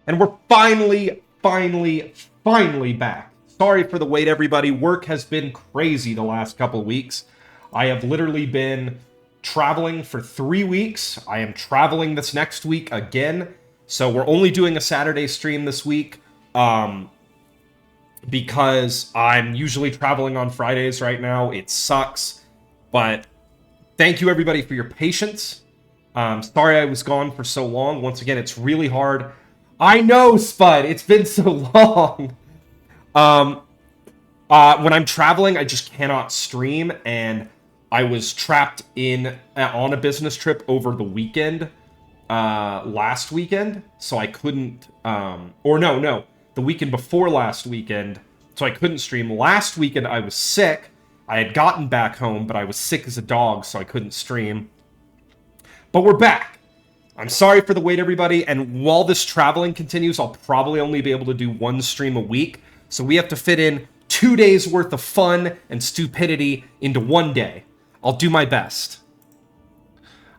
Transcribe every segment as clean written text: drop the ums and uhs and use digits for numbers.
And we're finally back. Sorry for the wait, everybody. Work has been crazy the last couple of weeks. I have literally been traveling for 3 weeks. I am traveling this next week again. So we're only doing a Saturday stream this week because I'm usually traveling on Fridays right now. It sucks. But thank you, everybody, for your patience. Sorry I was gone for so long. Once again, it's really hard. I know, Spud. It's been so long. When I'm traveling, I just cannot stream, and I was trapped on a business trip over the weekend, last weekend, so I couldn't, the weekend before last weekend, so I couldn't stream. Last weekend, I was sick. I had gotten back home, but I was sick as a dog, so I couldn't stream. But we're back. I'm sorry for the wait, everybody, and while this traveling continues, I'll probably only be able to do one stream a week, so we have to fit in 2 days worth of fun and stupidity into one day. I'll do my best.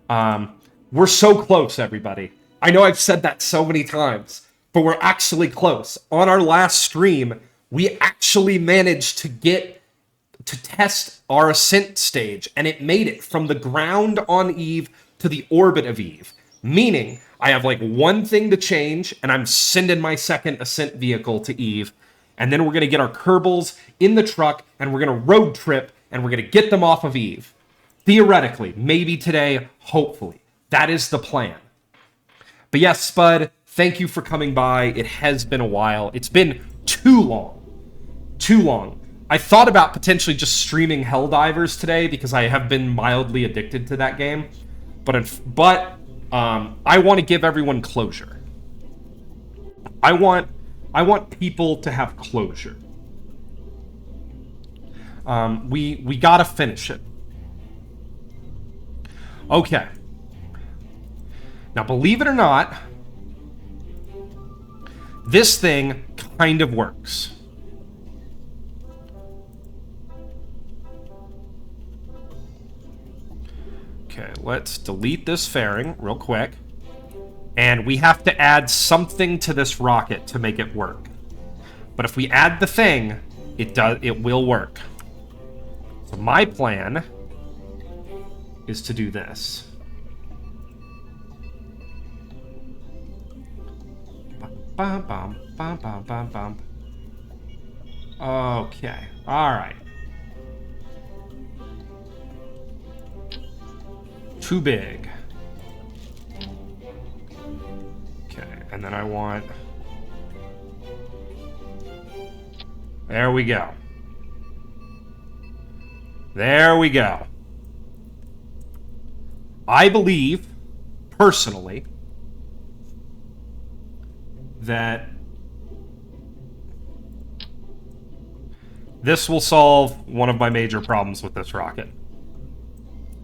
We're so close, everybody. I know I've said that so many times, but we're actually close. On our last stream, we actually managed to get to test our ascent stage, and it made it from the ground on Eve to the orbit of Eve. Meaning, I have like one thing to change, and I'm sending my second ascent vehicle to Eve, and then we're going to get our kerbals in the truck, and we're going to road trip, and we're going to get them off of Eve. Theoretically, maybe today, hopefully. That is the plan. But yes, Spud, thank you for coming by. It has been a while. It's been too long. Too long. I thought about potentially just streaming Helldivers today because I have been mildly addicted to that game. But I want to give everyone closure. I want people to have closure. We gotta finish it. Okay. Now, believe it or not, this thing kind of works. Okay, let's delete this fairing real quick. And we have to add something to this rocket to make it work. But if we add the thing, it will work. So my plan is to do this. Bum, bum, bum, bum, bum, bum. Okay, alright. Too big. Okay, and then I want... There we go. There we go. I believe, personally, that this will solve one of my major problems with this rocket.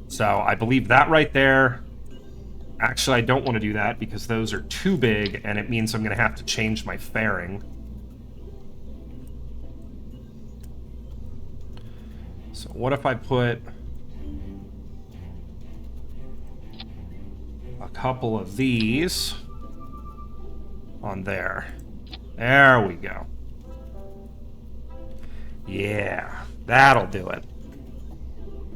So I believe that right there. Actually, I don't want to do that because those are too big, and it means I'm going to have to change my fairing. So what if I put a couple of these on there? There we go. Yeah, that'll do it.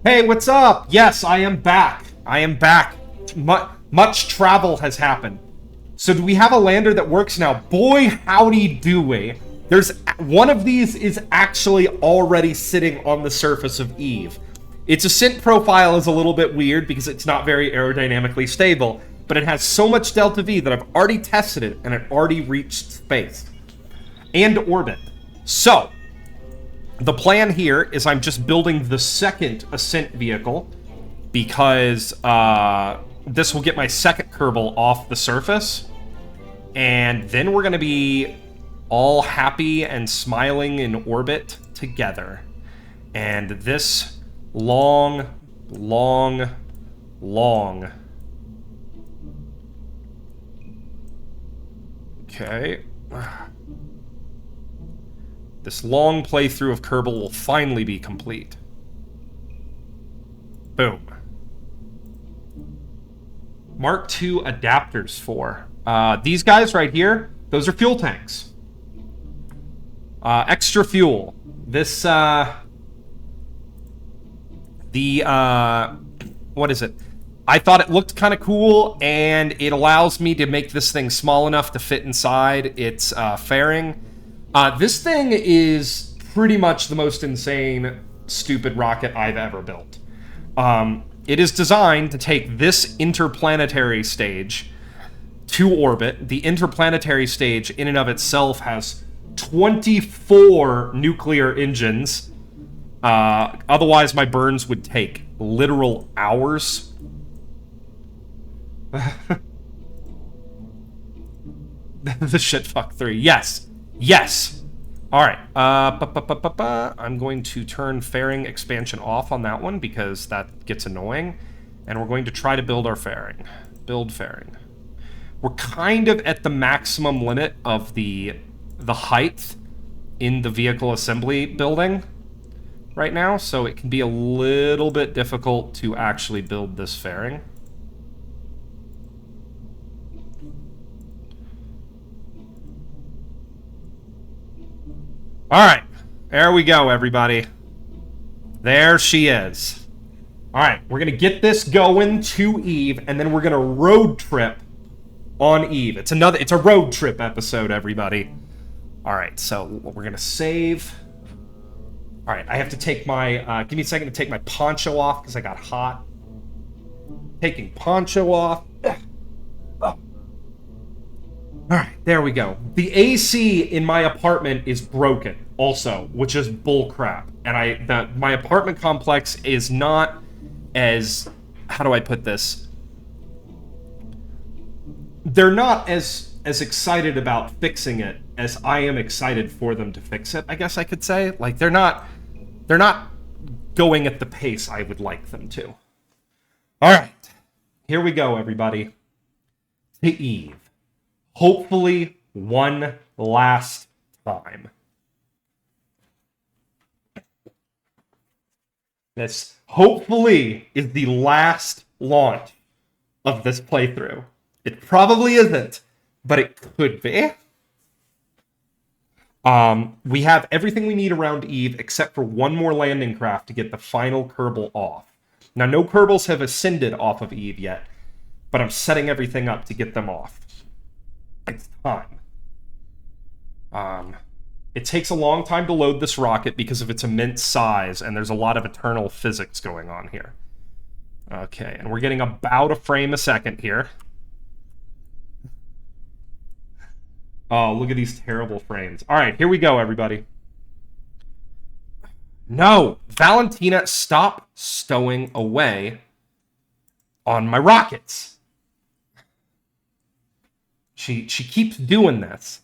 Hey, what's up? Yes, I am back. I am back. Much travel has happened. So do we have a lander that works now? Boy, howdy do we. There's one of these is actually already sitting on the surface of Eve. Its ascent profile is a little bit weird because it's not very aerodynamically stable, but it has so much delta V that I've already tested it and it already reached space and orbit. So the plan here is I'm just building the second ascent vehicle because this will get my second kerbal off the surface, and then we're going to be all happy and smiling in orbit together. And this long... Okay. This long playthrough of Kerbal will finally be complete. Boom. Mark II adapters for. These guys right here Those are fuel tanks. Extra fuel. This, what is it? I thought it looked kind of cool, and it allows me to make this thing small enough to fit inside its fairing. This thing is pretty much the most insane, stupid rocket I've ever built. It is designed to take this interplanetary stage to orbit. The interplanetary stage in and of itself has 24 nuclear engines. Otherwise, my burns would take literal hours. The shitfuck 3. Yes. Yes. Alright. I'm going to turn fairing expansion off on that one because that gets annoying. And we're going to try to build our fairing. Build fairing. We're kind of at the maximum limit of the height in the vehicle assembly building right now, so it can be a little bit difficult to actually build this fairing. Alright, there we go, everybody. There she is. Alright, we're gonna get this going to Eve, and then we're gonna road trip on Eve. It's a road trip episode, everybody. Alright, so we're gonna save. Alright, I have to take my, give me a second to take my poncho off because I got hot. Taking poncho off. Oh. Alright, there we go. The AC in my apartment is broken also, which is bullcrap. And my apartment complex is not as, how do I put this? They're not as excited about fixing it as I am excited for them to fix it, I guess I could say. Like, they're not going at the pace I would like them to. Alright, here we go, everybody. To Eve. Hopefully, one last time. This, hopefully, is the last launch of this playthrough. It probably isn't, but it could be. We have everything we need around Eve except for one more landing craft to get the final kerbal off. Now, no kerbals have ascended off of Eve yet, but I'm setting everything up to get them off. It's time. It takes a long time to load this rocket because of its immense size, and there's a lot of eternal physics going on here. Okay, and we're getting about a frame a second here. Oh, look at these terrible frames. All right, here we go, everybody. No, Valentina, stop stowing away on my rockets. She keeps doing this.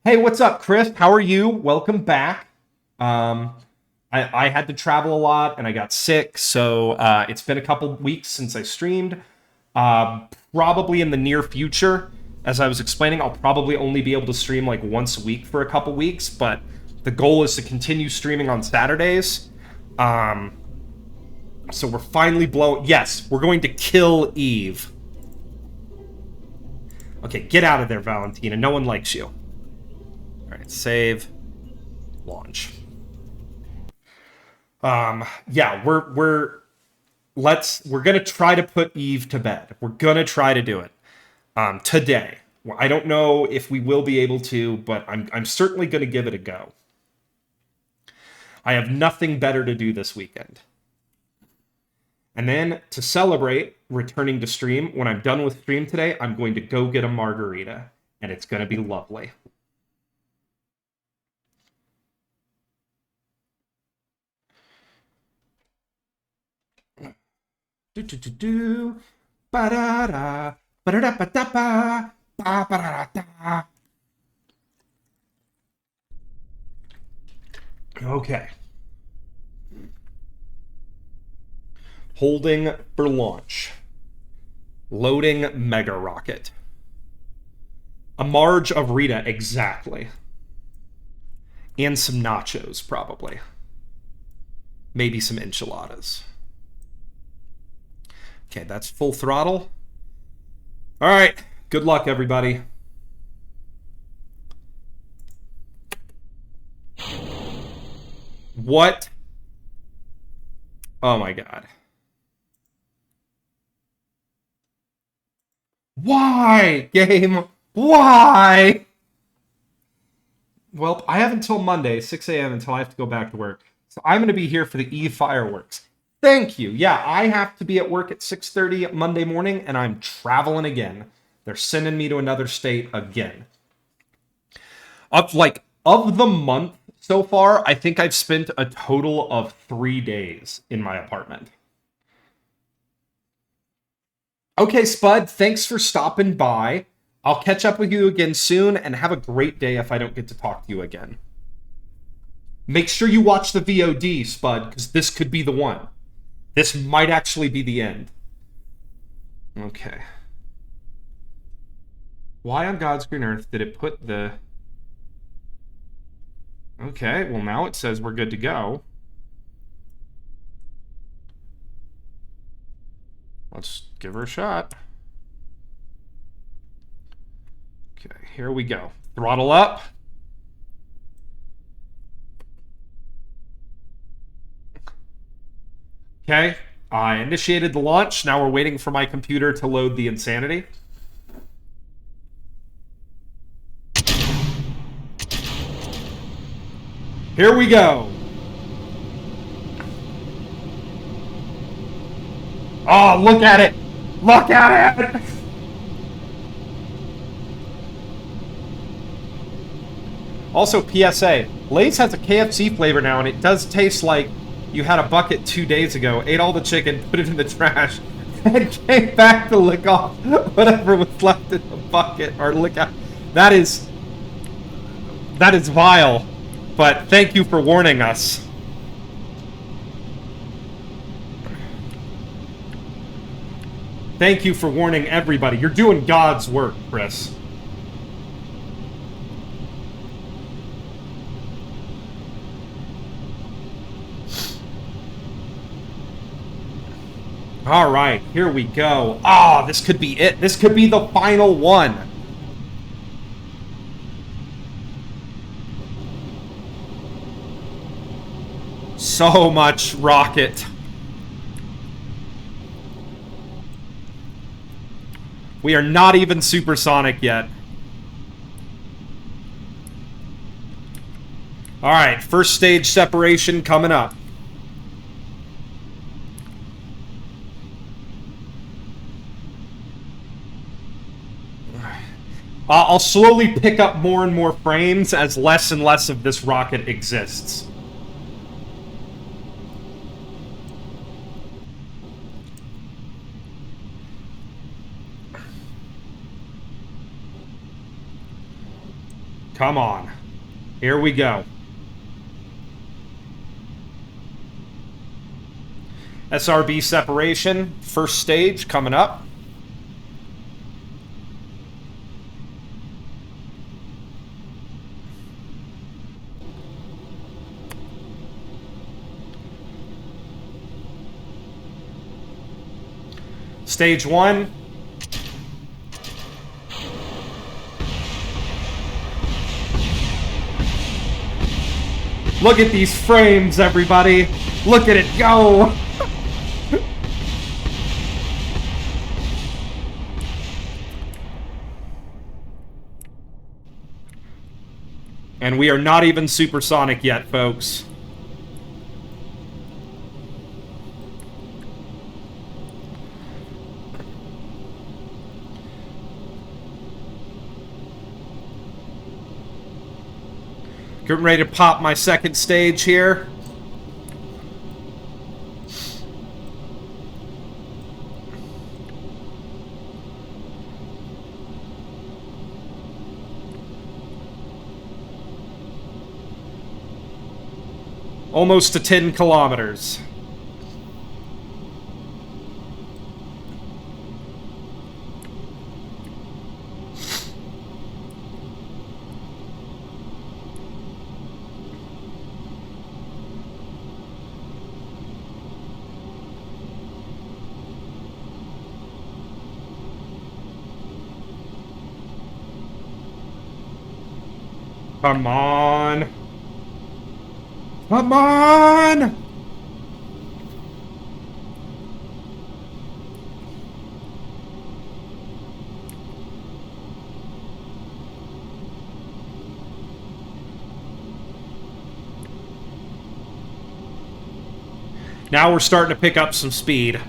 Hey, what's up, Chris? How are you? Welcome back. I had to travel a lot, and I got sick, so it's been a couple weeks since I streamed. Probably in the near future, as I was explaining, I'll probably only be able to stream like once a week for a couple weeks, but the goal is to continue streaming on Saturdays. So we're finally yes, we're going to kill Eve. Okay, get out of there, Valentina. No one likes you. Alright, save. Launch. Yeah, we're gonna try to put Eve to bed. We're gonna try to do it. Today. I don't know if we will be able to, but I'm certainly gonna give it a go. I have nothing better to do this weekend. And then, to celebrate returning to stream, when I'm done with stream today, I'm going to go get a margarita. And it's going to be lovely. Do-do-do-do. Ba-da-da. Ba-da-da-ba-da-ba. Ba-ba-da-da-da. Okay. Holding for launch. Loading mega rocket. A Marge of Rita, exactly. And some nachos, probably. Maybe some enchiladas. Okay, that's full throttle. All right, good luck, everybody. What? Oh my god. Why, game? Why? Well, I have until Monday, 6 a.m. until I have to go back to work. So I'm going to be here for the Eve fireworks. Thank you. Yeah, I have to be at work at 6:30 Monday morning, and I'm traveling again. They're sending me to another state again. Of the month so far, I think I've spent a total of 3 days in my apartment. Okay, Spud, thanks for stopping by. I'll catch up with you again soon, and have a great day if I don't get to talk to you again. Make sure you watch the VOD, Spud, because this could be the one. This might actually be the end. Okay. Why on God's green earth did it put the... Okay, well now it says we're good to go. Let's give her a shot. Okay, here we go. Throttle up. Okay, I initiated the launch. Now we're waiting for my computer to load the insanity. Here we go. Oh, look at it. Look at it. Also, PSA, Lay's has a KFC flavor now, and it does taste like you had a bucket 2 days ago, ate all the chicken, put it in the trash, and came back to lick off whatever was left in the bucket, or lick out. That is vile, but thank you for warning us. Thank you for warning everybody. You're doing God's work, Chris. All right, here we go. Ah, this could be it. This could be the final one. So much rocket. We are not even supersonic yet. All right, first stage separation coming up. I'll slowly pick up more and more frames as less and less of this rocket exists. Come on. Here we go. SRB separation, first stage coming up. Stage 1. Look at these frames, everybody. Look at it go. And we are not even supersonic yet, folks. Getting ready to pop my second stage here. Almost to 10 kilometers. Come on. Come on! Now we're starting to pick up some speed.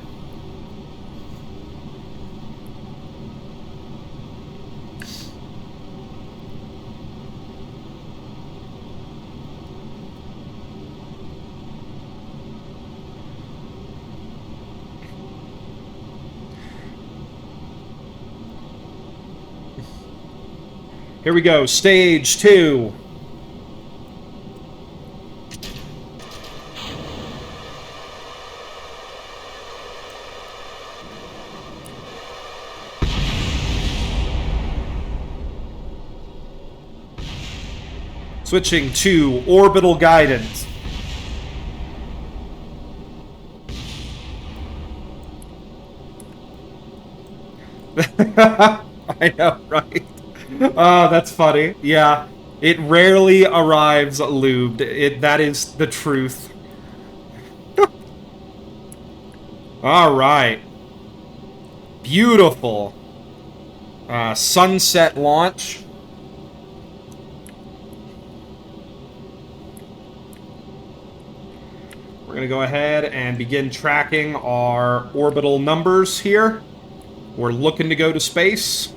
Here we go, stage 2. Switching to orbital guidance. I know, right? Oh, that's funny. Yeah. It rarely arrives lubed. That is the truth. Alright. Beautiful. Sunset launch. We're going to go ahead and begin tracking our orbital numbers here. We're looking to go to space.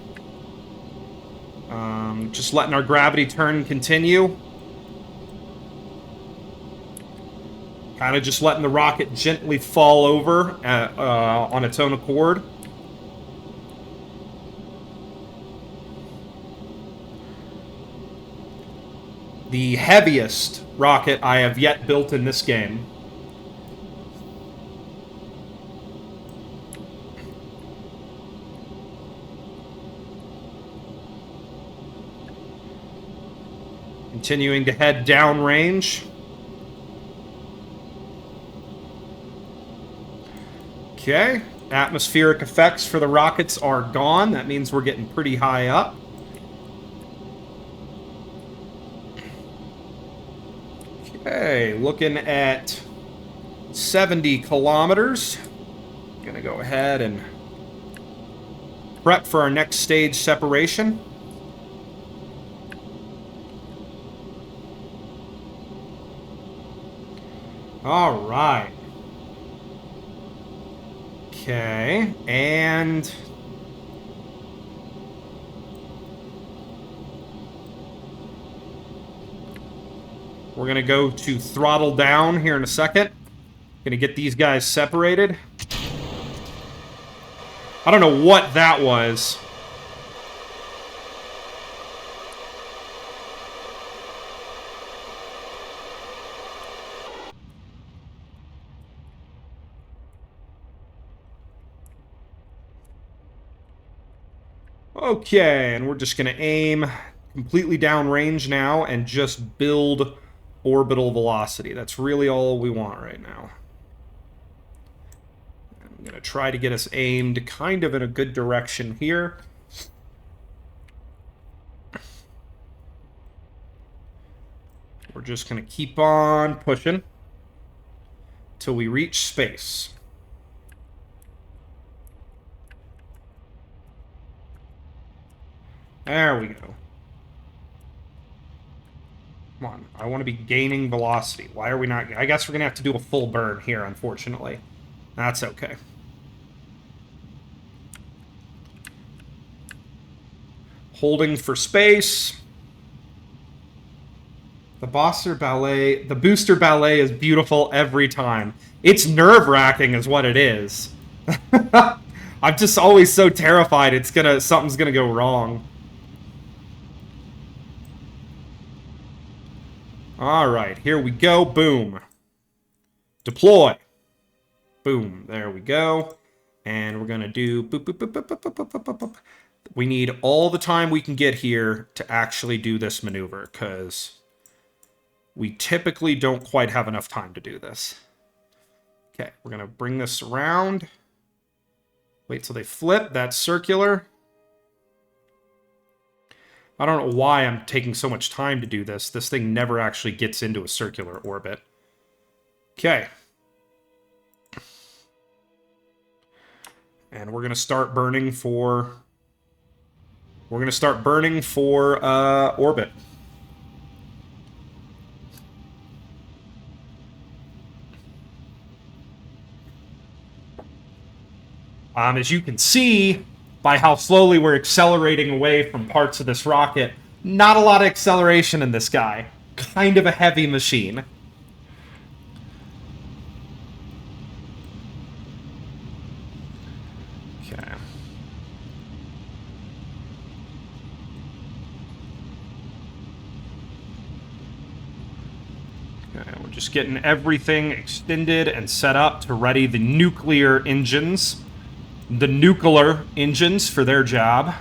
Just letting our gravity turn continue. Kind of just letting the rocket gently fall over on its own accord. The heaviest rocket I have yet built in this game. Continuing to head downrange. Okay. Atmospheric effects for the rockets are gone. That means we're getting pretty high up. Okay, looking at 70 kilometers. Gonna go ahead and prep for our next stage separation. All right. Okay, and we're gonna go to throttle down here in a second. Gonna get these guys separated. I don't know what that was. Okay, and we're just going to aim completely downrange now and just build orbital velocity. That's really all we want right now. I'm going to try to get us aimed kind of in a good direction here. We're just going to keep on pushing till we reach space. There we go. Come on, I want to be gaining velocity. Why are we not? I guess we're going to have to do a full burn here, unfortunately. That's okay. Holding for space. The booster ballet is beautiful every time. It's nerve-wracking is what it is. I'm just always so terrified something's gonna go wrong. Alright, here we go. Boom. Deploy. Boom. There we go. And we're going to do... boop, boop, boop, boop, boop, boop, boop, boop, boop. We need all the time we can get here to actually do this maneuver, because we typically don't quite have enough time to do this. Okay, we're going to bring this around. Wait till they flip. That's circular. I don't know why I'm taking so much time to do this. This thing never actually gets into a circular orbit. Okay. And we're going to start burning for... We're going to start burning for orbit. As you can see, by how slowly we're accelerating away from parts of this rocket, not a lot of acceleration in this guy. Kind of a heavy machine. Okay. Okay, we're just getting everything extended and set up to ready the nuclear engines. The nuclear engines for their job.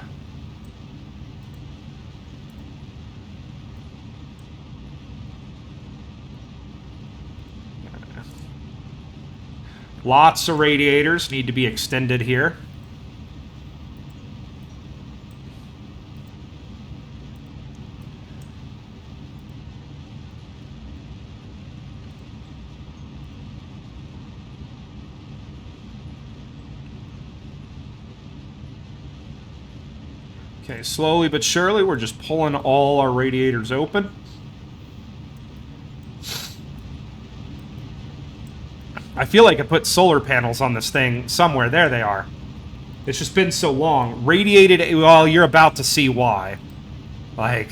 Lots of radiators need to be extended here. Okay, slowly but surely, we're just pulling all our radiators open. I feel like I put solar panels on this thing somewhere. There they are. It's just been so long. Radiated, well, you're about to see why. Like...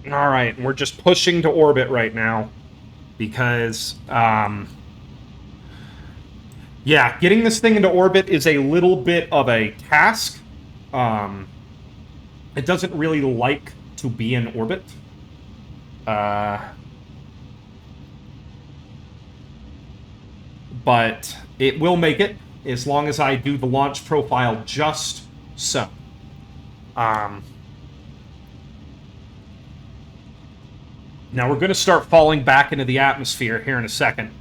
Alright, we're just pushing to orbit right now. Because, yeah, getting this thing into orbit is a little bit of a task. It doesn't really like to be in orbit. But it will make it, as long as I do the launch profile just so. Now we're going to start falling back into the atmosphere here in a second.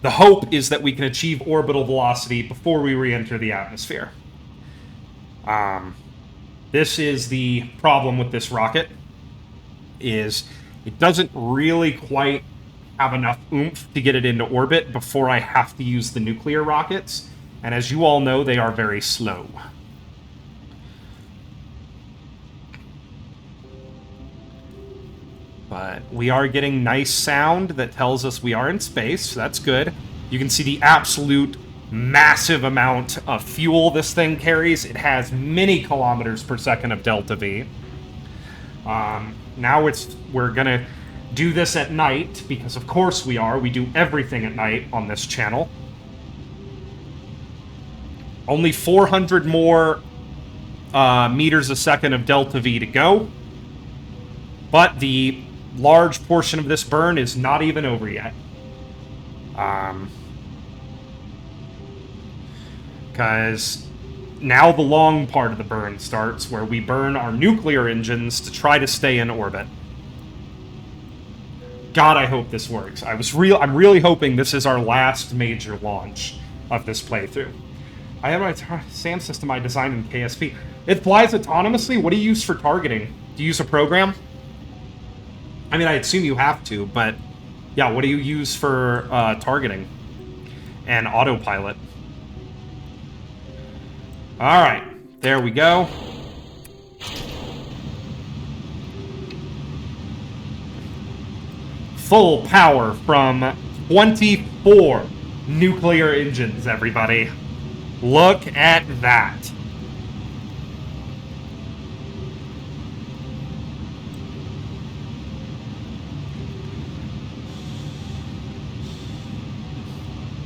The hope is that we can achieve orbital velocity before we re-enter the atmosphere. This is the problem with this rocket, is it doesn't really quite have enough oomph to get it into orbit before I have to use the nuclear rockets. And as you all know, they are very slow. But we are getting nice sound that tells us we are in space, so that's good. You can see the absolute massive amount of fuel this thing carries. It has many kilometers per second of delta V. Now we're gonna do this at night, because of course we are. We do everything at night on this channel. Only 400 more meters a second of delta V to go. But the large portion of this burn is not even over yet. Because now the long part of the burn starts, where we burn our nuclear engines to try to stay in orbit. God, I hope this works. I'm really hoping this is our last major launch of this playthrough. I have my SAM system I designed in KSP. It flies autonomously? What do you use for targeting? Do you use a program? I mean, I assume you have to, but... Yeah, what do you use for targeting? And autopilot. Alright, there we go. Full power from 24 nuclear engines, everybody. Look at that.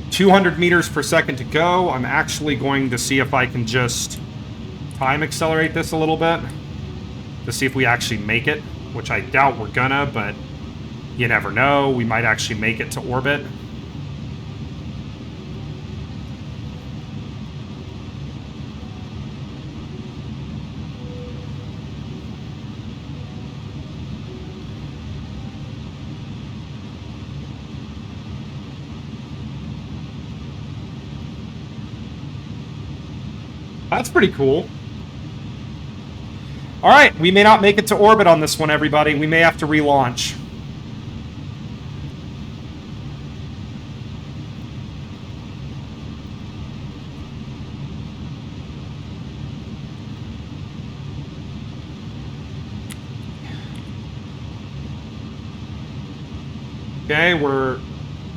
.200 meters per second to go. I'm actually going to see if I can just time accelerate this a little bit to see if we actually make it, which I doubt we're gonna, but you never know. We might actually make it to orbit. That's pretty cool. All right, we may not make it to orbit on this one, everybody. We may have to relaunch. Okay, we're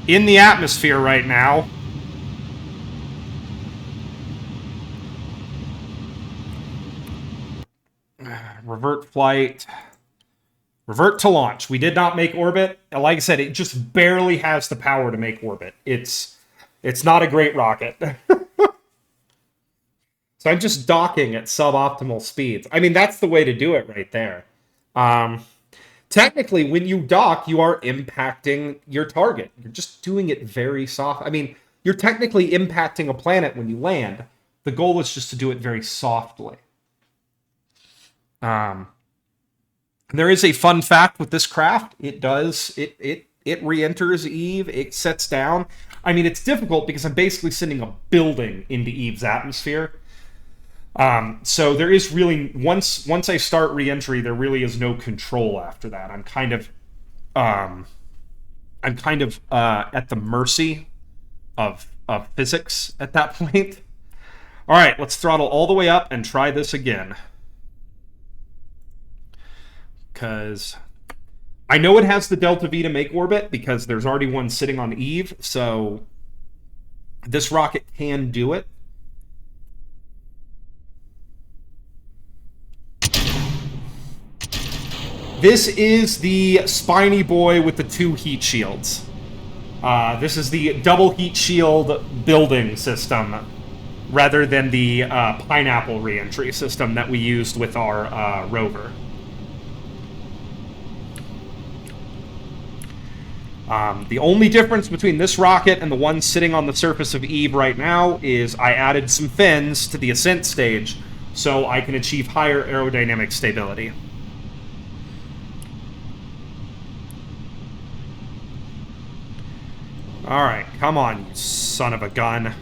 in the atmosphere right now. Revert flight. Revert to launch. We did not make orbit. Like I said, it just barely has the power to make orbit. It's not a great rocket. So I'm just docking at suboptimal speeds. I mean, that's the way to do it right there. Technically, when you dock, you are impacting your target. You're just doing it very soft. I mean, you're technically impacting a planet when you land. The goal is just to do it very softly. There is a fun fact with this craft. It re-enters Eve. It sets down. I mean, it's difficult because I'm basically sending a building into Eve's atmosphere. So there is really, once I start re-entry, there really is no control after that. I'm kind of at the mercy of physics at that point. All right, let's throttle all the way up and try this again. Because I know it has the Delta V to make orbit because there's already one sitting on Eve, so this rocket can do it. This is the spiny boy with the 2 heat shields. This is the double heat shield building system, rather than the pineapple re-entry system that we used with our rover. The only difference between this rocket and the one sitting on the surface of Eve right now is I added some fins to the ascent stage so I can achieve higher aerodynamic stability. Alright, come on, you son of a gun.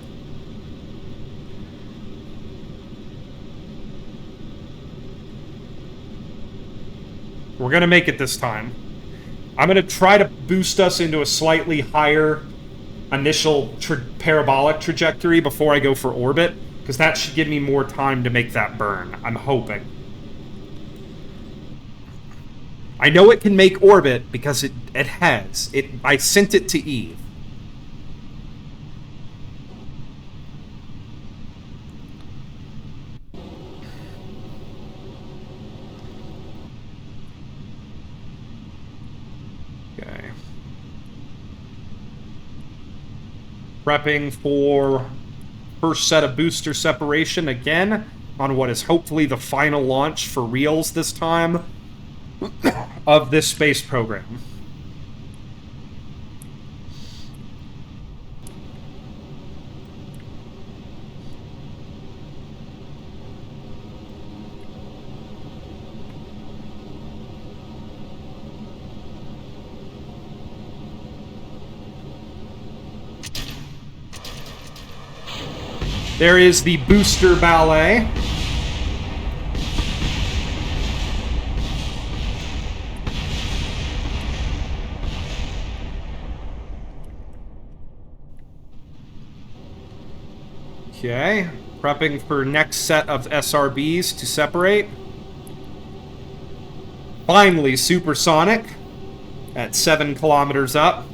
We're gonna make it this time. I'm gonna try to boost us into a slightly higher initial parabolic trajectory before I go for orbit, because that should give me more time to make that burn. I'm hoping. I know it can make orbit because it has. I sent it to Eve. Okay. Prepping for first set of booster separation again on what is hopefully the final launch for reals this time of this space program. There is the booster ballet. Okay, prepping for next set of SRBs to separate. Finally, supersonic at 7 kilometers up.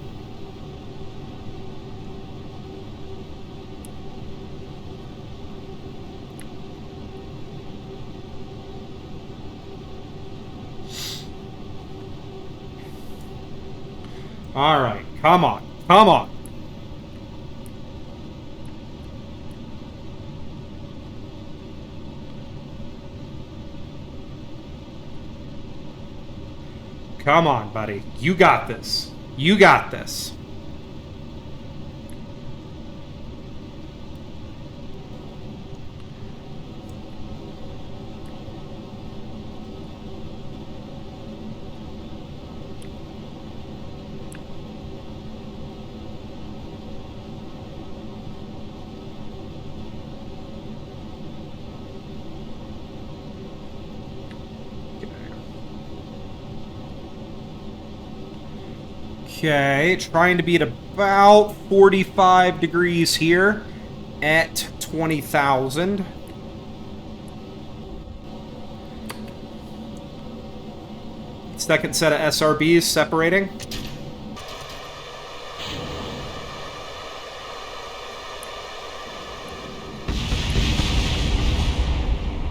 All right, come on, come on. Come on, buddy. You got this. You got this. Okay, trying to be at about 45 degrees here at 20,000. Second set of SRBs separating.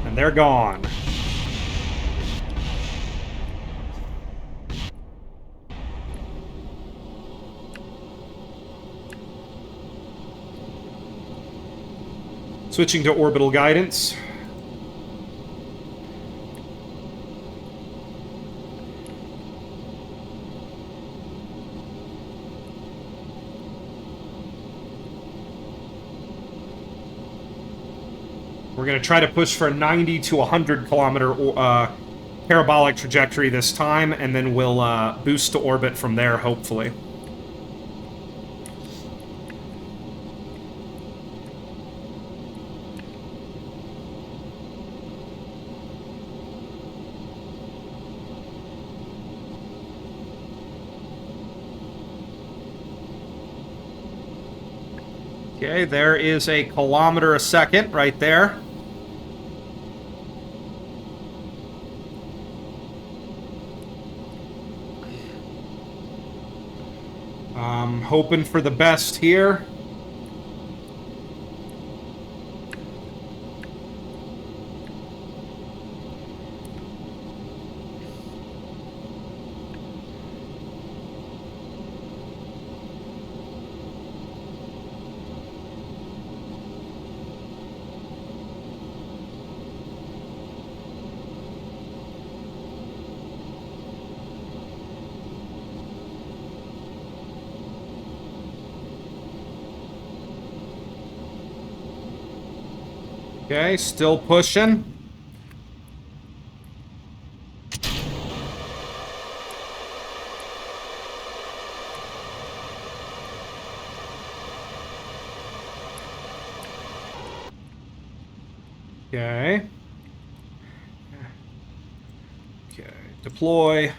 And they're gone. Switching to orbital guidance. We're going to try to push for a 90 to 100 kilometer parabolic trajectory this time, and then we'll boost to orbit from there, hopefully. Okay, there is a kilometer a second right there. Hoping for the best here. Okay, still pushing. Okay. Okay, deploy.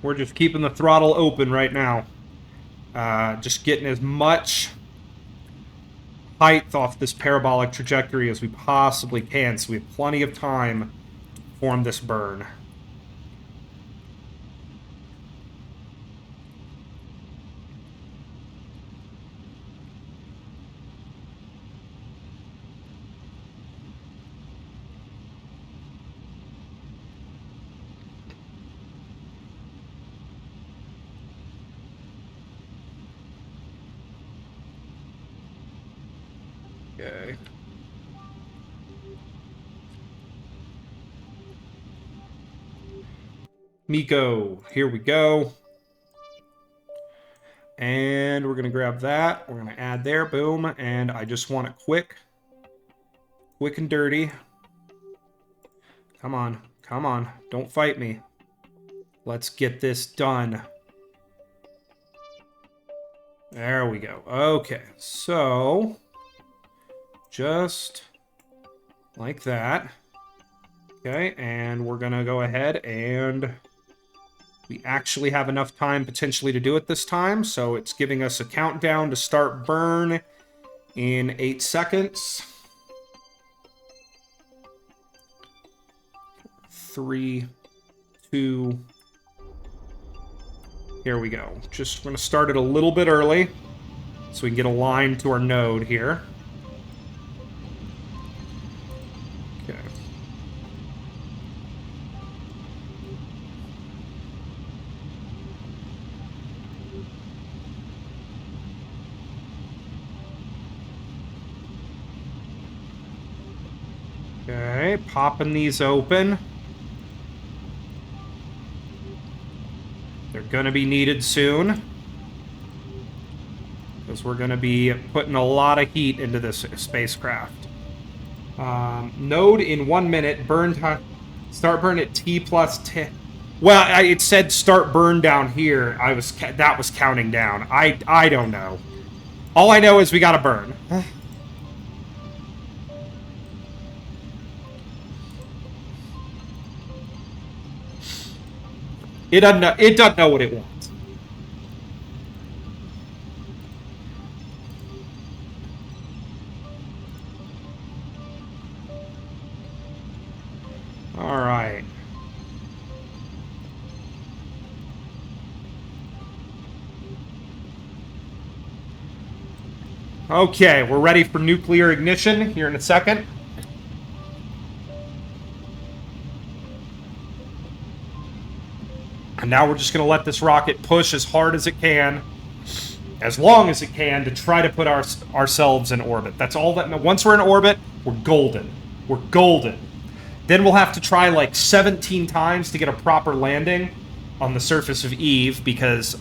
We're just keeping the throttle open right now. Just getting as much height off this parabolic trajectory as we possibly can, so we have plenty of time to form this burn. Okay. Miko, here we go. And we're going to grab that. We're going to add there, boom. And I just want it quick. Quick and dirty. Come on, come on. Don't fight me. Let's get this done. There we go. Okay, so just like that. Okay, and we're gonna go ahead and we actually have enough time potentially to do it this time, so it's giving us a countdown to start burn in 8 seconds. 3, 2, here we go. Just gonna start it a little bit early so we can get aligned to our node here. Okay. Okay, popping these open. They're gonna be needed soon, because we're gonna be putting a lot of heat into this spacecraft. Node in 1 minute, burn time Start burn at T plus 10. Well, it said start burn down here. That was counting down. I don't know. All I know is we gotta burn. It doesn't know what it wants. All right. Okay, we're ready for nuclear ignition here in a second. And now we're just going to let this rocket push as hard as it can, as long as it can, to try to put ourselves in orbit. That's all that... Once we're in orbit, we're golden. We're golden. Then we'll have to try like 17 times to get a proper landing on the surface of Eve, because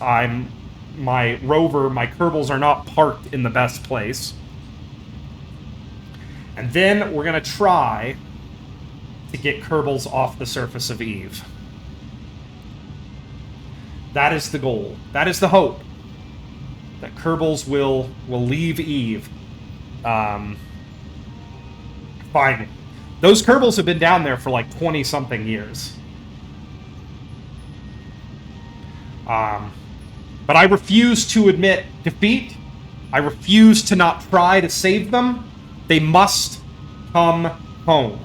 my rover, my kerbals are not parked in the best place. And then we're going to try to get kerbals off the surface of Eve. That is the goal. That is the hope. That kerbals will leave Eve. Finally. Those kerbals have been down there for like 20-something years. But I refuse to admit defeat. I refuse to not try to save them. They must come home.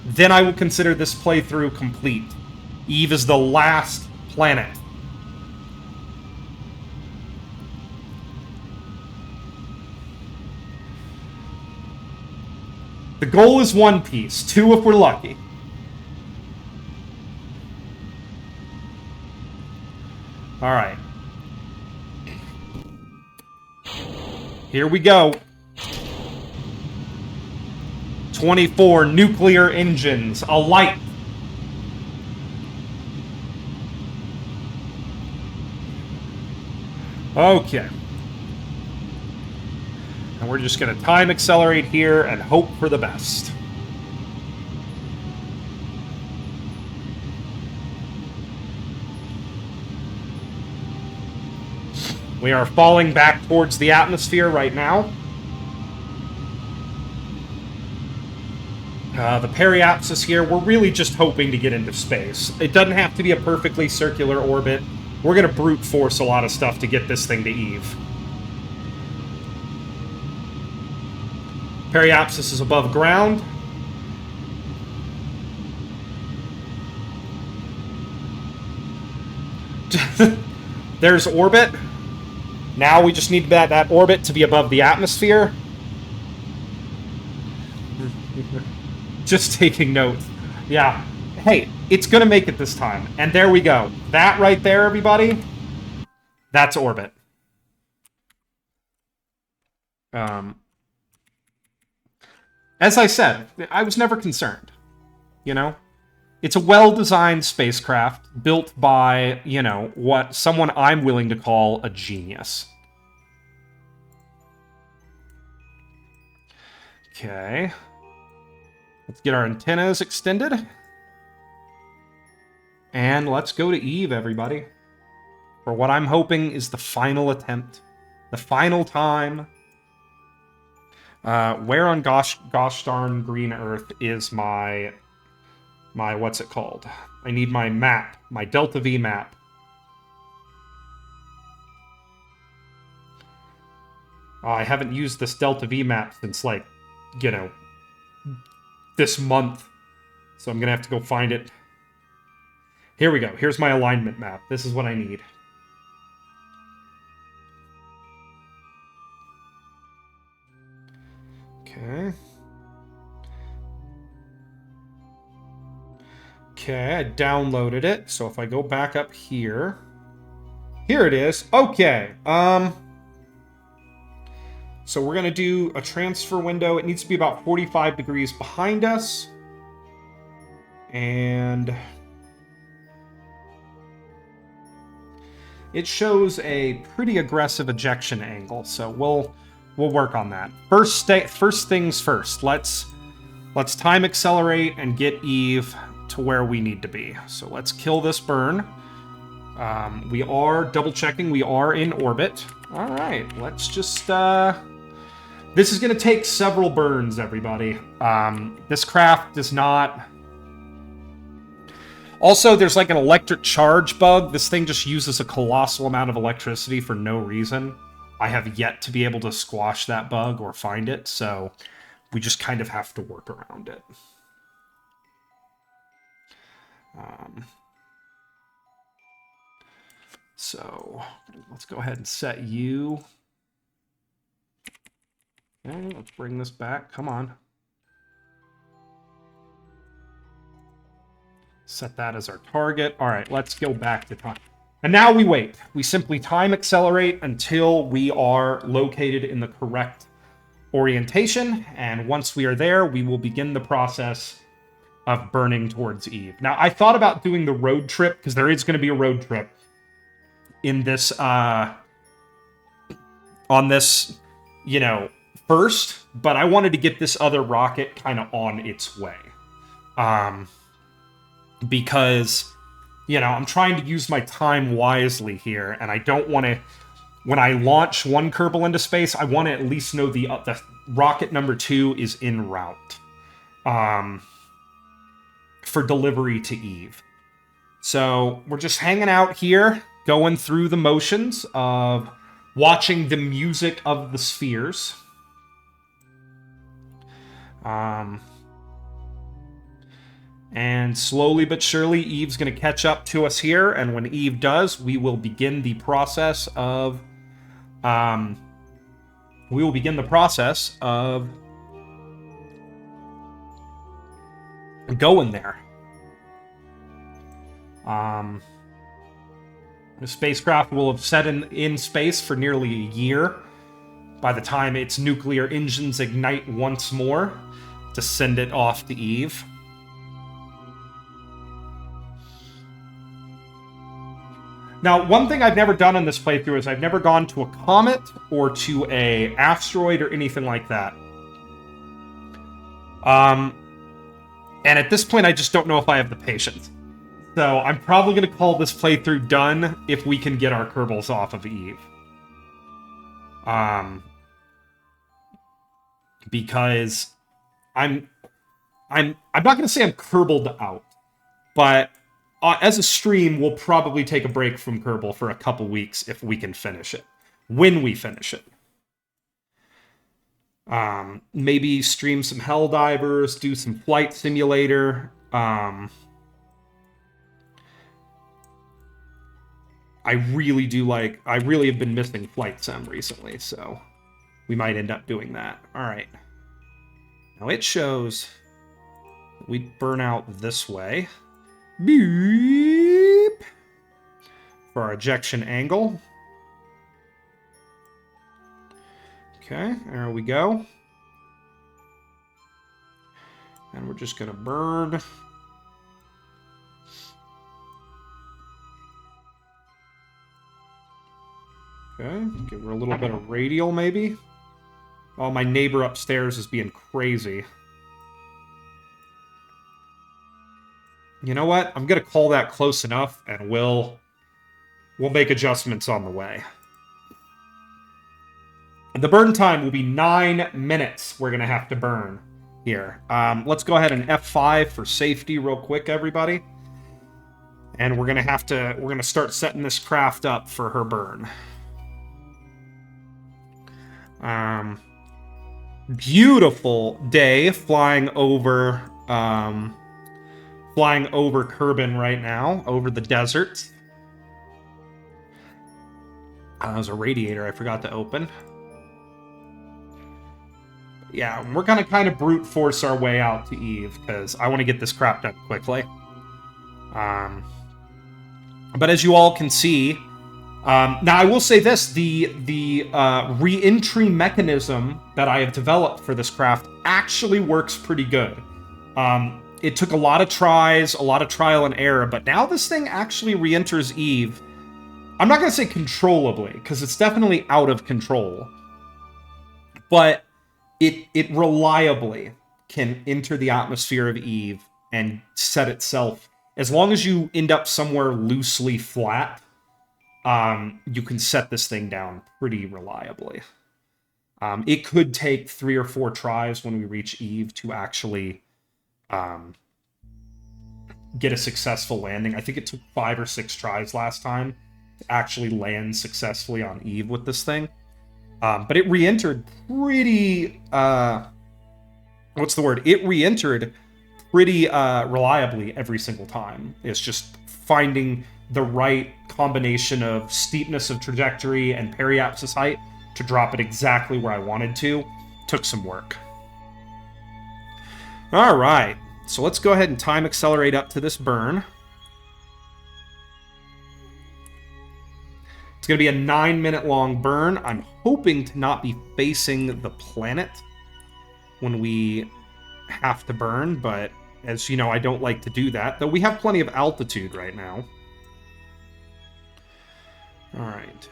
Then I will consider this playthrough complete. Eve is the last planet. The goal is 1 piece. 2 if we're lucky. Alright. Here we go. 24 nuclear engines alight. Okay. And we're just going to time accelerate here and hope for the best. We are falling back towards the atmosphere right now. The periapsis here, we're really just hoping to get into space. It doesn't have to be a perfectly circular orbit. We're going to brute force a lot of stuff to get this thing to Eve. Periapsis is above ground. There's orbit. Now we just need that orbit to be above the atmosphere. Just taking notes. Yeah. Hey, it's going to make it this time. And there we go. That right there, everybody, that's orbit. As I said, I was never concerned. You know? It's a well-designed spacecraft built by, you know, someone I'm willing to call a genius. Okay. Let's get our antennas extended. And let's go to Eve, everybody. For what I'm hoping is the final attempt. The final time. Where on gosh darn green earth is my what's it called? I need my map, my Delta V map. I haven't used this Delta V map since, like, you know, this month. So I'm gonna have to go find it. Here we go. Here's my alignment map. This is what I need. Okay. Okay, I downloaded it. So if I go back up here, here it is. Okay. So we're going to do a transfer window. It needs to be about 45 degrees behind us. And it shows a pretty aggressive ejection angle. So we'll work on that. First things first. Let's time accelerate and get Eve to where we need to be. So let's kill this burn. We are double-checking. We are in orbit. All right, let's just... This is going to take several burns, everybody. This craft does not... Also, there's like an electric charge bug. This thing just uses a colossal amount of electricity for no reason. I have yet to be able to squash that bug or find it, so we just kind of have to work around it. So let's go ahead and set you. Okay, let's bring this back. Come on. Set that as our target. All right, let's go back to time. And now we wait. We simply time accelerate until we are located in the correct orientation. And once we are there, we will begin the process of burning towards Eve. Now, I thought about doing the road trip, because there is going to be a road trip in this, on this, you know, first, but I wanted to get this other rocket kind of on its way. Because, you know, I'm trying to use my time wisely here, and I don't want to, when I launch one Kerbal into space, I want to at least know the rocket number 2 is en route for delivery to Eve. So we're just hanging out here, going through the motions of watching the music of the spheres. And slowly but surely, Eve's going to catch up to us here, and when Eve does, we will begin the process of... going there. The spacecraft will have set in space for nearly a year by the time its nuclear engines ignite once more to send it off to Eve. Now, one thing I've never done in this playthrough is I've never gone to a comet or to a asteroid or anything like that. And at this point, I just don't know if I have the patience. So I'm probably going to call this playthrough done if we can get our Kerbals off of Eve. Because I'm not going to say I'm Kerbaled out, but as a stream, we'll probably take a break from Kerbal for a couple weeks if we can finish it. When we finish it. Maybe stream some Helldivers, do some Flight Simulator. I really have been missing Flight Sim recently, so we might end up doing that. Alright. Now it shows we burn out this way. Beep. For our ejection angle. Okay, there we go. And we're just gonna burn. Okay, give her a little bit of radial, maybe. Oh, my neighbor upstairs is being crazy. You know what? I'm gonna call that close enough, and we'll make adjustments on the way. The burn time will be 9 minutes we're gonna have to burn here. Let's go ahead and F5 for safety real quick, everybody. And we're gonna start setting this craft up for her burn. Beautiful day flying over Kerbin right now, over the desert. There's a radiator I forgot to open. Yeah, we're gonna kind of brute force our way out to Eve, because I want to get this crap done quickly. But as you all can see, now I will say this, the re-entry mechanism that I have developed for this craft actually works pretty good. It took a lot of tries, a lot of trial and error, but now this thing actually re-enters Eve. I'm not going to say controllably, because it's definitely out of control. But it reliably can enter the atmosphere of Eve and set itself. As long as you end up somewhere loosely flat, you can set this thing down pretty reliably. It could take 3 or 4 tries when we reach Eve to actually get a successful landing. I think it took 5 or 6 tries last time to actually land successfully on Eve with this thing. But it re-entered pretty... what's the word? It re-entered pretty reliably every single time. It's just finding the right combination of steepness of trajectory and periapsis height to drop it exactly where I wanted to. Took some work. All right, so let's go ahead and time accelerate up to this burn. It's going to be a 9-minute long burn. I'm hoping to not be facing the planet when we have to burn, but as you know, I don't like to do that, though we have plenty of altitude right now. All right.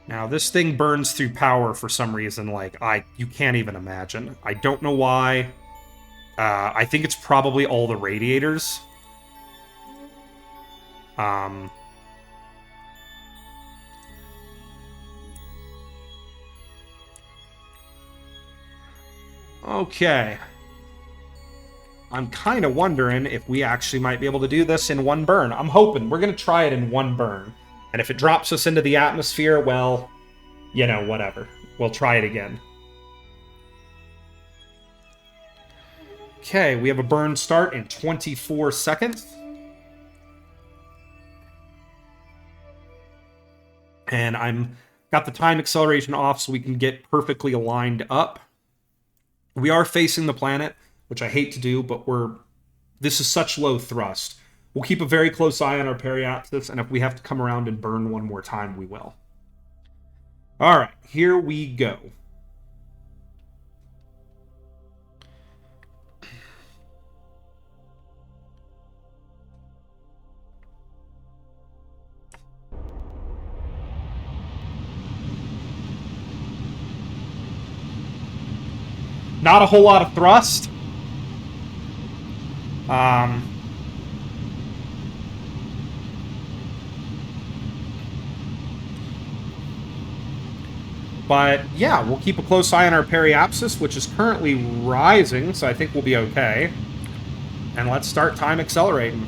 Now, this thing burns through power for some reason, like, you can't even imagine. I don't know why. I think it's probably all the radiators. Okay. I'm kind of wondering if we actually might be able to do this in one burn. I'm hoping. We're going to try it in one burn. And if it drops us into the atmosphere, well, you know, whatever. We'll try it again. Okay, we have a burn start in 24 seconds. And I'm got the time acceleration off so we can get perfectly aligned up. We are facing the planet, which I hate to do, but this is such low thrust. We'll keep a very close eye on our periapsis, and if we have to come around and burn one more time, we will. All right, here we go. Not a whole lot of thrust. But yeah, we'll keep a close eye on our periapsis, which is currently rising, so I think we'll be okay. And let's start time accelerating.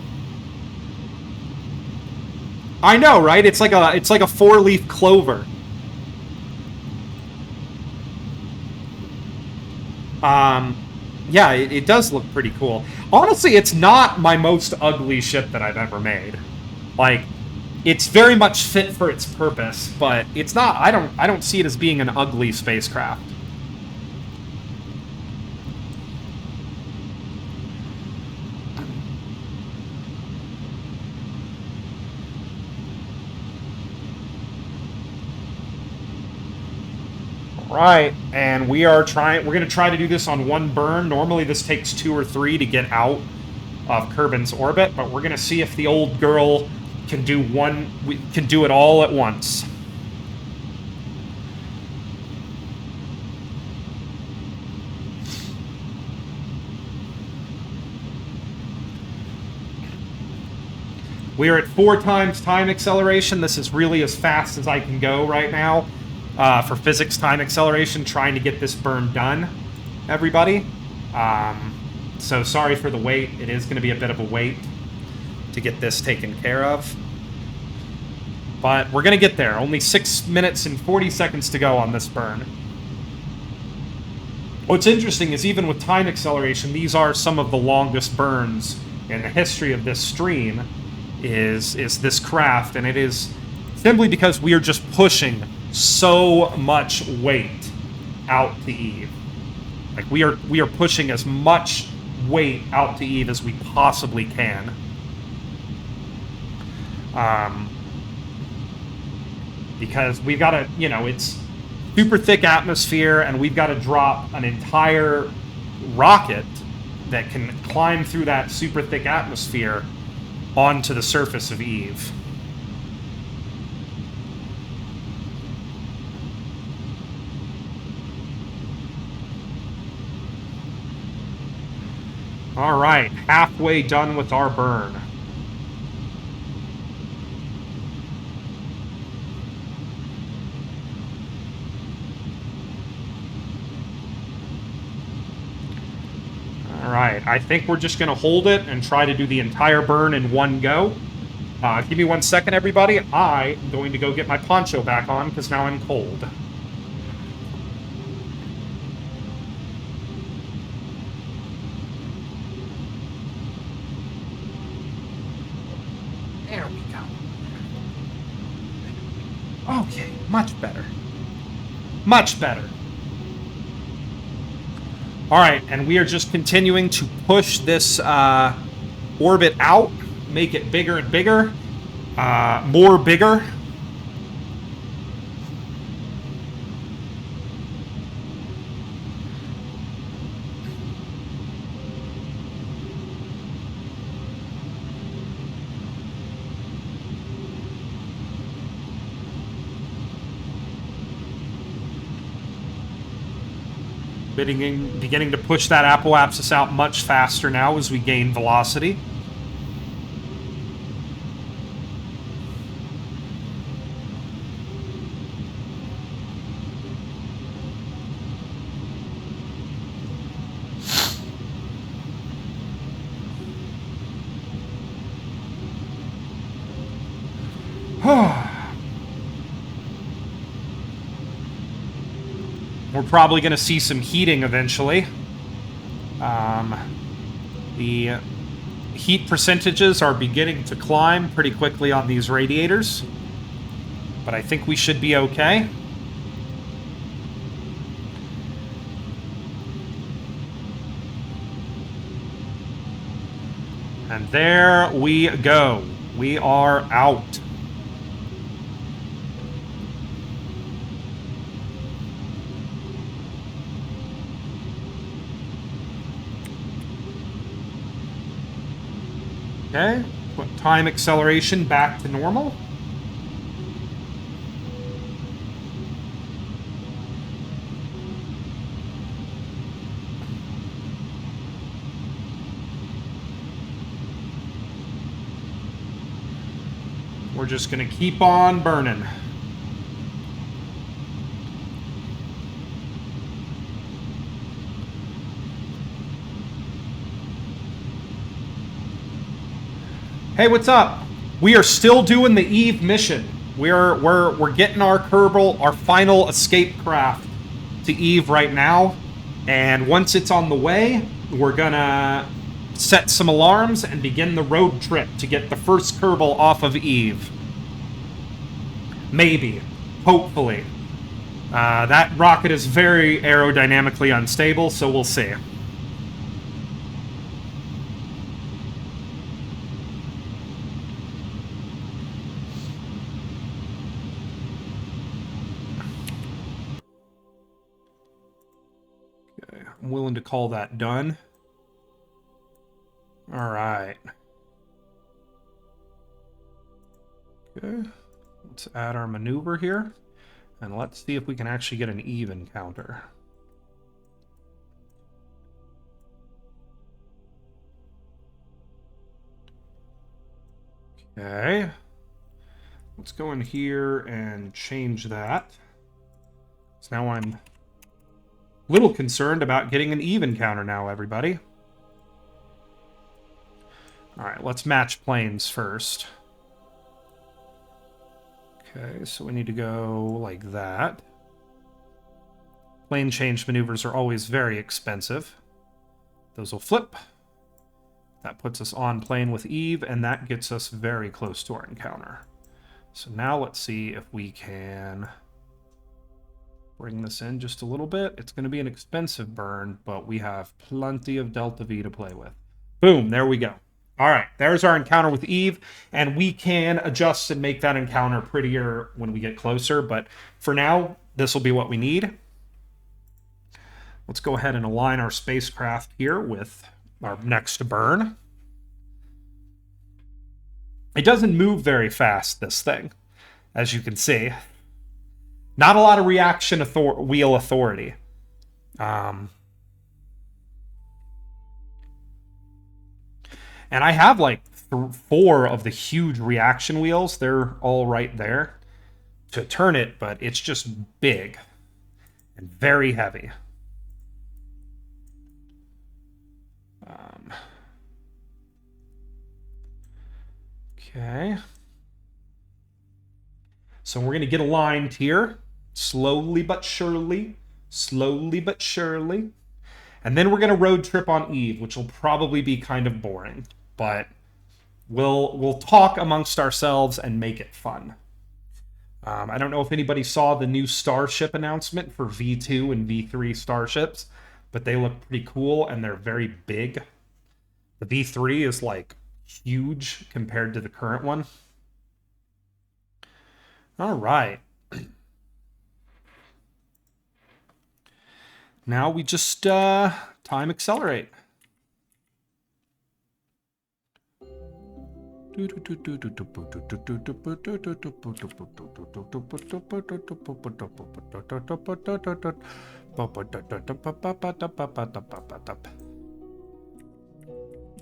I know, right? It's like a 4-leaf clover. Yeah, it does look pretty cool. Honestly, it's not my most ugly ship that I've ever made. Like, it's very much fit for its purpose, but it's not. I don't see it as being an ugly spacecraft. Right, and we're going to try to do this on one burn. Normally this takes 2 or 3 to get out of Kerbin's orbit, but we're going to see if the old girl can do it all at once. We are at 4 times time acceleration. This is really as fast as I can go right now. For physics time acceleration, trying to get this burn done, everybody. So sorry for the wait. It is going to be a bit of a wait to get this taken care of. But we're going to get there. Only 6 minutes and 40 seconds to go on this burn. What's interesting is even with time acceleration, these are some of the longest burns in the history of this stream, is this craft, and it is simply because we are just pushing so much weight out to Eve. Like we are pushing as much weight out to Eve as we possibly can. Because we've got to, it's super thick atmosphere, and we've got to drop an entire rocket that can climb through that super thick atmosphere onto the surface of Eve. All right, halfway done with our burn. All right, I think we're just going to hold it and try to do the entire burn in one go. Give me 1 second, everybody. I'm going to go get my poncho back on because now I'm cold. There we go. Okay, much better. Much better. All right, and we are just continuing to push this orbit out, make it bigger and bigger, more bigger. Beginning to push that apoapsis out much faster now as we gain velocity. We're probably going to see some heating eventually. The heat percentages are beginning to climb pretty quickly on these radiators, but I think we should be okay. And there we go. We are out. Okay, put time acceleration back to normal. We're just going to keep on burning. Hey, what's up? We are still doing the Eve mission. We're getting our Kerbal, our final escape craft, to Eve right now, and once it's on the way, we're gonna set some alarms and begin the road trip to get the first Kerbal off of Eve. Maybe, hopefully. That rocket is very aerodynamically unstable, so we'll see. I'm willing to call that done. All right. Okay. Let's add our maneuver here. And let's see if we can actually get an Eve encounter. Okay. Let's go in here and change that. So now I'm a little concerned about getting an Eve encounter now, everybody. Alright, let's match planes first. Okay, so we need to go like that. Plane change maneuvers are always very expensive. Those will flip. That puts us on plane with Eve, and that gets us very close to our encounter. So now let's see if we can bring this in just a little bit. It's going to be an expensive burn, but we have plenty of Delta V to play with. Boom, there we go. All right, there's our encounter with Eve, and we can adjust and make that encounter prettier when we get closer, but for now, this will be what we need. Let's go ahead and align our spacecraft here with our next burn. It doesn't move very fast, this thing, as you can see. Not a lot of reaction wheel authority. And I have like 4 of the huge reaction wheels. They're all right there to turn it, but it's just big and very heavy. Okay. So we're going to get aligned here, slowly but surely, slowly but surely. And then we're going to road trip on Eve, which will probably be kind of boring, but we'll talk amongst ourselves and make it fun. I don't know if anybody saw the new Starship announcement for V2 and V3 Starships, but they look pretty cool and they're very big. The V3 is like huge compared to the current one. All right. Now we just time accelerate.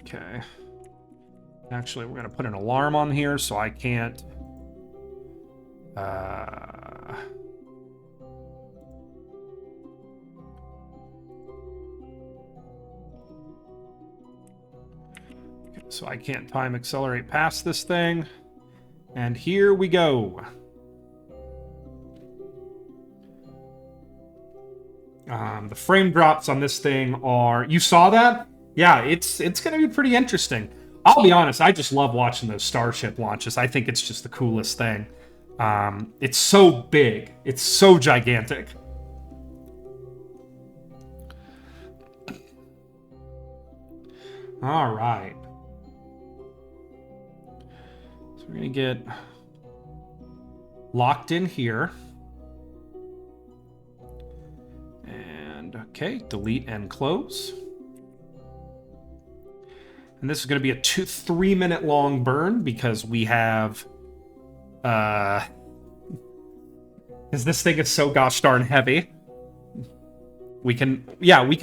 Okay. Actually, we're going to put an alarm on here so I can't... So I can't time accelerate past this thing. And here we go. The frame drops on this thing are... You saw that? Yeah, it's going to be pretty interesting. I'll be honest, I just love watching those Starship launches. I think it's just the coolest thing. It's so big. It's so gigantic. All right. So we're going to get locked in here. And, okay, delete and close. And this is going to be a 3 minute long burn because we have... Because this thing is so gosh darn heavy. We can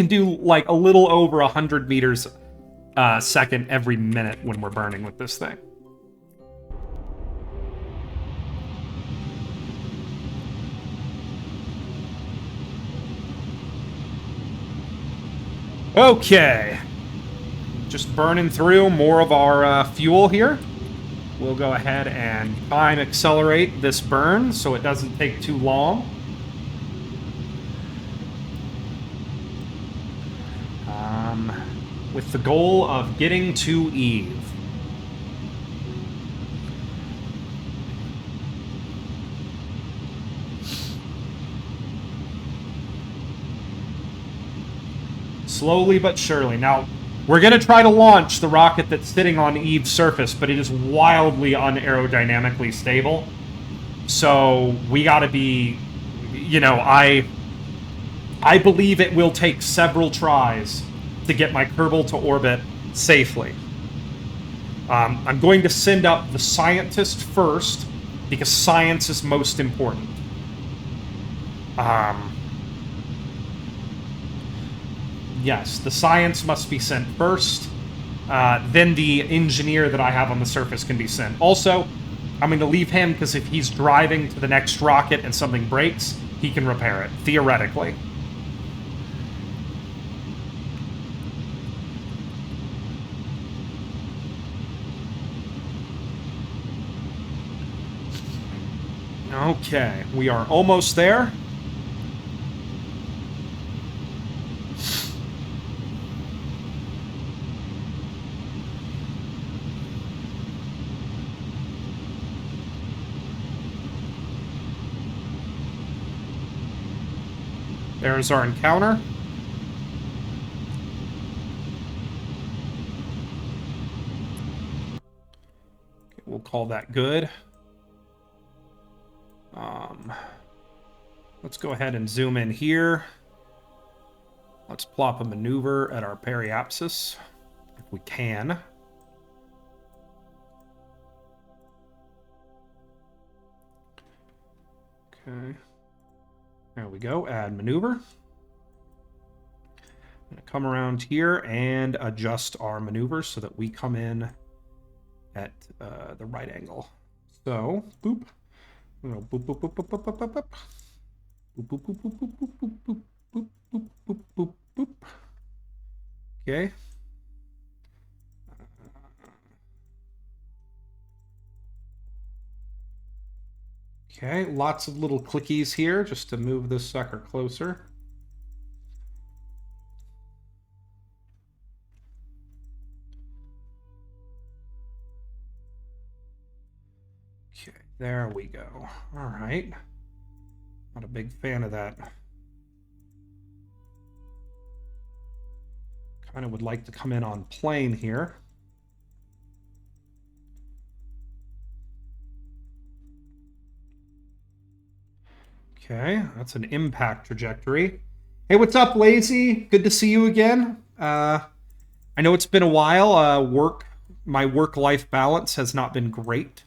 do like a little over 100 meters a second every minute when we're burning with this thing. Okay. Just burning through more of our fuel here. We'll go ahead and time accelerate this burn so it doesn't take too long. With the goal of getting to Eve. Slowly but surely. Now, we're going to try to launch the rocket that's sitting on Eve's surface, but it is wildly unaerodynamically stable. So we got to be, you know, I believe it will take several tries to get my kerbal to orbit safely. I'm going to send up the scientist first, because science is most important. Yes, the science must be sent first. Then the engineer that I have on the surface can be sent. Also, I'm going to leave him because if he's driving to the next rocket and something breaks, he can repair it, theoretically. Okay, we are almost there. There's our encounter. Okay, we'll call that good. Let's go ahead and zoom in here. Let's plop a maneuver at our periapsis, if we can. Okay. There we go. Add maneuver. I'm going to come around here and adjust our maneuvers so that we come in at the right angle. So, boop. Boop, boop, boop, boop, boop, boop, boop, boop, boop. Boop, boop, boop, boop, boop, boop, boop, boop, boop, boop, boop, boop, boop. Okay. Okay, lots of little clickies here just to move this sucker closer. Okay, there we go. All right. Not a big fan of that. Kind of would like to come in on plane here. Okay, that's an impact trajectory. Hey, what's up, Lazy? Good to see you again. I know it's been a while. My work-life balance has not been great,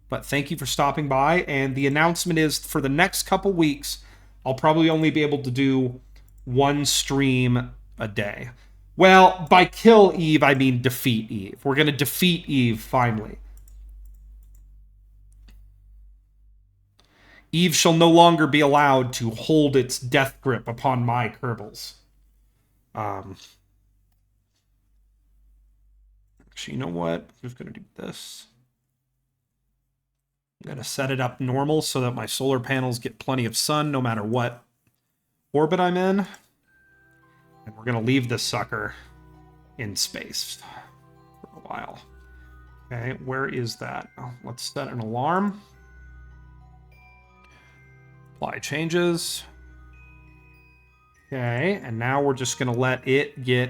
but thank you for stopping by. And the announcement is for the next couple weeks, I'll probably only be able to do one stream a day. Well, by kill Eve, I mean defeat Eve. We're going to defeat Eve finally. Eve shall no longer be allowed to hold its death grip upon my kerbals. Actually, you know what? I'm just going to do this. I'm going to set it up normal so that my solar panels get plenty of sun no matter what orbit I'm in. And we're going to leave this sucker in space for a while. Okay, where is that? Oh, let's set an alarm. Apply changes. Okay, and now we're just going to let it get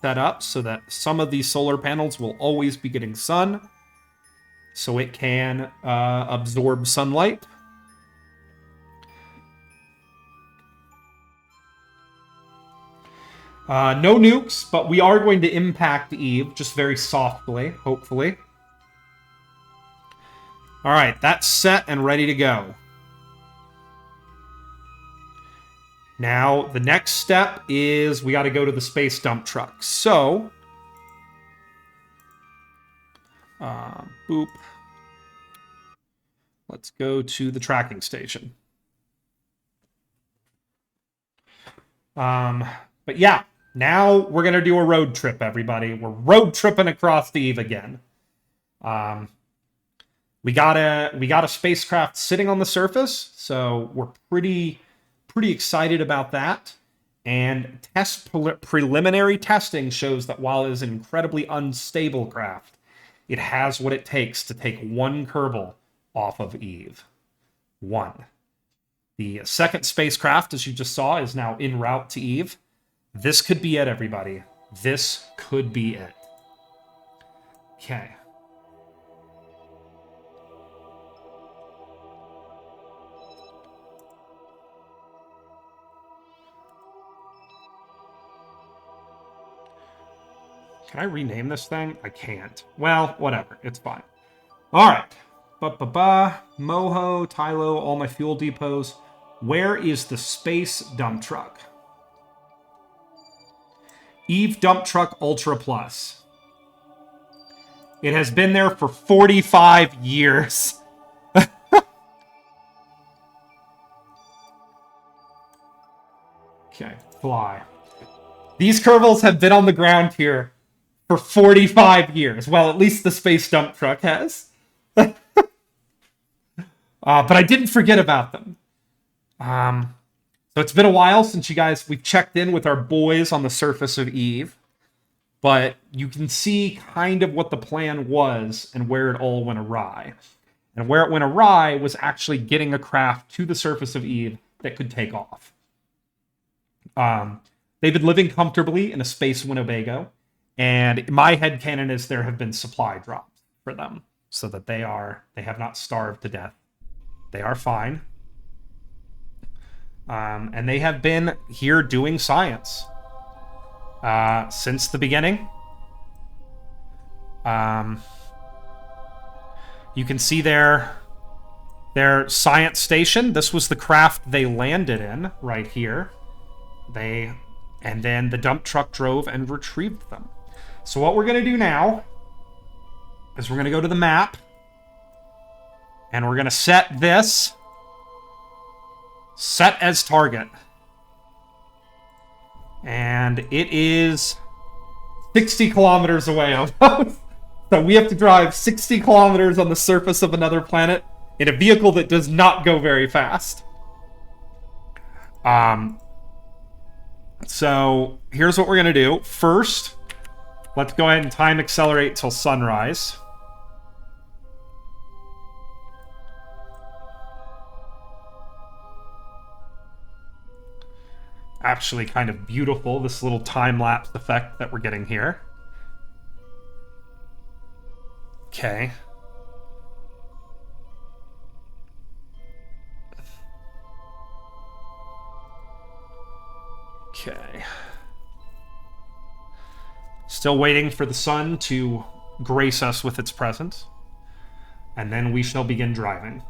set up so that some of these solar panels will always be getting sun, so it can absorb sunlight. No nukes, but we are going to impact Eve, just very softly, hopefully. All right, that's set and ready to go. Now, the next step is we got to go to the space dump truck. So, boop. Let's go to the tracking station. But yeah, now we're going to do a road trip, everybody. We're road tripping across the Eve again. We got a spacecraft sitting on the surface, so we're pretty excited about that. And preliminary testing shows that while it is an incredibly unstable craft, it has what it takes to take one kerbal off of Eve. One. The second spacecraft, as you just saw, is now en route to Eve. This could be it, everybody. This could be it. Okay. Can I rename this thing? I can't. Well, whatever. It's fine. All right. Moho, Tylo, all my fuel depots. Where is the space dump truck? Eve Dump Truck Ultra Plus. It has been there for 45 years. Okay, fly. These kerbals have been on the ground here for 45 years. Well, at least the space dump truck has. But I didn't forget about them. So it's been a while since we've checked in with our boys on the surface of Eve. But you can see kind of what the plan was and where it all went awry. And where it went awry was actually getting a craft to the surface of Eve that could take off. They've been living comfortably in a space Winnebago. And my headcanon is there have been supply drops for them so that they have not starved to death. They are fine. And they have been here doing science since the beginning. You can see their science station. This was the craft they landed in right here. They And then the dump truck drove and retrieved them. So what we're going to do now is we're going to go to the map. And we're going to set this. Set as target. And it is 60 kilometers away almost. So we have to drive 60 kilometers on the surface of another planet in a vehicle that does not go very fast. So here's what we're going to do. First, let's go ahead and time accelerate till sunrise. Actually kind of beautiful, this little time-lapse effect that we're getting here. Okay. Okay. Still waiting for the sun to grace us with its presence. And then we shall begin driving.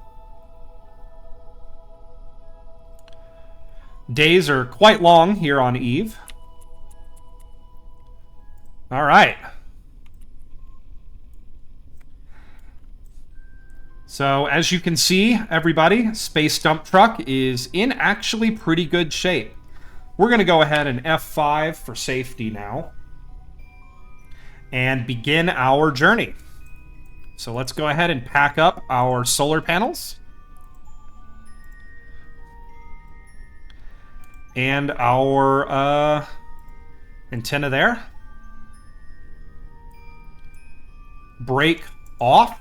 Days are quite long here on Eve. All right. So, as you can see, everybody, Space Dump Truck is in actually pretty good shape. We're going to go ahead and F5 for safety now. And begin our journey. So let's go ahead and pack up our solar panels. And our antenna there. Brake off.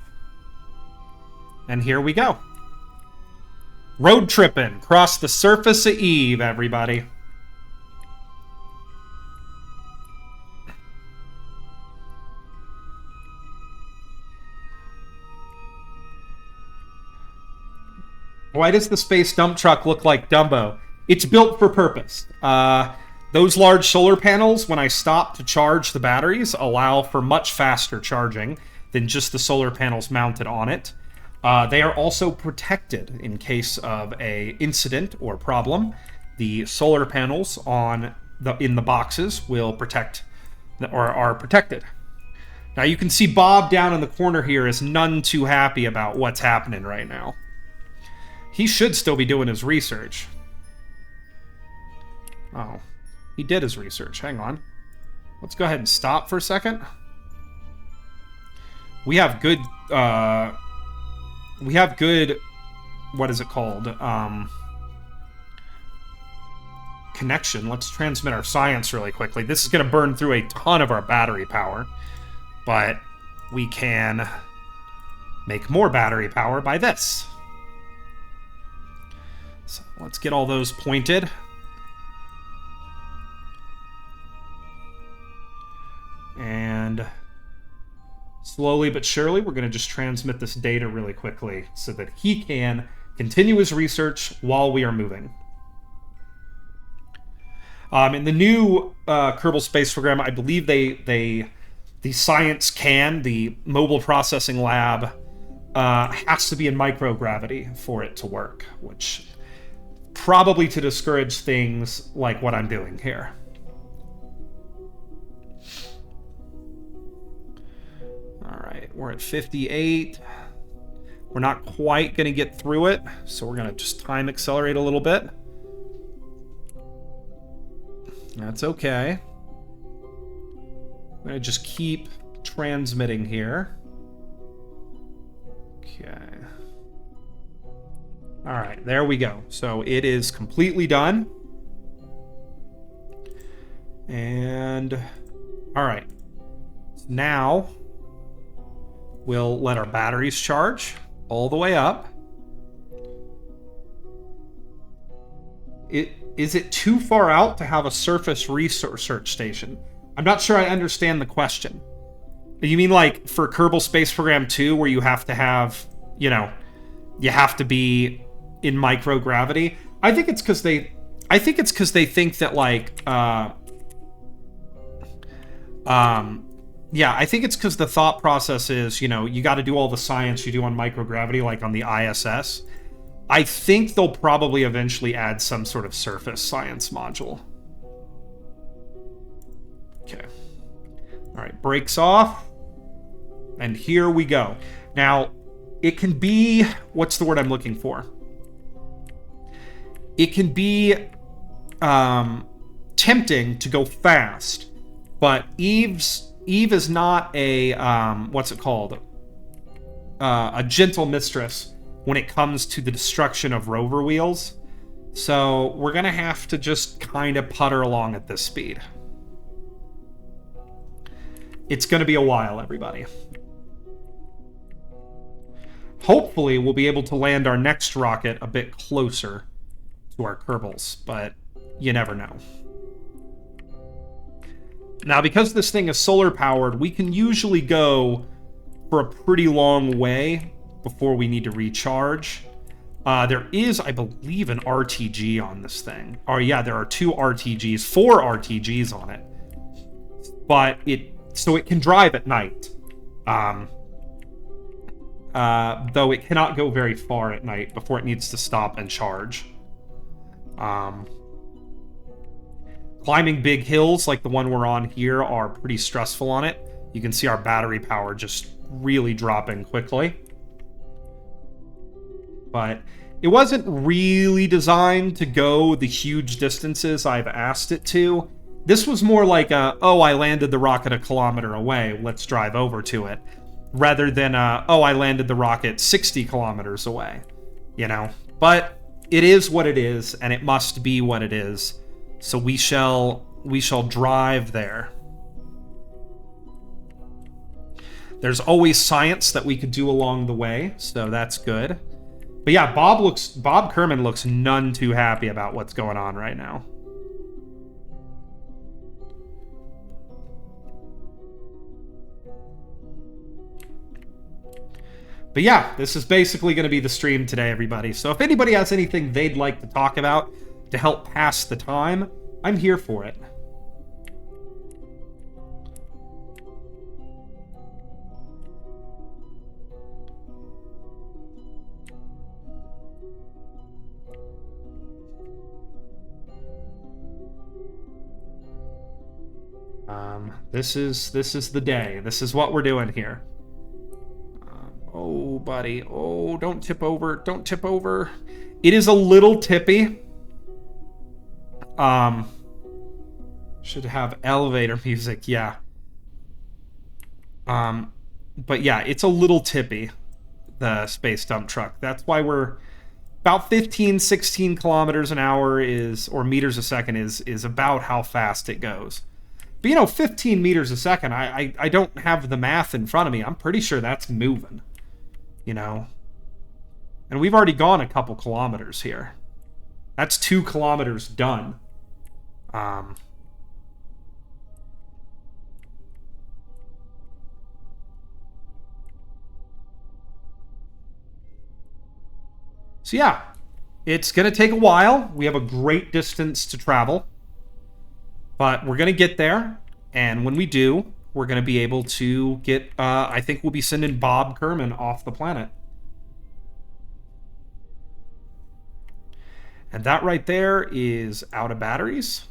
And here we go. Road tripping across the surface of Eve, everybody. Why does the space dump truck look like Dumbo? It's built for purpose. Those large solar panels, when I stop to charge the batteries, allow for much faster charging than just the solar panels mounted on it. They are also protected in case of a incident or problem. The solar panels in the boxes will protect, or are protected. Now you can see Bob down in the corner here is none too happy about what's happening right now. He should still be doing his research. Oh, he did his research. Hang on. Let's go ahead and stop for a second. We have good, what is it called? Connection. Let's transmit our science really quickly. This is going to burn through a ton of our battery power, but we can make more battery power by this. So let's get all those pointed. And slowly but surely, we're going to just transmit this data really quickly so that he can continue his research while we are moving. In the new Kerbal Space Program, I believe the science the mobile processing lab, has to be in microgravity for it to work, which probably to discourage things like what I'm doing here. All right, we're at 58. We're not quite going to get through it, so we're going to just time accelerate a little bit. That's okay. I'm going to just keep transmitting here. Okay. All right, there we go. So it is completely done. And all right. Now we'll let our batteries charge all the way up. Is it too far out to have a surface research station? I'm not sure I understand the question. You mean like for Kerbal Space Program 2 where you have to have, you have to be in microgravity? I think it's because they think that like yeah, I think it's because the thought process is, you got to do all the science you do on microgravity, like on the ISS. I think they'll probably eventually add some sort of surface science module. All right, brakes off. And here we go. Now, it can be... What's the word I'm looking for? It can be tempting to go fast, but Eve is not a... what's it called? A gentle mistress when it comes to the destruction of rover wheels. So we're going to have to just kind of putter along at this speed. It's going to be a while, everybody. Hopefully, we'll be able to land our next rocket a bit closer to our kerbals, but you never know. Now, because this thing is solar-powered, we can usually go for a pretty long way before we need to recharge. There is, I believe, an RTG on this thing. Oh, yeah, there are 4 RTGs on it. But so it can drive at night. Though it cannot go very far at night before it needs to stop and charge. Climbing big hills like the one we're on here are pretty stressful on it. You can see our battery power just really dropping quickly. But it wasn't really designed to go the huge distances I've asked it to. This was more like I landed the rocket a kilometer away, let's drive over to it. Rather than, I landed the rocket 60 kilometers away, you know? But it is what it is, and it must be what it is. So we shall drive there. There's always science that we could do along the way, so that's good. But yeah, Bob Kerman looks none too happy about what's going on right now. But yeah, this is basically going to be the stream today, everybody. So if anybody has anything they'd like to talk about to help pass the time, I'm here for it. This is the day. This is what we're doing here. Oh, buddy. Oh, don't tip over. Don't tip over. It is a little tippy. Should have elevator music, yeah. But yeah, it's a little tippy, the space dump truck. That's why we're about 15, 16 kilometers an hour or meters a second is about how fast it goes. But, you know, 15 meters a second, I don't have the math in front of me. I'm pretty sure that's moving, you know. And we've already gone a couple kilometers here. That's 2 kilometers done. So yeah, it's going to take a while. We have a great distance to travel. But we're going to get there, and when we do, we're going to be able to get, I think we'll be sending Bob Kerman off the planet. And that right there is out of batteries.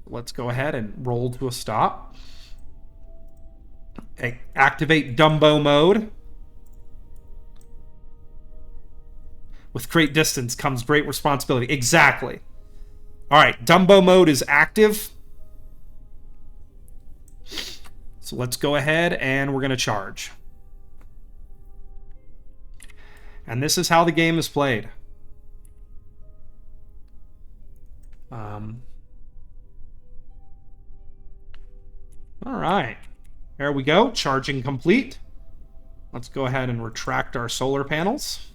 Let's go ahead and roll to a stop. Activate Dumbo mode. With great distance comes great responsibility. Exactly. All right, Dumbo mode is active. So let's go ahead and we're going to charge. And this is how the game is played. All right. There we go. Charging complete. Let's go ahead and retract our solar panels.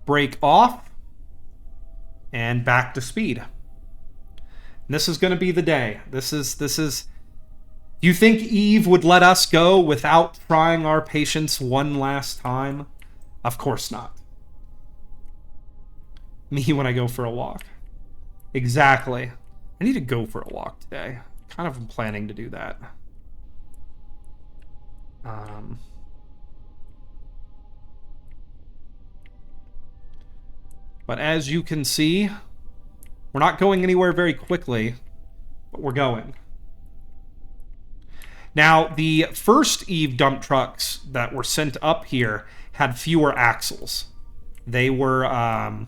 Brake off. And back to speed. This is going to be the day. This is. You think Eve would let us go without trying our patience one last time? Of course not. Me when I go for a walk. Exactly. I need to go for a walk today. Kind of planning to do that. But as you can see, we're not going anywhere very quickly. but we're going. Now, the first Eve dump trucks that were sent up here had fewer axles. They were, and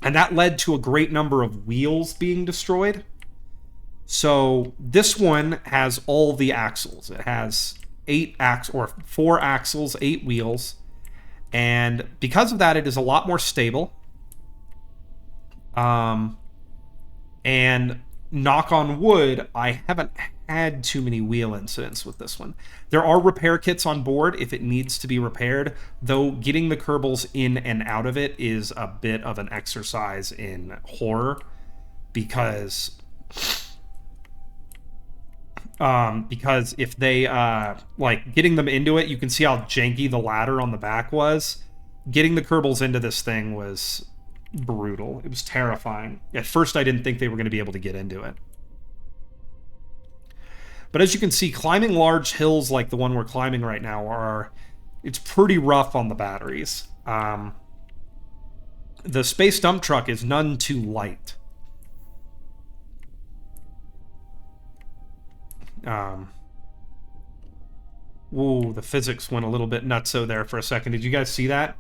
that led to a great number of wheels being destroyed. So this one has all the axles. It has 4 axles, 8 wheels. And because of that, it is a lot more stable. And knock on wood, I haven't had too many wheel incidents with this one. There are repair kits on board if it needs to be repaired, though getting the kerbals in and out of it is a bit of an exercise in horror, because if they like getting them into it, you can see how janky the ladder on the back was. Getting the kerbals into this thing was brutal. It was terrifying. At first I didn't think they were going to be able to get into it. But as you can see, climbing large hills like the one we're climbing right now it's pretty rough on the batteries. The space dump truck is none too light. Ooh, the physics went a little bit nutso there for a second. Did you guys see that?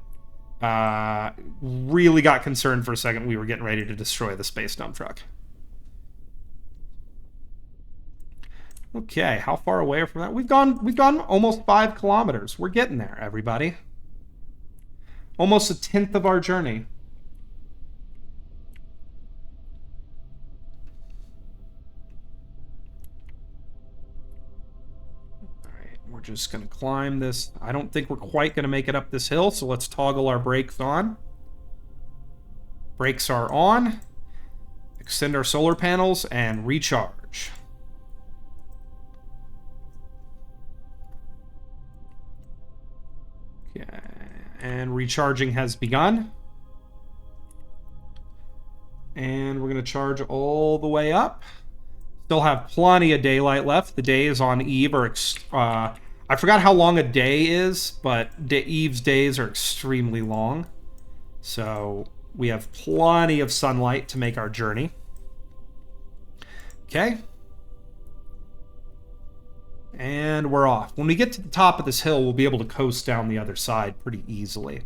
Really got concerned for a second. We were getting ready to destroy the space dump truck. Okay, how far away from that? We've gone almost 5 kilometers. We're getting there, everybody. Almost 1/10 of our journey. Alright, we're just gonna climb this. I don't think we're quite gonna make it up this hill, so let's toggle our brakes on. Brakes are on. Extend our solar panels and recharge. And recharging has begun. And we're going to charge all the way up. Still have plenty of daylight left. The days on Eve are... I forgot how long a day is, but Eve's days are extremely long. So we have plenty of sunlight to make our journey. Okay. And we're off. When we get to the top of this hill, we'll be able to coast down the other side pretty easily.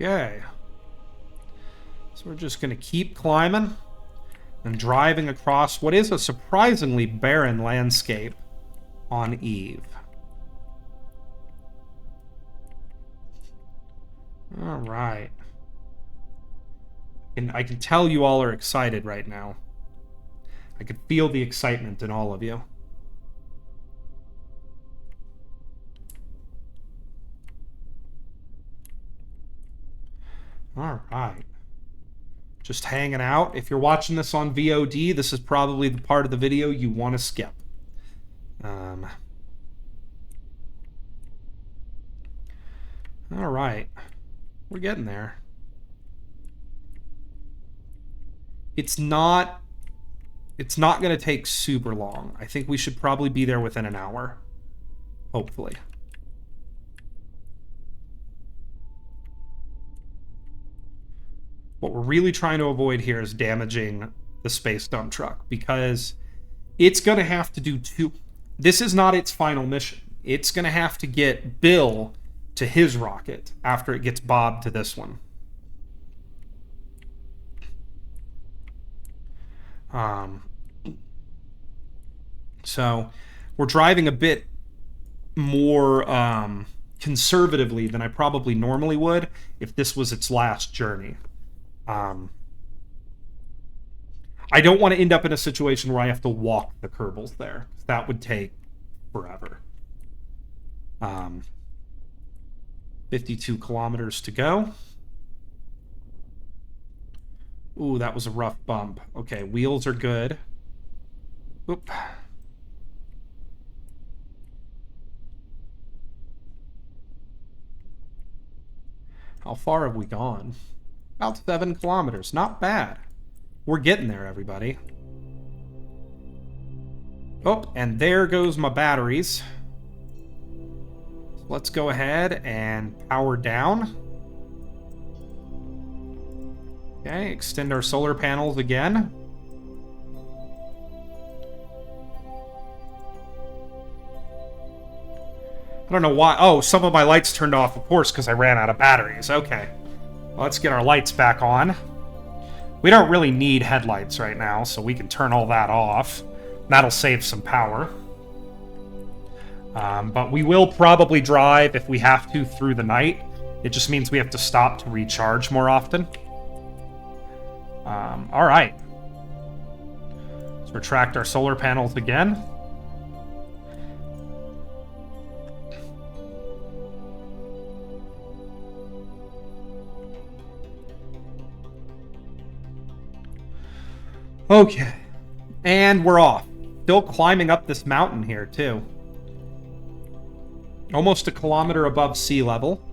Okay. So we're just going to keep climbing and driving across what is a surprisingly barren landscape on Eve. All right. And I can tell you all are excited right now. I can feel the excitement in all of you. All right. Just hanging out. If you're watching this on VOD, this is probably the part of the video you want to skip. All right. We're getting there. It's not going to take super long. I think we should probably be there within an hour. Hopefully. What we're really trying to avoid here is damaging the space dump truck, because it's going to have to do 2... This is not its final mission. It's going to have to get Bill to his rocket after it gets Bob to this one. So we're driving a bit more conservatively than I probably normally would if this was its last journey. I don't want to end up in a situation where I have to walk the kerbals there. That would take forever. 52 kilometers to go. Ooh, that was a rough bump. Okay, wheels are good. Oop. How far have we gone? About 7 kilometers. Not bad. We're getting there, everybody. Oh, and there goes my batteries. Let's go ahead and power down. Okay, extend our solar panels again. I don't know why. Oh, some of my lights turned off, of course, because I ran out of batteries. Okay. Well, let's get our lights back on. We don't really need headlights right now, so we can turn all that off. That'll save some power. But we will probably drive, if we have to, through the night. It just means we have to stop to recharge more often. Alright. Let's retract our solar panels again. Okay. And we're off. Still climbing up this mountain here, too. Almost a kilometer above sea level.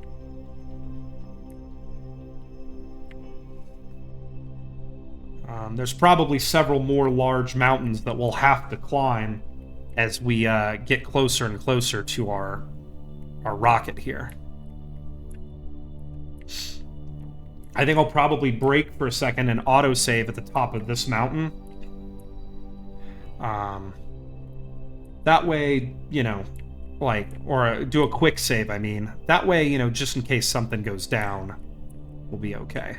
There's probably several more large mountains that we'll have to climb as we get closer and closer to our rocket here. I think I'll probably brake for a second and autosave at the top of this mountain. That way, you know, like, or do a quick save, I mean. That way, you know, just in case something goes down, we'll be okay.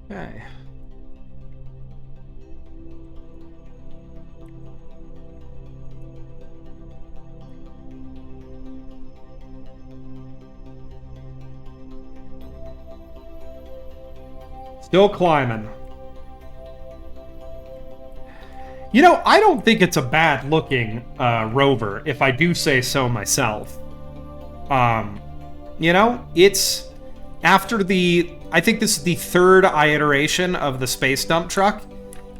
Okay. Still climbing. You know, I don't think it's a bad-looking rover, if I do say so myself. You know, it's after the... I think this is the third iteration of the space dump truck,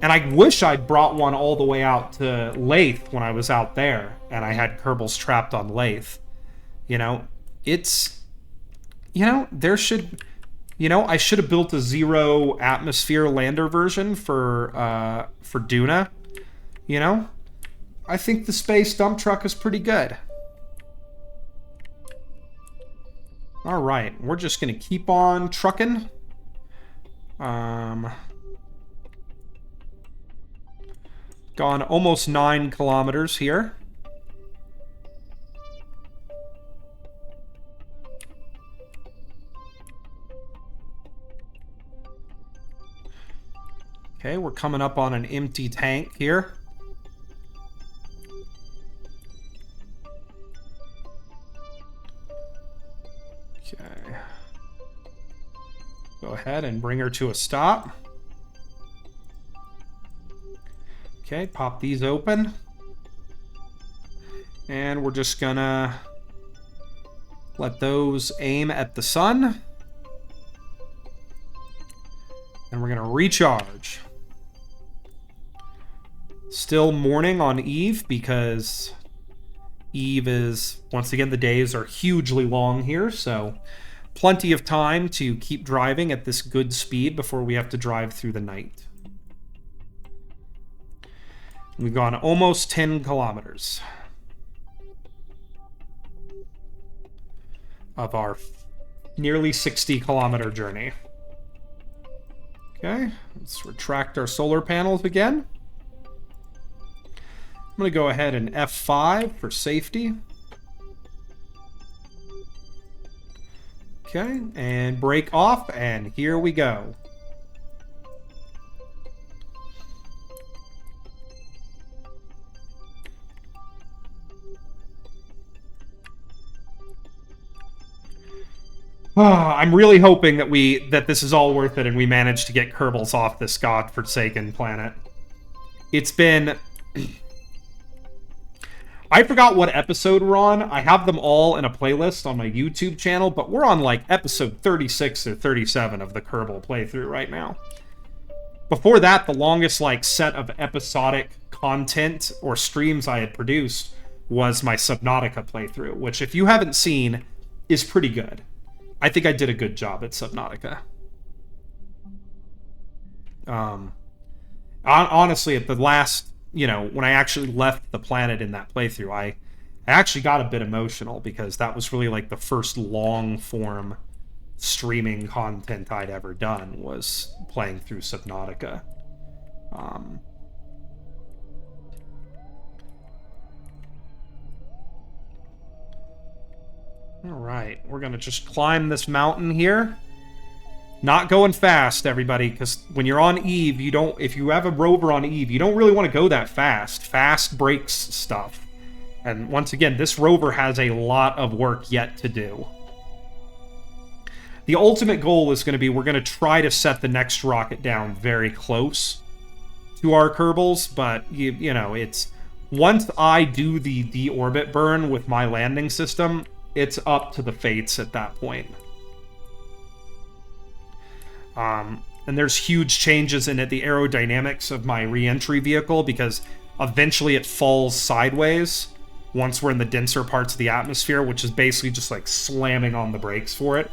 and I wish I'd brought one all the way out to Lathe when I was out there, and I had kerbals trapped on Lathe. You know, it's... You know, there should... You know, I should have built a zero atmosphere lander version for Duna. You know, I think the space dump truck is pretty good. All right, we're just gonna keep on trucking. Gone almost 9 kilometers here. Okay, we're coming up on an empty tank here. Okay. Go ahead and bring her to a stop. Okay, pop these open. And we're just gonna let those aim at the sun. And we're gonna recharge. Still morning on Eve because Eve is, once again, the days are hugely long here, so plenty of time to keep driving at this good speed before we have to drive through the night. We've gone almost 10 kilometers of our nearly 60-kilometer journey. Okay, let's retract our solar panels again. I'm going to go ahead and F5 for safety. Okay, and brake off, and here we go. I'm really hoping that this is all worth it and we manage to get kerbals off this godforsaken planet. It's been... I forgot what episode we're on. I have them all in a playlist on my YouTube channel, but we're on like episode 36 or 37 of the Kerbal playthrough right now. Before that, the longest like set of episodic content or streams I had produced was my Subnautica playthrough, which if you haven't seen, is pretty good. I think I did a good job at Subnautica. Honestly, at the last, when I actually left the planet in that playthrough, I actually got a bit emotional because that was really like the first long form streaming content I'd ever done was playing through Subnautica. Alright, we're gonna just climb this mountain here. Not going fast, everybody, because when you're on Eve, if you have a rover on Eve, you don't really want to go that fast. Fast breaks stuff. And once again, this rover has a lot of work yet to do. The ultimate goal is going to be we're going to try to set the next rocket down very close to our kerbals, but, it's... Once I do the deorbit burn with my landing system, it's up to the fates at that point. And there's huge changes in the aerodynamics of my re-entry vehicle, because eventually it falls sideways once we're in the denser parts of the atmosphere, which is basically just like slamming on the brakes for it.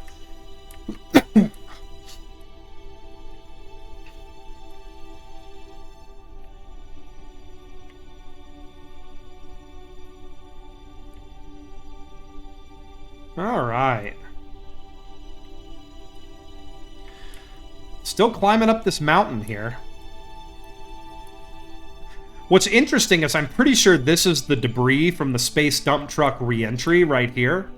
Alright. Still climbing up this mountain here. What's interesting is I'm pretty sure this is the debris from the space dump truck re-entry right here.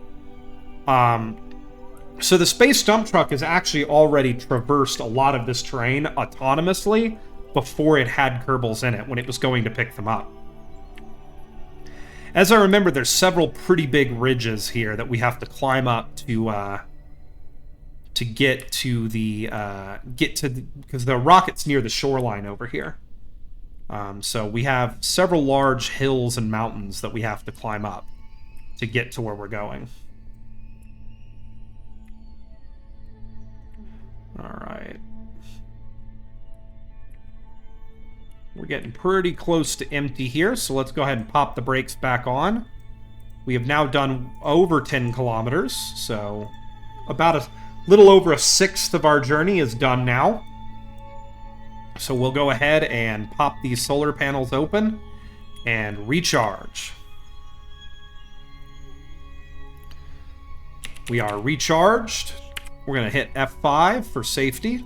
So the space dump truck has actually already traversed a lot of this terrain autonomously before it had kerbals in it when it was going to pick them up. As I remember, there's several pretty big ridges here that we have to climb up to get to the because the rocket's near the shoreline over here. So we have several large hills and mountains that we have to climb up to get to where we're going. All right. We're getting pretty close to empty here, so let's go ahead and pop the brakes back on. We have now done over 10 kilometers, so about a little over a sixth of our journey is done now. So we'll go ahead and pop these solar panels open and recharge. We are recharged. We're going to hit F5 for safety.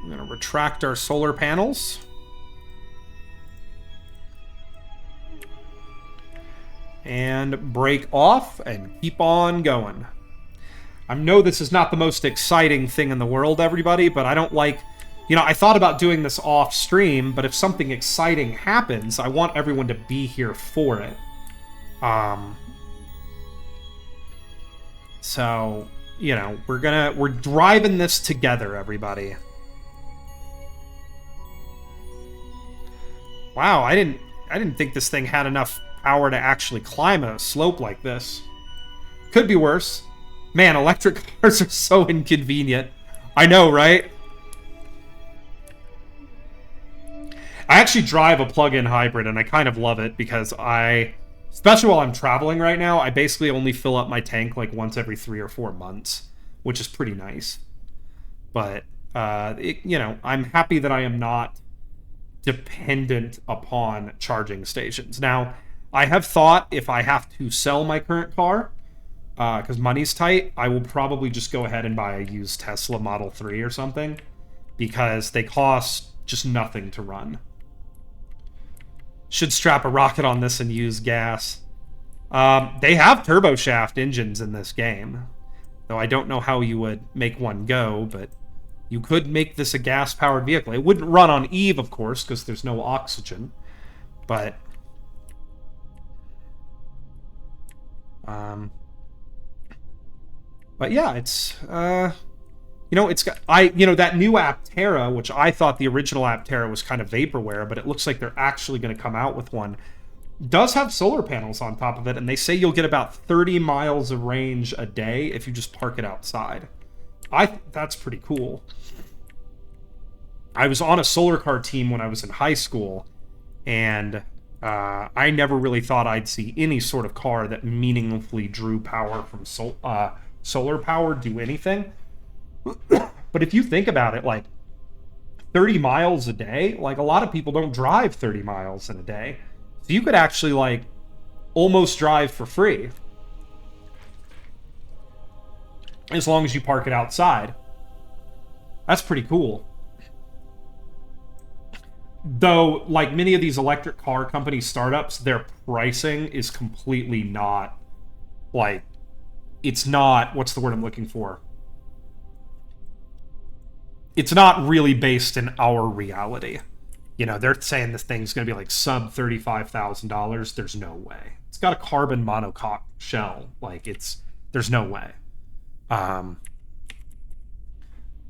I'm going to retract our solar panels. And brake off and keep on going. I know this is not the most exciting thing in the world, everybody, but I don't like... I thought about doing this off stream, but if something exciting happens, I want everyone to be here for it. So, we're driving this together, everybody. Wow, I didn't think this thing had enough power to actually climb a slope like this. Could be worse. Man, electric cars are so inconvenient. I know, right? I actually drive a plug-in hybrid, and I kind of love it because especially while I'm traveling right now, I basically only fill up my tank like once every 3 or 4 months, which is pretty nice. But, I'm happy that I am not dependent upon charging stations. Now, I have thought if I have to sell my current car, because money's tight, I will probably just go ahead and buy a used Tesla Model 3 or something, because they cost just nothing to run. Should strap a rocket on this and use gas. They have turboshaft engines in this game, though I don't know how you would make one go, but you could make this a gas-powered vehicle. It wouldn't run on Eve, of course, because there's no oxygen, but... But yeah, it's, it's got, that new Aptera, which I thought the original Aptera was kind of vaporware, but it looks like they're actually going to come out with one Does have solar panels on top of it, and they say you'll get about 30 miles of range a day if you just park it outside. That's pretty cool. I was on a solar car team when I was in high school, and I never really thought I'd see any sort of car that meaningfully drew power from solar power do anything. But if you think about it, like 30 miles a day, like a lot of people don't drive 30 miles in a day. So you could actually like almost drive for free as long as you park it outside. That's pretty cool. Though, like many of these electric car company startups, their pricing is completely not, like, it's not, what's the word I'm looking for? It's not really based in our reality. You know, they're saying this thing's going to be like sub $35,000. There's no way. It's got a carbon monocoque shell. Like, there's no way.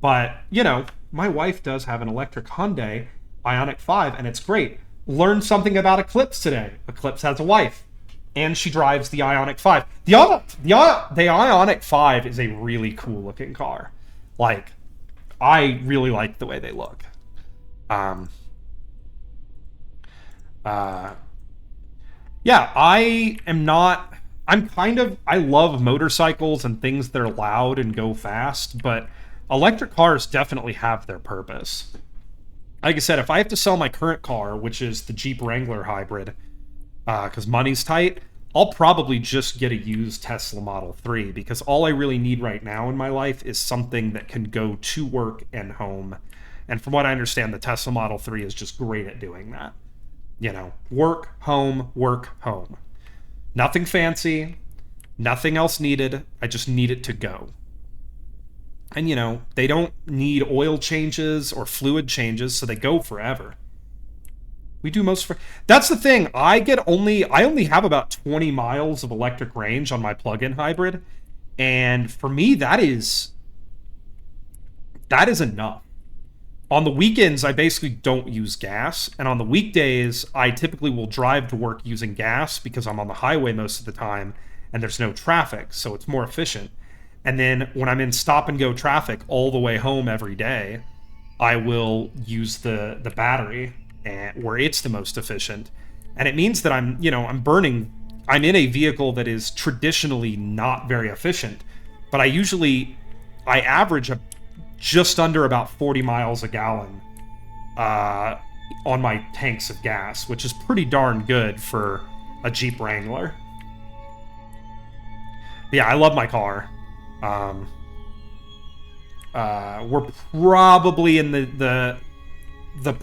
But, you know, my wife does have an electric Hyundai Ioniq 5, and it's great. Learned something about Eclipse today. Eclipse has a wife, and she drives the Ioniq 5. The Ioniq 5 is a really cool looking car. Like, I really like the way they look. Yeah, I love motorcycles and things that are loud and go fast, but electric cars definitely have their purpose. Like I said, if I have to sell my current car, which is the Jeep Wrangler hybrid, because money's tight, I'll probably just get a used Tesla Model 3, because all I really need right now in my life is something that can go to work and home. And from what I understand, the Tesla Model 3 is just great at doing that. You know, work, home, work, home. Nothing fancy, nothing else needed. I just need it to go. And, you know, they don't need oil changes or fluid changes, so they go forever. We do most for... That's the thing. I only have about 20 miles of electric range on my plug-in hybrid. And for me, that is enough. On the weekends, I basically don't use gas. And on the weekdays, I typically will drive to work using gas because I'm on the highway most of the time and there's no traffic, so it's more efficient. And then when I'm in stop-and-go traffic all the way home every day, I will use the battery where it's the most efficient. And it means that I'm in a vehicle that is traditionally not very efficient, but I average just under about 40 miles a gallon on my tanks of gas, which is pretty darn good for a Jeep Wrangler. But yeah, I love my car. We're probably in the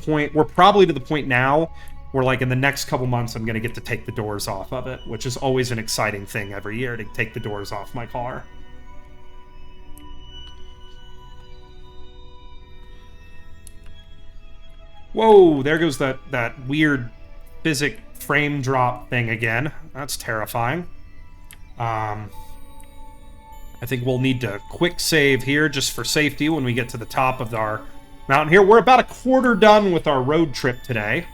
point, we're probably to the point now where, like, in the next couple months I'm going to get to take the doors off of it, which is always an exciting thing every year, to take the doors off my car. Whoa, there goes that weird physic frame drop thing again. That's terrifying. I think we'll need to quick save here just for safety when we get to the top of our mountain here. We're about a quarter done with our road trip today.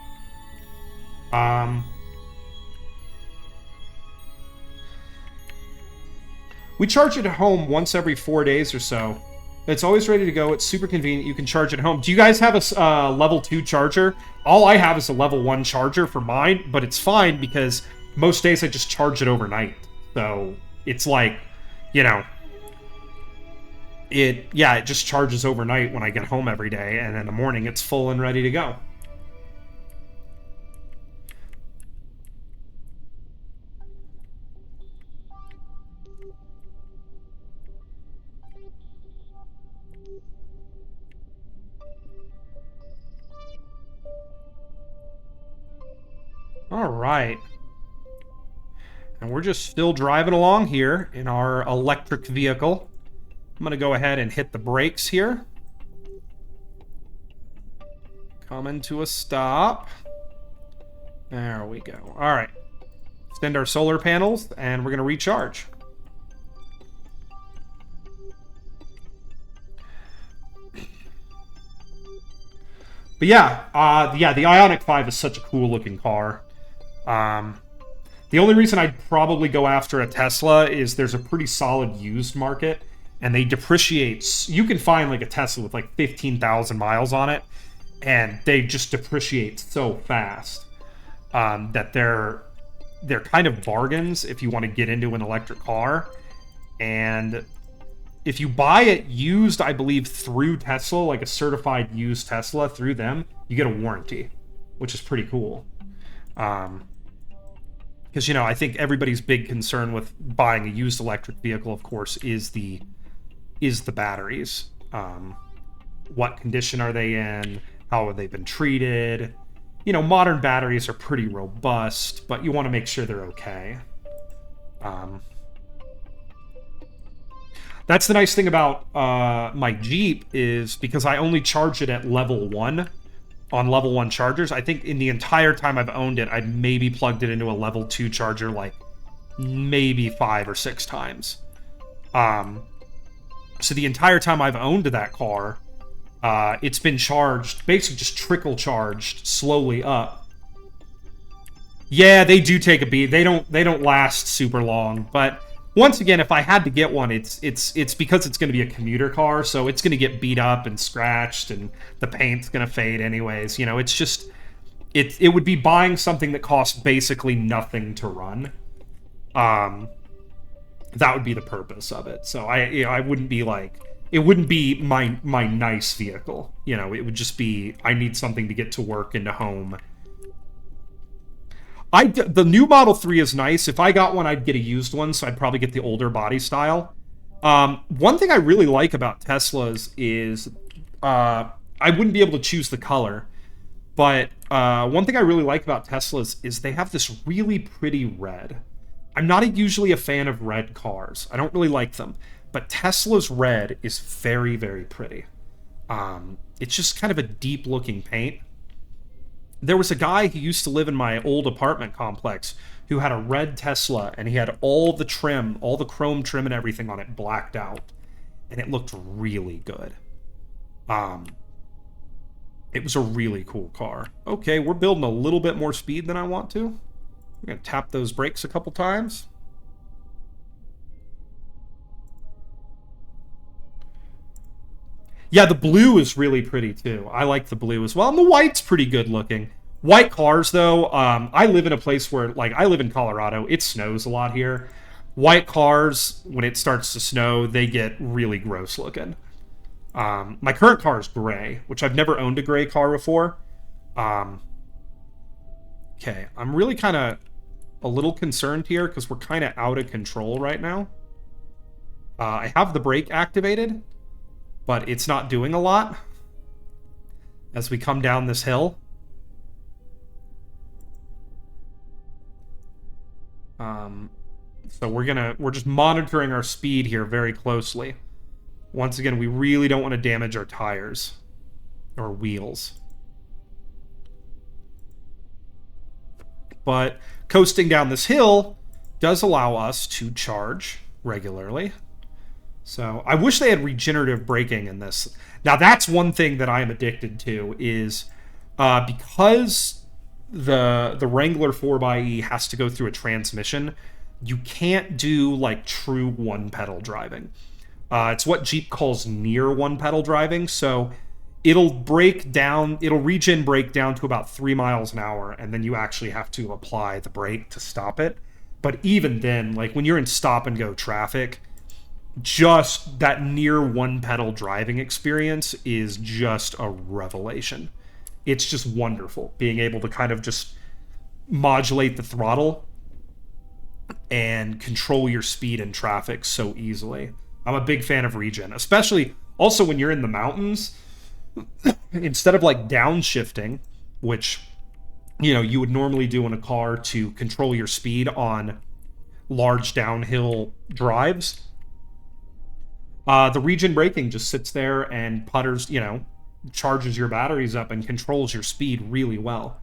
We charge it at home once every 4 days or so. It's always ready to go. It's super convenient. You can charge it at home. Do you guys have a level 2 charger? All I have is a level 1 charger for mine, but it's fine because most days I just charge it overnight. So it's like, you know, it just charges overnight when I get home every day, and in the morning it's full and ready to go. All right. And we're just still driving along here in our electric vehicle. I'm going to go ahead and hit the brakes here. Coming to a stop. There we go. All right. Extend our solar panels, and we're going to recharge. But yeah, the Ioniq 5 is such a cool looking car. The only reason I'd probably go after a Tesla is there's a pretty solid used market, and they depreciate. You can find like a Tesla with like 15,000 miles on it, and they just depreciate so fast that they're kind of bargains if you want to get into an electric car. And if you buy it used, I believe, through Tesla, like a certified used Tesla through them, you get a warranty, which is pretty cool. Because, you know, I think everybody's big concern with buying a used electric vehicle, of course, is the batteries. What condition are they in? How have they been treated? You know, modern batteries are pretty robust, but you want to make sure they're okay. That's the nice thing about my Jeep, is because I only charge it at level 1 on level 1 chargers. I think in the entire time I've owned it, I've maybe plugged it into a level 2 charger like maybe 5 or 6 times. So the entire time I've owned that car, it's been charged, basically just trickle charged slowly up. Yeah, they do take a beat. They don't last super long, but once again, if I had to get one, it's because it's going to be a commuter car, so it's going to get beat up and scratched, and the paint's going to fade anyways. You know, it's just it would be buying something that costs basically nothing to run. That would be the purpose of it. So I wouldn't be like, it wouldn't be my nice vehicle. You know, it would just be, I need something to get to work and to home. The new Model 3 is nice. If I got one, I'd get a used one, so I'd probably get the older body style. One thing I really like about Teslas is I wouldn't be able to choose the color, but one thing I really like about Teslas is they have this really pretty red. I'm not usually a fan of red cars. I don't really like them, but Tesla's red is very, very pretty. It's just kind of a deep-looking paint. There was a guy who used to live in my old apartment complex who had a red Tesla, and he had all the trim, all the chrome trim and everything on it blacked out, and it looked really good. It was a really cool car. Okay, we're building a little bit more speed than I want to. We're going to tap those brakes a couple times. Yeah, the blue is really pretty too. I like the blue as well. And the white's pretty good looking. White cars, though, I live in a place where, like, I live in Colorado. It snows a lot here. White cars, when it starts to snow, they get really gross looking. My current car is gray, which I've never owned a gray car before. Okay, I'm really kind of a little concerned here because we're kind of out of control right now. I have the brake activated, but it's not doing a lot as we come down this hill. So we're just monitoring our speed here very closely. Once again, we really don't want to damage our tires or wheels. But coasting down this hill does allow us to charge regularly. So I wish they had regenerative braking in this. Now that's one thing that I am addicted to is because the Wrangler 4xe has to go through a transmission, you can't do like true one-pedal driving. It's what Jeep calls near one-pedal driving. So it'll regen brake down to about 3 miles an hour, and then you actually have to apply the brake to stop it. But even then, like when you're in stop-and-go traffic, just that near one-pedal driving experience is just a revelation. It's just wonderful, being able to kind of just modulate the throttle and control your speed in traffic so easily. I'm a big fan of regen, especially also when you're in the mountains. Instead of like downshifting, which you would normally do in a car to control your speed on large downhill drives, the regen braking just sits there and putters, charges your batteries up and controls your speed really well.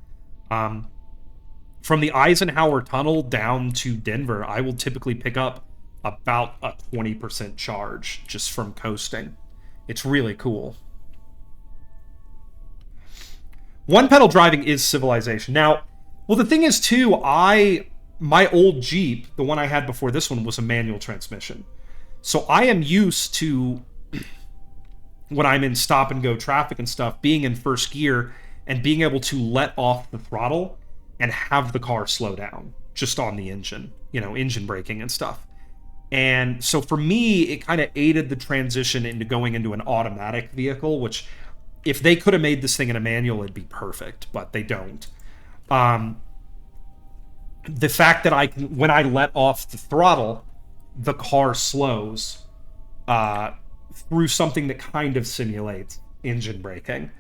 From the Eisenhower Tunnel down to Denver, I will typically pick up about a 20% charge just from coasting. It's really cool. One pedal driving is civilization. Now, well, the thing is too, my old Jeep, the one I had before this one, was a manual transmission. So I am used to, when I'm in stop and go traffic and stuff, being in first gear and being able to let off the throttle and have the car slow down just on the engine, engine braking and stuff. And so for me, it kind of aided the transition into going into an automatic vehicle, which if they could have made this thing in a manual, it'd be perfect, but they don't. The fact that when I let off the throttle, the car slows through something that kind of simulates engine braking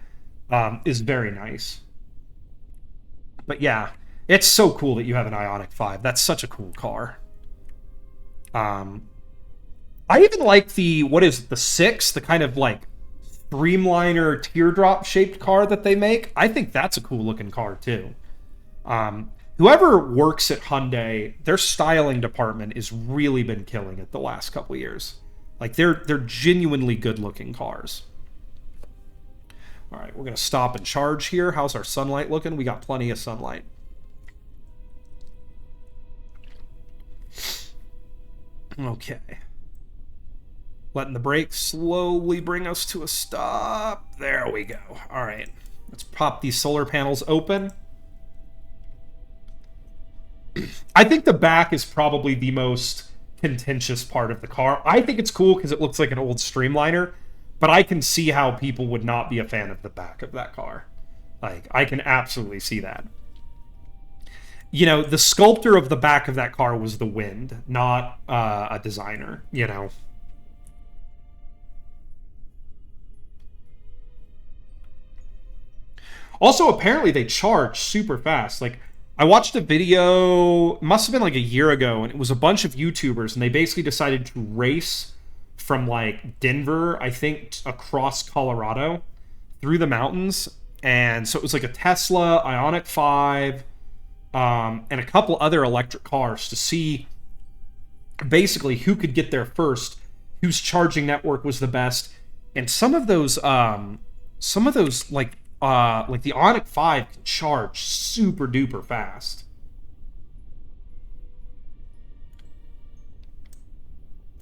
is very nice. But yeah, it's so cool that you have an Ioniq 5. That's such a cool car. I even like the 6, the kind of like Streamliner teardrop shaped car that they make. I think that's a cool looking car too. Whoever works at Hyundai, their styling department has really been killing it the last couple years. Like they're genuinely good looking cars. All right, we're gonna stop and charge here. How's our sunlight looking? We got plenty of sunlight. Okay. Letting the brakes slowly bring us to a stop. There we go. All right. Let's pop these solar panels open. I think the back is probably the most contentious part of the car. I think it's cool because it looks like an old Streamliner, but I can see how people would not be a fan of the back of that car. Like, I can absolutely see that. The sculptor of the back of that car was the wind, not a designer, Also, apparently they charge super fast. Like, I watched a video, must have been like a year ago, and it was a bunch of YouTubers, and they basically decided to race from like Denver, I think, across Colorado through the mountains. And so it was like a Tesla, Ioniq 5, and a couple other electric cars to see basically who could get there first, whose charging network was the best. And some of those like the Ioniq 5 can charge super duper fast.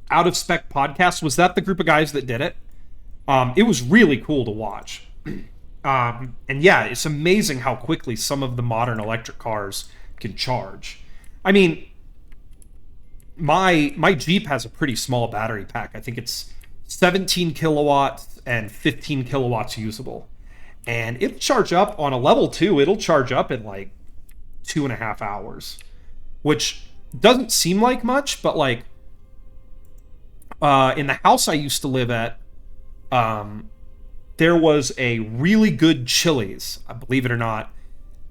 Out of Spec Podcast, was that the group of guys that did it? It was really cool to watch. And yeah, it's amazing how quickly some of the modern electric cars can charge. I mean, my Jeep has a pretty small battery pack. I think it's 17 kilowatts and 15 kilowatts usable. And it'll charge up on a level 2, it'll charge up in like 2.5 hours. Which doesn't seem like much, but like in the house I used to live at, there was a really good Chili's, believe it or not,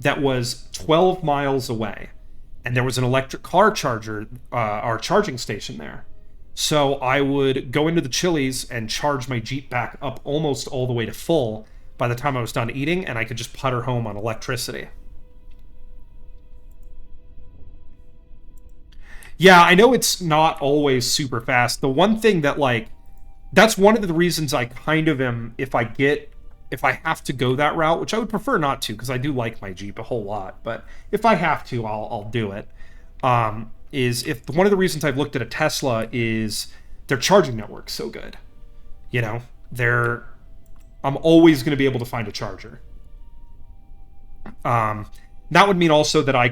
that was 12 miles away. And there was an electric car charger, or charging station there. So I would go into the Chili's and charge my Jeep back up almost all the way to full by the time I was done eating, and I could just putter home on electricity. Yeah, I know it's not always super fast. The one thing that, like, that's one of the reasons I kind of am, if I have to go that route, which I would prefer not to, because I do like my Jeep a whole lot, but if I have to, I'll do it. Is if one of the reasons I've looked at a Tesla is their charging network's so good. I'm always going to be able to find a charger. That would mean also that I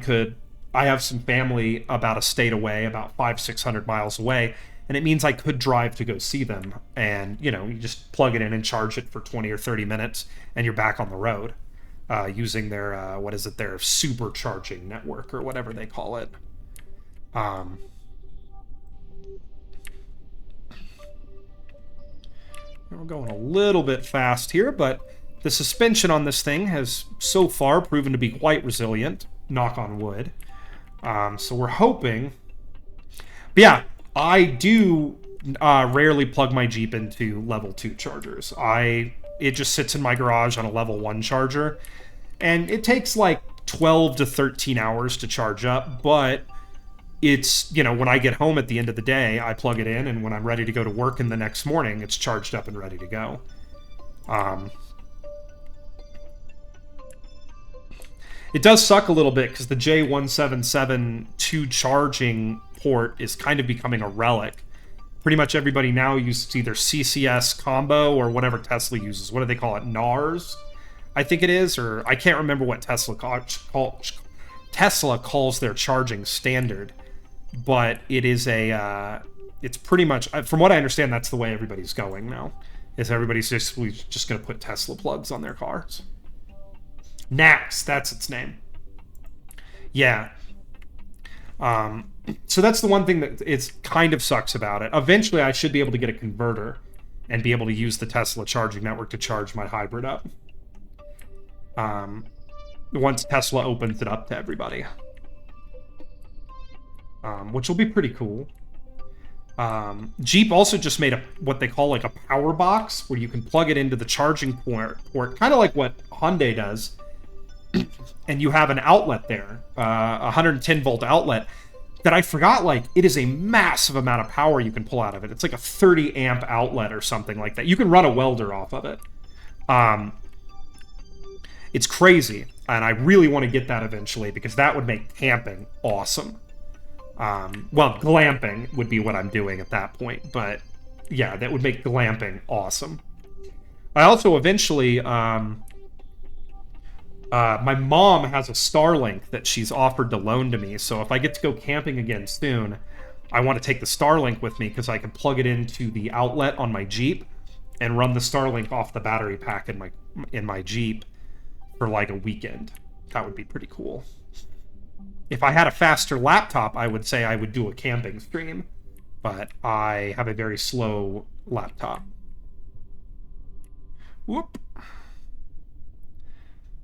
have some family about a state away, about 500-600 miles away, and it means I could drive to go see them. And, you just plug it in and charge it for 20 or 30 minutes, and you're back on the road using their, their supercharging network or whatever they call it. We're going a little bit fast here, but the suspension on this thing has so far proven to be quite resilient, knock on wood. So we're hoping... But yeah, I do rarely plug my Jeep into level 2 chargers. It just sits in my garage on a level 1 charger, and it takes like 12 to 13 hours to charge up, but it's, when I get home at the end of the day, I plug it in, and when I'm ready to go to work in the next morning, it's charged up and ready to go. It does suck a little bit because the J1772 charging port is kind of becoming a relic. Pretty much everybody now uses either CCS combo or whatever Tesla uses. What do they call it? NARS, I think it is, or I can't remember what Tesla calls their charging standard. But it is it's pretty much, from what I understand, that's the way everybody's going now. Is everybody's just going to put Tesla plugs on their cars. Nax, that's its name. Yeah. So that's the one thing that it's kind of sucks about it. Eventually, I should be able to get a converter and be able to use the Tesla charging network to charge my hybrid up. Once Tesla opens it up to everybody. Which will be pretty cool. Jeep also just made what they call like a power box, where you can plug it into the charging port kind of like what Hyundai does. And you have an outlet there, a 110 volt outlet, that I forgot, like, it is a massive amount of power you can pull out of it. It's like a 30 amp outlet or something like that. You can run a welder off of it. It's crazy, and I really want to get that eventually, because that would make camping awesome. Well, glamping would be what I'm doing at that point, but yeah, that would make glamping awesome. I also eventually, my mom has a Starlink that she's offered to loan to me, so if I get to go camping again soon, I want to take the Starlink with me, because I can plug it into the outlet on my Jeep and run the Starlink off the battery pack in my Jeep for like a weekend. That would be pretty cool. If I had a faster laptop, I would say I would do a camping stream, but I have a very slow laptop. Whoop.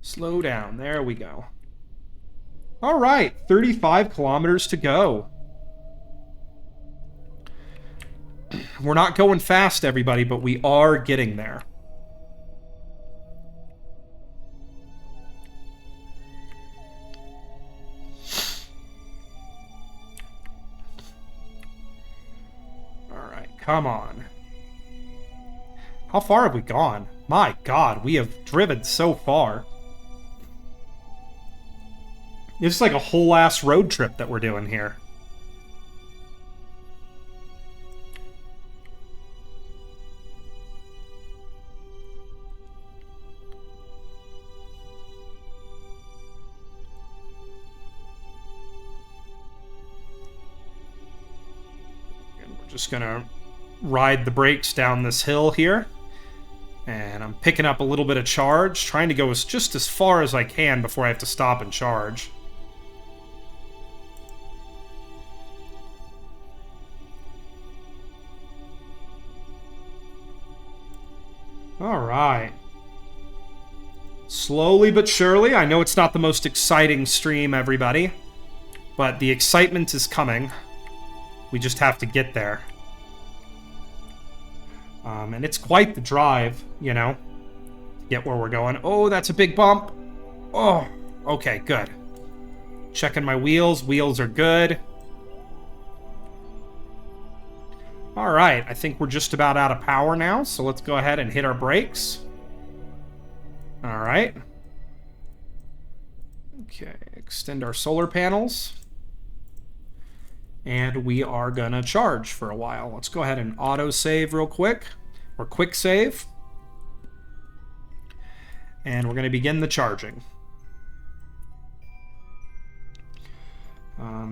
Slow down. There we go. All right, 35 kilometers to go. We're not going fast, everybody, but we are getting there. Come on. How far have we gone? My God, we have driven so far. It's like a whole ass road trip that we're doing here. And we're just gonna ride the brakes down this hill here, and I'm picking up a little bit of charge, trying to go just as far as I can before I have to stop and charge. All right. Slowly but surely. I know it's not the most exciting stream, everybody, but the excitement is coming. We just have to get there. And it's quite the drive, you know, to get where we're going. Oh, that's a big bump. Oh, okay, good. Checking my wheels. Wheels are good. All right, I think we're just about out of power now, so let's go ahead and hit our brakes. All right. Okay, extend our solar panels. And we are gonna charge for a while. Let's go ahead and auto save real quick, or quick save. And we're gonna begin the charging.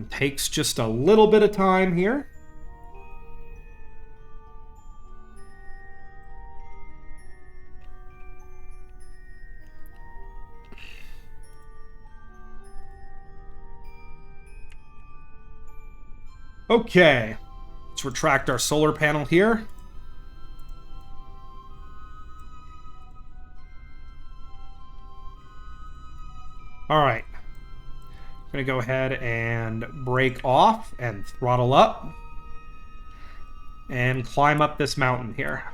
Takes just a little bit of time here. Okay, let's retract our solar panel here. All right, I'm gonna go ahead and brake off and throttle up and climb up this mountain here.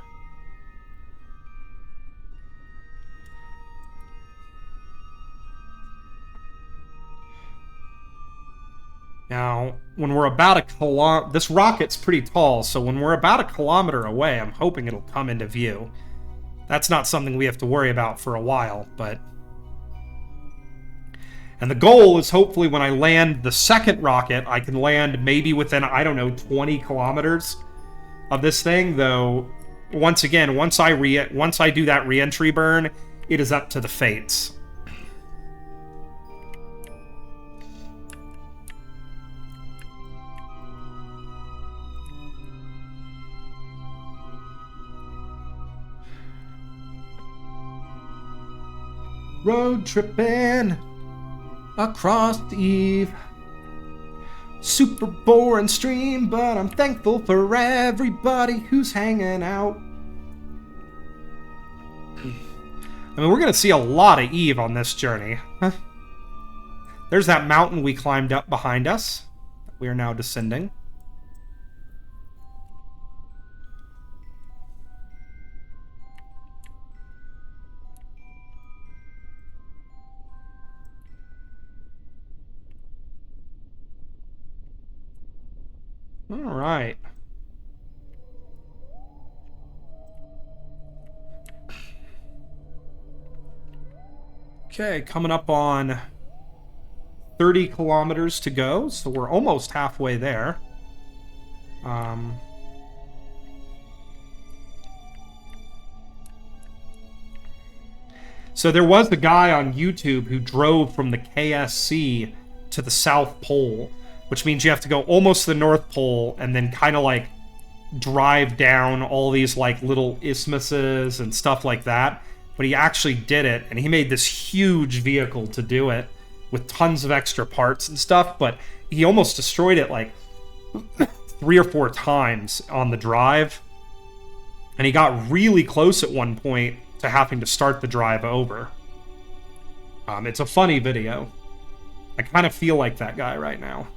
Now, when we're about a kilometer, this rocket's pretty tall, so when we're about a kilometer away, I'm hoping it'll come into view. That's not something we have to worry about for a while, but And the goal is hopefully when I land the second rocket, I can land maybe within, I don't know, 20 kilometers of this thing, though once again, once I do that re-entry burn, it is up to the fates. Road tripping across the eve. Super boring stream, but I'm thankful for everybody who's hanging out. I mean, we're going to see a lot of Eve on this journey. There's that mountain we climbed up behind us. We are now descending. All right. Okay, coming up on 30 kilometers to go, so we're almost halfway there. So there was the guy on YouTube who drove from the KSC to the South Pole, which means you have to go almost to the North Pole and then kind of like drive down all these like little isthmuses and stuff like that. But he actually did it, and he made this huge vehicle to do it with tons of extra parts and stuff, but he almost destroyed it like 3 or 4 times on the drive. And he got really close at one point to having to start the drive over. It's a funny video. I kind of feel like that guy right now.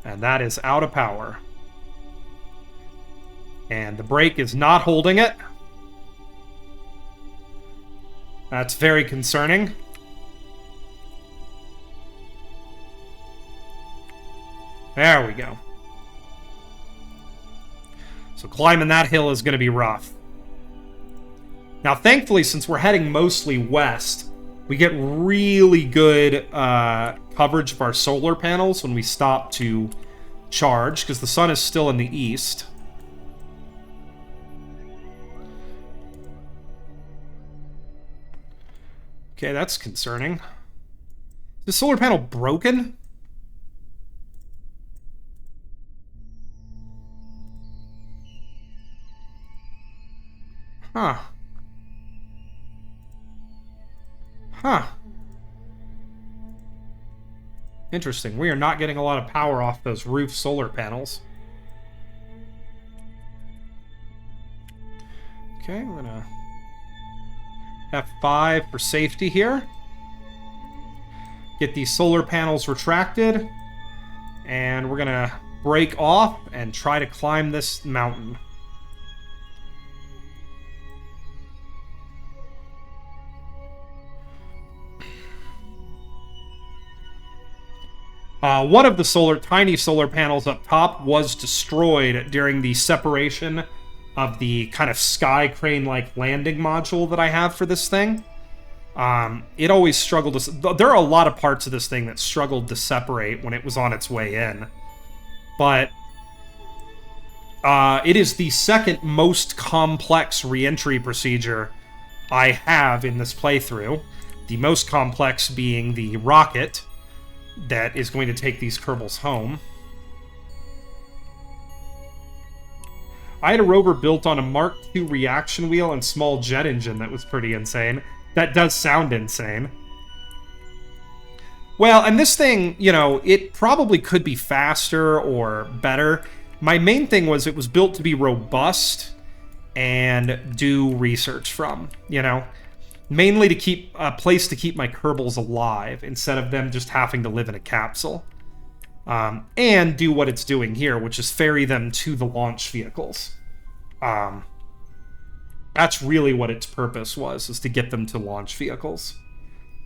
And that is out of power. And the brake is not holding it. That's very concerning. There we go. So climbing that hill is going to be rough. Now, thankfully, since we're heading mostly west, we get really good coverage of our solar panels when we stop to charge, because the sun is still in the east. Okay, that's concerning. Is the solar panel broken? Huh. Huh. Interesting. We are not getting a lot of power off those roof solar panels. Okay, we're gonna F5 for safety here. Get these solar panels retracted. And we're gonna break off and try to climb this mountain. One of the tiny solar panels up top was destroyed during the separation of the kind of sky crane-like landing module that I have for this thing. It always struggled to... There are a lot of parts of this thing that struggled to separate when it was on its way in. But it is the second most complex re-entry procedure I have in this playthrough. The most complex being the rocket that is going to take these kerbals home. I had a rover built on a Mark II reaction wheel and small jet engine that was pretty insane. That does sound insane. Well, and this thing, you know, it probably could be faster or better. My main thing was it was built to be robust and do research from, you know? Mainly to keep a place to keep my kerbals alive instead of them just having to live in a capsule. And do what it's doing here, which is ferry them to the launch vehicles. That's really what its purpose was, is to get them to launch vehicles.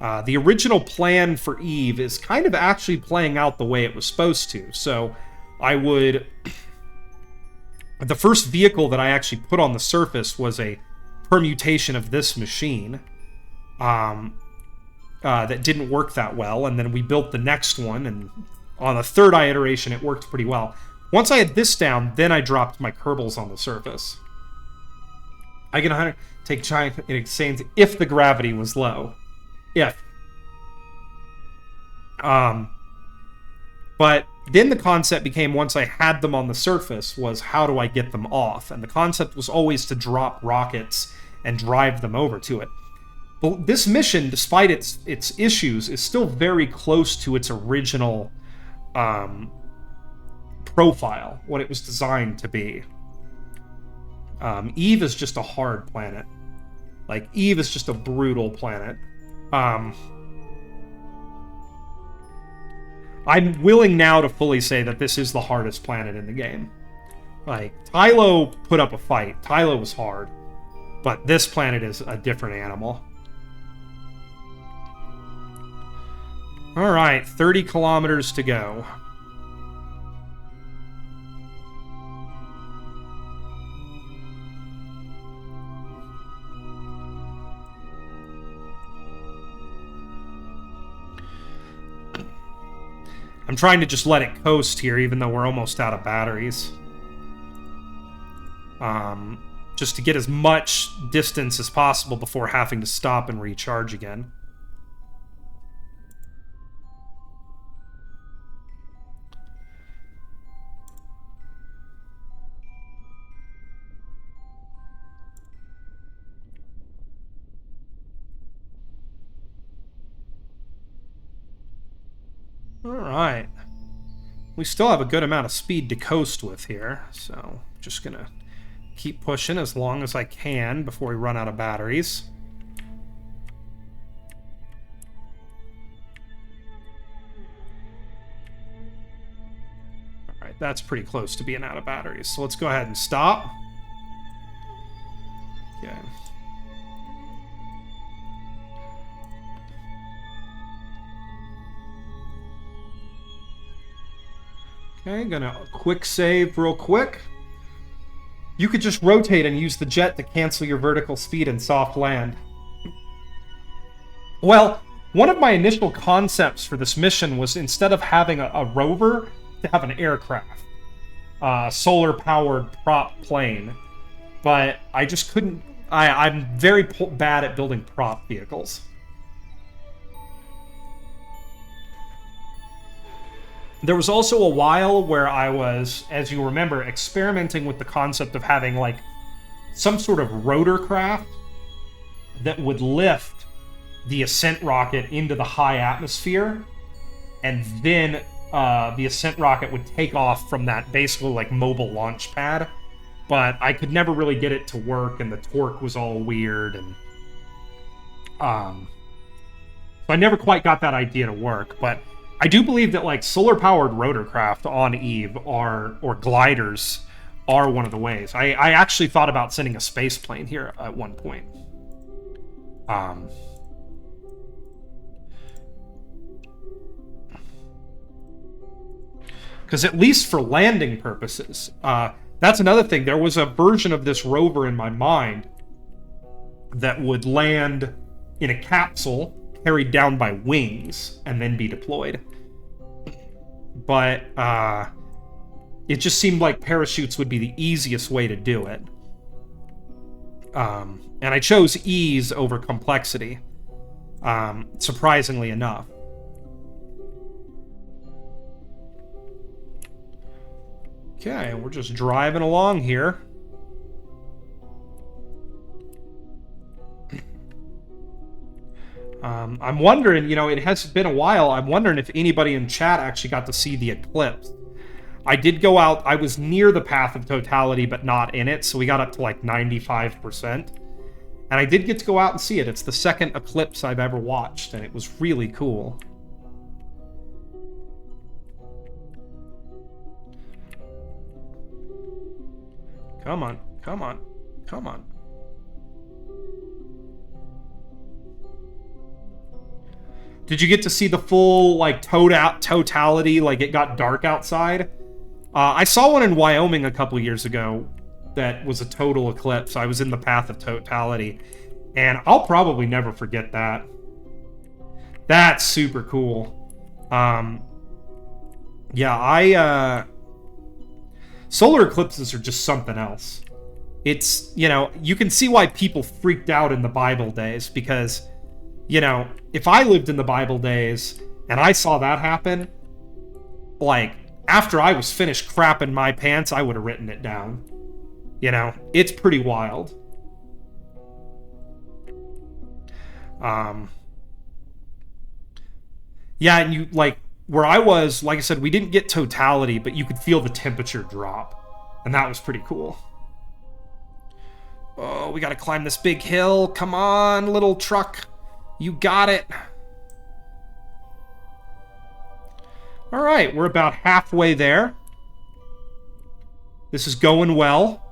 The original plan for Eve is kind of actually playing out the way it was supposed to. So I would The first vehicle that I actually put on the surface was a permutation of this machine that didn't work that well, and then we built the next one, and on the third iteration it worked pretty well. Once I had this down, then I dropped my kerbals on the surface. I can take giant in exchange if the gravity was low. If. But then the concept became, once I had them on the surface, was how do I get them off? And the concept was always to drop rockets and drive them over to it. But this mission, despite its issues, is still very close to its original profile, what it was designed to be. Eve is just a hard planet. Like, Eve is just a brutal planet. I'm willing now to fully say that this is the hardest planet in the game. Like, Tylo put up a fight. Tylo was hard. But this planet is a different animal. Alright, 30 kilometers to go. I'm trying to just let it coast here, even though we're almost out of batteries. Just to get as much distance as possible before having to stop and recharge again. Alright. We still have a good amount of speed to coast with here, so just gonna keep pushing as long as I can before we run out of batteries. Alright, that's pretty close to being out of batteries, so let's go ahead and stop. Okay. Okay, gonna quick save real quick. You could just rotate and use the jet to cancel your vertical speed in soft land. Well, one of my initial concepts for this mission was, instead of having a rover, to have an aircraft. Solar-powered prop plane. But I just couldn't... I'm very bad at building prop vehicles. There was also a while where I was, as you remember, experimenting with the concept of having, like, some sort of rotorcraft that would lift the ascent rocket into the high atmosphere, and then the ascent rocket would take off from that basically, like, mobile launch pad. But I could never really get it to work, and the torque was all weird, and... So I never quite got that idea to work, but... I do believe that, like, solar-powered rotorcraft on Eve or gliders are one of the ways. I actually thought about sending a space plane here at one point. Because at least for landing purposes, that's another thing. There was a version of this rover in my mind that would land in a capsule carried down by wings and then be deployed. But it just seemed like parachutes would be the easiest way to do it. And I chose ease over complexity, surprisingly enough. Okay, we're just driving along here. I'm wondering, you know, it has been a while. I'm wondering if anybody in chat actually got to see the eclipse. I did go out. I was near the path of totality, but not in it. So we got up to like 95%. And I did get to go out and see it. It's the second eclipse I've ever watched, and it was really cool. Come on, come on, come on. Did you get to see the full, like, totality, like, it got dark outside? I saw one in Wyoming a couple years ago that was a total eclipse. I was in the path of totality, and I'll probably never forget that. That's super cool. Yeah, solar eclipses are just something else. It's, you can see why people freaked out in the Bible days, because, if I lived in the Bible days and I saw that happen, like, after I was finished crapping my pants, I would have written it down. It's pretty wild. Yeah, and you, like, where I was, like I said, we didn't get totality, but you could feel the temperature drop. And that was pretty cool. Oh, we gotta climb this big hill. Come on, little truck. You got it. Alright, we're about halfway there. This is going well.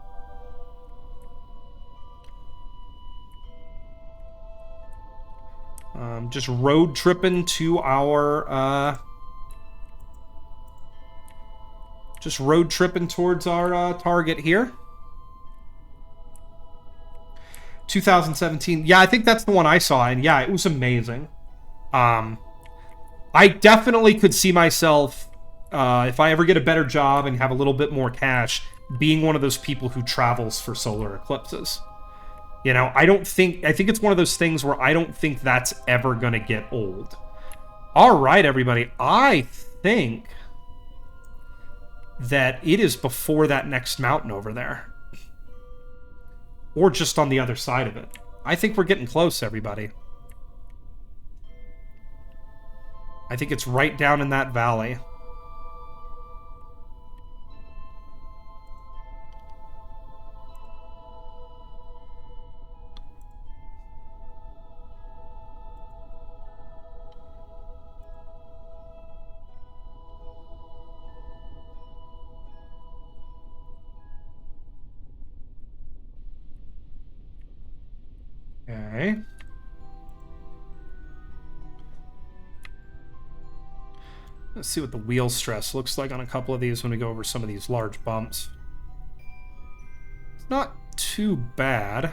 Just road tripping to our, just road tripping towards our target here. 2017. Yeah, I think that's the one I saw, and yeah, it was amazing. I definitely could see myself, if I ever get a better job and have a little bit more cash, being one of those people who travels for solar eclipses. I think it's one of those things where I don't think that's ever going to get old. All right, everybody. I think that it is before that next mountain over there. Or just on the other side of it. I think we're getting close, everybody. I think it's right down in that valley. Okay. Let's see what the wheel stress looks like on a couple of these when we go over some of these large bumps. It's not too bad.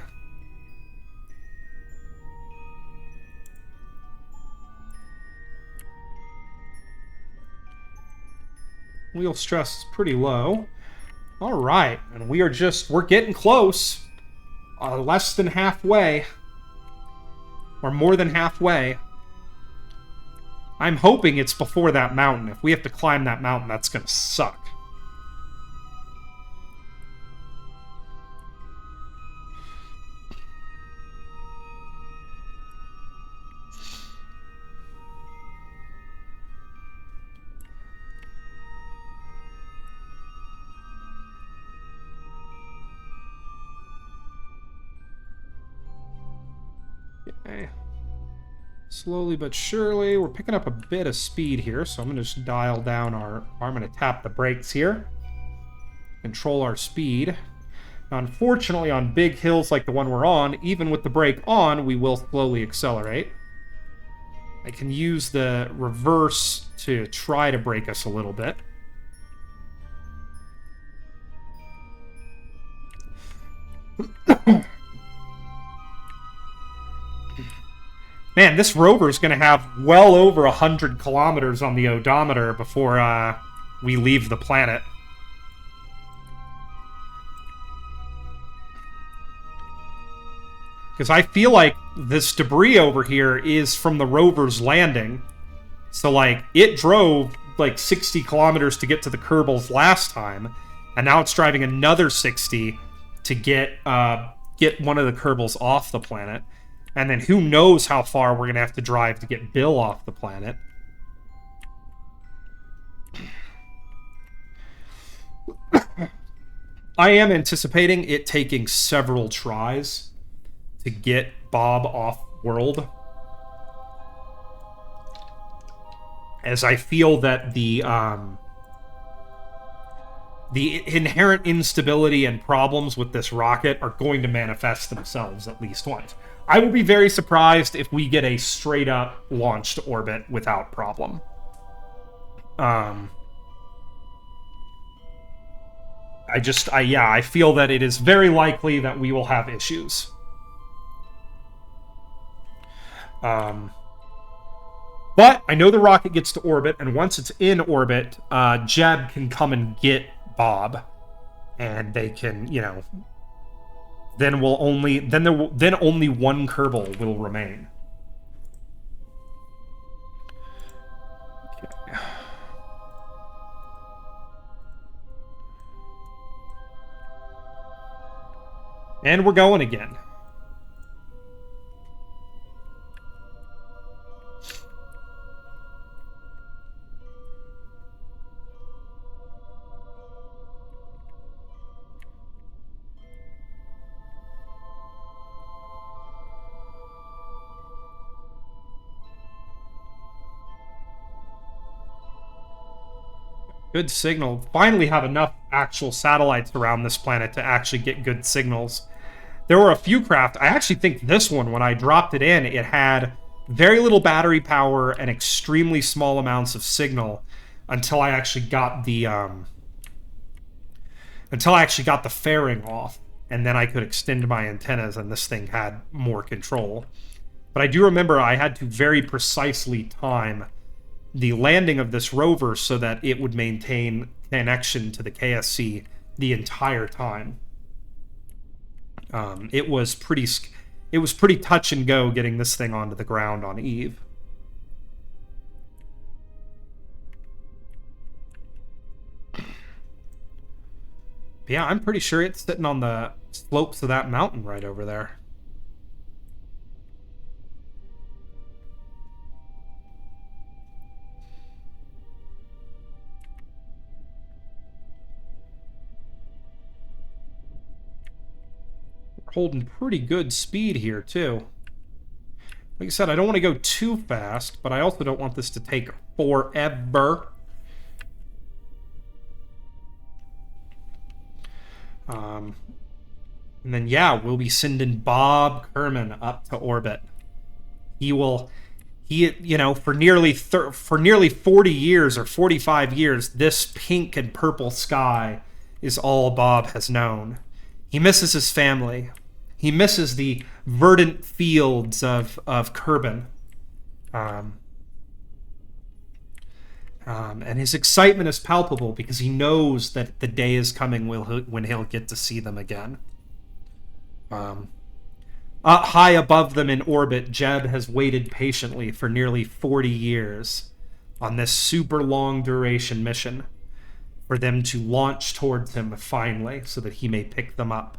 Wheel stress is pretty low. All right, and we're getting close. Less than halfway. Or more than halfway. I'm hoping it's before that mountain. If we have to climb that mountain, that's gonna suck. Okay. Slowly but surely, we're picking up a bit of speed here, so I'm going to just dial down I'm going to tap the brakes here. Control our speed. Now, unfortunately, on big hills like the one we're on, even with the brake on, we will slowly accelerate. I can use the reverse to try to brake us a little bit. Man, this rover is going to have well over 100 kilometers on the odometer before we leave the planet. Because I feel like this debris over here is from the rover's landing. So, like, it drove, like, 60 kilometers to get to the Kerbals last time, and now it's driving another 60 to get one of the Kerbals off the planet. And then who knows how far we're going to have to drive to get Bill off the planet. I am anticipating it taking several tries to get Bob off-world. As I feel that the inherent instability and problems with this rocket are going to manifest themselves at least once. I will be very surprised if we get a straight-up launch to orbit without problem. Yeah, I feel that it is very likely that we will have issues. But I know the rocket gets to orbit, and once it's in orbit, Jeb can come and get Bob, and they can, then only one Kerbal will remain. Okay. And we're going again. Good signal. Finally have enough actual satellites around this planet to actually get good signals. There were a few craft. I actually think this one, when I dropped it in, it had very little battery power and extremely small amounts of signal until I actually got the fairing off, and then I could extend my antennas, and this thing had more control. But I do remember I had to very precisely time the landing of this rover so that it would maintain connection to the KSC the entire time. It was pretty touch and go getting this thing onto the ground on Eve. But yeah, I'm pretty sure it's sitting on the slopes of that mountain right over there. Holding pretty good speed here, too. Like I said, I don't want to go too fast, but I also don't want this to take forever. And then, yeah, we'll be sending Bob Kerman up to orbit. For nearly 40 years or 45 years, this pink and purple sky is all Bob has known. He misses his family. He misses the verdant fields of Kerbin. And his excitement is palpable because he knows that the day is coming when he'll get to see them again. High above them in orbit, Jeb has waited patiently for nearly 40 years on this super long duration mission for them to launch towards him finally so that he may pick them up.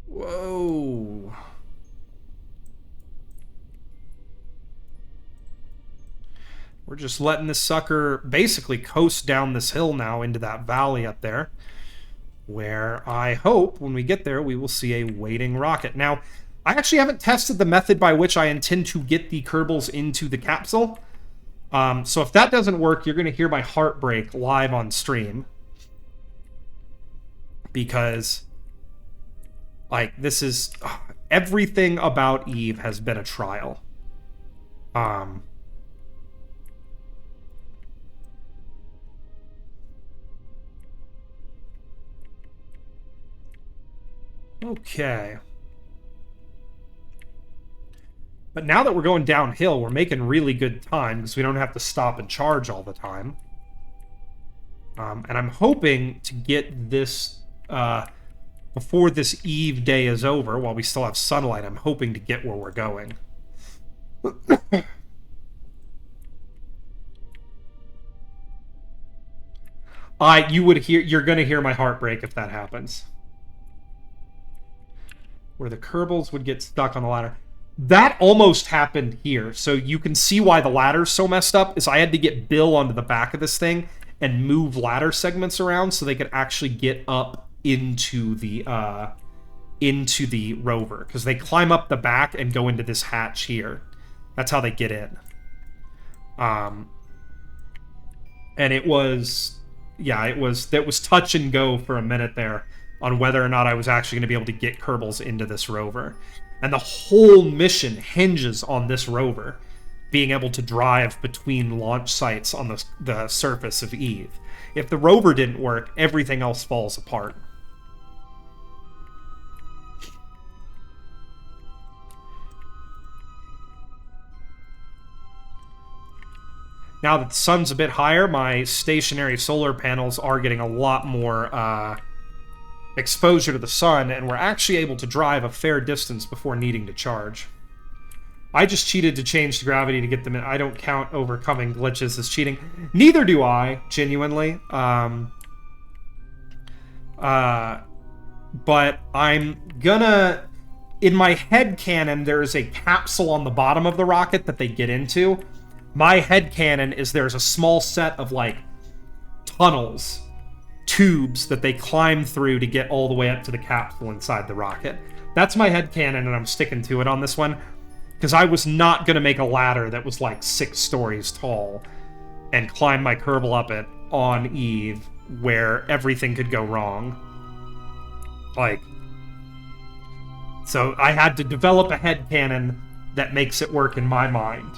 Whoa. We're just letting this sucker basically coast down this hill now into that valley up there, where I hope when we get there we will see a waiting rocket. Now, I actually haven't tested the method by which I intend to get the Kerbals into the capsule. So if that doesn't work, you're going to hear my heart break live on stream. Because, like, this is... everything about Eve has been a trial. Okay. But now that we're going downhill, we're making really good time because we don't have to stop and charge all the time. And I'm hoping to get this, before this Eve day is over, while we still have sunlight, I'm hoping to get where we're going. You're gonna hear my heart break if that happens. Where the Kerbals would get stuck on the ladder. That almost happened here. So you can see why the ladder's so messed up, is I had to get Bill onto the back of this thing and move ladder segments around so they could actually get up into the rover. Because they climb up the back and go into this hatch here. That's how they get in. And it was... yeah, it was touch and go for a minute there on whether or not I was actually going to be able to get Kerbals into this rover. And the whole mission hinges on this rover being able to drive between launch sites on the surface of Eve. If the rover didn't work, everything else falls apart. Now that the sun's a bit higher, my stationary solar panels are getting a lot more exposure to the sun, and we're actually able to drive a fair distance before needing to charge. I just cheated to change the gravity to get them in. I don't count overcoming glitches as cheating. Neither do I, genuinely. But I'm gonna... In my headcanon, there's a capsule on the bottom of the rocket that they get into. My headcanon is there's a small set of, like, tunnels, tubes that they climb through to get all the way up to the capsule inside the rocket. That's my headcanon, and I'm sticking to it on this one. Because I was not going to make a ladder that was like 6 stories tall and climb my Kerbal up it on Eve where everything could go wrong. Like, so I had to develop a headcanon that makes it work in my mind.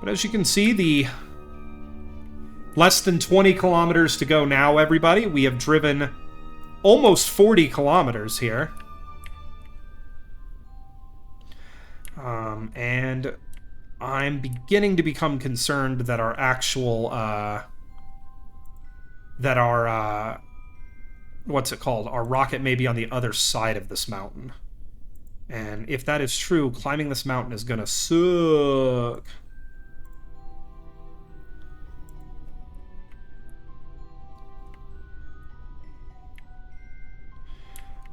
But as you can see, the less than 20 kilometers to go now, everybody. We have driven almost 40 kilometers here. And I'm beginning to become concerned that our actual, what's it called? Our rocket may be on the other side of this mountain. And if that is true, climbing this mountain is gonna suck.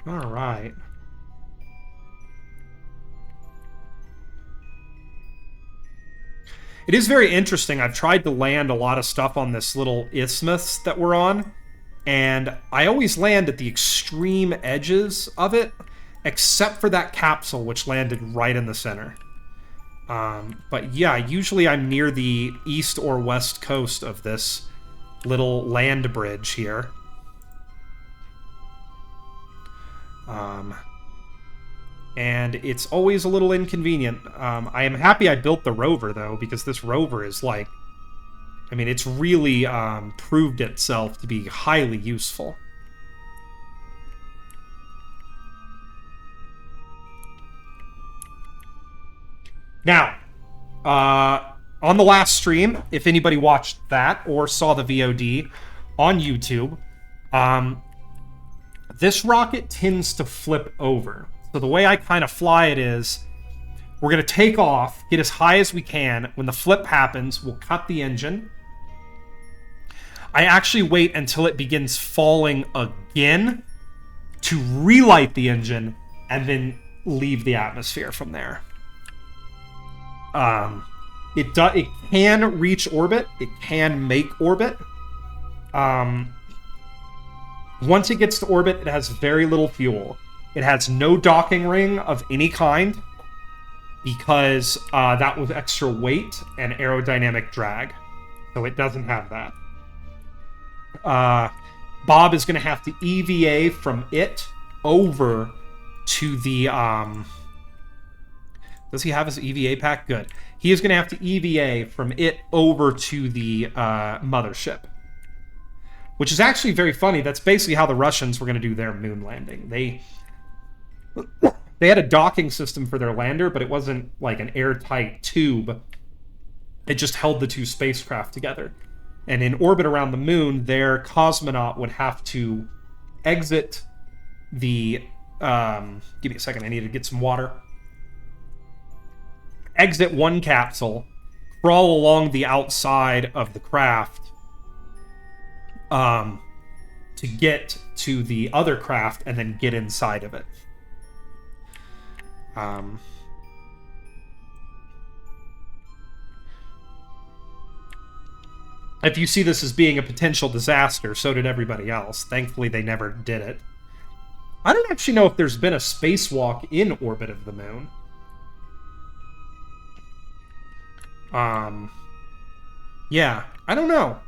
Alright. It is very interesting. I've tried to land a lot of stuff on this little isthmus that we're on, and I always land at the extreme edges of it, except for that capsule, which landed right in the center. But yeah, usually I'm near the east or west coast of this little land bridge here. And it's always a little inconvenient. I am happy I built the rover, though, because this rover is like... I mean, it's really proved itself to be highly useful. Now, on the last stream, if anybody watched that or saw the VOD on YouTube, this rocket tends to flip over. So the way I kind of fly it is, we're going to take off, get as high as we can. When the flip happens, we'll cut the engine. I actually wait until it begins falling again to relight the engine and then leave the atmosphere from there. It can reach orbit. It can make orbit. Once it gets to orbit, it has very little fuel. It has no docking ring of any kind because that was extra weight and aerodynamic drag. So it doesn't have that. Bob is going to have to EVA from it over to the... Does he have his EVA pack? Good. He is going to have to EVA from it over to the mothership. Which is actually very funny. That's basically how the Russians were going to do their moon landing. They had a docking system for their lander, but it wasn't like an airtight tube. It just held the two spacecraft together. And in orbit around the moon, their cosmonaut would have to exit the... give me a second, I need to get some water. Exit one capsule, crawl along the outside of the craft to get to the other craft and then get inside of it. If you see this as being a potential disaster, so did everybody else. Thankfully, they never did it. I don't actually know if there's been a spacewalk in orbit of the moon. Yeah, I don't know.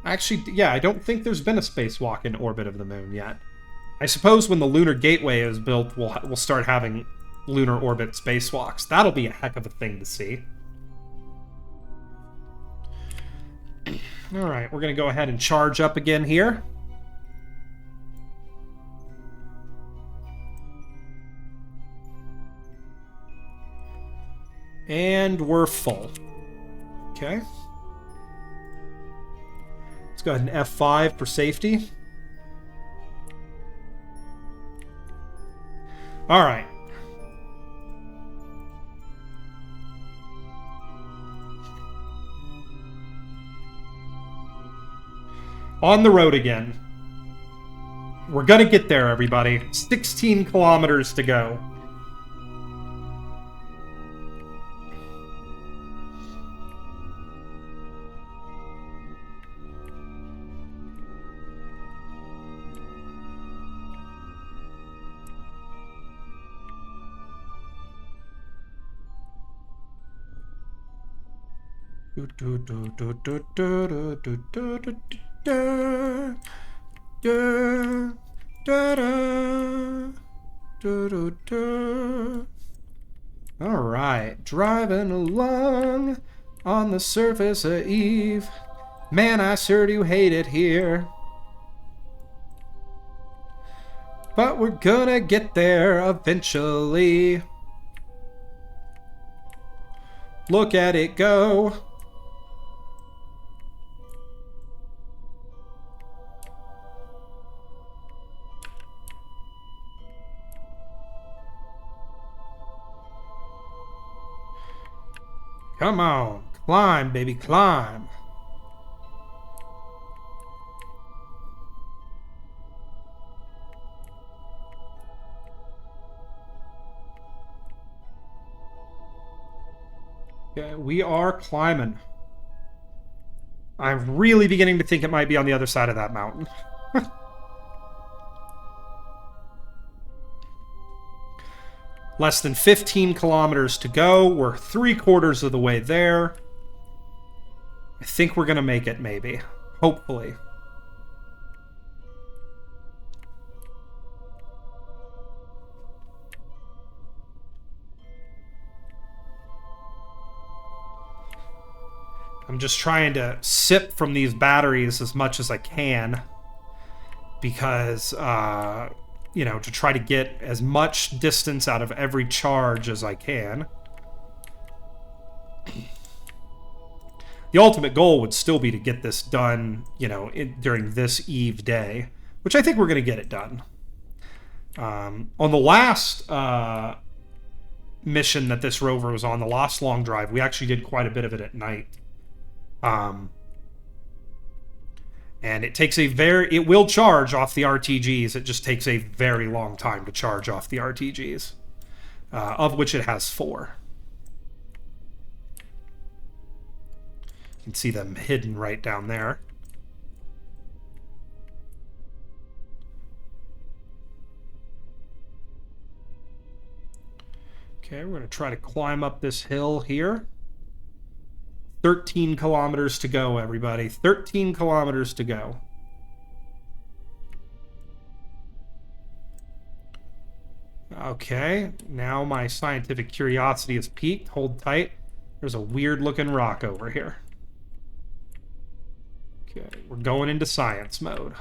Actually, yeah, I don't think there's been a spacewalk in orbit of the moon yet. I suppose when the Lunar Gateway is built, we'll start having lunar orbit spacewalks. That'll be a heck of a thing to see. Alright, we're going to go ahead and charge up again here. And we're full. Okay. Let's go ahead and F5 for safety. Alright. On the road again. We're gonna get there, everybody. 16 kilometers to go. Alright, driving along on the surface of Eve. Man, I sure do hate it here. But we're gonna get there eventually. Look at it go. Come on, climb, baby, climb. Okay, we are climbing. I'm really beginning to think it might be on the other side of that mountain. Less than 15 kilometers to go. We're 3/4 of the way there. I think we're gonna make it, maybe. Hopefully. I'm just trying to sip from these batteries as much as I can. Because, you know, to try to get as much distance out of every charge as I can. The ultimate goal would still be to get this done, you know, during this Eve day, which I think we're going to get it done. On the last mission that this rover was on, the last long drive, we actually did quite a bit of it at night. And it takes it will charge off the RTGs. It just takes a very long time to charge off the RTGs, of which it has 4. You can see them hidden right down there. Okay, we're going to try to climb up this hill here. 13 kilometers to go, everybody. 13 kilometers to go. Okay, now my scientific curiosity is piqued. Hold tight. There's a weird-looking rock over here. Okay, we're going into science mode.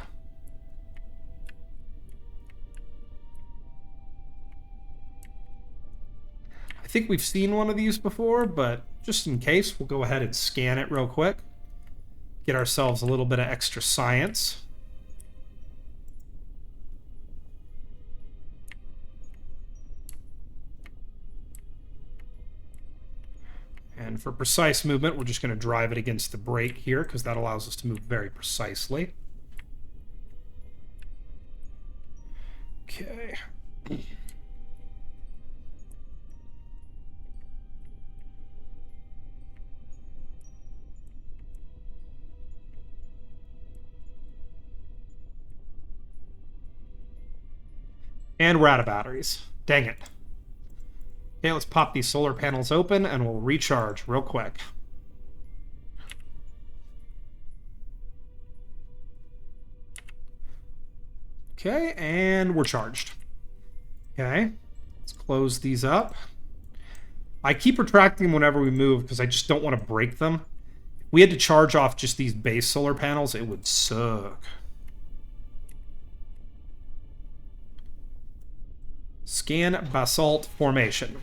I think we've seen one of these before, but just in case, we'll go ahead and scan it real quick. Get ourselves a little bit of extra science. And for precise movement, we're just going to drive it against the brake here, because that allows us to move very precisely. Okay. And we're out of batteries. Dang it. Okay, let's pop these solar panels open and we'll recharge real quick. Okay, and we're charged. Okay, let's close these up. I keep retracting them whenever we move because I just don't want to break them. If we had to charge off just these base solar panels, it would suck. Scan basalt formation.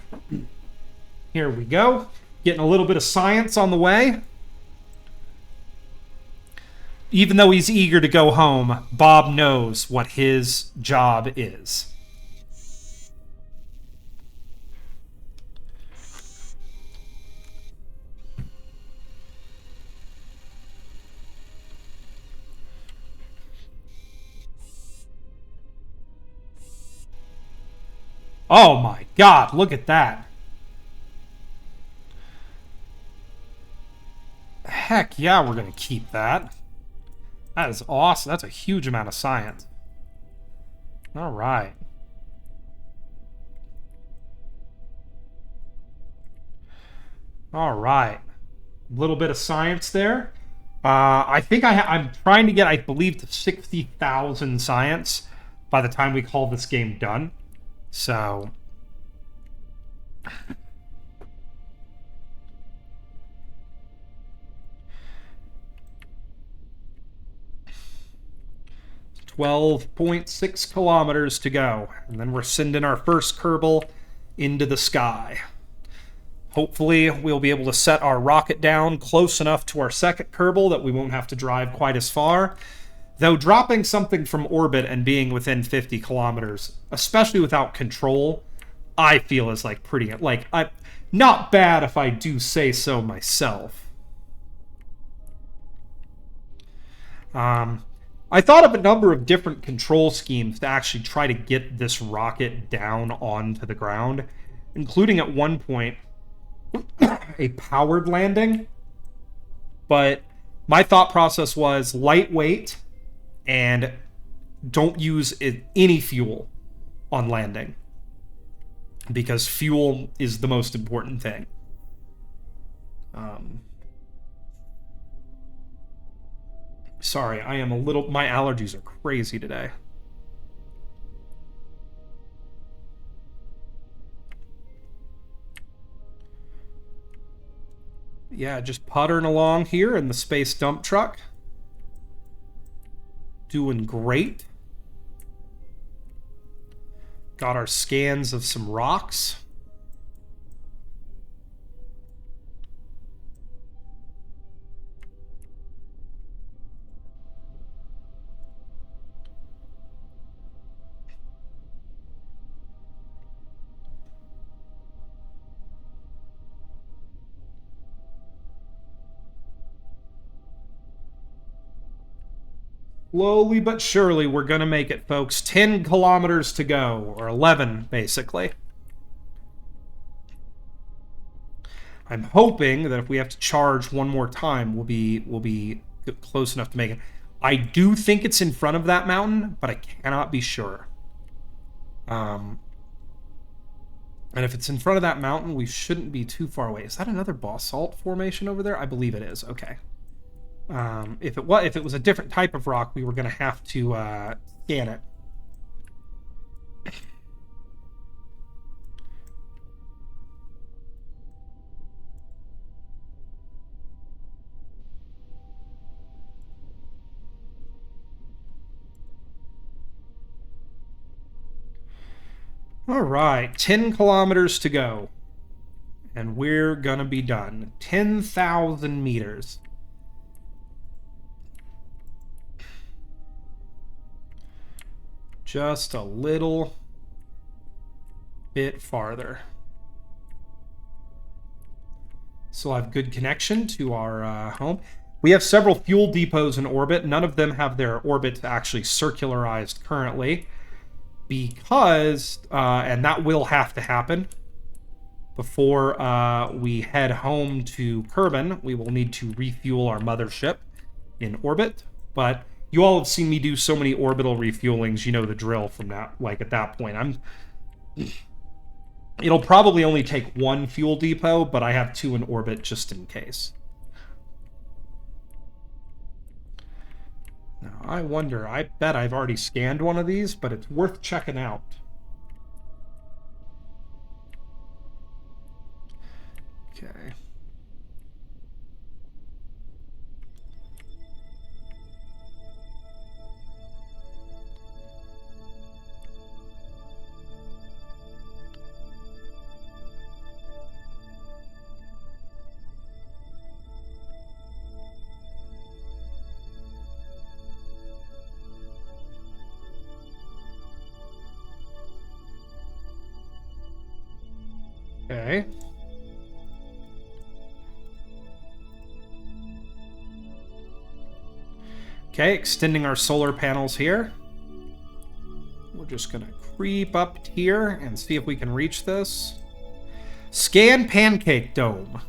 Here we go. Getting a little bit of science on the way. Even though he's eager to go home, Bob knows what his job is. Oh my God, look at that. Heck yeah, we're going to keep that. That is awesome. That's a huge amount of science. All right. All right. A little bit of science there. I think I'm trying to get, I believe, to 60,000 science by the time we call this game done. So... $12.6 kilometers to go. And then we're sending our first Kerbal into the sky. Hopefully, we'll be able to set our rocket down close enough to our second Kerbal that we won't have to drive quite as far. Though dropping something from orbit and being within 50 kilometers, especially without control, I feel is like pretty... not bad if I do say so myself. I thought of a number of different control schemes to actually try to get this rocket down onto the ground, including at one point a powered landing. But my thought process was lightweight and don't use any fuel on landing, because fuel is the most important thing. Sorry, I am a little... My allergies are crazy today. Yeah, just puttering along here in the space dump truck. Doing great. Got our scans of some rocks. Slowly but surely, we're going to make it, folks. 10 kilometers to go, or 11, basically. I'm hoping that if we have to charge one more time, we'll be close enough to make it. I do think it's in front of that mountain, but I cannot be sure. And if it's in front of that mountain, we shouldn't be too far away. Is that another basalt formation over there? I believe it is. Okay. If it was a different type of rock, we were going to have to scan it. All right, 10 kilometers to go. And we're going to be done. 10,000 meters. Just a little bit farther. So I have good connection to our home. We have several fuel depots in orbit. None of them have their orbit actually circularized currently, because, and that will have to happen before we head home to Kerbin. We will need to refuel our mothership in orbit, but you all have seen me do so many orbital refuelings, you know the drill from that. Like, at that point, it'll probably only take one fuel depot, but I have 2 in orbit just in case. Now, I wonder, I bet I've already scanned one of these, but it's worth checking out. Okay. Okay. Okay, extending our solar panels here. We're just gonna creep up here and see if we can reach this. Scan pancake dome.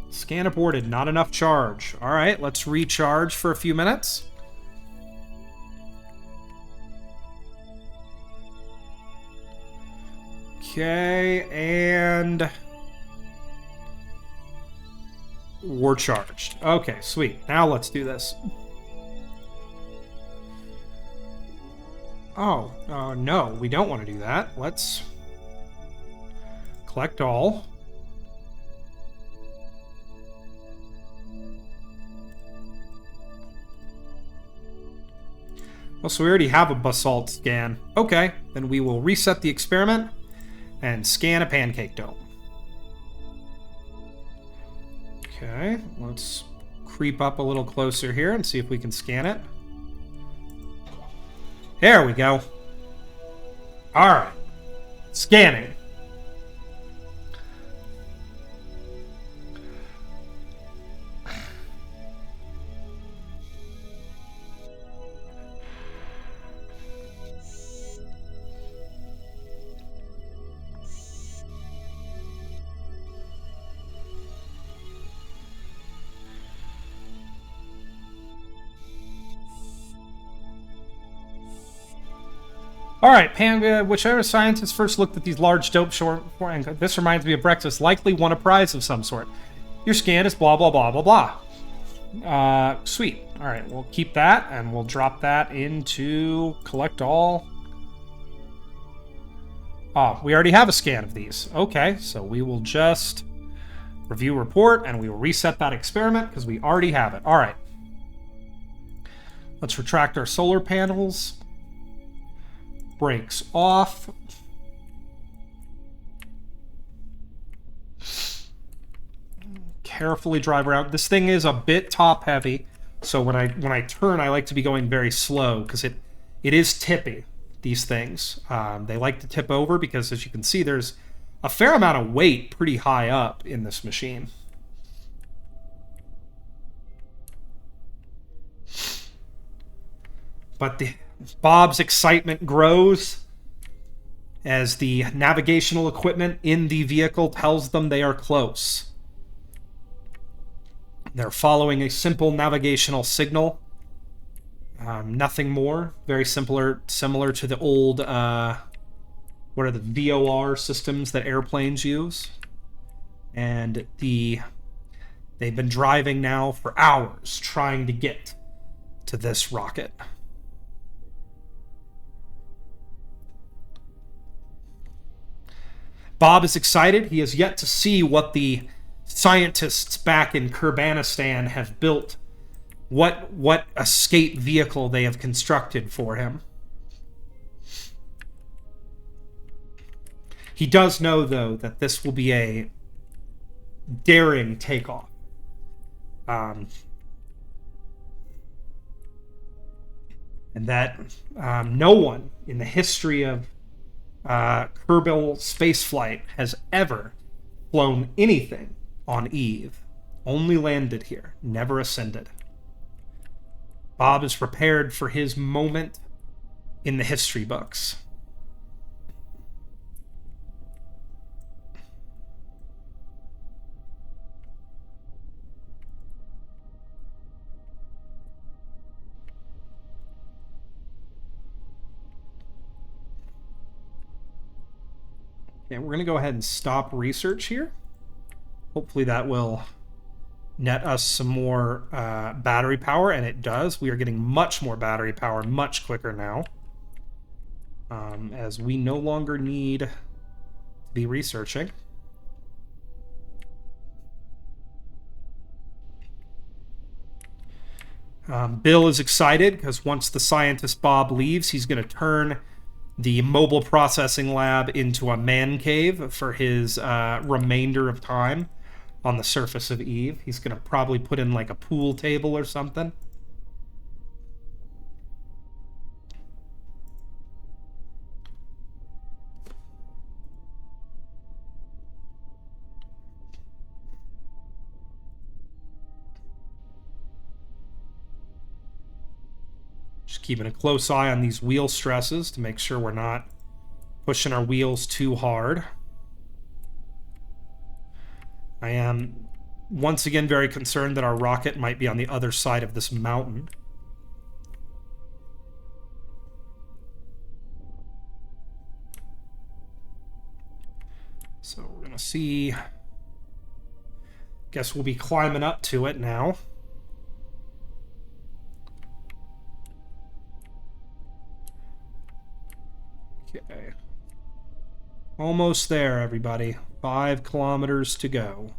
Scan aborted, not enough charge. All right, let's recharge for a few minutes. Okay, and we're charged. Okay, sweet. Now let's do this. Oh, no, we don't want to do that. Let's collect all. Well, so we already have a basalt scan. Okay, then we will reset the experiment and scan a pancake dome. Okay, let's creep up a little closer here and see if we can scan it. There we go. All right, scanning. All right, whichever scientist first looked at these large dope short, this reminds me of breakfast, likely won a prize of some sort. Your scan is blah, blah, blah, blah, blah. Sweet. All right, we'll keep that, and we'll drop that into collect all. Oh, we already have a scan of these. Okay, so we will just review report, and we will reset that experiment, because we already have it. All right. Let's retract our solar panels. Brakes off. Carefully drive around. This thing is a bit top heavy, so when I turn, I like to be going very slow because it is tippy. These things they like to tip over because, as you can see, there's a fair amount of weight pretty high up in this machine. But Bob's excitement grows as the navigational equipment in the vehicle tells them they are close. They're following a simple navigational signal. Nothing more. Very similar to the old, what are the VOR systems that airplanes use? And they've been driving now for hours trying to get to this rocket. Bob is excited. He has yet to see what the scientists back in Kerbanistan have built, what escape vehicle they have constructed for him. He does know, though, that this will be a daring takeoff. And that no one in the history of Kerbal spaceflight has ever flown anything on Eve. Only landed here, never ascended. Bob is prepared for his moment in the history books. And we're going to go ahead and stop research here. Hopefully that will net us some more battery power, and it does. We are getting much more battery power much quicker now, as we no longer need to be researching. Bill is excited because once the scientist Bob leaves, he's going to turn the mobile processing lab into a man cave for his remainder of time on the surface of Eve. He's going to probably put in like a pool table or something. Just keeping a close eye on these wheel stresses to make sure we're not pushing our wheels too hard. I am once again very concerned that our rocket might be on the other side of this mountain. So we're gonna see. Guess we'll be climbing up to it now. Okay. Almost there, everybody. 5 kilometers to go.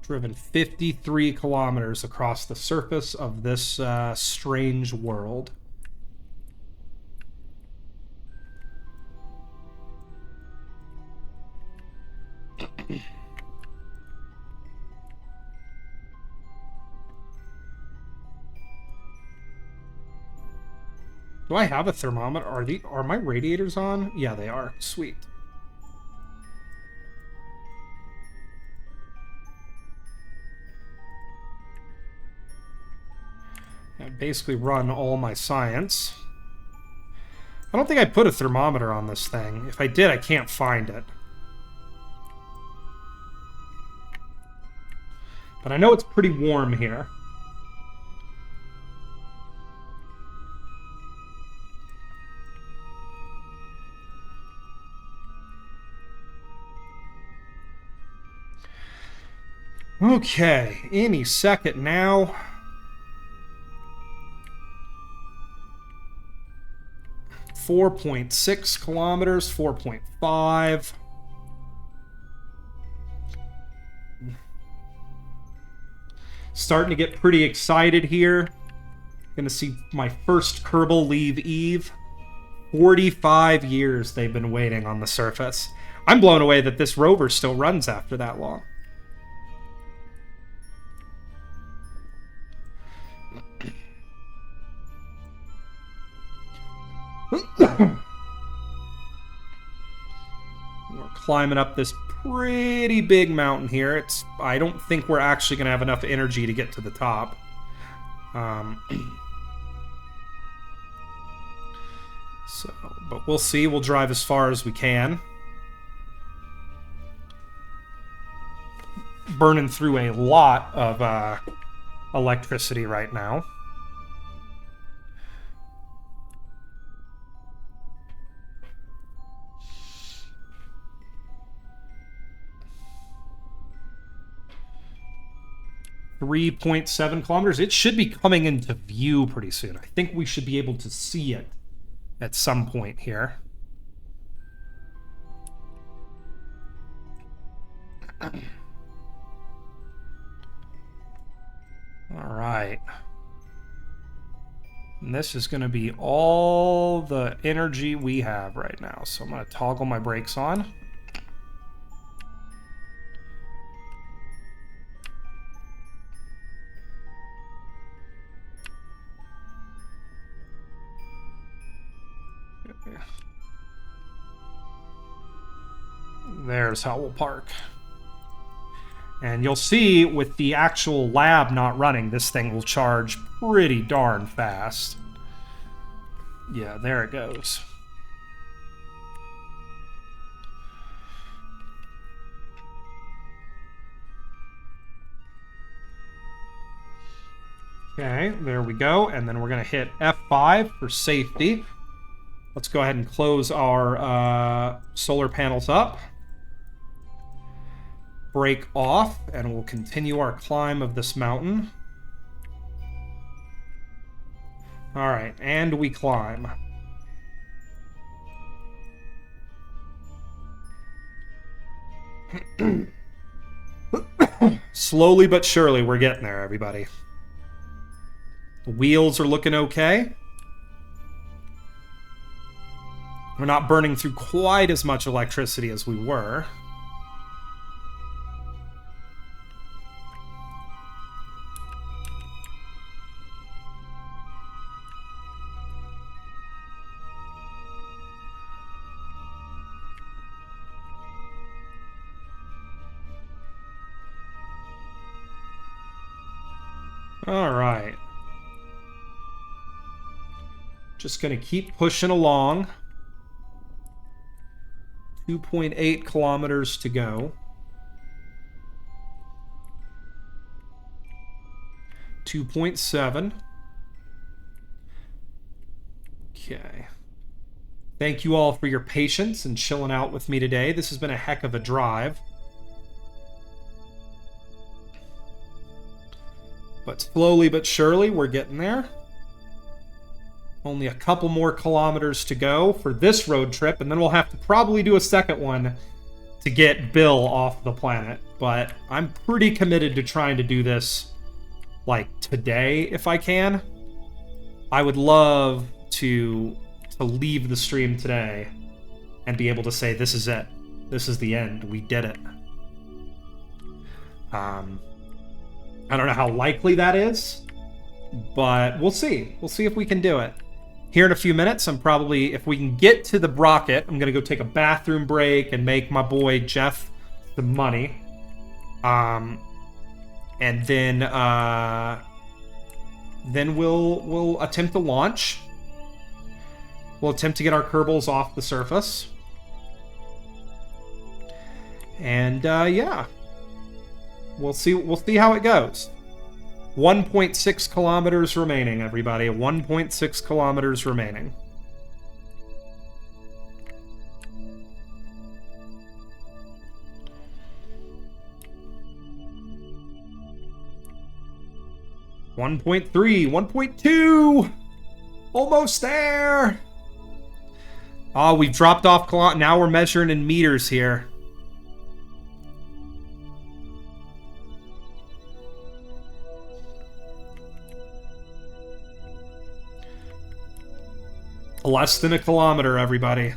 Driven 53 kilometers across the surface of this strange world. Do I have a thermometer? Are my radiators on? Yeah, they are. Sweet. I basically run all my science. I don't think I put a thermometer on this thing. If I did, I can't find it. But I know it's pretty warm here. Okay, any second now. .6 kilometers, 4.5. Starting to get pretty excited here. Gonna see my first Kerbal leave Eve. 45 years they've been waiting on the surface. I'm blown away that this rover still runs after that long. We're climbing up this pretty big mountain here. I don't think we're actually going to have enough energy to get to the top. But we'll see. We'll drive as far as we can. Burning through a lot of electricity right now. .7 kilometers. It should be coming into view pretty soon. I think we should be able to see it at some point here. All right. And this is going to be all the energy we have right now. So I'm going to toggle my brakes on. There's how we'll park. And you'll see with the actual lab not running, this thing will charge pretty darn fast. Yeah, there it goes. Okay, there we go. And then we're going to hit F5 for safety. Let's go ahead and close our solar panels up. Break off, and we'll continue our climb of this mountain. All right, and we climb. Slowly but surely, we're getting there, everybody. The wheels are looking okay. We're not burning through quite as much electricity as we were. All right. Just going to keep pushing along. 2.8 kilometers to go. 2.7. Okay. Thank you all for your patience and chilling out with me today. This has been a heck of a drive. But slowly but surely, we're getting there. Only a couple more kilometers to go for this road trip, and then we'll have to probably do a second one to get Bill off the planet. But I'm pretty committed to trying to do this, like, today, if I can. I would love to leave the stream today and be able to say, this is it. This is the end. We did it. I don't know how likely that is, but we'll see. We'll see if we can do it. Here in a few minutes, I'm probably, if we can get to the Brocket, I'm going to go take a bathroom break and make my boy Jeff some money. And then we'll attempt to launch. We'll attempt to get our kerbals off the surface. And yeah. We'll see how it goes. 1.6 kilometers remaining, everybody. 1.6 kilometers remaining. $1.3, 1.2. Almost there. Oh, we've dropped off. Now we're measuring in meters here. Less than a kilometer, everybody.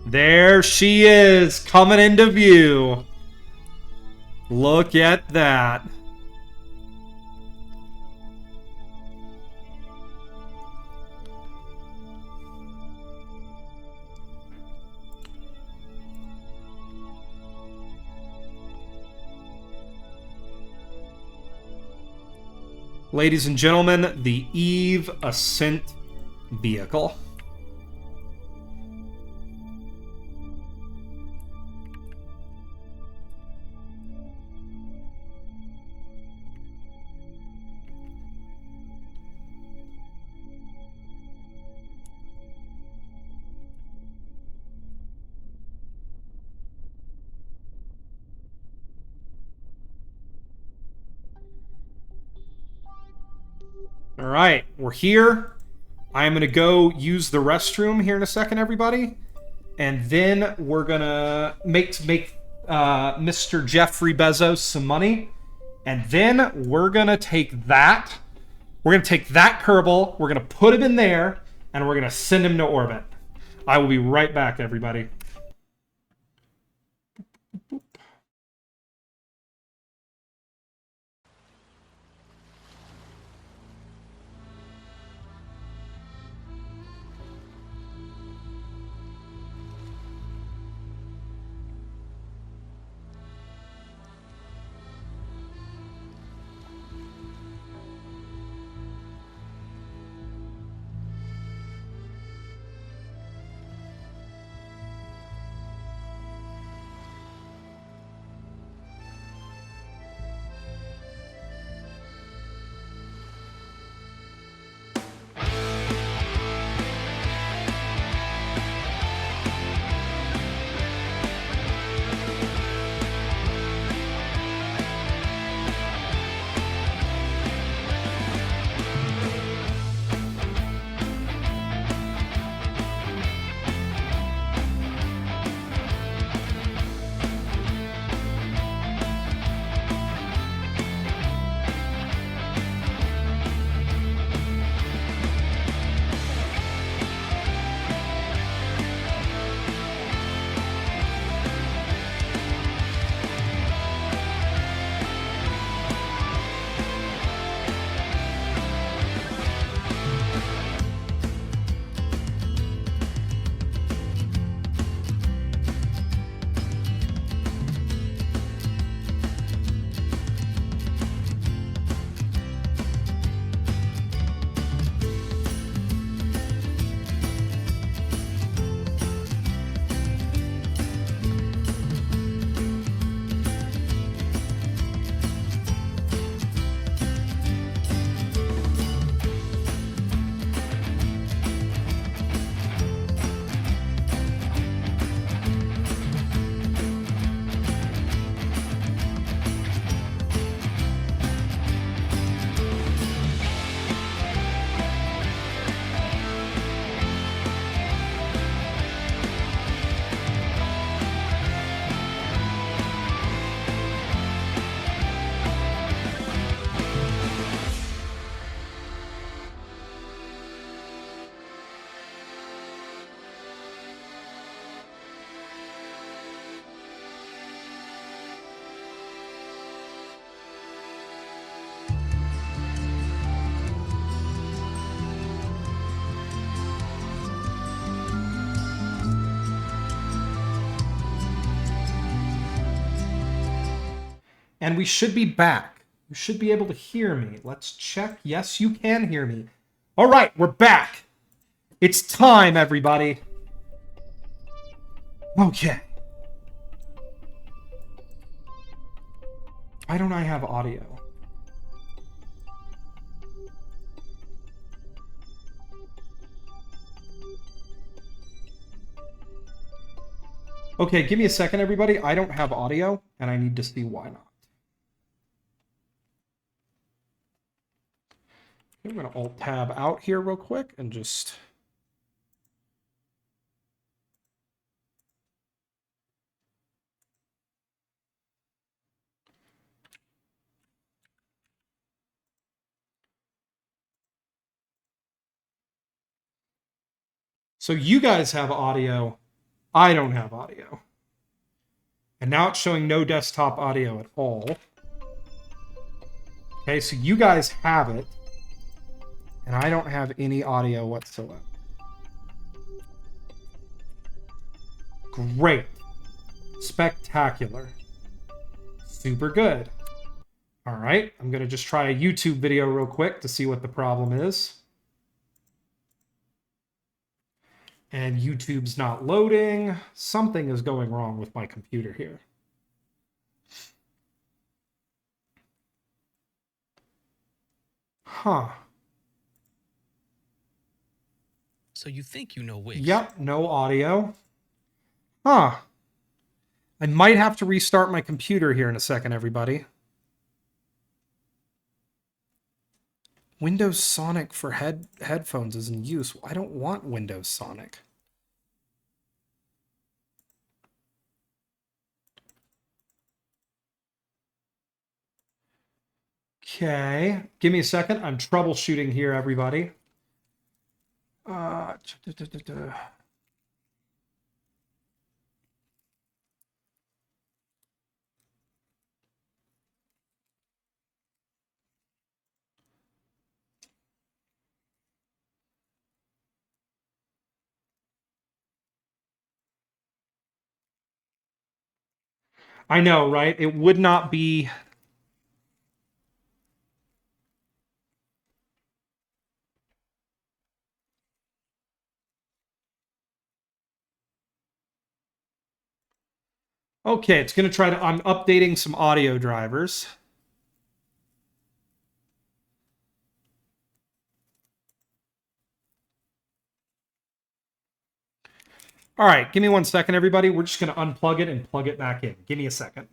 There she is, coming into view. Look at that. Ladies and gentlemen, the Eve Ascent vehicle. All right, we're here. I'm going to go use the restroom here in a second, everybody. And then we're going to make Mr. Jeffrey Bezos some money. And then we're going to take that. We're going to take that Kerbal. We're going to put him in there. And we're going to send him to orbit. I will be right back, everybody. And we should be back. You should be able to hear me. Let's check. Yes, you can hear me. All right, we're back. It's time, everybody. Okay. Why don't I have audio? Okay, give me a second, everybody. I don't have audio, and I need to see why not. I'm going to Alt-Tab out here real quick and just... So you guys have audio. I don't have audio. And now it's showing no desktop audio at all. Okay, so you guys have it. And I don't have any audio whatsoever. Great. Spectacular. Super good. All right, I'm going to just try a YouTube video real quick to see what the problem is. And YouTube's not loading. Something is going wrong with my computer here. Huh. So you think you know Wix? Yep, no audio. Huh. I might have to restart my computer here in a second, everybody. Windows Sonic for headphones is in use. I don't want Windows Sonic. Okay, give me a second. I'm troubleshooting here, everybody. I know, right? It would not be... Okay, it's going to try to... I'm updating some audio drivers. All right, give me 1 second, everybody. We're just going to unplug it and plug it back in. Give me a second.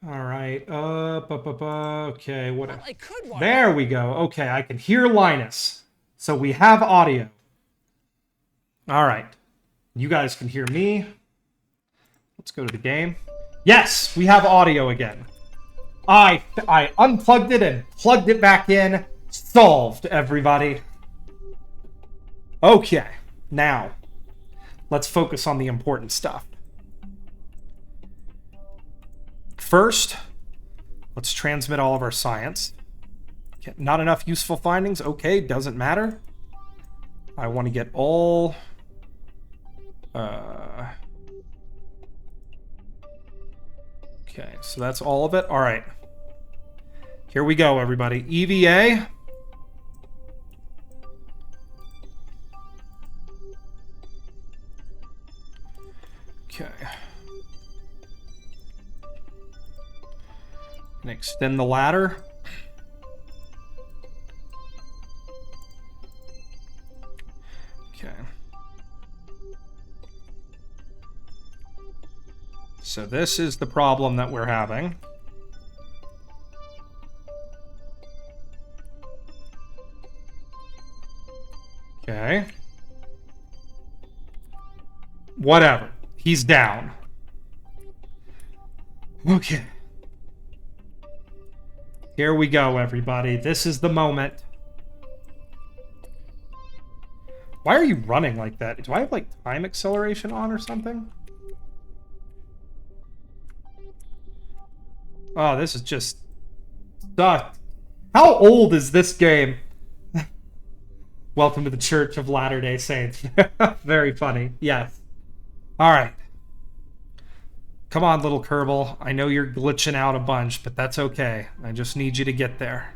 All right. Okay. What? Well, I could watch. There we go. Okay, I can hear Linus. So we have audio. All right. You guys can hear me. Let's go to the game. Yes, we have audio again. I unplugged it and plugged it back in. Solved, everybody. Okay. Now, let's focus on the important stuff. First, let's transmit all of our science. Okay, not enough useful findings. Okay, doesn't matter. I want to get all... Okay, so that's all of it. All right. Here we go, everybody. EVA. Okay. And extend the ladder. Okay. So this is the problem that we're having. Okay. Whatever. He's down. Okay. Here we go, everybody. This is the moment. Why are you running like that? Do I have, like, time acceleration on or something? Oh, this is just... sucked. How old is this game? Welcome to the Church of Latter-day Saints. Very funny. Yes. Alright. Come on, little Kerbal. I know you're glitching out a bunch, but that's okay. I just need you to get there.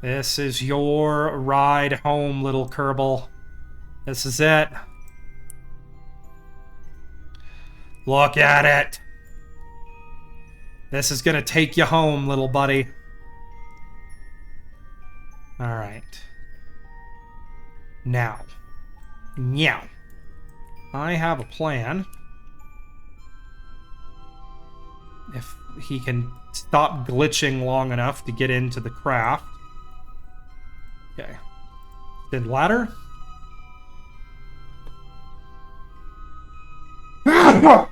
This is your ride home, little Kerbal. This is it. Look at it. This is gonna take you home, little buddy. Alright. Now. Meow. I have a plan. If he can stop glitching long enough to get into the craft. Okay. Then ladder. Oh,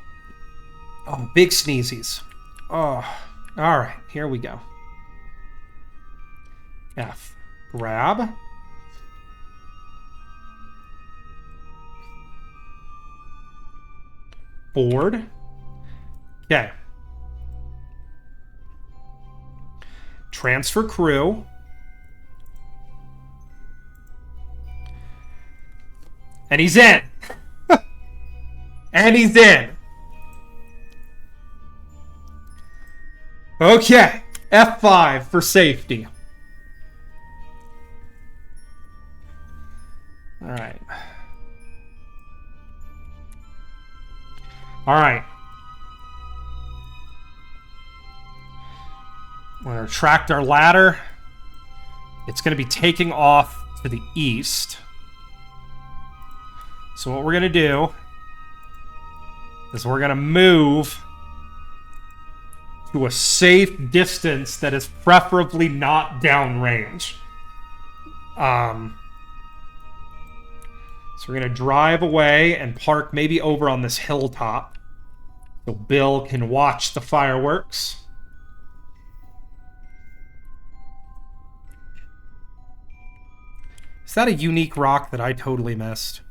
big sneezies. Oh, all right. Here we go. F. Grab. Board. Okay. Transfer crew. And he's in. And he's in. Okay. F5 for safety. All right. All right. We're going to retract our ladder. It's going to be taking off to the east. So what we're going to do is we're going to move to a safe distance that is preferably not downrange. So we're going to drive away and park maybe over on this hilltop so Bill can watch the fireworks. Is that a unique rock that I totally missed?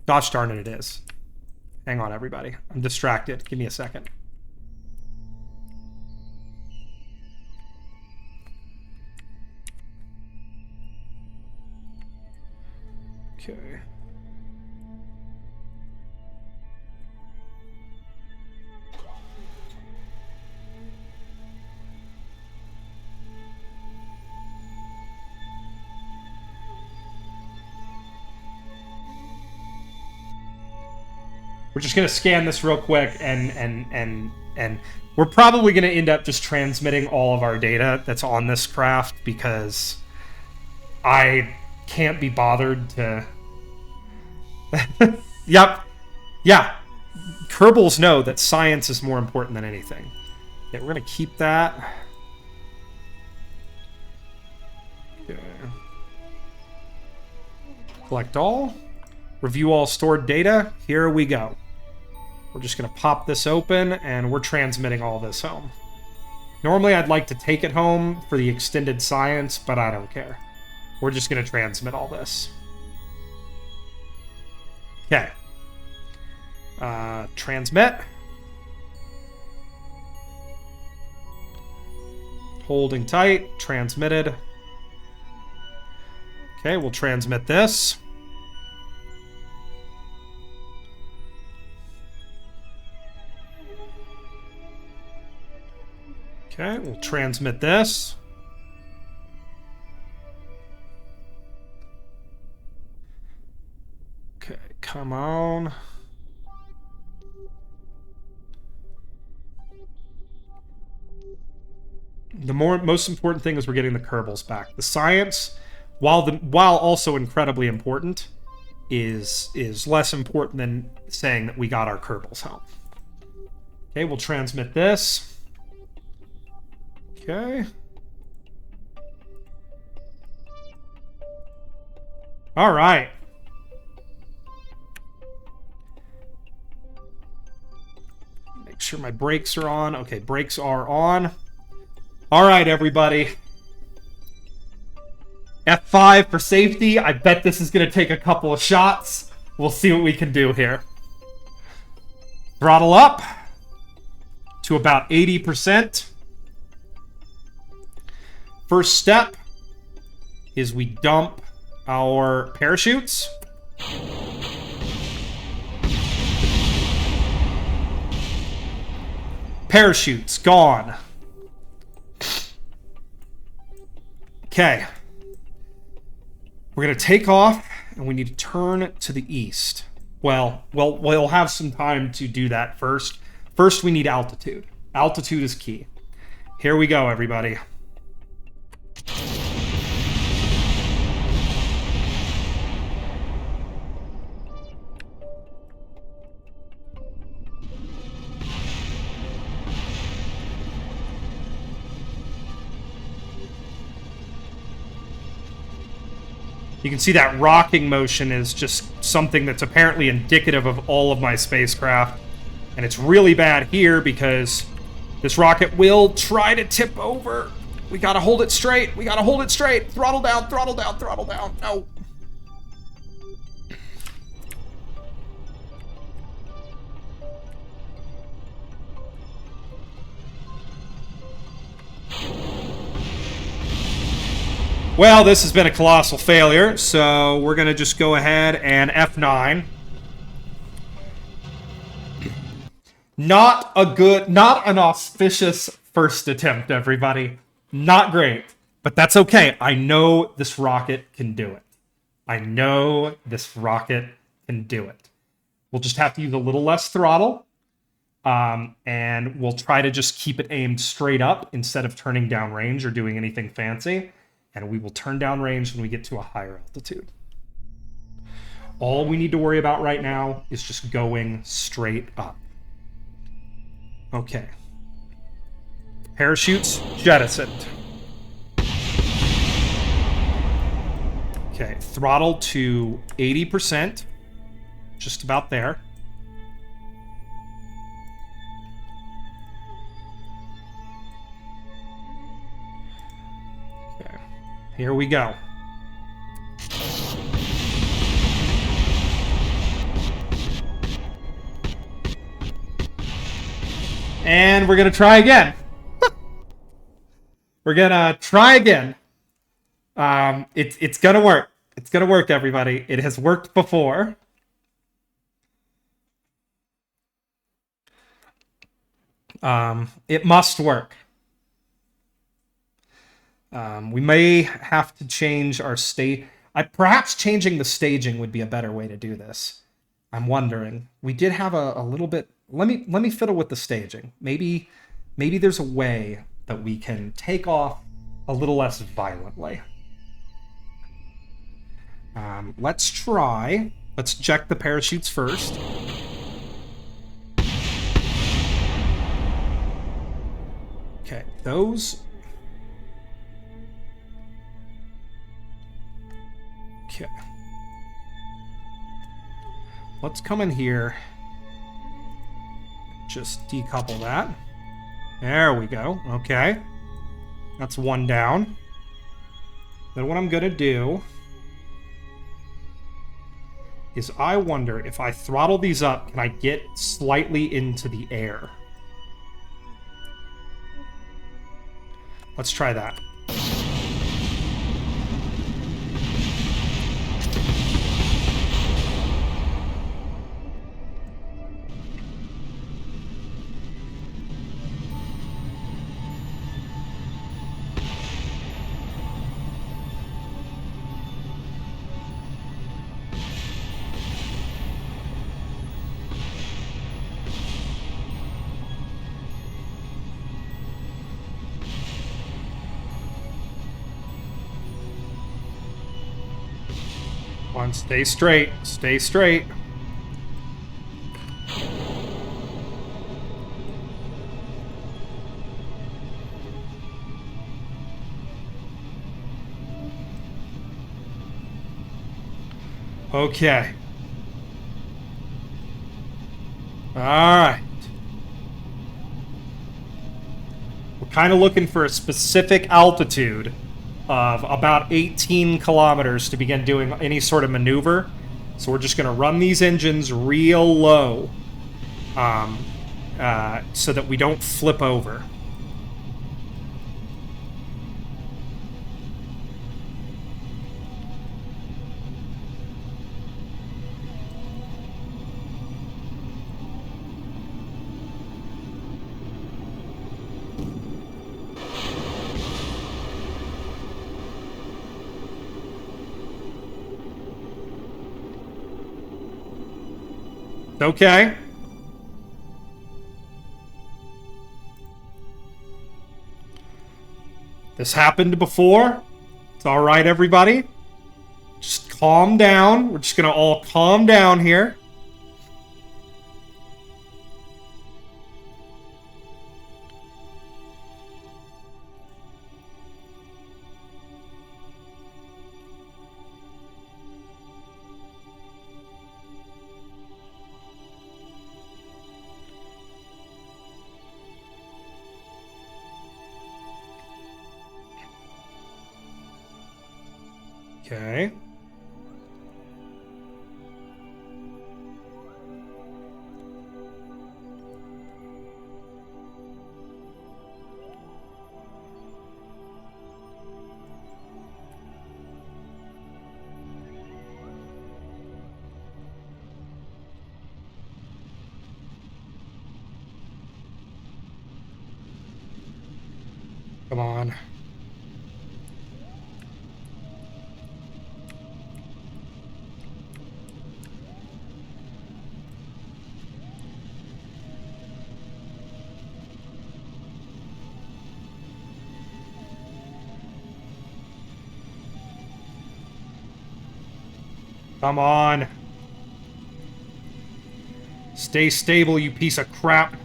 Gosh darn it, it is. Hang on, everybody. I'm distracted. Give me a second. Okay. We're just going to scan this real quick, and we're probably going to end up just transmitting all of our data that's on this craft because I can't be bothered to... Yep. Yeah. Kerbals know that science is more important than anything. Okay, we're going to keep that. Okay. Collect all. Review all stored data. Here we go. We're just going to pop this open, and we're transmitting all this home. Normally, I'd like to take it home for the extended science, but I don't care. We're just going to transmit all this. Okay. Transmit. Holding tight. Transmitted. Okay, we'll transmit this. Okay, we'll transmit this. Okay, come on. The most important thing is we're getting the Kerbals back. The science, while also incredibly important, is less important than saying that we got our Kerbals home. Okay, we'll transmit this. Okay. All right. Make sure my brakes are on. Okay, brakes are on. All right, everybody. F5 for safety. I bet this is going to take a couple of shots. We'll see what we can do here. Throttle up to about 80%. First step is we dump our parachutes. Parachutes gone. Okay. We're going to take off, and we need to turn to the east. Well, we'll have some time to do that first. First, we need altitude. Altitude is key. Here we go, everybody. You can see that rocking motion is just something that's apparently indicative of all of my spacecraft. And it's really bad here because this rocket will try to tip over. We gotta hold it straight. We gotta hold it straight. Throttle down, throttle down, throttle down. No. Well, this has been a colossal failure, so we're going to just go ahead and F9. Not an auspicious first attempt, everybody. Not great, but that's okay. I know this rocket can do it. I know this rocket can do it. We'll just have to use a little less throttle, and we'll try to just keep it aimed straight up instead of turning down range or doing anything fancy. And we will turn down range when we get to a higher altitude. All we need to worry about right now is just going straight up. Okay. Parachutes jettisoned. Okay, throttle to 80%. Just about there. Here we go. And we're going to try again. We're going to try again. It's going to work. It's going to work, everybody. It has worked before. It must work. We may have to change our state. Perhaps changing the staging would be a better way to do this. I'm wondering. We did have a little bit. Let me fiddle with the staging. Maybe there's a way that we can take off a little less violently. Let's try. Let's check the parachutes first. Okay, those. Okay. Let's come in here. Just decouple that. There we go. Okay. That's one down. Then what I'm going to do is I wonder if I throttle these up, can I get slightly into the air? Let's try that. Come on, stay straight. Stay straight. Okay. Alright. We're kind of looking for a specific altitude of about 18 kilometers to begin doing any sort of maneuver. So we're just going to run these engines real low so that we don't flip over. Okay. This happened before. It's all right, everybody. Just calm down. We're just going to all calm down here. Okay. Come on. Come on. Stay stable, you piece of crap.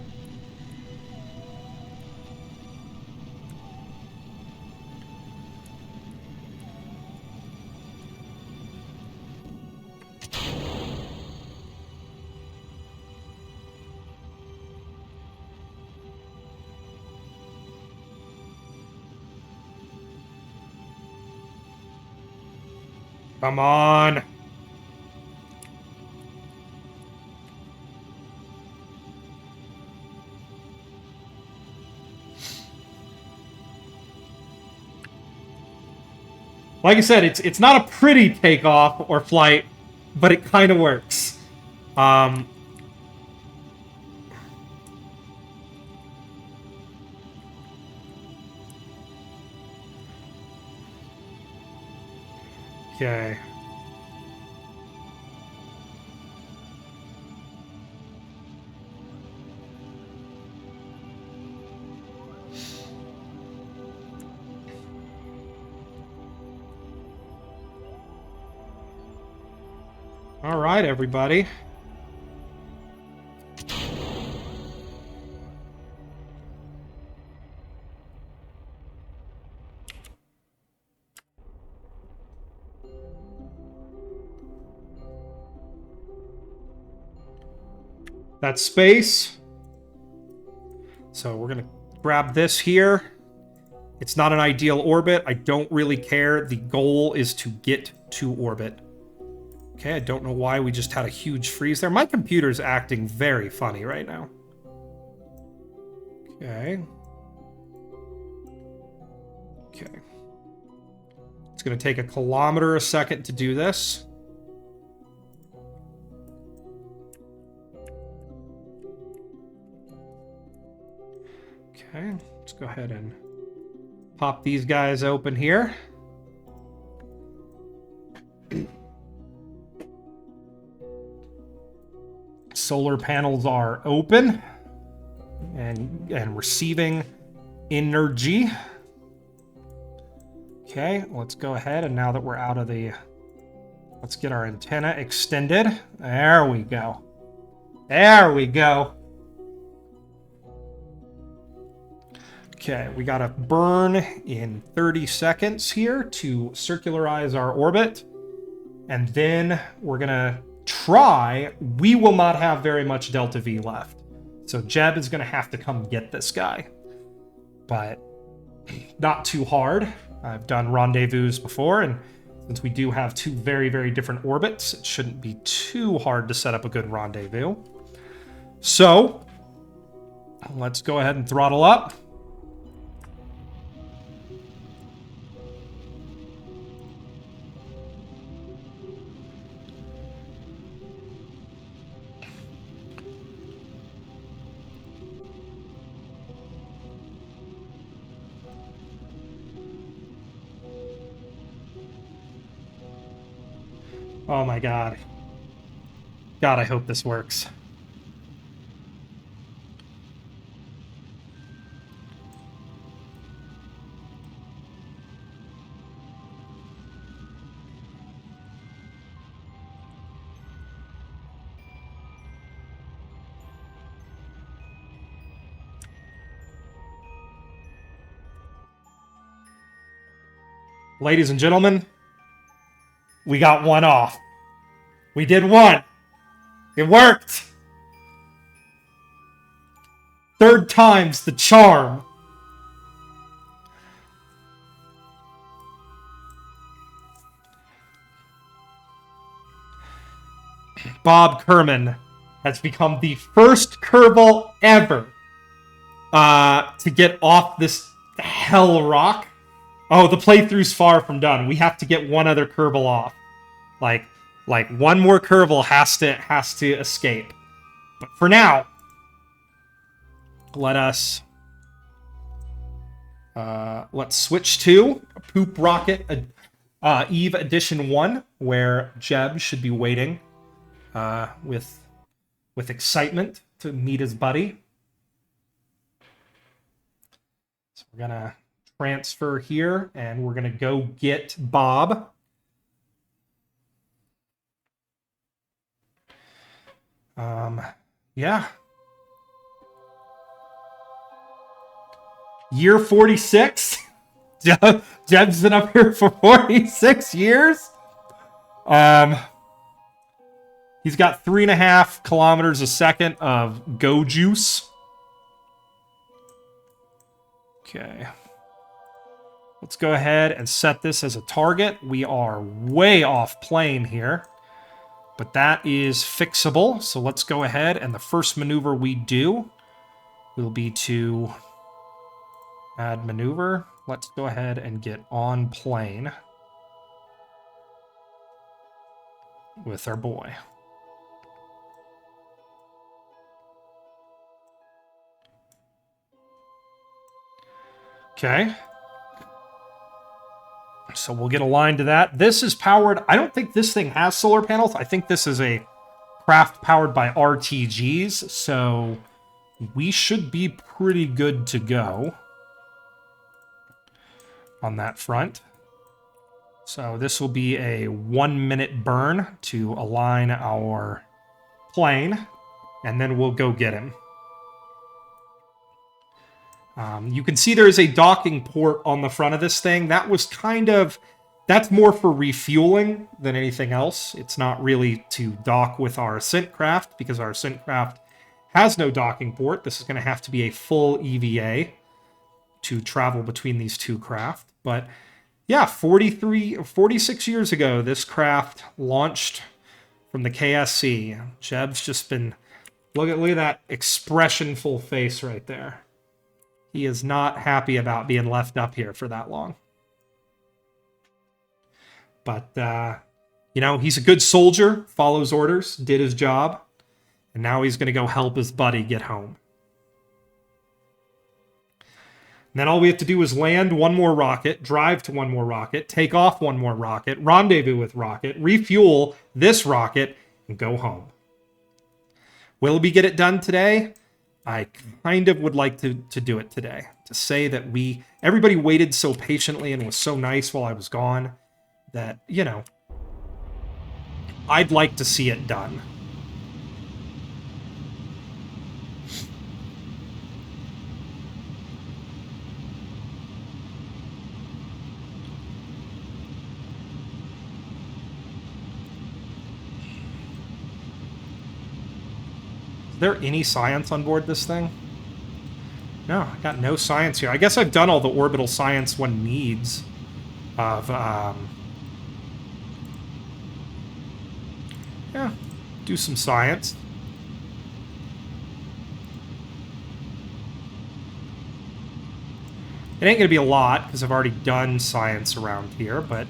Come on. Like I said, it's not a pretty takeoff or flight, but it kind of works. Okay. All right, everybody. That's space. So we're going to grab this here. It's not an ideal orbit. I don't really care. The goal is to get to orbit. Okay, I don't know why we just had a huge freeze there. My computer's acting very funny right now. Okay. Okay. It's going to take 1 kilometer a second to do this. Okay, let's go ahead and pop these guys open here. Solar panels are open and receiving energy. Okay, let's go ahead, and now that we're out of the... Let's get our antenna extended. There we go. There we go. Okay, we got to burn in 30 seconds here to circularize our orbit. And then we're going to try. We will not have very much Delta V left. So Jeb is going to have to come get this guy. But not too hard. I've done rendezvous before, and since we do have two very, very different orbits, it shouldn't be too hard to set up a good rendezvous. So, let's go ahead and throttle up. Oh my god. God, I hope this works. Ladies and gentlemen, we got one off. We did one. It worked. Third time's the charm. Bob Kerman has become the first kerbal ever to get off this hell rock. Oh, the playthrough's far from done. We have to get one other kerbal off. Like one more kerbal has to escape. But for now, let's switch to Poop Rocket Eve Edition 1, where Jeb should be waiting with excitement to meet his buddy. So we're gonna transfer here, and we're gonna go get Bob. Yeah. Year 46. Jeb's been up here for 46 years. He's got 3.5 kilometers a second of go juice. Okay. Let's go ahead and set this as a target. We are way off plane here, but that is fixable. So let's go ahead, and the first maneuver we do will be to add maneuver. Let's go ahead and get on plane with our boy. Okay. So we'll get aligned to that. This is powered. I don't think this thing has solar panels. I think this is a craft powered by RTGs. So we should be pretty good to go on that front. So this will be a 1-minute burn to align our plane, and then we'll go get him. You can see there is a docking port on the front of this thing. That was that's more for refueling than anything else. It's not really to dock with our Ascent craft, because our Ascent craft has no docking port. This is going to have to be a full EVA to travel between these two craft. But yeah, 46 years ago, this craft launched from the KSC. Jeb's just been, look at that expressionful face right there. He is not happy about being left up here for that long. But, he's a good soldier, follows orders, did his job, and now he's going to go help his buddy get home. And then all we have to do is land one more rocket, drive to one more rocket, take off one more rocket, rendezvous with rocket, refuel this rocket, and go home. Will we get it done today? I kind of would like to do it today. To say that everybody waited so patiently and was so nice while I was gone that, I'd like to see it done. there any science on board this thing? No, I got no science here. I guess I've done all the orbital science one needs of, yeah, do some science. It ain't going to be a lot, because I've already done science around here, but...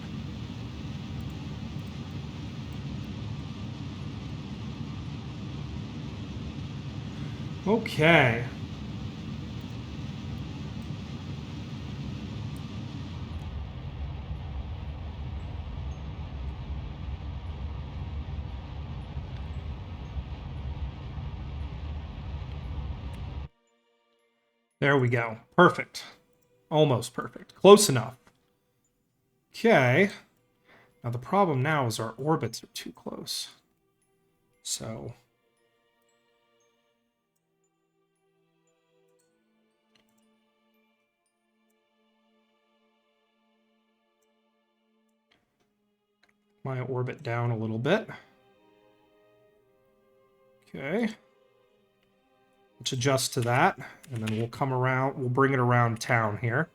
Okay. There we go. Perfect. Almost perfect. Close enough. Okay. Now the problem now is our orbits are too close. So... my orbit down a little bit. Okay. Let's adjust to that, and then we'll come around, we'll bring it around town here.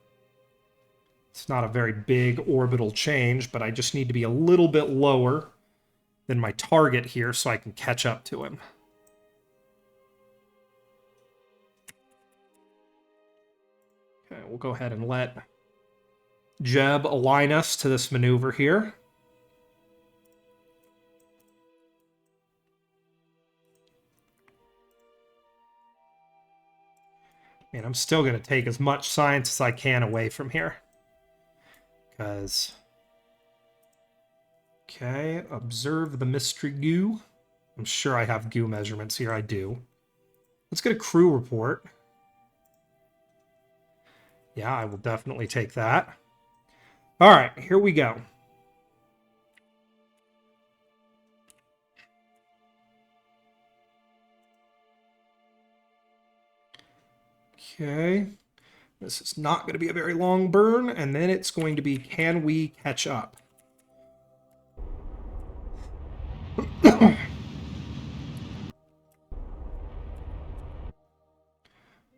It's not a very big orbital change, but I just need to be a little bit lower than my target here so I can catch up to him. Okay, we'll go ahead and let Jeb align us to this maneuver here. And I'm still going to take as much science as I can away from here. Because... okay, observe the mystery goo. I'm sure I have goo measurements here. I do. Let's get a crew report. Yeah, I will definitely take that. All right, here we go. Okay. This is not going to be a very long burn, and then it's going to be, can we catch up?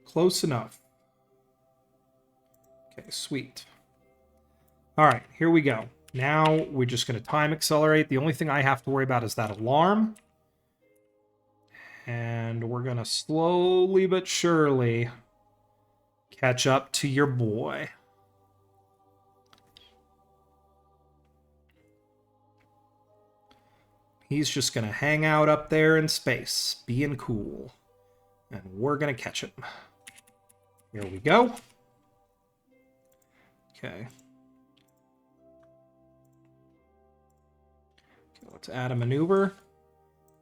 Close enough. Okay, sweet. All right, here we go. Now we're just going to time accelerate. The only thing I have to worry about is that alarm. And we're going to slowly but surely catch up to your boy. He's just going to hang out up there in space, being cool. And we're going to catch him. Here we go. Okay. Let's add a maneuver.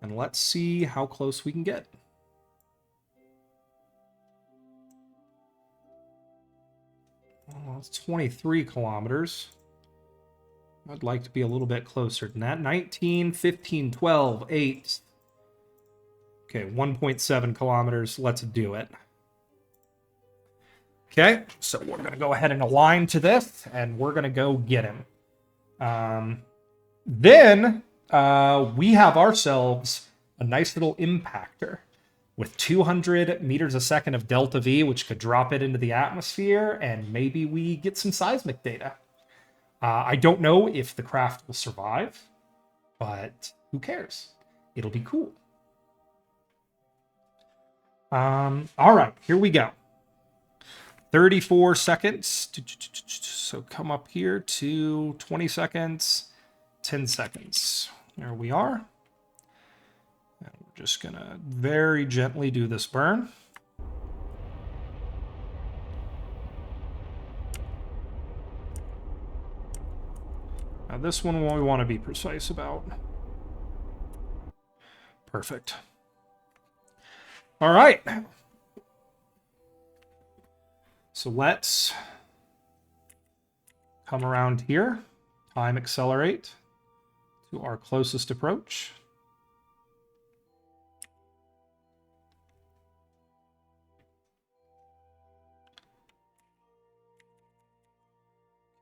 And let's see how close we can get. Well, it's 23 kilometers. I'd like to be a little bit closer than that. 19, 15, 12, 8. Okay, 1.7 kilometers. Let's do it. Okay, so we're going to go ahead and align to this, and we're going to go get him. Then we have ourselves a nice little impactor with 200 meters a second of delta V, which could drop it into the atmosphere, and maybe we get some seismic data. I don't know if the craft will survive, but who cares? It'll be cool. All right, here we go. 34 seconds. So come up here to 20 seconds, 10 seconds. There we are. And we're just going to very gently do this burn. Now this one we want to be precise about. Perfect. All right. So let's come around here, time accelerate to our closest approach.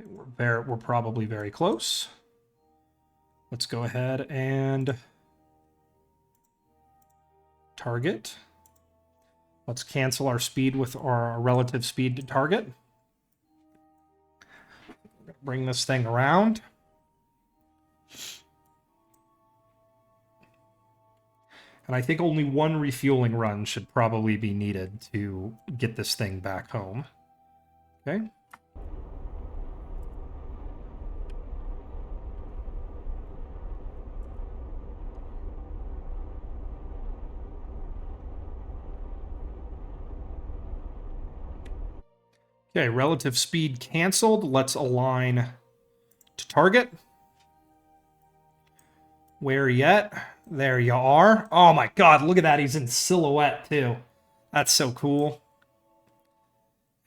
Okay, we're probably very close. Let's go ahead and target. Let's cancel our speed with our relative speed to target. Bring this thing around. And I think only one refueling run should probably be needed to get this thing back home. Okay. Okay, relative speed canceled. Let's align to target. Where yet? There you are. Oh my god, look at that. He's in silhouette too. That's so cool.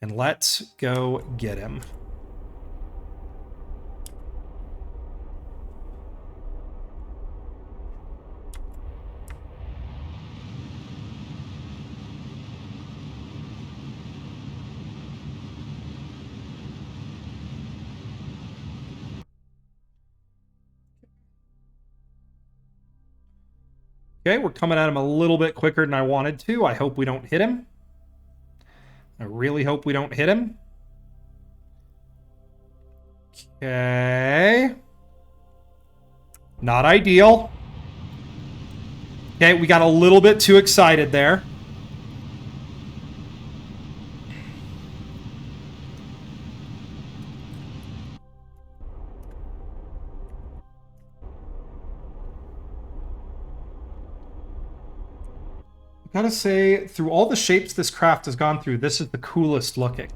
And let's go get him. Okay, we're coming at him a little bit quicker than I wanted to. I hope we don't hit him. I really hope we don't hit him. Okay. Not ideal. Okay, we got a little bit too excited there. I gotta say, through all the shapes this craft has gone through, this is the coolest looking.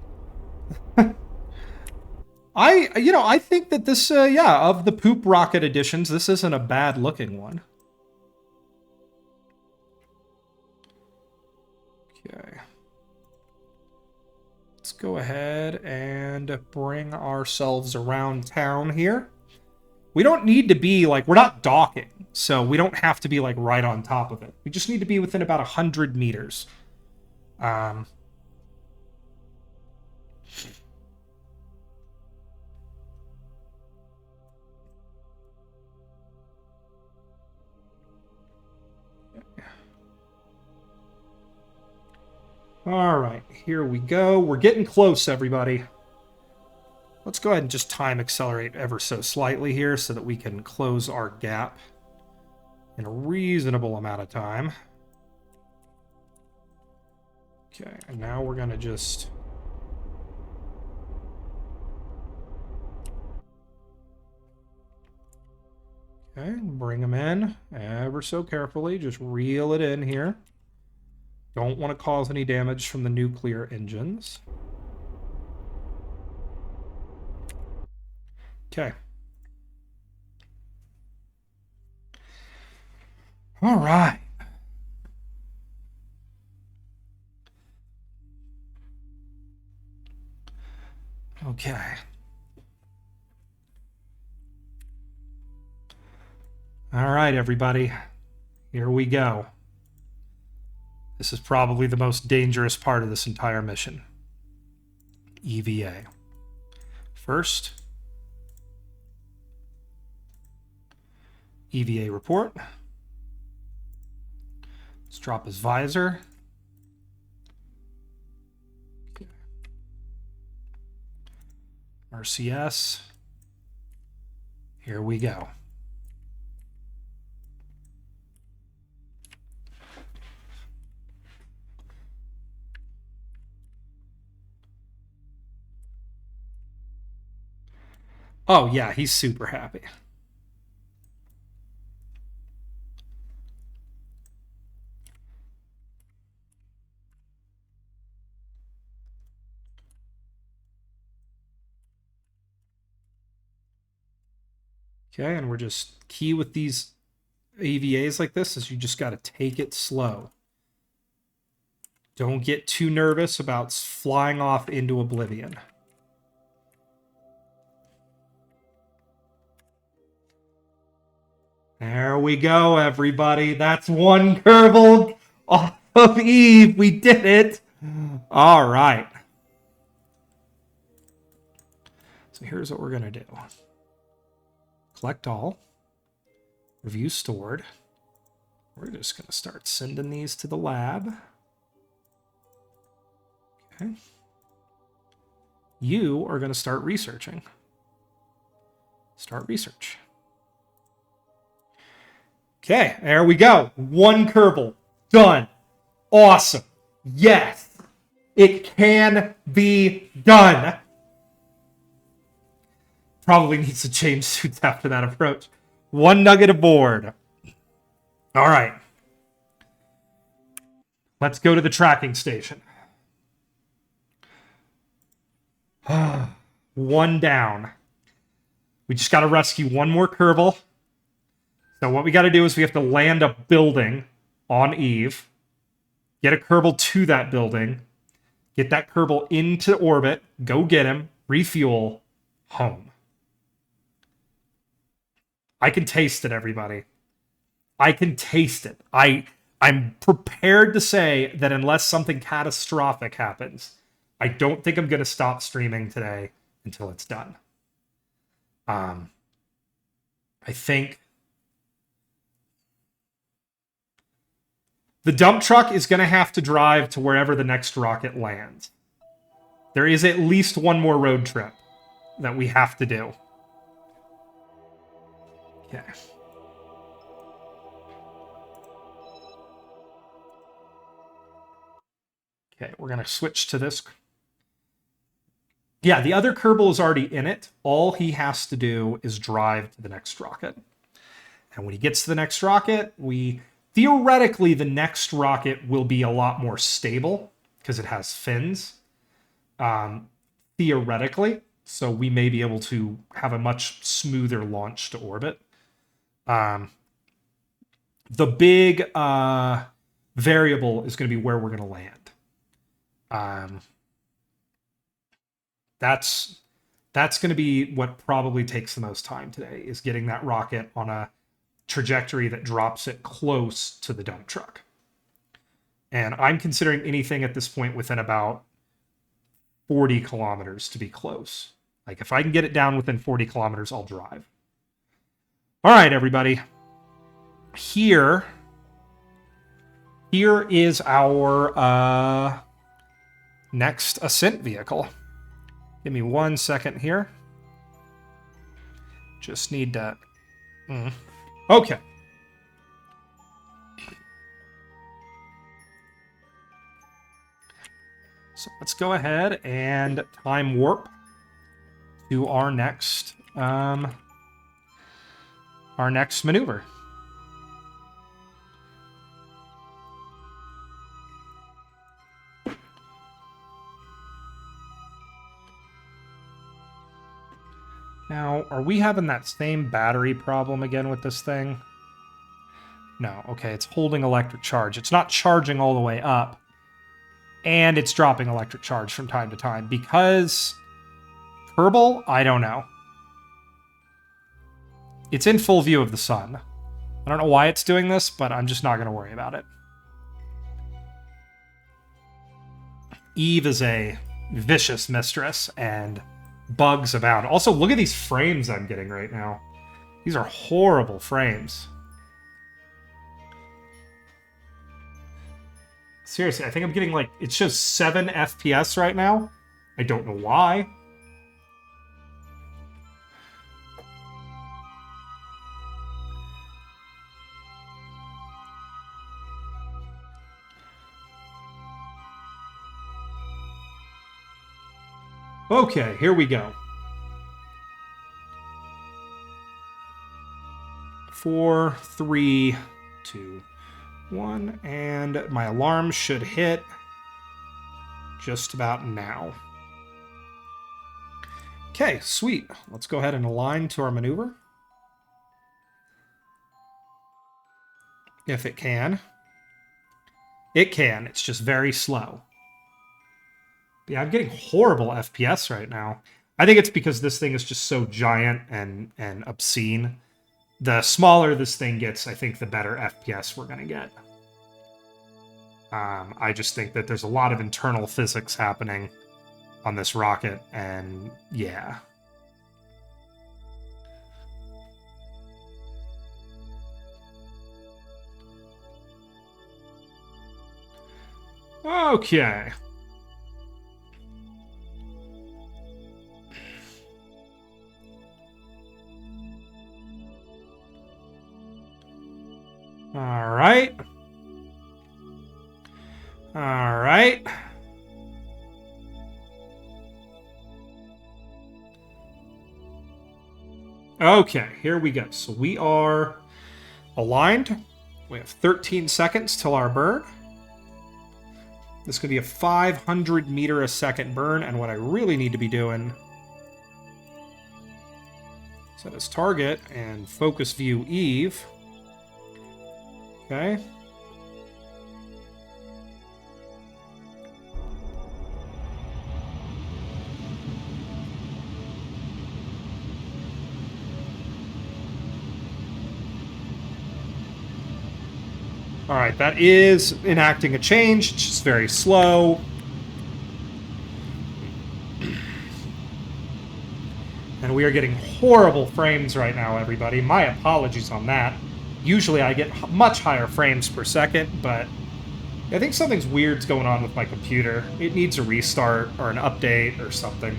I think that this, of the poop rocket editions, this isn't a bad looking one. Okay. Let's go ahead and bring ourselves around town here. We don't need to be, like, we're not docking, so we don't have to be, like, right on top of it. We just need to be within about 100 meters. All right, here we go. We're getting close, everybody. Let's go ahead and just time accelerate ever so slightly here so that we can close our gap in a reasonable amount of time. Okay, and now we're going to just... Okay, bring them in ever so carefully. Just reel it in here. Don't want to cause any damage from the nuclear engines. Okay. All right. Okay. All right, everybody. Here we go. This is probably the most dangerous part of this entire mission. EVA. First, EVA report. Let's drop his visor. Okay. RCS. Here we go. Oh, yeah, he's super happy. Okay, and we're just key with these AVAs like this is you just got to take it slow. Don't get too nervous about flying off into oblivion. There we go, everybody. That's one kerbal off of Eve. We did it. All right. So here's what we're going to do. Collect all. Review stored. We're just going to start sending these to the lab. Okay. You are going to start researching. Start research. Okay, there we go. One kerbal. Done. Awesome. Yes. It can be done. Probably needs to change suits after that approach. One nugget aboard. All right. Let's go to the tracking station. One down. We just got to rescue one more kerbal. So what we got to do is we have to land a building on Eve, get a kerbal to that building, get that kerbal into orbit, go get him, refuel, home. I can taste it, everybody. I can taste it. I'm prepared to say that unless something catastrophic happens, I don't think I'm going to stop streaming today until it's done. I think the dump truck is going to have to drive to wherever the next rocket lands. There is at least one more road trip that we have to do. Okay. Okay, we're going to switch to this. Yeah, the other kerbal is already in it. All he has to do is drive to the next rocket. And when he gets to the next rocket, theoretically, the next rocket will be a lot more stable because it has fins. Theoretically. So we may be able to have a much smoother launch to orbit. The big variable is going to be where we're going to land. That's going to be what probably takes the most time today, is getting that rocket on a trajectory that drops it close to the dump truck. And I'm considering anything at this point within about 40 kilometers to be close. Like, if I can get it down within 40 kilometers, I'll drive. All right, everybody. Here is our next ascent vehicle. Give me 1 second here. Just need to... Okay. So let's go ahead and time warp to our next maneuver. Now, are we having that same battery problem again with this thing? No, okay, it's holding electric charge. It's not charging all the way up, and it's dropping electric charge from time to time. Because Kerbal? I don't know. It's in full view of the sun. I don't know why it's doing this, but I'm just not going to worry about it. Eve is a vicious mistress, and bugs abound. Also, look at these frames I'm getting right now. These are horrible frames. Seriously, I think I'm getting, like, it shows 7 FPS right now. I don't know why. Okay, here we go. 4, 3, 2, 1, and my alarm should hit just about now. Okay, sweet. Let's go ahead and align to our maneuver. If it can. It can, it's just very slow. Yeah, I'm getting horrible FPS right now. I think it's because this thing is just so giant and obscene. The smaller this thing gets, I think the better FPS we're going to get. I just think that there's a lot of internal physics happening on this rocket, and yeah. Okay. All right. All right. Okay, here we go. So we are aligned. We have 13 seconds till our burn. This could be a 500 meter a second burn, and what I really need to be doing, set as target and focus view Eve. Okay. All right, that is enacting a change. It's just very slow. And we are getting horrible frames right now, everybody. My apologies on that. Usually I get much higher frames per second, but I think something's weird's going on with my computer. It needs a restart or an update or something.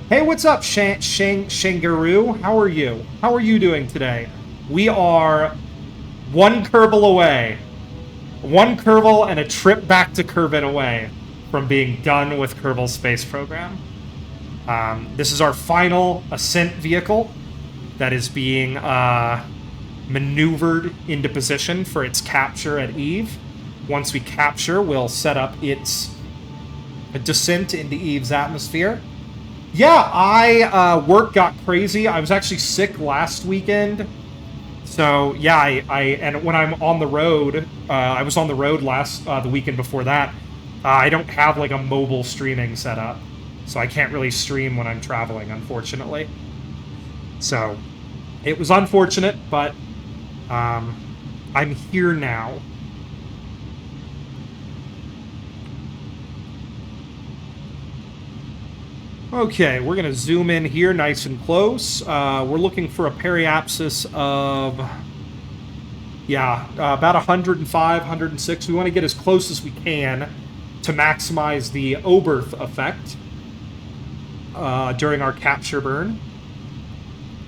Hey, what's up, Shangaroo? How are you? How are you doing today? We are one kerbal away. One kerbal and a trip back to Kerbin away from being done with Kerbal Space Program. This is our final ascent vehicle that is being maneuvered into position for its capture at Eve. Once we capture, we'll set up its descent into Eve's atmosphere. Yeah, work got crazy. I was actually sick last weekend. So, yeah, and when I'm on the road, I was on the road the weekend before that, I don't have, like, a mobile streaming setup. So I can't really stream when I'm traveling, unfortunately. So, it was unfortunate, but I'm here now. Okay, we're going to zoom in here nice and close. We're looking for a periapsis of, about 105, 106. We want to get as close as we can to maximize the Oberth effect during our capture burn.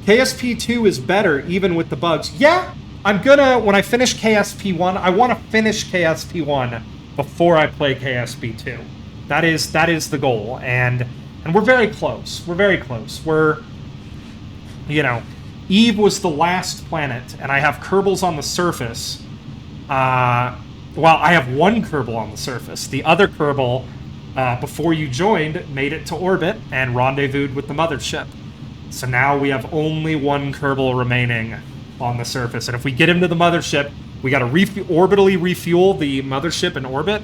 KSP2 is better, even with the bugs. Yeah, I'm gonna, when I finish KSP1, I want to finish KSP1 before I play KSP2. That is the goal, and we're very close. We're very close. Eve was the last planet, and I have kerbals on the surface. Well, I have one kerbal on the surface. The other kerbal, before you joined, made it to orbit and rendezvoused with the mothership. So now we have only one kerbal remaining on the surface. And if we get him to the mothership, we got to orbitally refuel the mothership in orbit.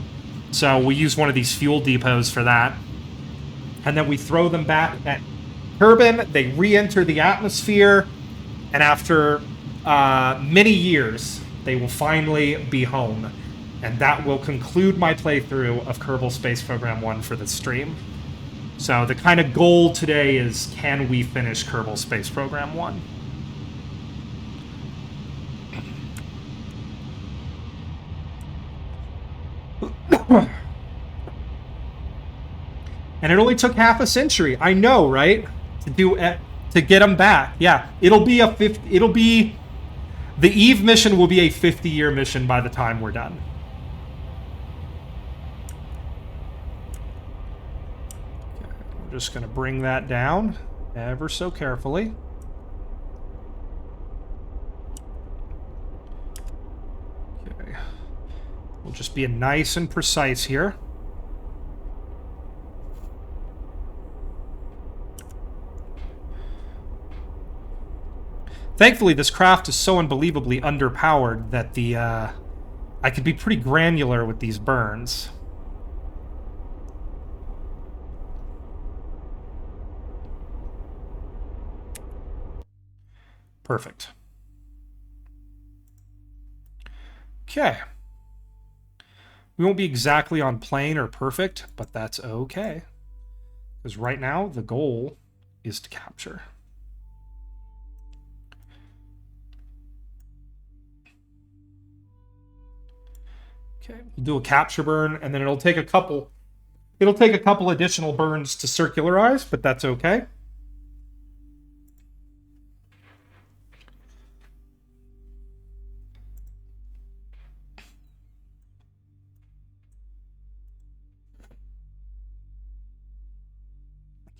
So we use one of these fuel depots for that. And then we throw them back at Kerbin. They re-enter the atmosphere. And after many years, they will finally be home. And that will conclude my playthrough of Kerbal Space Program 1 for the stream. So the kind of goal today is, can we finish Kerbal Space Program 1? And it only took half a century. I know, right? To get them back. Yeah, the Eve mission will be a 50-year mission by the time we're done. Okay, I'm just going to bring that down ever so carefully. Okay. We'll just be nice and precise here. Thankfully, this craft is so unbelievably underpowered that I could be pretty granular with these burns. Perfect. Okay. We won't be exactly on plane or perfect, but that's okay. Because right now, the goal is to capture. Okay, we'll do a capture burn, and then it'll take a couple additional burns to circularize, but that's okay.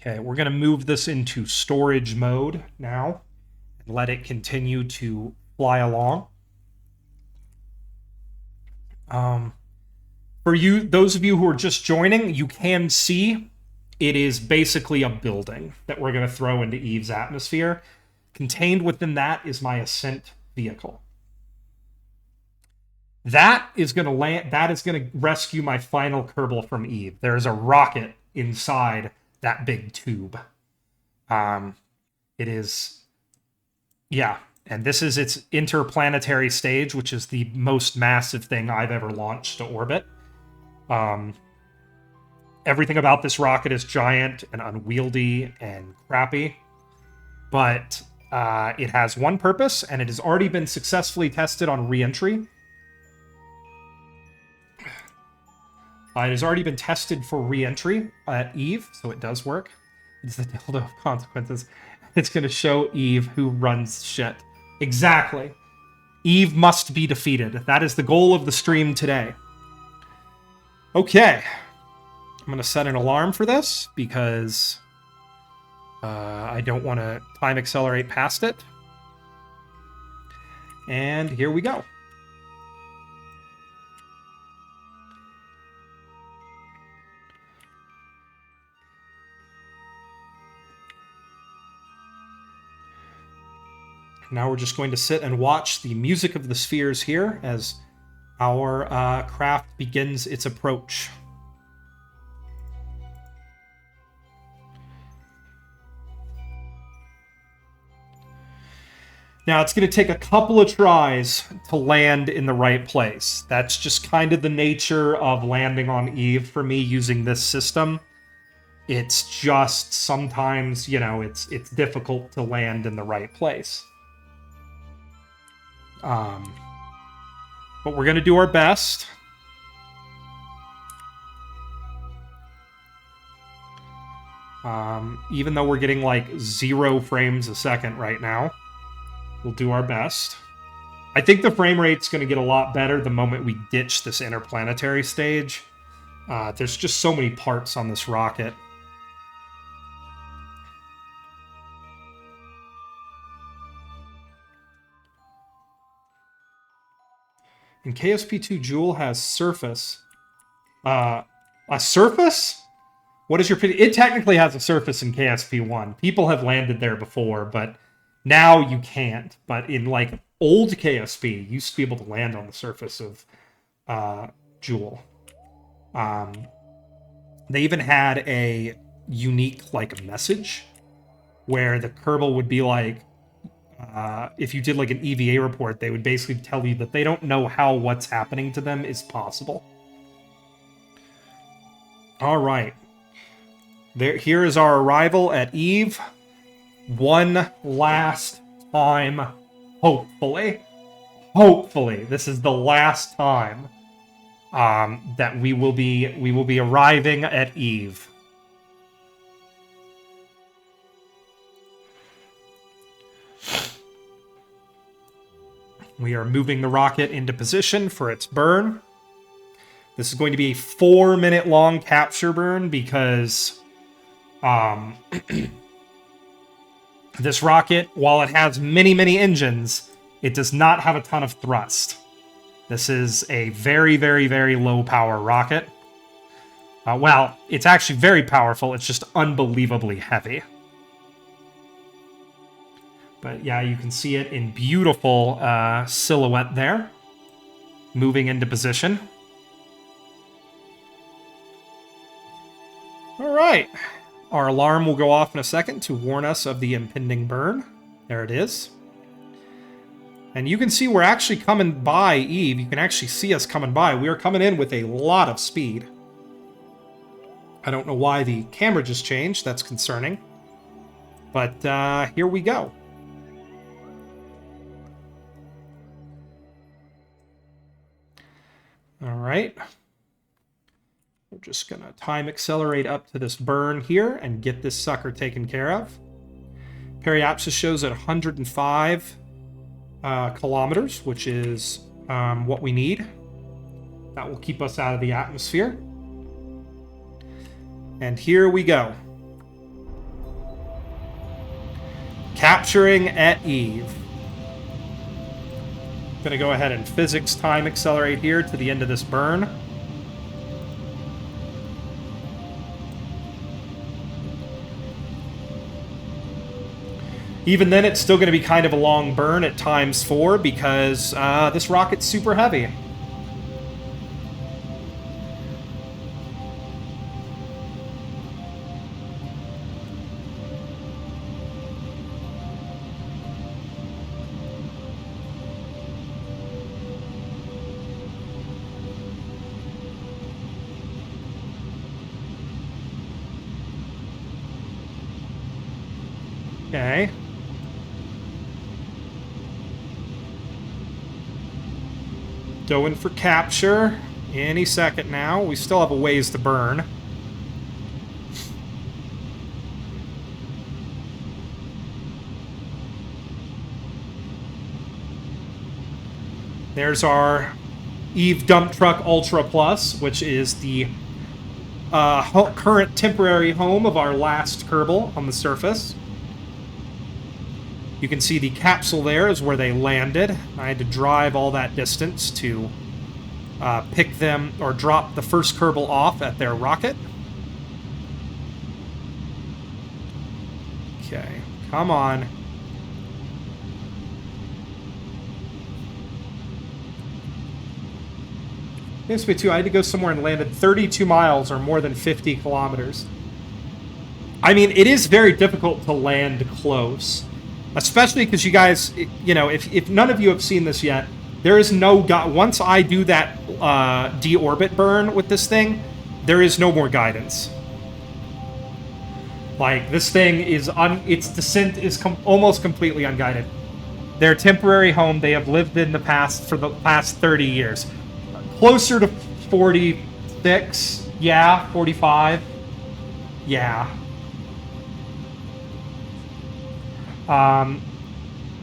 Okay, we're going to move this into storage mode now and let it continue to fly along. For you, those of you who are just joining, you can see it is basically a building that we're going to throw into Eve's atmosphere. Contained within that is my ascent vehicle. That is going to land. That is going to rescue my final kerbal from Eve. There is a rocket inside that big tube. It is, yeah, and this is its interplanetary stage, which is the most massive thing I've ever launched to orbit. Everything about this rocket is giant and unwieldy and crappy, but it has one purpose, and it has already been successfully tested on re-entry. It has already been tested for re-entry at Eve, so it does work. It's the dildo of consequences. It's going to show Eve who runs shit. Exactly. Eve must be defeated. That is the goal of the stream today. Okay. I'm going to set an alarm for this because I don't want to time accelerate past it. And here we go. Now we're just going to sit and watch the music of the spheres here as our craft begins its approach. Now it's going to take a couple of tries to land in the right place. That's just kind of the nature of landing on Eve for me using this system. It's just sometimes, you know, it's difficult to land in the right place. But we're going to do our best. Even though we're getting like 0 frames a second right now, we'll do our best. I think the frame rate's going to get a lot better the moment we ditch this interplanetary stage. There's just so many parts on this rocket. And KSP2 Joule has surface. A surface? What is your opinion? It technically has a surface in KSP1. People have landed there before, but now you can't. But in like old KSP, you used to be able to land on the surface of Joule. They even had a unique like message where the kerbal would be like, if you did like an EVA report, they would basically tell you that they don't know how what's happening to them is possible. All right. Here is our arrival at Eve. One last time, hopefully. Hopefully, this is the last time that we will be arriving at Eve. We are moving the rocket into position for its burn. This is going to be a 4-minute long capture burn because this rocket, while it has many, many engines, it does not have a ton of thrust. This is a very, very, very low power rocket. Well, it's actually very powerful. It's just unbelievably heavy. But yeah, you can see it in beautiful silhouette there, moving into position. All right. Our alarm will go off in a second to warn us of the impending burn. There it is. And you can see we're actually coming by Eve. You can actually see us coming by. We are coming in with a lot of speed. I don't know why the camera just changed. That's concerning. But here we go. All right. We're just going to time accelerate up to this burn here and get this sucker taken care of. Periapsis shows at 105 kilometers, which is what we need. That will keep us out of the atmosphere. And here we go. Capturing at Eve. Going to go ahead and physics time accelerate here to the end of this burn. Even then, it's still going to be kind of a long burn at ×4 because this rocket's super heavy. Okay. Going for capture any second now. We still have a ways to burn. There's our Eve Dump Truck Ultra Plus, which is the current temporary home of our last Kerbal on the surface. You can see the capsule there is where they landed. I had to drive all that distance to pick them or drop the first Kerbal off at their rocket. Okay, come on. KSP 2, I had to go somewhere and landed 32 miles or more than 50 kilometers. I mean, it is very difficult to land close. Especially because you guys, you know, if none of you have seen this yet, there is no... Once I do that deorbit burn with this thing, there is no more guidance. Like, this thing is... its descent is almost completely unguided. Their temporary home they have lived in the past for the past 30 years. Closer to 46. Yeah, 45. Yeah.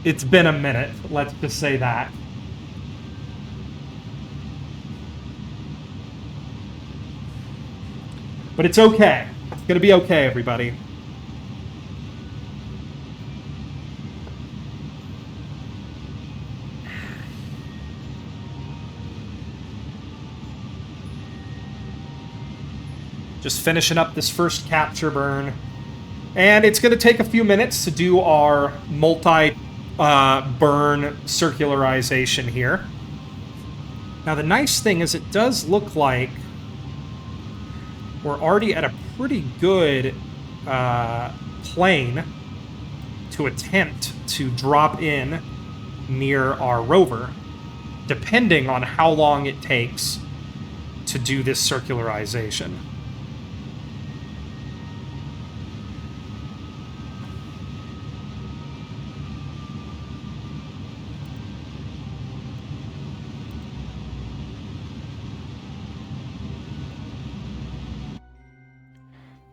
It's been a minute, let's just say that. But it's okay. It's gonna be okay, everybody. Just finishing up this first capture burn. And it's going to take a few minutes to do our multi-burn circularization here. Now, the nice thing is it does look like we're already at a pretty good plane to attempt to drop in near our rover, depending on how long it takes to do this circularization.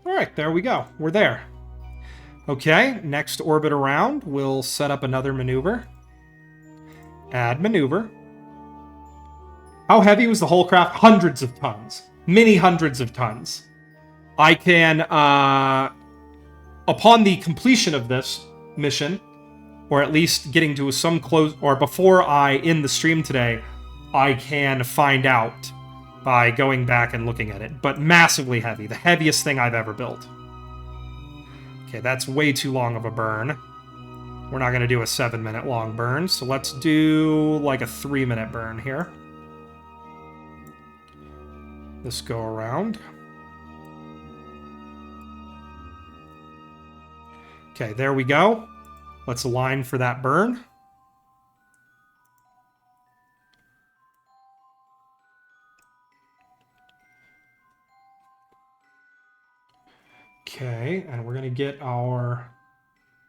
All right, there we go. We're there. Okay, next orbit around, we'll set up another maneuver. Add maneuver. How heavy was the whole craft? Hundreds of tons. Many hundreds of tons. I can, upon the completion of this mission, or at least getting to some close, or before I end the stream today, I can find out by going back and looking at it. But massively heavy. The heaviest thing I've ever built. Okay, that's way too long of a burn. We're not going to do a 7-minute long burn, so let's do like a 3-minute burn here. Let's go around. Okay, there we go. Let's align for that burn. Okay, and we're going to get our...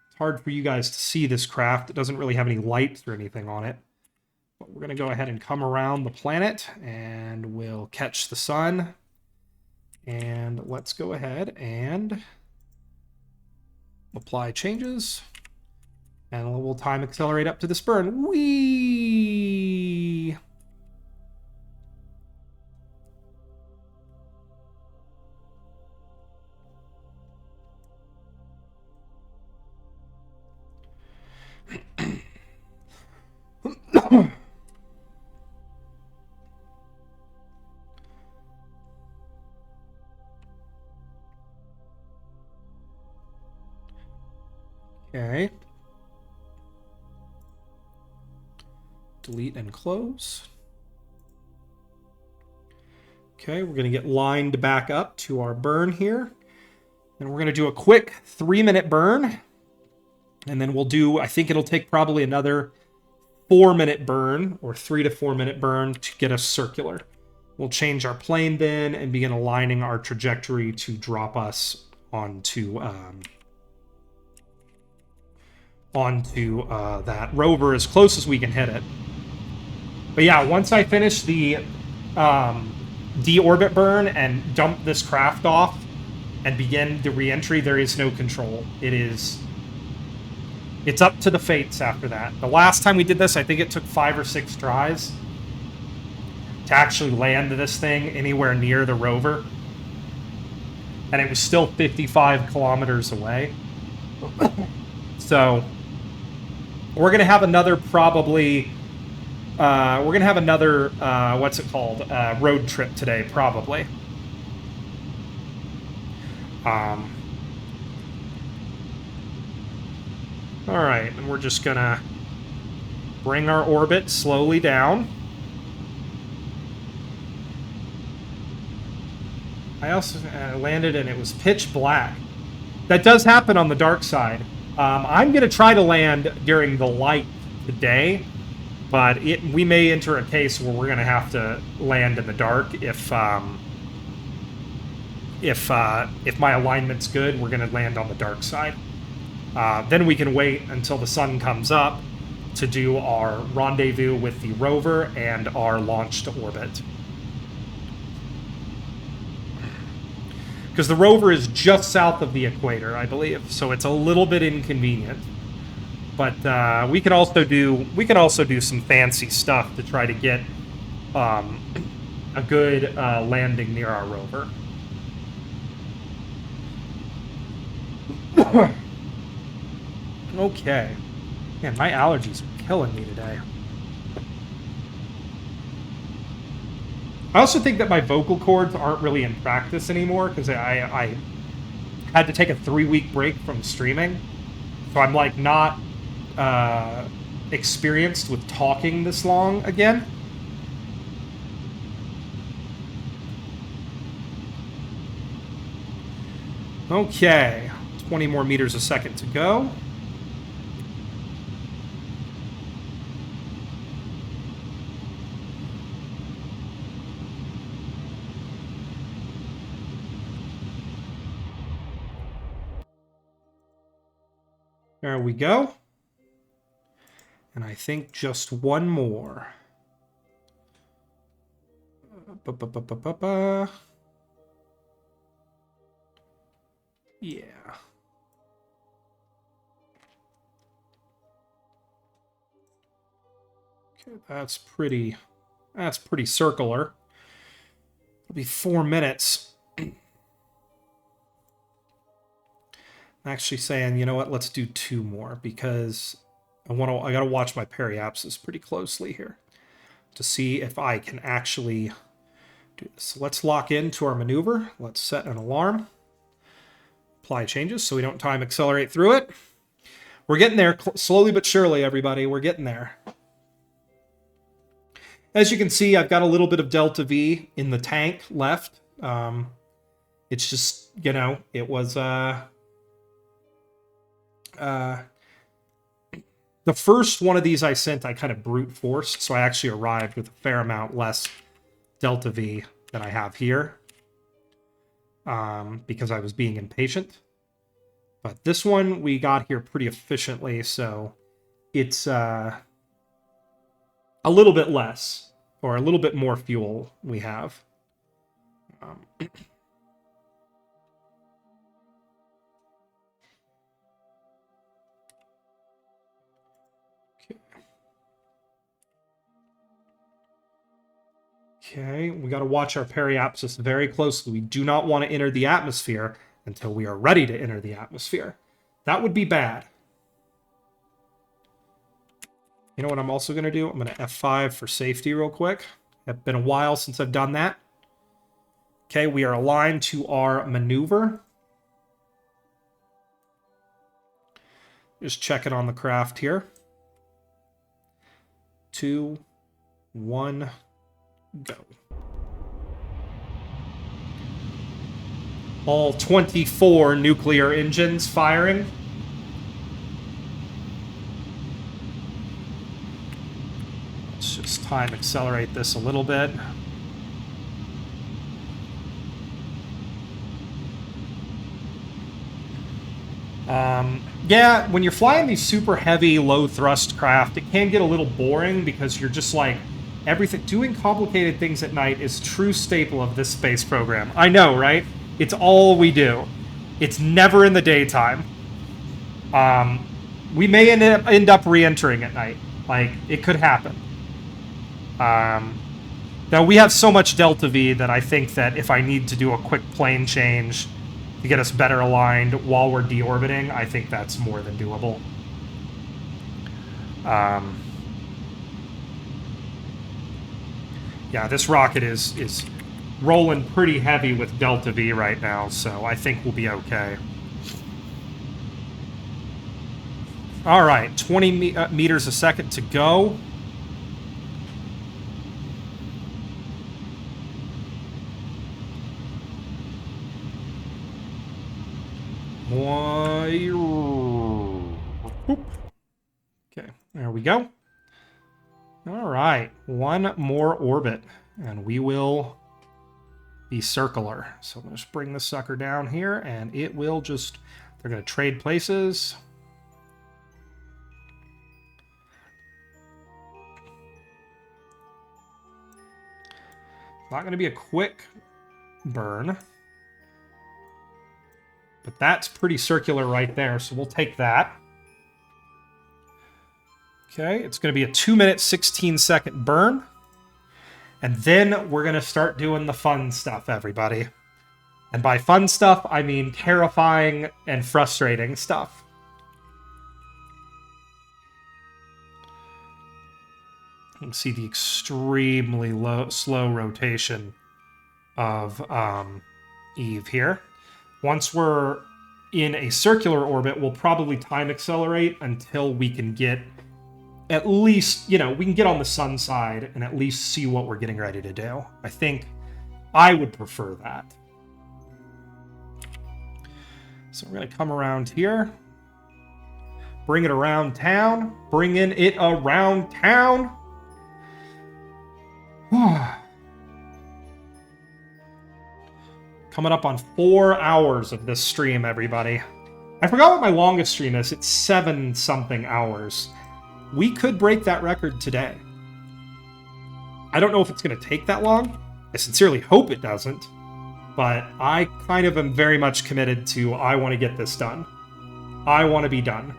It's hard for you guys to see this craft. It doesn't really have any lights or anything on it. But we're going to go ahead and come around the planet, and we'll catch the sun. And let's go ahead and apply changes. And we'll time accelerate up to this burn. Whee! Okay. Delete and close. Okay, we're going to get lined back up to our burn here. And we're going to do a quick 3-minute burn. And then we'll do, I think it'll take probably another 4-minute burn, or 3 to 4 minute burn to get us circular. We'll change our plane then and begin aligning our trajectory to drop us onto that rover as close as we can hit it. But yeah, once I finish the deorbit burn and dump this craft off and begin the re-entry, there is no control. It's up to the fates after that. The last time we did this, I think it took 5 or 6 tries to actually land this thing anywhere near the rover. And it was still 55 kilometers away. So we're going to have another probably... we're going to have another, what's it called? Road trip today, probably. Alright, and we're just going to bring our orbit slowly down. I also landed and it was pitch black. That does happen on the dark side. I'm going to try to land during the light today, but we may enter a case where we're going to have to land in the dark if my alignment's good. We're going to land on the dark side. Then we can wait until the sun comes up to do our rendezvous with the rover and our launch to orbit. Because the rover is just south of the equator, I believe, so it's a little bit inconvenient. But we can also do some fancy stuff to try to get a good landing near our rover. Okay. Man, my allergies are killing me today. I also think that my vocal cords aren't really in practice anymore because I had to take a 3-week break from streaming. So I'm like not experienced with talking this long again. Okay, 20 more meters a second to go. There we go. And I think just one more. Yeah. Okay, that's pretty circular. It'll be 4 minutes. I'm actually saying, you know what, let's do 2 more because I gotta watch my periapsis pretty closely here to see if I can actually do this. So let's lock into our maneuver. Let's set an alarm. Apply changes so we don't time accelerate through it. We're getting there slowly but surely, everybody. We're getting there. As you can see, I've got a little bit of delta V in the tank left. It's just, you know, it was... the first one of these I sent, I kind of brute forced, so I actually arrived with a fair amount less delta V than I have here, because I was being impatient. But this one we got here pretty efficiently, so it's a little bit less, or a little bit more fuel we have. Okay, we got to watch our periapsis very closely. We do not want to enter the atmosphere until we are ready to enter the atmosphere. That would be bad. You know what I'm also going to do? I'm going to F5 for safety real quick. It's been a while since I've done that. Okay, we are aligned to our maneuver. Just check it on the craft here. 2, 1, go. All 24 nuclear engines firing. Let's just time accelerate this a little bit. Yeah, when you're flying these super heavy, low thrust craft, it can get a little boring because you're just like, everything, doing complicated things at night is true staple of this space program. I know, right? It's all we do. It's never in the daytime. We may end up re-entering at night. Like, it could happen. Now, we have so much Delta V that I think that if I need to do a quick plane change to get us better aligned while we're deorbiting, I think that's more than doable. Yeah, this rocket is rolling pretty heavy with Delta V right now, so I think we'll be okay. All right, 20 meters a second to go. Okay, there we go. All right, one more orbit, and we will be circular. So I'm going to just bring this sucker down here, and it will just... They're going to trade places. Not going to be a quick burn. But that's pretty circular right there, so we'll take that. Okay, it's going to be a 2-minute, 16-second burn. And then we're going to start doing the fun stuff, everybody. And by fun stuff, I mean terrifying and frustrating stuff. You can see the extremely slow rotation of Eve here. Once we're in a circular orbit, we'll probably time accelerate until we can get at least, you know, we can get on the sun side and at least see what we're getting ready to do. I think I would prefer that. So we're going to come around here. Bring it around town. Bringing it around town. Coming up on 4 hours of this stream, everybody. I forgot what my longest stream is. It's 7-something hours. We could break that record today. I don't know if it's going to take that long. I sincerely hope it doesn't. But I kind of am very much committed to, I want to get this done. I want to be done.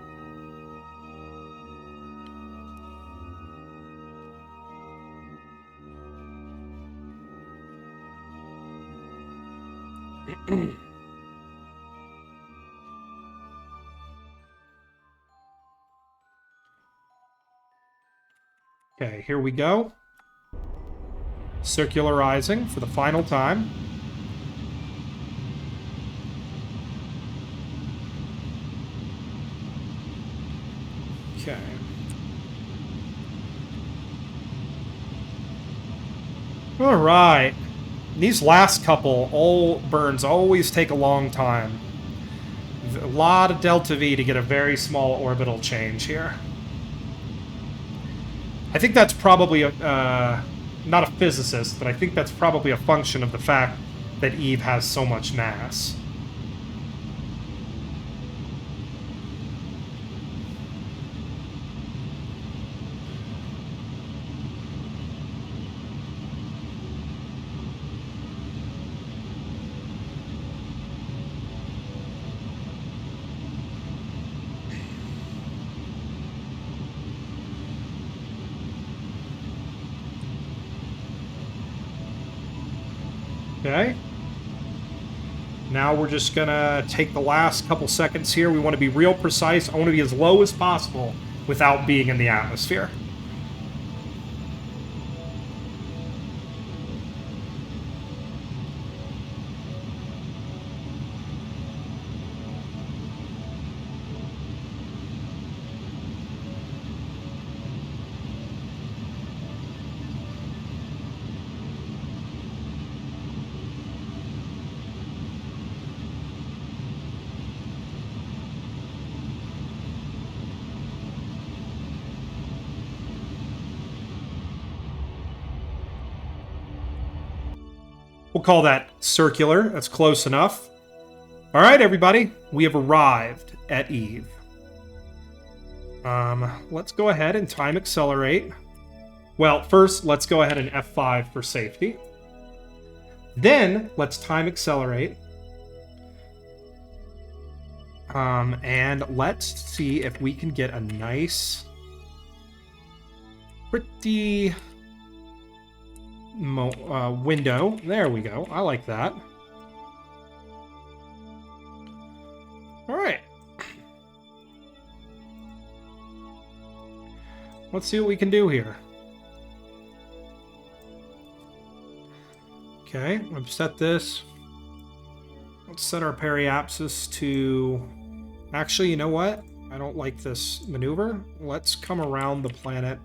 Okay, here we go. Circularizing for the final time. Okay. All right. These last couple burns always take a long time. A lot of Delta V to get a very small orbital change here. I think that's probably not a physicist, but I think that's probably a function of the fact that Eve has so much mass. Okay. Now we're just gonna take the last couple seconds here. We want to be real precise. I want to be as low as possible without being in the atmosphere. We'll call that circular. That's close enough. All right, everybody. We have arrived at Eve. Let's go ahead and time accelerate. Well, first, let's go ahead and F5 for safety. Then, let's time accelerate. And let's see if we can get a nice, pretty window. There we go. I like that. All right. Let's see what we can do here. Okay, I've set this. Let's set our periapsis to... Actually, you know what? I don't like this maneuver. Let's come around the planet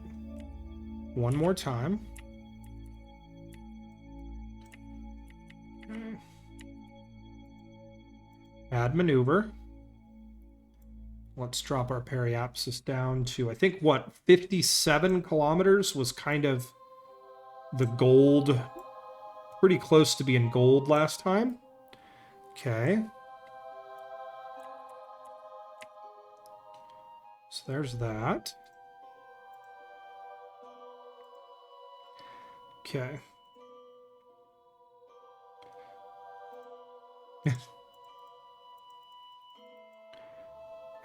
one more time. Okay. Add maneuver. Let's drop our periapsis down to, I think, what, 57 kilometers was kind of the gold, pretty close to being gold last time. Okay. So there's that. Okay.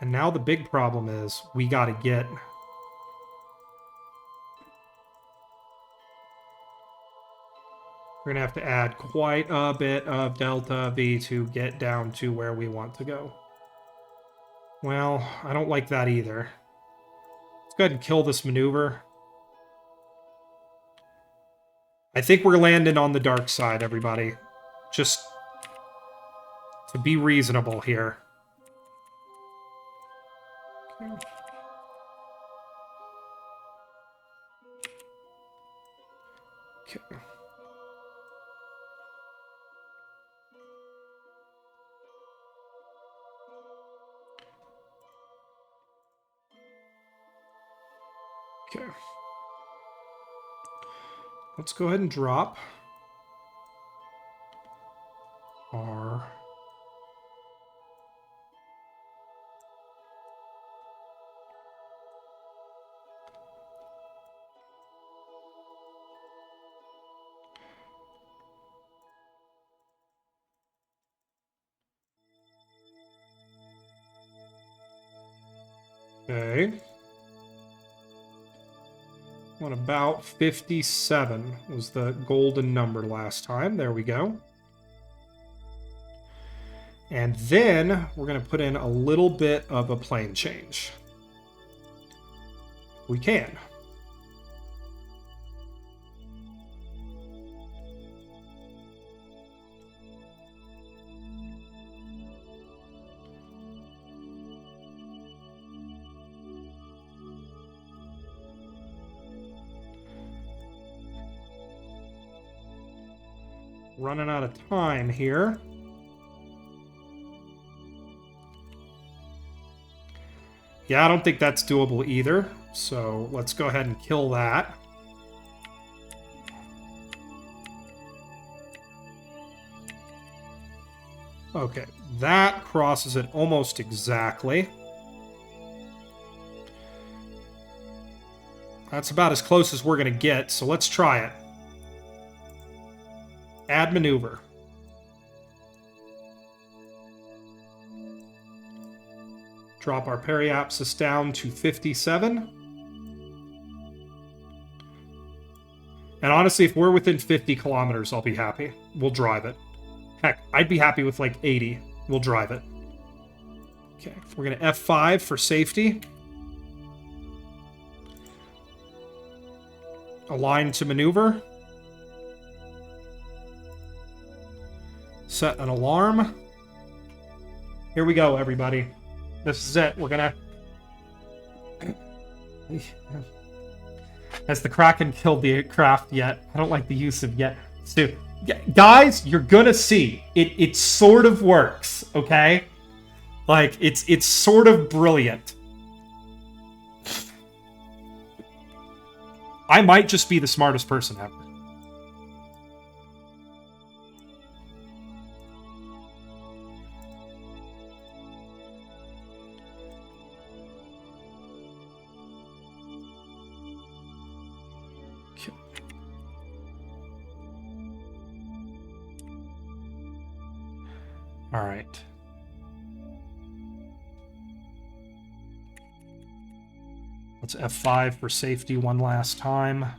And now the big problem is we got to get... We're going to have to add quite a bit of delta V to get down to where we want to go. Well, I don't like that either. Let's go ahead and kill this maneuver. I think we're landing on the dark side, everybody. Just to be reasonable here. Okay. Okay. Okay. Let's go ahead and drop our... Okay. What about 57 was the golden number last time. There we go. And then we're going to put in a little bit of a plane change. We can. Running out of time here. Yeah, I don't think that's doable either. So let's go ahead and kill that. Okay, that crosses it almost exactly. That's about as close as we're going to get, so let's try it. Add maneuver. Drop our periapsis down to 57. And honestly, if we're within 50 kilometers, I'll be happy. We'll drive it. Heck, I'd be happy with like 80. We'll drive it. Okay, we're going to F5 for safety. Align to maneuver. Set an alarm. Here we go, everybody. This is it. We're gonna... Has the Kraken killed the craft yet? I don't like the use of yet. So, guys, you're gonna see. It sort of works, okay? Like, it's sort of brilliant. I might just be the smartest person ever. All right. Let's F5 for safety one last time. All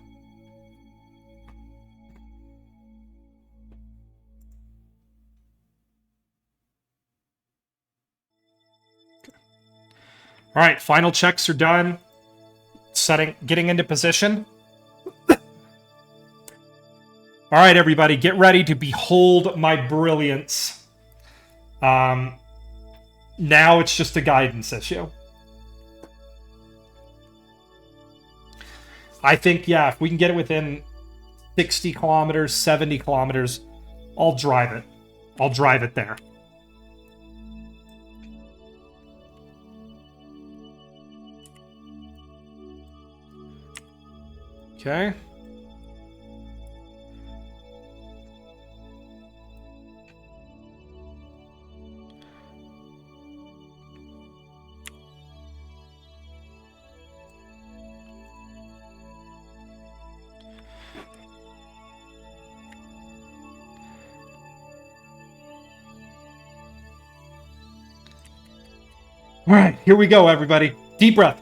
right, final checks are done. Getting into position. All right, everybody, get ready to behold my brilliance. Now it's just a guidance issue. I think, yeah, if we can get it within 60 kilometers, 70 kilometers, I'll drive it. I'll drive it there. Okay. All right, here we go, everybody. Deep breath.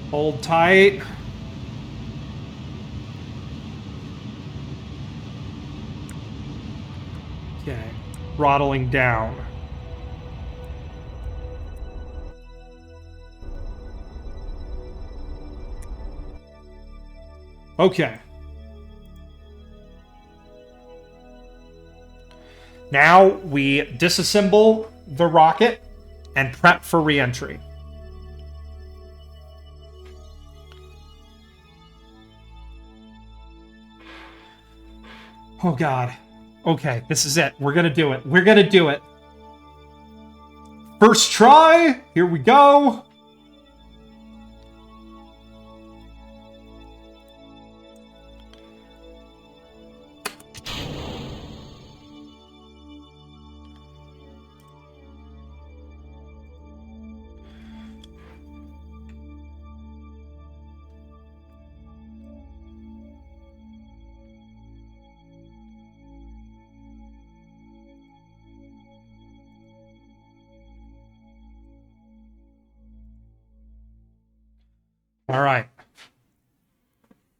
Hold tight. Okay, throttling down. Okay. Now we disassemble the rocket and prep for re-entry. Oh God. Okay, this is it. We're gonna do it. We're gonna do it. First try. Here we go. All right.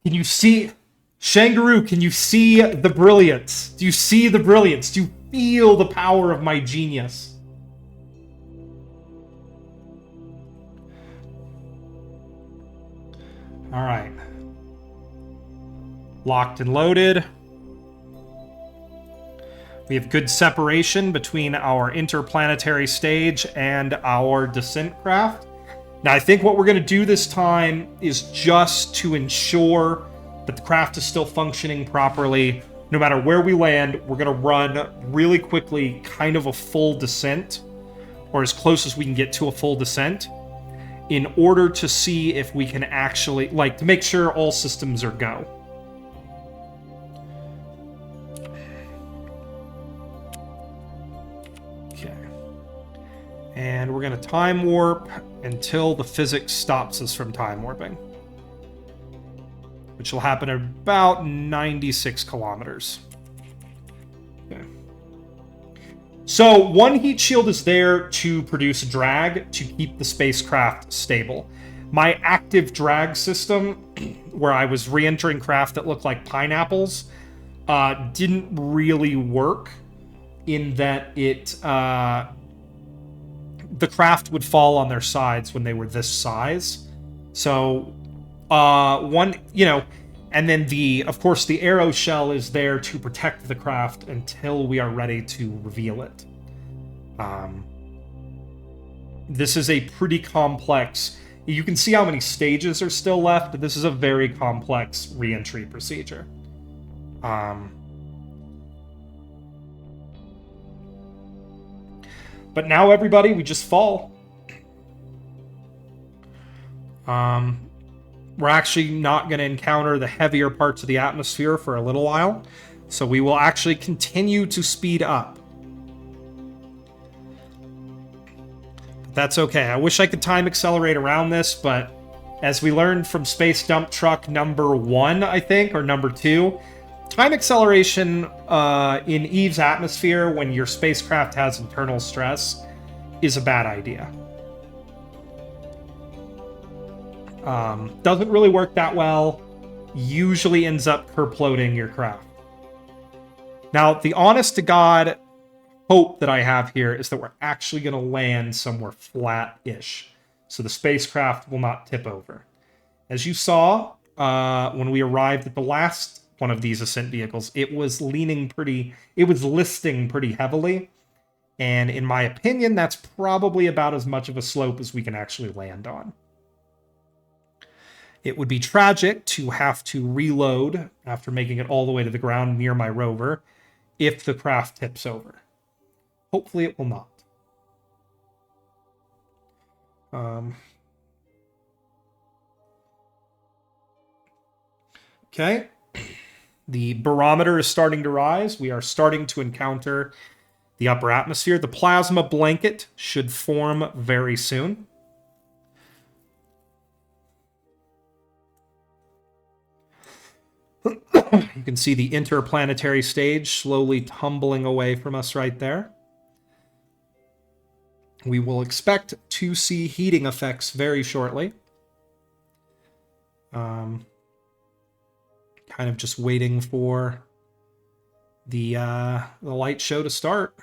Can you see, Shangaroo, can you see the brilliance? Do you see the brilliance? Do you feel the power of my genius? All right. Locked and loaded. We have good separation between our interplanetary stage and our descent craft. Now, I think what we're going to do this time is just to ensure that the craft is still functioning properly. No matter where we land, we're going to run really quickly kind of a full descent, or as close as we can get to a full descent, in order to see if we can actually, like, to make sure all systems are go. And we're going to time warp until the physics stops us from time warping, which will happen at about 96 kilometers. Okay. So one heat shield is there to produce drag to keep the spacecraft stable. My active drag system, where I was re-entering craft that looked like pineapples, didn't really work in that the craft would fall on their sides when they were this size. So and then of course the arrow shell is there to protect the craft until we are ready to reveal it. This is a pretty complex, you can see how many stages are still left. This is a very complex re-entry procedure. But now, everybody, we just fall. We're actually not going to encounter the heavier parts of the atmosphere for a little while, so we will actually continue to speed up. But that's okay. I wish I could time accelerate around this, but as we learned from Space Dump Truck number 1, I think, or number 2, time acceleration in Eve's atmosphere when your spacecraft has internal stress is a bad idea. Doesn't really work that well. Usually ends up kerploding your craft. Now, the honest-to-God hope that I have here is that we're actually going to land somewhere flat-ish, so the spacecraft will not tip over. As you saw, when we arrived at the last one of these ascent vehicles, it was listing pretty heavily, and in my opinion, that's probably about as much of a slope as we can actually land on. It would be tragic to have to reload after making it all the way to the ground near my rover if the craft tips over. Hopefully it will not. Okay. The barometer is starting to rise. We are starting to encounter the upper atmosphere. The plasma blanket should form very soon. You can see the interplanetary stage slowly tumbling away from us right there. We will expect to see heating effects very shortly. Kind of just waiting for the light show to start.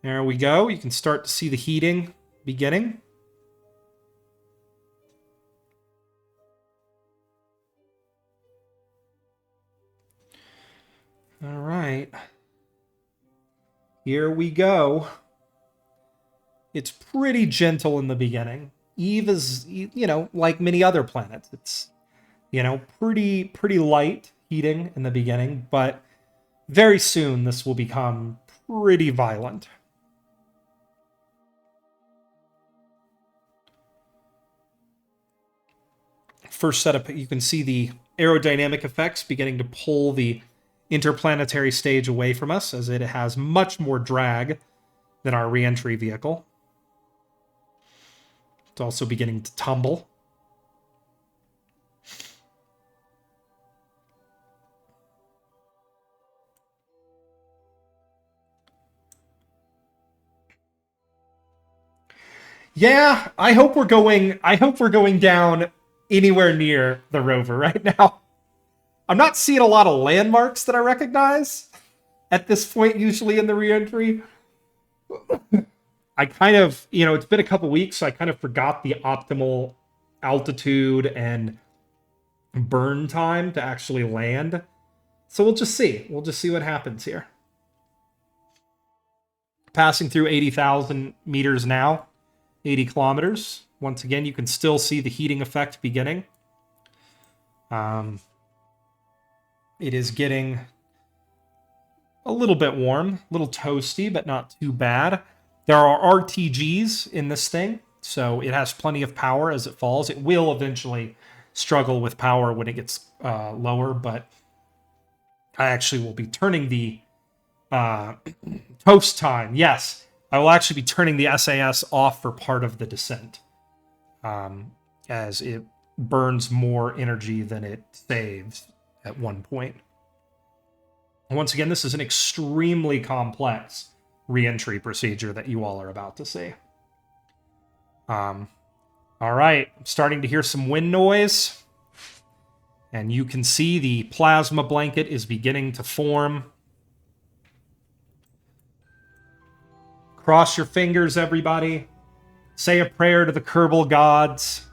There we go. You can start to see the heating beginning. All right. Here we go. It's pretty gentle in the beginning. Eve is, like many other planets. It's, pretty light heating in the beginning, but very soon this will become pretty violent. First setup, you can see the aerodynamic effects beginning to pull the interplanetary stage away from us, as it has much more drag than our re-entry vehicle. It's also beginning to tumble. Yeah, I hope we're going down anywhere near the rover right now. I'm not seeing a lot of landmarks that I recognize at this point, usually in the re-entry. I kind of, it's been a couple weeks, so I kind of forgot the optimal altitude and burn time to actually land. So we'll just see. We'll just see what happens here. Passing through 80,000 meters now, 80 kilometers. Once again, you can still see the heating effect beginning. It is getting a little bit warm, a little toasty, but not too bad. There are RTGs in this thing, so it has plenty of power as it falls. It will eventually struggle with power when it gets lower, but I actually will be turning the toast time. Yes, I will actually be turning the SAS off for part of the descent, as it burns more energy than it saves at one point. And once again, this is an extremely complex re-entry procedure that you all are about to see. All right, I'm starting to hear some wind noise. And you can see the plasma blanket is beginning to form. Cross your fingers, everybody. Say a prayer to the Kerbal gods.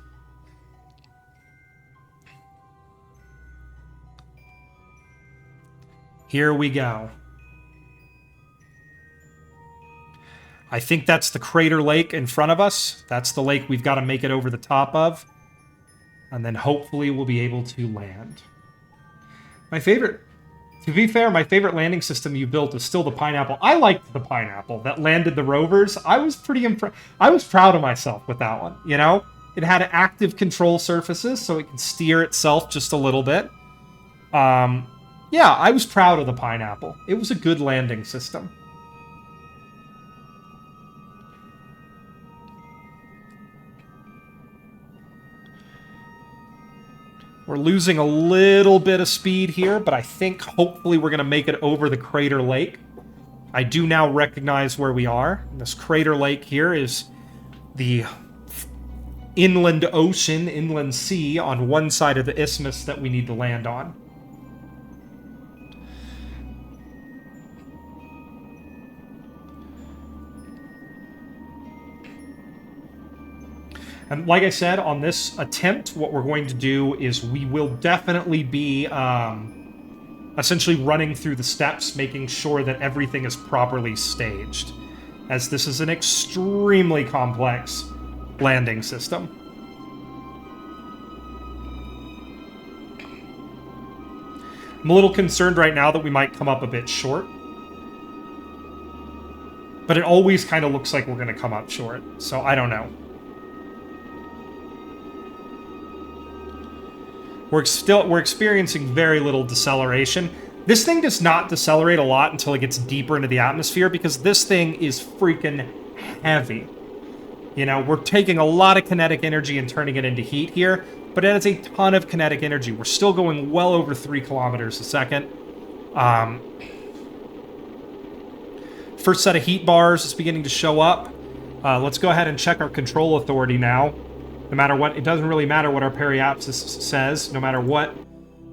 Here we go. I think that's the crater lake in front of us. That's the lake we've got to make it over the top of. And then hopefully we'll be able to land. To be fair, my favorite landing system you built is still the Pineapple. I liked the Pineapple that landed the rovers. I was pretty impressed. I was proud of myself with that one, you know? It had active control surfaces, so it could steer itself just a little bit. Yeah, I was proud of the Pineapple. It was a good landing system. We're losing a little bit of speed here, but I think hopefully we're going to make it over the crater lake. I do now recognize where we are. This crater lake here is the inland ocean, inland sea on one side of the isthmus that we need to land on. And like I said, on this attempt, what we're going to do is we will definitely be essentially running through the steps, making sure that everything is properly staged, as this is an extremely complex landing system. I'm a little concerned right now that we might come up a bit short. But it always kind of looks like we're going to come up short, so I don't know. We're experiencing very little deceleration. This thing does not decelerate a lot until it gets deeper into the atmosphere, because this thing is freaking heavy. You know, we're taking a lot of kinetic energy and turning it into heat here, but it has a ton of kinetic energy. We're still going well over 3 kilometers a second. First set of heat bars is beginning to show up. Let's go ahead and check our control authority now. No matter what, it doesn't really matter what our periapsis says. No matter what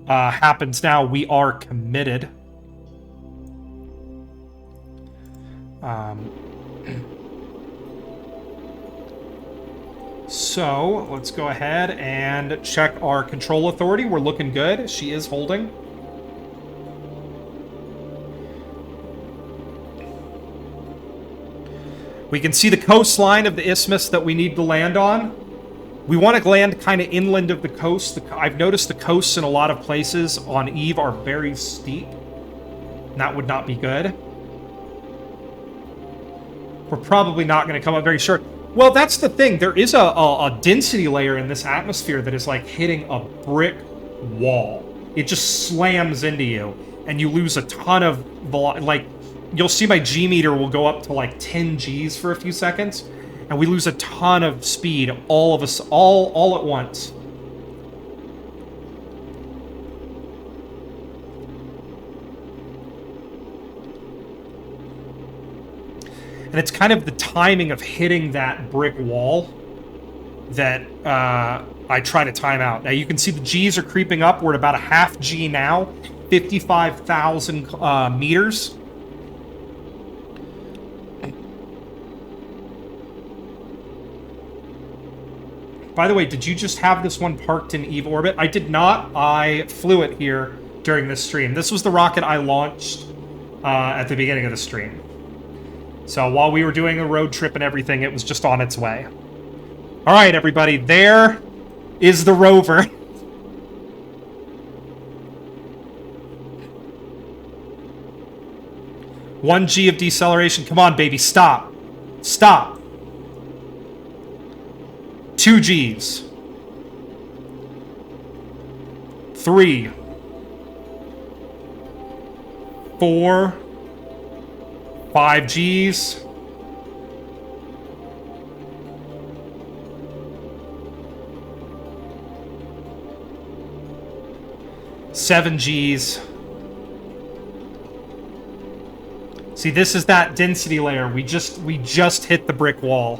happens now, we are committed. So, let's go ahead and check our control authority. We're looking good. She is holding. We can see the coastline of the isthmus that we need to land on. We want to land kind of inland of the coast. I've noticed the coasts in a lot of places on Eve are very steep. And that would not be good. We're probably not going to come up very short. Well, that's the thing. There is a density layer in this atmosphere that is like hitting a brick wall. It just slams into you, and you lose a ton of velocity. Like, you'll see my G meter will go up to like 10 Gs for a few seconds. And we lose a ton of speed, all at once. And it's kind of the timing of hitting that brick wall that I try to time out. Now you can see the Gs are creeping up. We're at about a half G now, 55,000 meters. By the way, did you just have this one parked in Eve orbit? I did not. I flew it here during this stream. This was the rocket I launched at the beginning of the stream. So while we were doing a road trip and everything, it was just on its way. All right, everybody, there is the rover. One G of deceleration. Come on, baby, stop. Stop. 2 Gs. 3. 4. 5 Gs. 7 Gs. See, this is that density layer. We just hit the brick wall.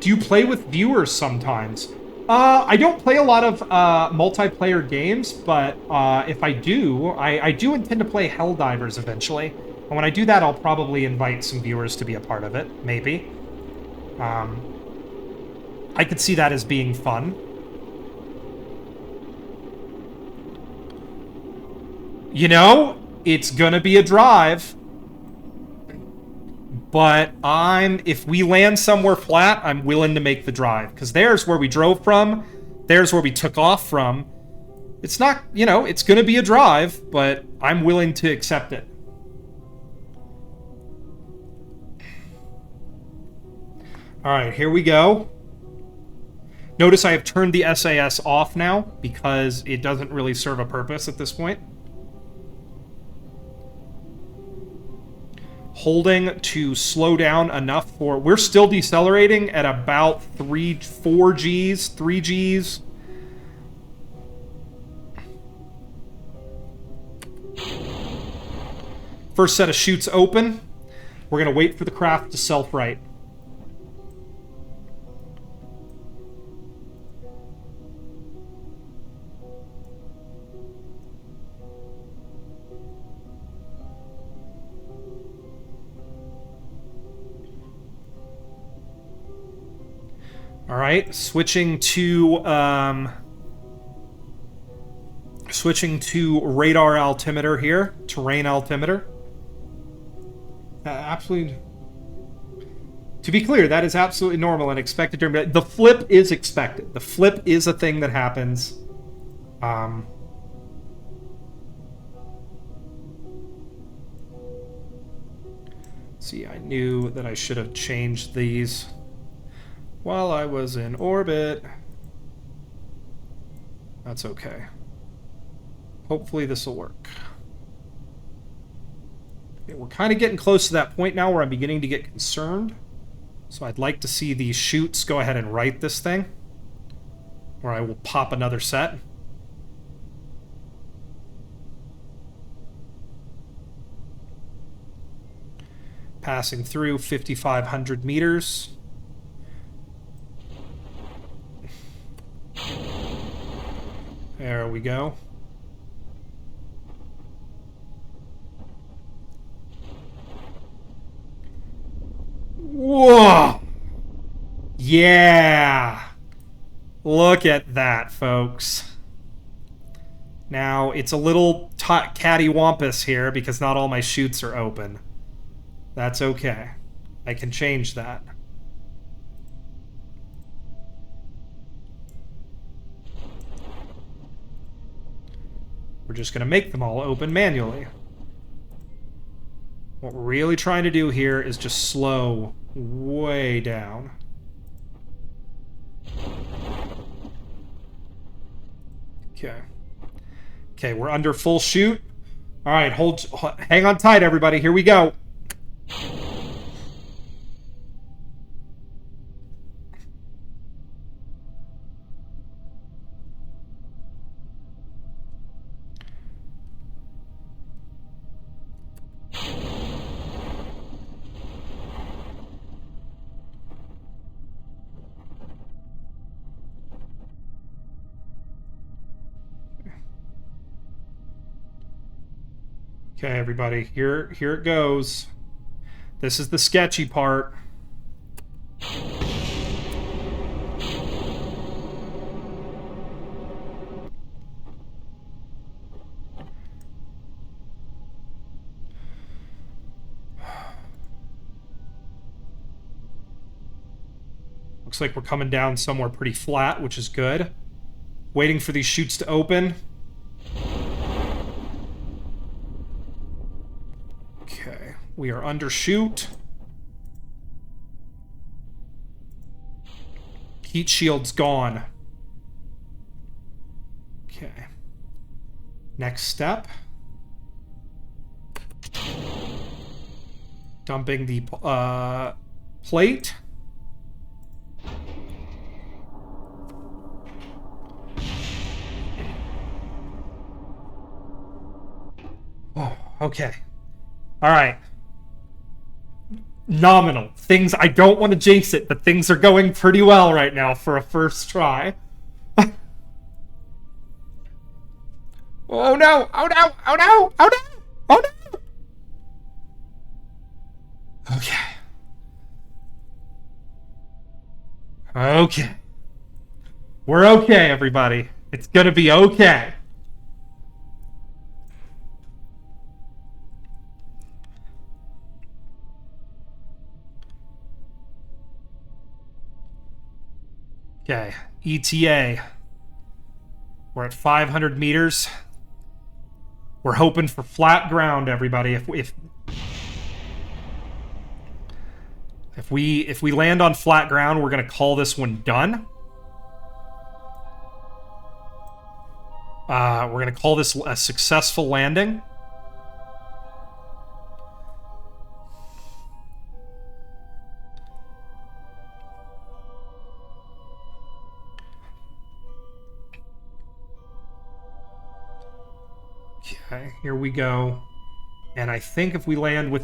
Do you play with viewers sometimes? I don't play a lot of multiplayer games, but if I do, I do intend to play Helldivers eventually. And when I do that, I'll probably invite some viewers to be a part of it, maybe. I could see that as being fun. You know, it's gonna be a drive. But if we land somewhere flat, I'm willing to make the drive. Because there's where we drove from. There's where we took off from. It's not, you know, it's gonna be a drive, but I'm willing to accept it. Alright, here we go. Notice I have turned the SAS off now, because it doesn't really serve a purpose at this point. Holding to slow down enough for... We're still decelerating at about 3 Gs. First set of chutes open. We're going to wait for the craft to self-right. All right, switching to radar altimeter here, terrain altimeter. Absolutely. To be clear, that is absolutely normal and expected during the flip is expected. The flip is a thing that happens. See, I knew that I should have changed these while I was in orbit. That's okay. Hopefully this will work. Okay, we're kind of getting close to that point now where I'm beginning to get concerned. So I'd like to see these chutes go ahead and right this thing, or I will pop another set. Passing through 5,500 meters. There we go. Whoa! Yeah! Look at that, folks. Now, it's a little cattywampus here because not all my chutes are open. That's okay. I can change that. We're just going to make them all open manually. What we're really trying to do here is just slow way down. Okay. Okay, we're under full chute. All right, hang on tight, everybody. Here we go. Okay, everybody, here it goes. This is the sketchy part. Looks like we're coming down somewhere pretty flat, which is good. Waiting for these chutes to open. Okay, we are undershoot. Heat shield's gone. Okay. Next step. Dumping the plate. Oh, okay. All right. Nominal. Things, I don't want to jinx it, but things are going pretty well right now for a first try. Oh no! Oh no! Oh no! Oh no! Oh no! Okay. Okay. We're okay, everybody. It's gonna be okay. Okay. ETA. We're at 500 meters. We're hoping for flat ground, everybody. If we land on flat ground, we're gonna call this one done. We're gonna call this a successful landing. Okay, here we go. And I think if we land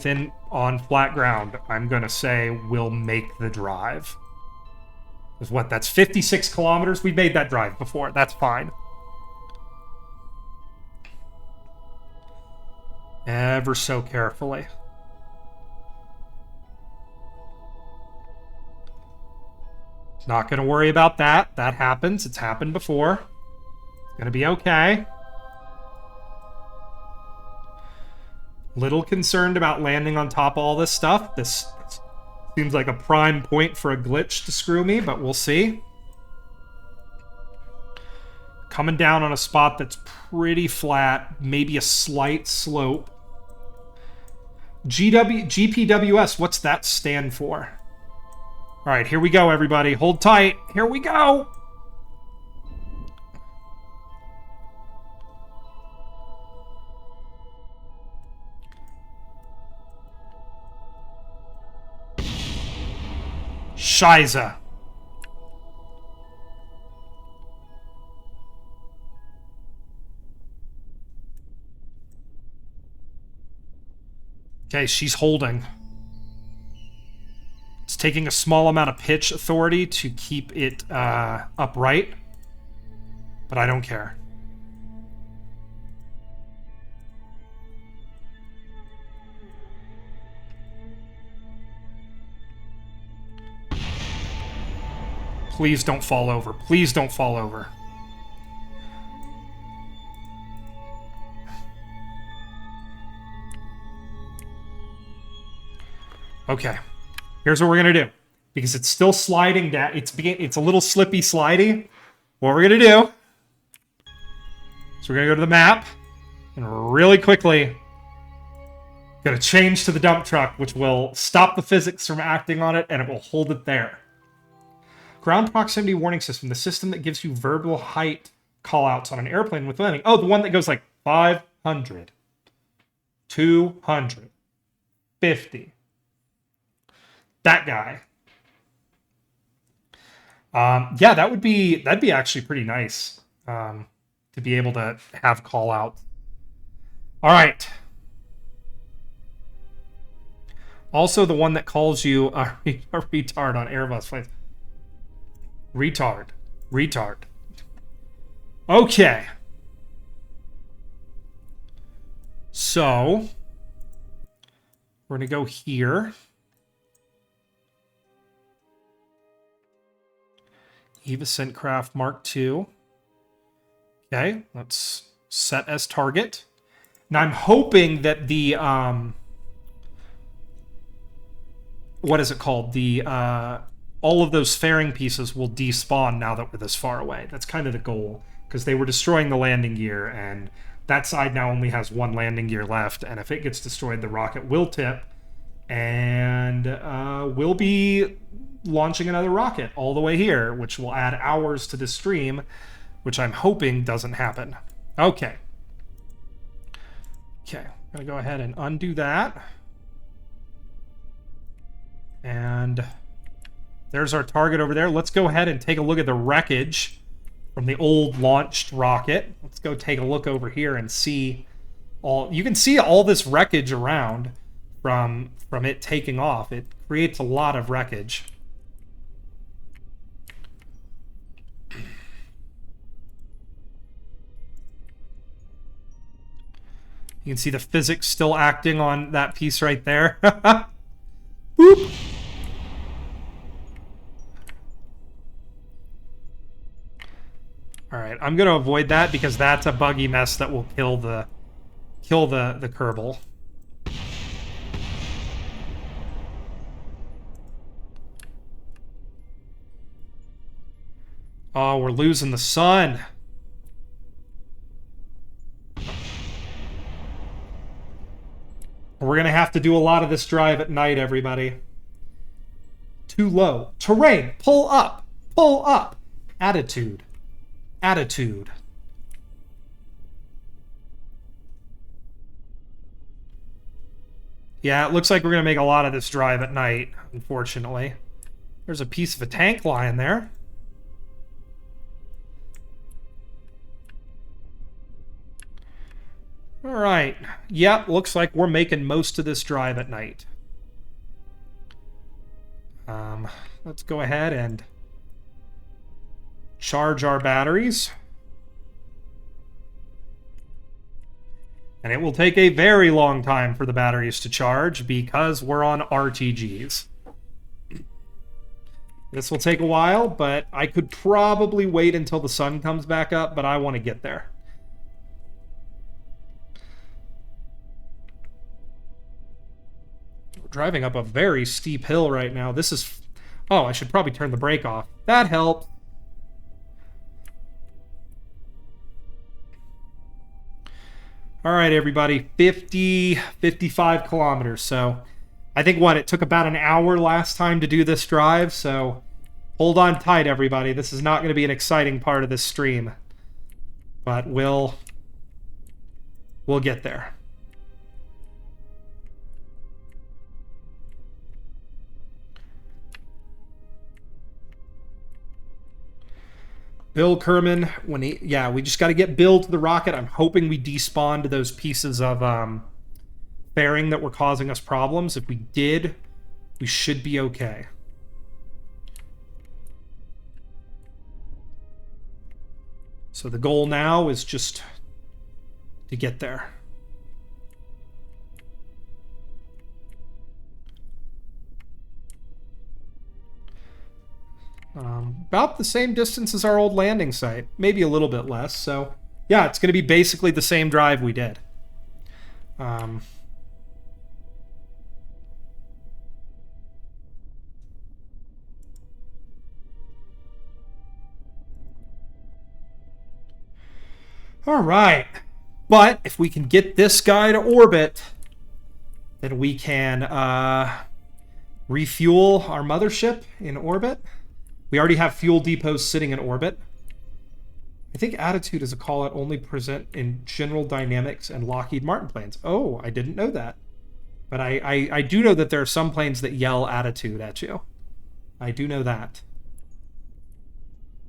on flat ground, I'm gonna say we'll make the drive. Because what? That's 56 kilometers. We made that drive before. That's fine. Ever so carefully. Not gonna worry about that. That happens. It's happened before. It's gonna be okay. Little concerned about landing on top of all this stuff. This seems like a prime point for a glitch to screw me, but we'll see. Coming down on a spot that's pretty flat, maybe a slight slope. GPWS, what's that stand for? All right, here we go, everybody. Hold tight. Here we go. Shiza. Okay, she's holding. It's taking a small amount of pitch authority to keep it upright, but I don't care. Please don't fall over. Please don't fall over. Okay. Here's what we're going to do. Because it's still sliding down. It's a little slippy slidey. What we're going to do is we're going to go to the map and really quickly going to change to the dump truck, which will stop the physics from acting on it, and it will hold it there. Ground proximity warning system, the system that gives you verbal height callouts on an airplane with landing. Oh, the one that goes like 500, 200, 50. That guy. Yeah, that'd be actually pretty nice to be able to have call out. All right. Also, the one that calls you a retard on Airbus flights. Retard. Okay. So, we're going to go here. Evacent Craft Mark II. Okay, let's set as target. Now, I'm hoping that the, what is it called? The, all of those fairing pieces will despawn now that we're this far away. That's kind of the goal, because they were destroying the landing gear, and that side now only has one landing gear left, and if it gets destroyed, the rocket will tip, and we'll be launching another rocket all the way here, which will add hours to this stream, which I'm hoping doesn't happen. Okay. Okay, I'm going to go ahead and undo that. And there's our target over there. Let's go ahead and take a look at the wreckage from the old launched rocket. Let's go take a look over here and see You can see all this wreckage around from it taking off. It creates a lot of wreckage. You can see the physics still acting on that piece right there. Boop. All right, I'm going to avoid that because that's a buggy mess that will kill the kerbal. Oh, we're losing the sun. We're going to have to do a lot of this drive at night, everybody. Too low. Terrain. Pull up. Pull up. Attitude. Attitude. Yeah, it looks like we're going to make a lot of this drive at night, unfortunately. There's a piece of a tank lying there. All right. Yep, looks like we're making most of this drive at night. Let's go ahead and charge our batteries. And it will take a very long time for the batteries to charge because we're on RTGs. This will take a while, but I could probably wait until the sun comes back up, but I want to get there. We're driving up a very steep hill right now. This is... Oh, I should probably turn the brake off. That helped. All right, everybody. 55 kilometers. So I think, it took about an hour last time to do this drive. So hold on tight, everybody. This is not going to be an exciting part of this stream. But we'll get there. Bill Kerman, we just got to get Bill to the rocket. I'm hoping we despawned those pieces of fairing that were causing us problems. If we did, we should be okay. So the goal now is just to get there. About the same distance as our old landing site. Maybe a little bit less. So, yeah, it's going to be basically the same drive we did. All right. But if we can get this guy to orbit, then we can refuel our mothership in orbit. We already have fuel depots sitting in orbit. I think attitude is a call-out only present in General Dynamics and Lockheed Martin planes. Oh, I didn't know that. But I do know that there are some planes that yell attitude at you. I do know that.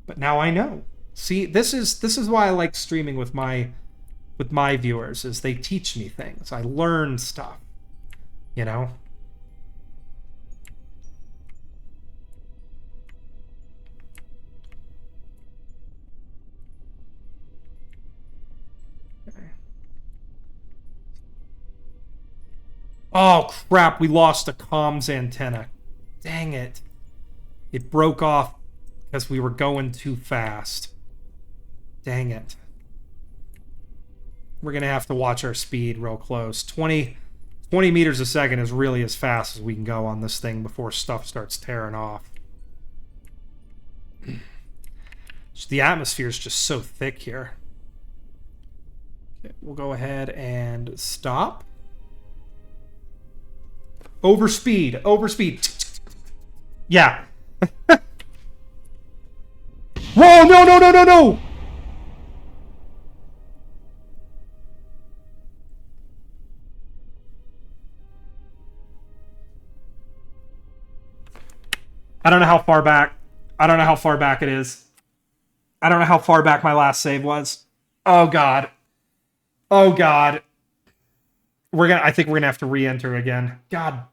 But now I know. See, this is why I like streaming with my viewers, is they teach me things. I learn stuff. You know? Oh, crap, we lost a comms antenna. Dang it. It broke off because we were going too fast. Dang it. We're going to have to watch our speed real close. 20 meters a second is really as fast as we can go on this thing before stuff starts tearing off. The atmosphere is just so thick here. Okay, we'll go ahead and stop. Overspeed. Yeah. Whoa, no! I don't know how far back. It is. I don't know how far back my last save was. Oh, God. I think we're gonna have to re-enter again. God,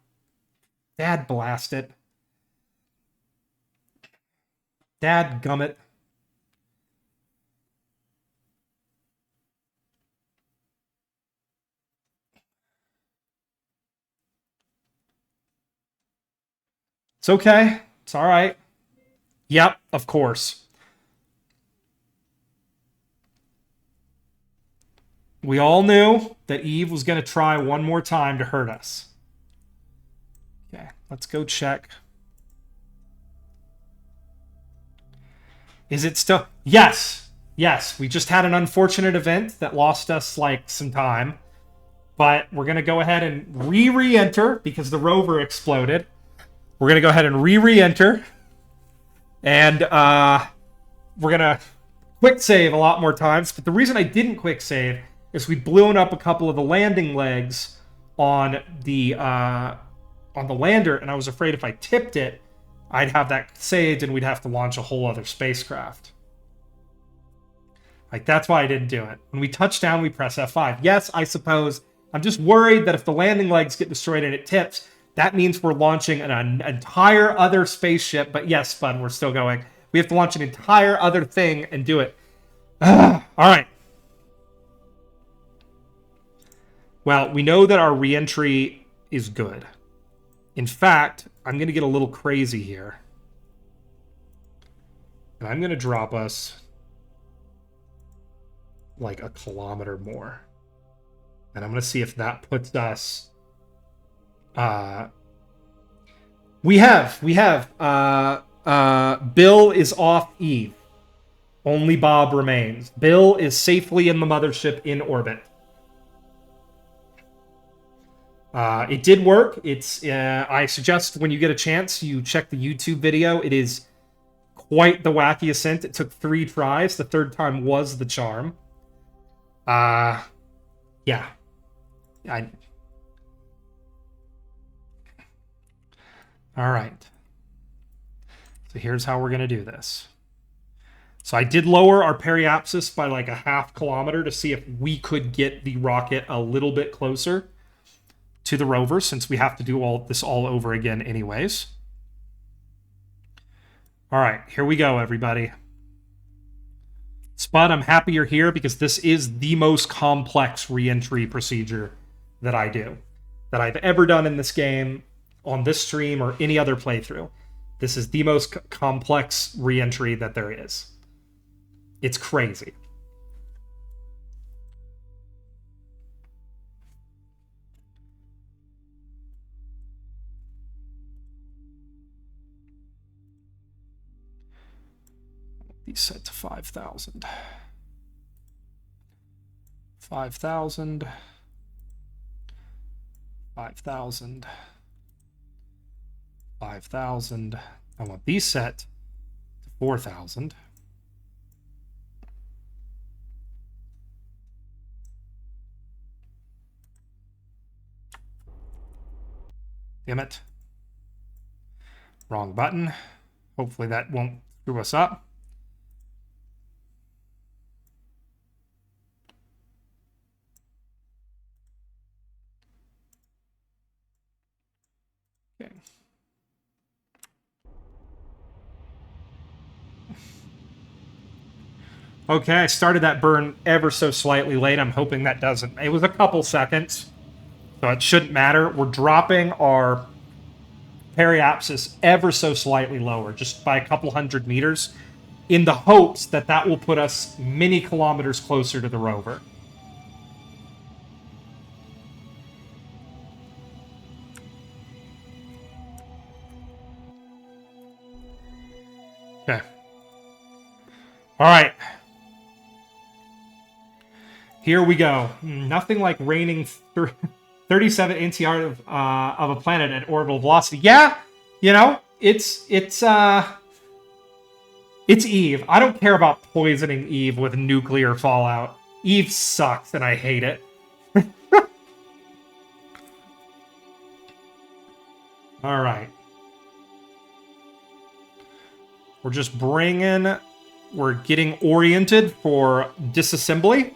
dad blast it. Dad gummit. It's okay. It's all right. Yep, of course. We all knew that Eve was going to try one more time to hurt us. Okay, let's go check. Is it still... Yes! Yes, we just had an unfortunate event that lost us, like, some time. But we're going to go ahead and re-enter because the rover exploded. We're going to go ahead and re-enter. And we're going to quick save a lot more times. But the reason I didn't quick save is we'd blown up a couple of the landing legs on the lander, and I was afraid if I tipped it, I'd have that saved and we'd have to launch a whole other spacecraft. Like, that's why I didn't do it. When we touch down, we press F5. Yes, I suppose. I'm just worried that if the landing legs get destroyed and it tips, that means we're launching an entire other spaceship. But yes, Spud, we're still going. We have to launch an entire other thing and do it. All right. Well, we know that our re-entry is good. In fact, I'm going to get a little crazy here. And I'm going to drop us like a kilometer more. And I'm going to see if that puts us... We have. Bill is off Eve. Only Bob remains. Bill is safely in the mothership in orbit. It did work. It's. I suggest when you get a chance, you check the YouTube video. It is quite the wacky ascent. It took 3 tries. The third time was the charm. Yeah. All right. So here's how we're going to do this. So I did lower our periapsis by like a half kilometer to see if we could get the rocket a little bit closer to the rover, since we have to do all this all over again anyways. All right, here we go, everybody. Spud, I'm happy you're here because this is the most complex re-entry procedure that I do, that I've ever done in this game, on this stream, or any other playthrough. This is the most complex re-entry that there is. It's crazy. These set to 5,000. 5,000. 5,000. 5,000. I want these set to 4,000. Damn it. Wrong button. Hopefully that won't screw us up. Okay. Okay, I started that burn ever so slightly late. I'm hoping that doesn't... It was a couple seconds, so it shouldn't matter. We're dropping our periapsis ever so slightly lower, just by a couple hundred meters, in the hopes that that will put us many kilometers closer to the rover. Okay. All right. Here we go. Nothing like raining 37 NTR of a planet at orbital velocity. Yeah, you know, it's Eve. I don't care about poisoning Eve with nuclear fallout. Eve sucks, and I hate it. All right. We're just we're getting oriented for disassembly.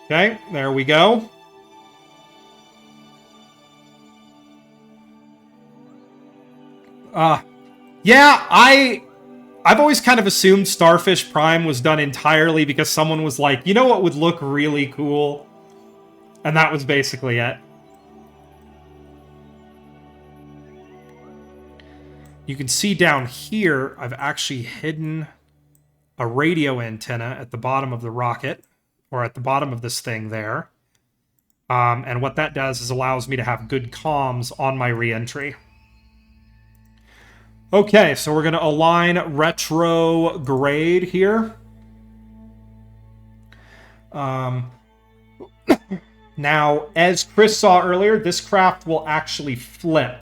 Okay, there we go. Yeah, I've always kind of assumed Starfish Prime was done entirely because someone was like, you know what would look really cool? And that was basically it. You can see down here, I've actually hidden a radio antenna at the bottom of the rocket, or at the bottom of this thing there. And what that does is allows me to have good comms on my re-entry. Okay, so we're going to align retrograde here. Now, as Chris saw earlier, this craft will actually flip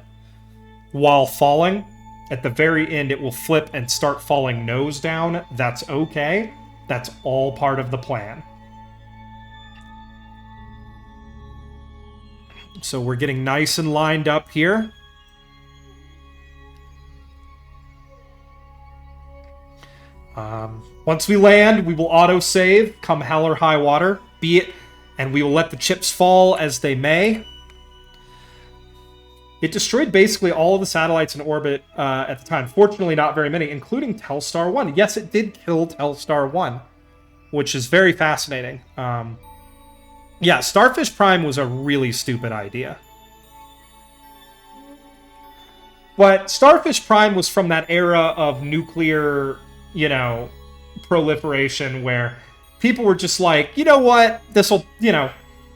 while falling. At the very end, it will flip and start falling nose down. That's okay. That's all part of the plan. So we're getting nice and lined up here. Once we land, we will auto-save, come hell or high water, be it, and we will let the chips fall as they may. It destroyed basically all of the satellites in orbit at the time. Fortunately, not very many, including Telstar 1. Yes, it did kill Telstar 1, which is very fascinating. Yeah, Starfish Prime was a really stupid idea. But Starfish Prime was from that era of nuclear, you know, proliferation where people were just like, you know what, this'll, you know,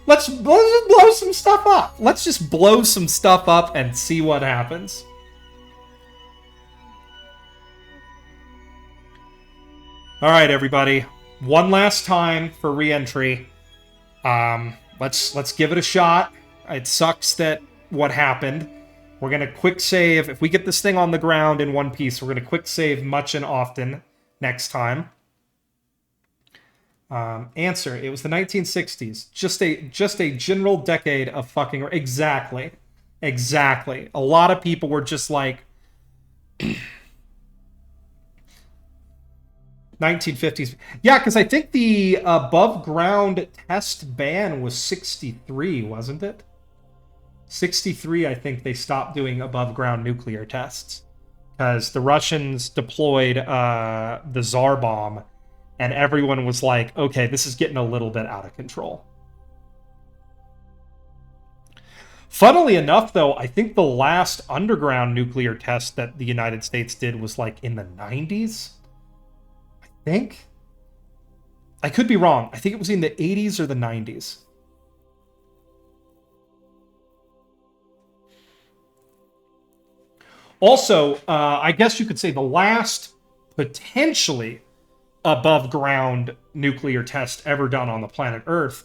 let's just blow some stuff up. Let's just blow some stuff up and see what happens. All right, everybody. One last time for re-entry. Let's give it a shot. It sucks that what happened. We're gonna quick save. If we get this thing on the ground in one piece, we're gonna quick save much and often next time. Answer: it was the 1960s. Just a general decade of fucking. Exactly. A lot of people were just like 1950s. Yeah, because I think the above ground test ban was 63, wasn't it? 63, I think they stopped doing above ground nuclear tests because the Russians deployed the Tsar bomb, and everyone was like, okay, this is getting a little bit out of control. Funnily enough, though, I think the last underground nuclear test that the United States did was like in the 90s. I think. I could be wrong. I think it was in the 80s or the 90s. Also, I guess you could say the last potentially above ground nuclear test ever done on the planet Earth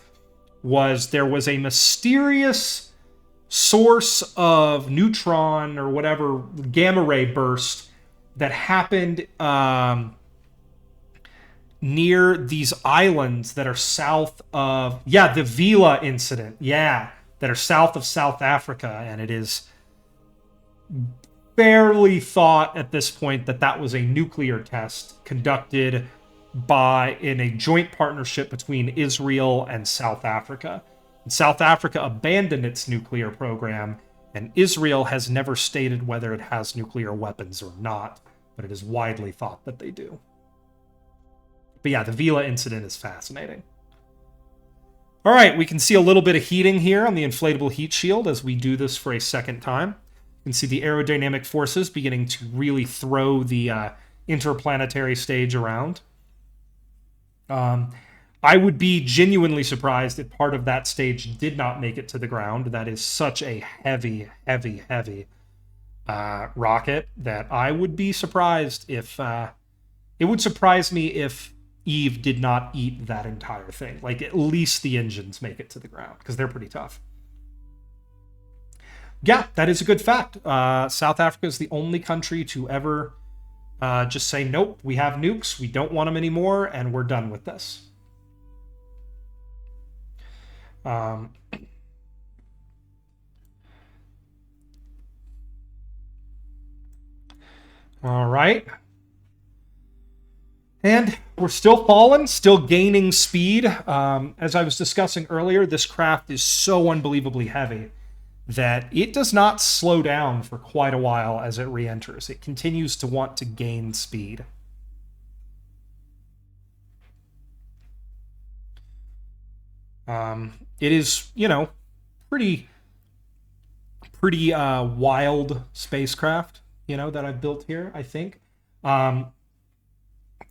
was there was a mysterious source of neutron or whatever gamma ray burst that happened near these islands that are south of, the Vila incident, that are south of South Africa, and it is barely thought at this point that that was a nuclear test conducted in a joint partnership between Israel and South Africa. And South Africa abandoned its nuclear program, and Israel has never stated whether it has nuclear weapons or not, but it is widely thought that they do. But yeah, the Vila incident is fascinating. All right, we can see a little bit of heating here on the inflatable heat shield as we do this for a second time. You can see the aerodynamic forces beginning to really throw the interplanetary stage around. I would be genuinely surprised if part of that stage did not make it to the ground. That is such a heavy rocket that I would be surprised if... it would surprise me if Eve did not eat that entire thing. Like, at least the engines make it to the ground, because they're pretty tough. Yeah, that is a good fact. South Africa is the only country to ever just say, nope, we have nukes, we don't want them anymore, and we're done with this. All right. And we're still falling, still gaining speed. As I was discussing earlier, this craft is so unbelievably heavy that it does not slow down for quite a while as it re-enters. It continues to want to gain speed. It is, you know, pretty wild spacecraft, you know, that I've built here, I think.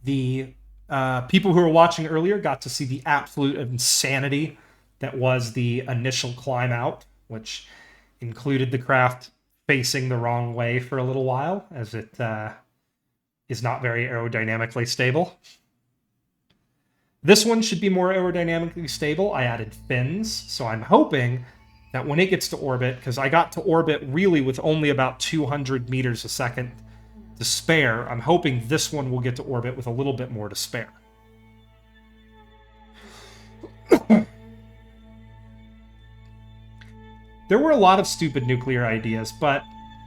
The people who were watching earlier got to see the absolute insanity that was the initial climb out, which included the craft facing the wrong way for a little while, as it is not very aerodynamically stable. This one should be more aerodynamically stable. I added fins, so I'm hoping that when it gets to orbit, because I got to orbit really with only about 200 meters a second to spare, I'm hoping this one will get to orbit with a little bit more to spare. There were a lot of stupid nuclear ideas, but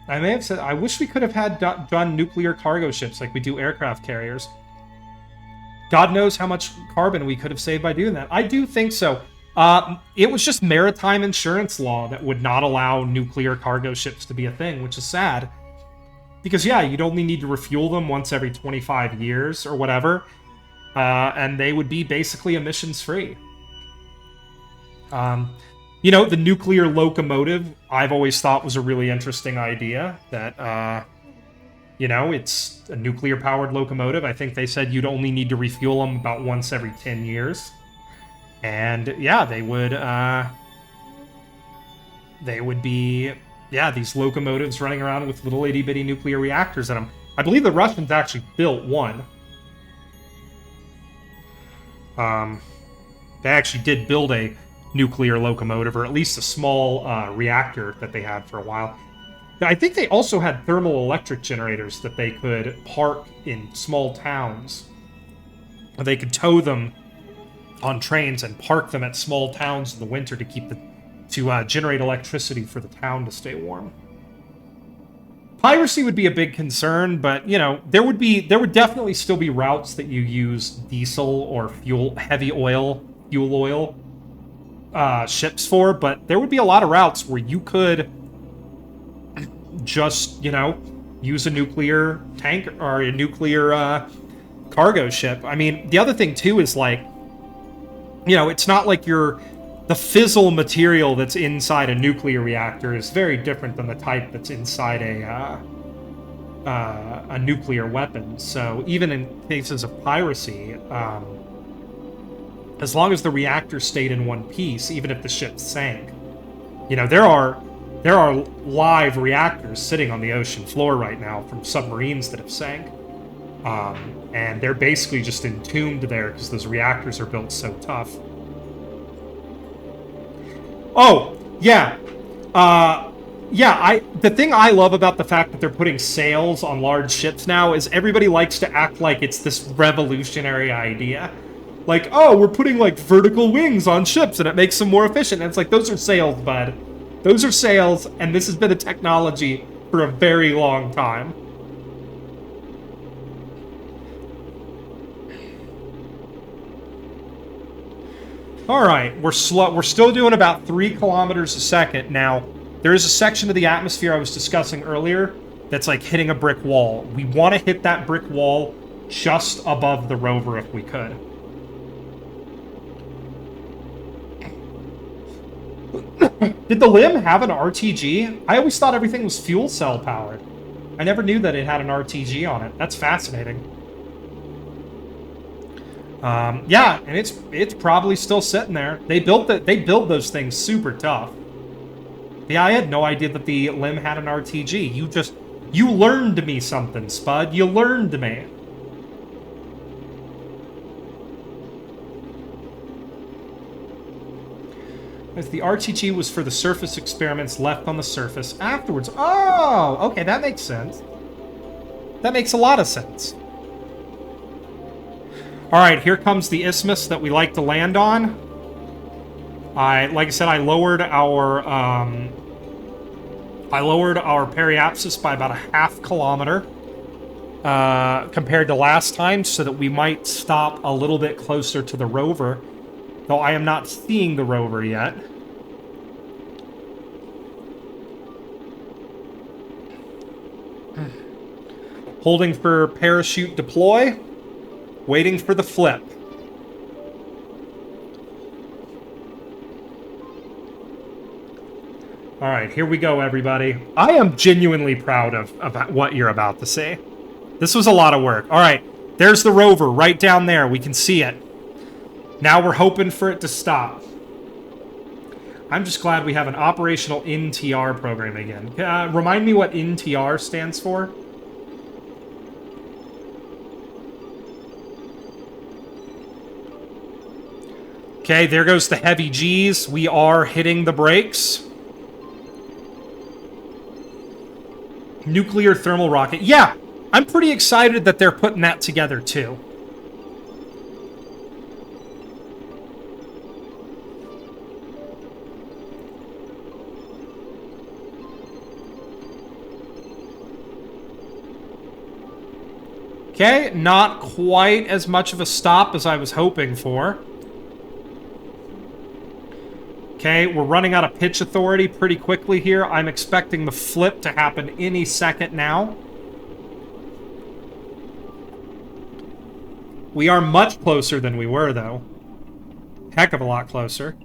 I may have said, I wish we could have had done nuclear cargo ships like we do aircraft carriers. God knows how much carbon we could have saved by doing that. I do think so. It was just maritime insurance law that would not allow nuclear cargo ships to be a thing, which is sad. Because, yeah, you'd only need to refuel them once every 25 years or whatever, and they would be basically emissions-free. You know, the nuclear locomotive, I've always thought was a really interesting idea, that, you know, it's a nuclear-powered locomotive. I think they said you'd only need to refuel them about once every 10 years. And, yeah, they would be, yeah, these locomotives running around with little itty-bitty nuclear reactors in them. I believe the Russians actually built one. They actually did build a nuclear locomotive, or at least a small reactor that they had for a while. I think they also had thermal electric generators that they could park in small towns. They could tow them on trains and park them at small towns in the winter to generate electricity for the town to stay warm. Piracy would be a big concern, but you know, there would definitely still be routes that you use diesel or fuel oil ships for, but there would be a lot of routes where you could just, you know, use a nuclear tank or a nuclear cargo ship. I mean, the other thing too is, like, you know, it's not like the fissile material that's inside a nuclear reactor is very different than the type that's inside a nuclear weapon. So even in cases of piracy, as long as the reactor stayed in one piece, even if the ship sank, you know, there are live reactors sitting on the ocean floor right now from submarines that have sank. And they're basically just entombed there because those reactors are built so tough. Oh, yeah. The thing I love about the fact that they're putting sails on large ships now is everybody likes to act like it's this revolutionary idea. Like, oh, we're putting, like, vertical wings on ships and it makes them more efficient. And it's like, those are sails, bud. Those are sails, and this has been a technology for a very long time. Alright, we're still doing about 3 kilometers a second. Now, there is a section of the atmosphere I was discussing earlier that's like hitting a brick wall. We want to hit that brick wall just above the rover if we could. Did the LIM have an RTG? I always thought everything was fuel cell powered. I never knew that it had an RTG on it. That's fascinating. Yeah, and it's probably still sitting there. They build those things super tough. Yeah, I had no idea that the LIM had an RTG. You learned me something, Spud. You learned me. As the RTG was for the surface experiments left on the surface afterwards. Oh, okay, that makes sense. That makes a lot of sense. Alright, here comes the isthmus that we like to land on. Like I said, I lowered our periapsis by about a half kilometer. compared to last time, so that we might stop a little bit closer to the rover. Though I am not seeing the rover yet. Holding for parachute deploy. Waiting for the flip. Alright, here we go, everybody. I am genuinely proud of what you're about to see. This was a lot of work. Alright, there's the rover right down there. We can see it. Now we're hoping for it to stop. I'm just glad we have an operational NTR program again. Remind me what NTR stands for? Okay, there goes the heavy G's. We are hitting the brakes. Nuclear thermal rocket. Yeah, I'm pretty excited that they're putting that together, too. Okay, not quite as much of a stop as I was hoping for. Okay, we're running out of pitch authority pretty quickly here. I'm expecting the flip to happen any second now. We are much closer than we were, though. Heck of a lot closer.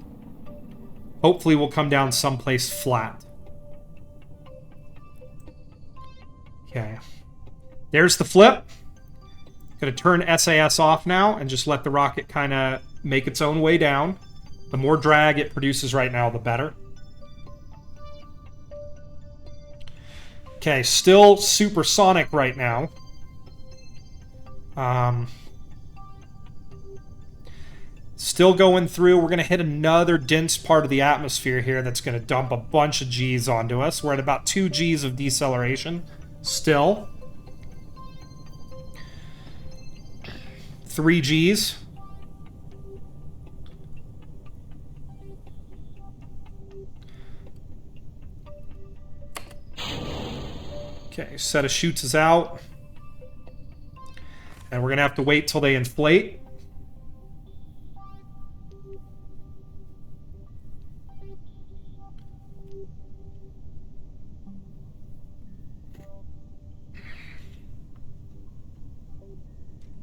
Hopefully we'll come down someplace flat. Okay. There's the flip. Gonna turn SAS off now and just let the rocket kind of make its own way down. The more drag it produces right now, the better. Okay, still supersonic right now. Still going through. We're going to hit another dense part of the atmosphere here that's going to dump a bunch of G's onto us. We're at about 2 G's of deceleration. Still. 3 G's. Okay, set of chutes is out. And we're going to have to wait till they inflate.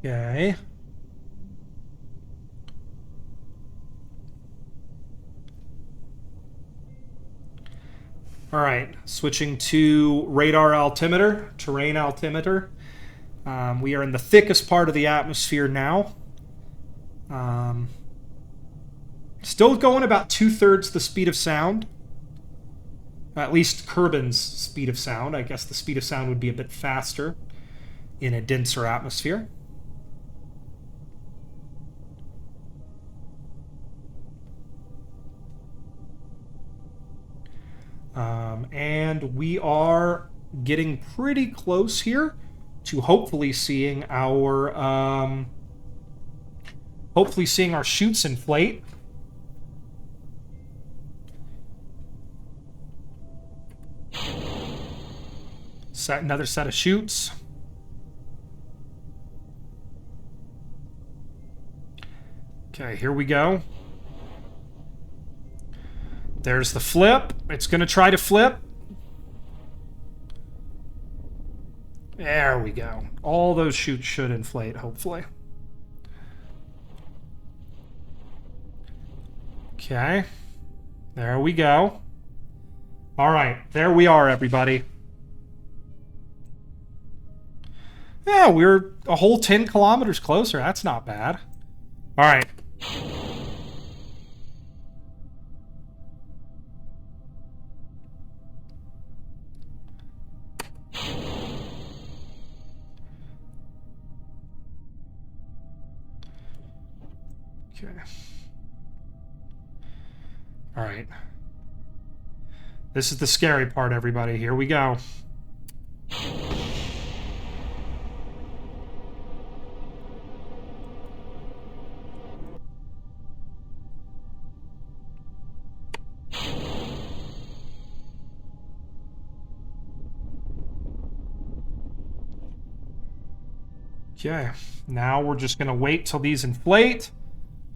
Okay. All right, switching to radar altimeter, terrain altimeter. We are in the thickest part of the atmosphere now. Still going about 2/3 the speed of sound. At least Kerbin's speed of sound. I guess the speed of sound would be a bit faster in a denser atmosphere. And we are getting pretty close here to hopefully seeing our chutes inflate. Set another set of chutes. Okay, here we go. There's the flip. It's going to try to flip. There we go. All those chutes should inflate, hopefully. Okay. There we go. All right. There we are, everybody. Yeah, we're a whole 10 kilometers closer. That's not bad. All right. Okay. All right. This is the scary part, everybody. Here we go. Okay, now we're just going to wait till these inflate.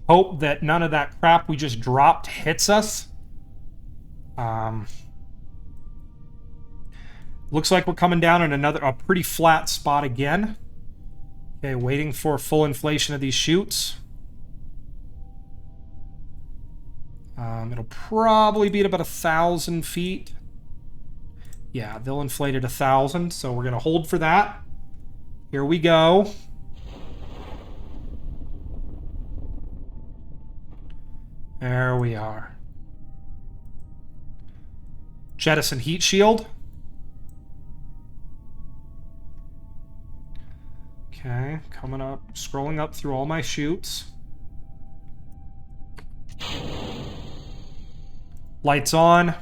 Hope that none of that crap we just dropped hits us. Looks like we're coming down in a pretty flat spot again. Okay, waiting for full inflation of these chutes. It'll probably be at about 1,000 feet. Yeah, they'll inflate at 1,000, so we're going to hold for that. Here we go. There we are. Jettison heat shield. Okay, coming up, scrolling up through all my chutes. Lights on.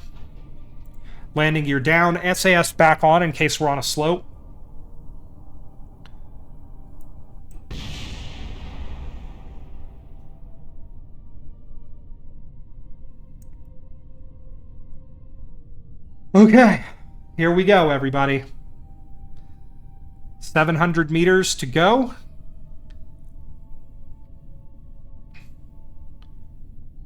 Landing gear down. SAS back on in case we're on a slope. Okay, here we go, everybody. 700 meters to go.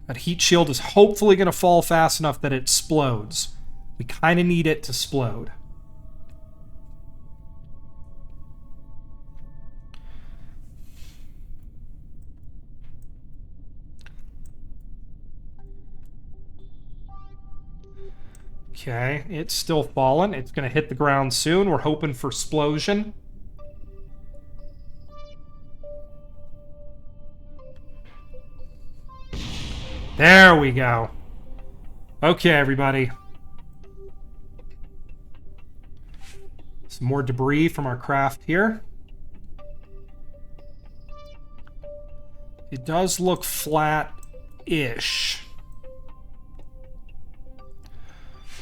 That heat shield is hopefully going to fall fast enough that it explodes. We kind of need it to explode. Okay, it's still falling. It's going to hit the ground soon. We're hoping for explosion. There we go. Okay, everybody. Some more debris from our craft here. It does look flat-ish.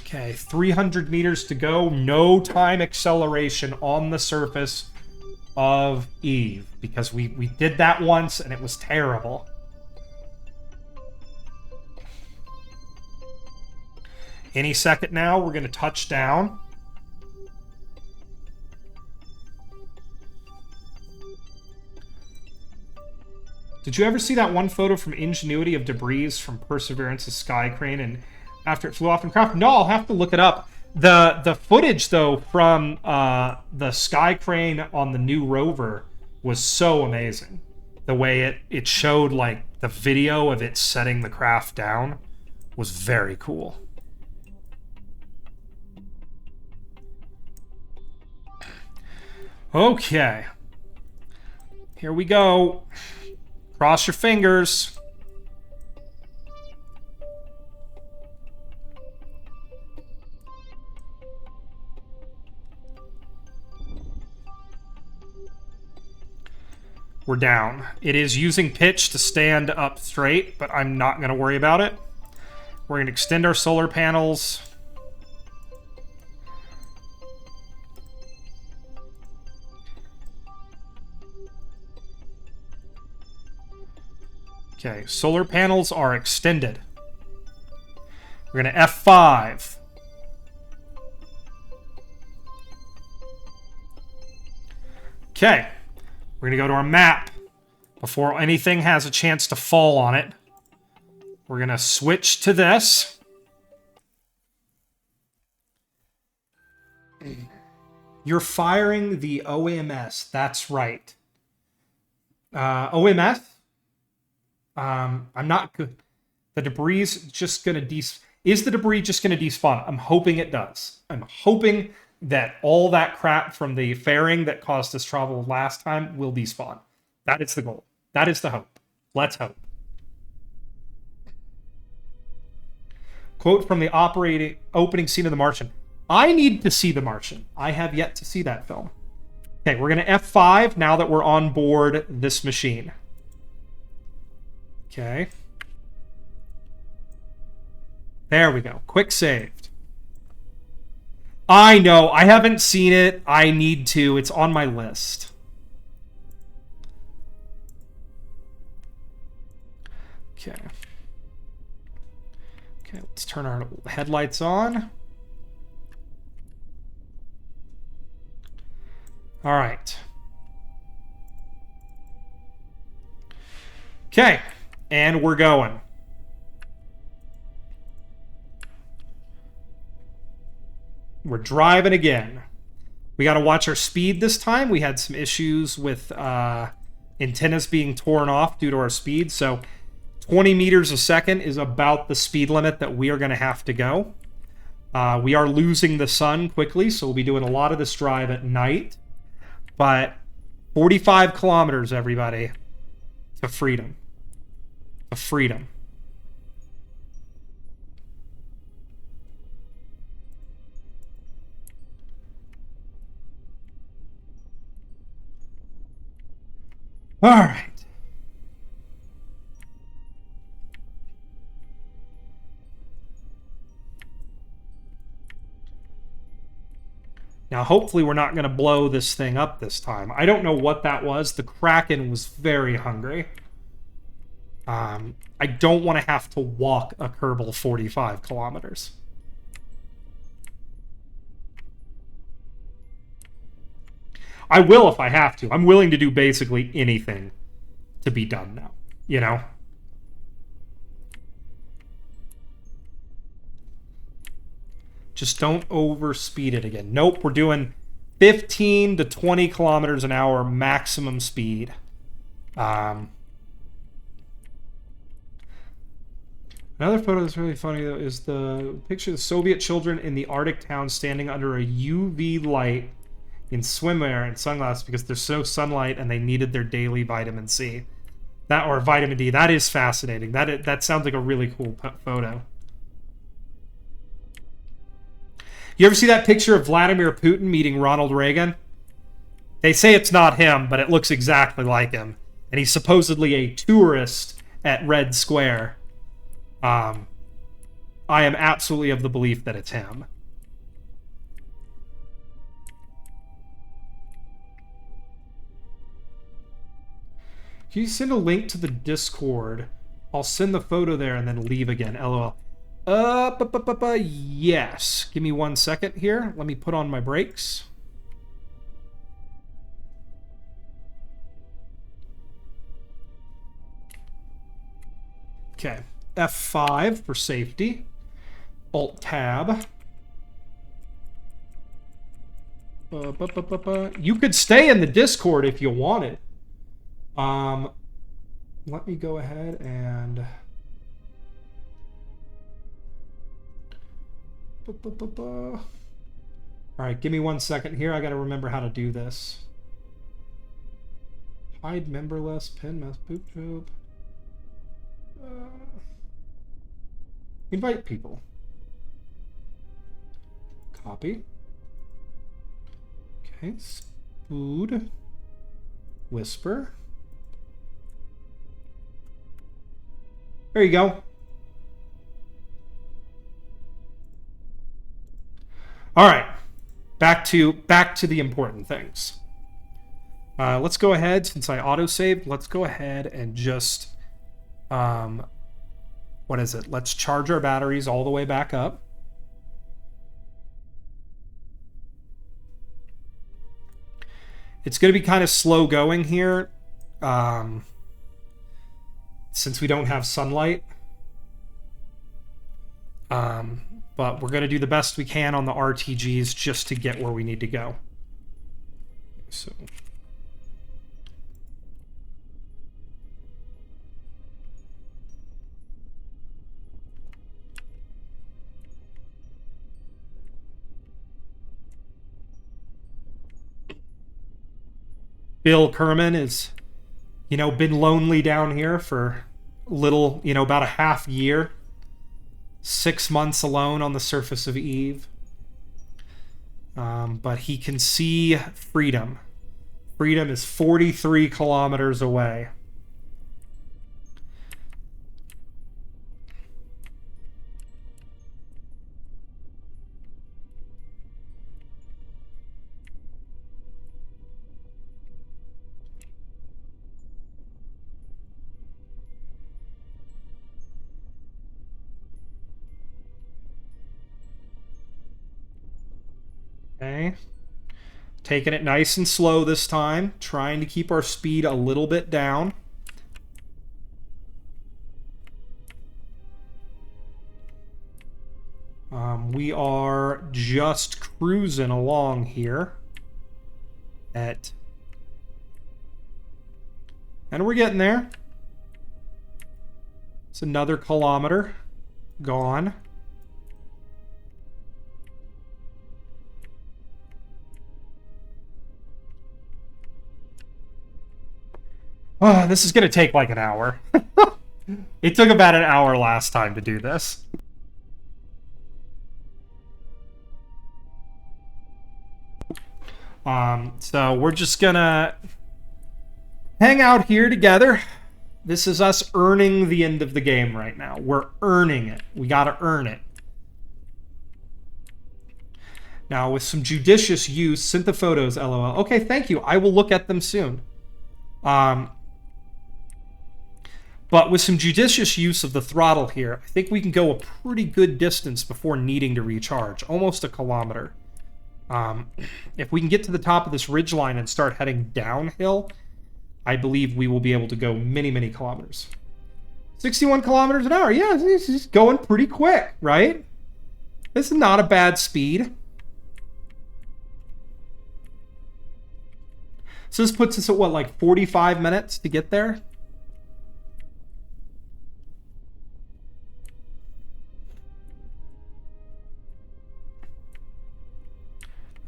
Okay, 300 meters to go. No time acceleration on the surface of Eve. Because we did that once and it was terrible. Any second now, we're going to touch down. Did you ever see that one photo from Ingenuity of debris from Perseverance's sky crane and after it flew off in craft? No, I'll have to look it up. The footage, though, from the sky crane on the new rover was so amazing. The way it showed, like, the video of it setting the craft down was very cool. Okay. Here we go. Cross your fingers. We're down. It is using pitch to stand up straight, but I'm not going to worry about it. We're going to extend our solar panels. Okay, solar panels are extended. We're going to F5. Okay, we're going to go to our map. Before anything has a chance to fall on it, we're going to switch to this. You're firing the OMS. That's right. OMS? I'm not good. The debris is just going to Is the debris just going to despawn? I'm hoping it does. I'm hoping that all that crap from the fairing that caused us trouble last time will despawn. That is the goal. That is the hope. Let's hope. Quote from the opening scene of The Martian. I need to see The Martian. I have yet to see that film. Okay, we're going to F5 now that we're on board this machine. Okay. There we go. Quick saved. I know. I haven't seen it. I need to. It's on my list. Okay. Okay, let's turn our headlights on. All right. Okay, and we're going. We're driving again. We got to watch our speed this time. We had some issues with antennas being torn off due to our speed. So 20 meters a second is about the speed limit that we are going to have to go. We are losing the sun quickly, so we'll be doing a lot of this drive at night. But 45 kilometers, everybody, to freedom. To freedom. All right. Now, hopefully we're not going to blow this thing up this time. I don't know what that was. The Kraken was very hungry. I don't want to have to walk a Kerbal 45 kilometers. I will if I have to. I'm willing to do basically anything to be done now, you know? Just don't overspeed it again. Nope, we're doing 15 to 20 kilometers an hour maximum speed. Another photo that's really funny, though, is the picture of the Soviet children in the Arctic town standing under a UV light in swimwear and sunglasses because there's no sunlight and they needed their daily vitamin C. That, or vitamin D. That is fascinating. That sounds like a really cool photo. You ever see that picture of Vladimir Putin meeting Ronald Reagan? They say it's not him, but it looks exactly like him. And he's supposedly a tourist at Red Square. I am absolutely of the belief that it's him. Can you send a link to the Discord? I'll send the photo there and then leave again. LOL. Yes. Give me 1 second here. Let me put on my brakes. Okay. F5 for safety. Alt-Tab. You could stay in the Discord if you wanted. Let me go ahead and... Alright, give me 1 second here. I gotta remember how to do this. Hide memberless, pin, mess, poop job. Invite people. Copy. Okay, food. Whisper. There you go. All right, back to the important things. Let's go ahead, since I auto-saved, let's go ahead and just, what is it? Let's charge our batteries all the way back up. It's going to be kind of slow going here, since we don't have sunlight. But we're going to do the best we can on the RTGs just to get where we need to go. So... Bill Kerman is, been lonely down here for about a half year. 6 months alone on the surface of Eve. But he can see freedom. Freedom is 43 kilometers away. Okay. Taking it nice and slow this time. Trying to keep our speed a little bit down. We are just cruising along here and we're getting there. It's another kilometer gone. Oh, this is going to take like an hour. It took about an hour last time to do this. So we're just gonna hang out here together. This is us earning the end of the game right now. We're earning it. We gotta earn it. Now, with some judicious use, sent the photos, LOL. Okay, thank you. I will look at them soon. But with some judicious use of the throttle here, I think we can go a pretty good distance before needing to recharge. Almost a kilometer. If we can get to the top of this ridgeline and start heading downhill, I believe we will be able to go many, many kilometers. 61 kilometers an hour. Yeah, it's just going pretty quick, right? This is not a bad speed. So this puts us at what, like 45 minutes to get there?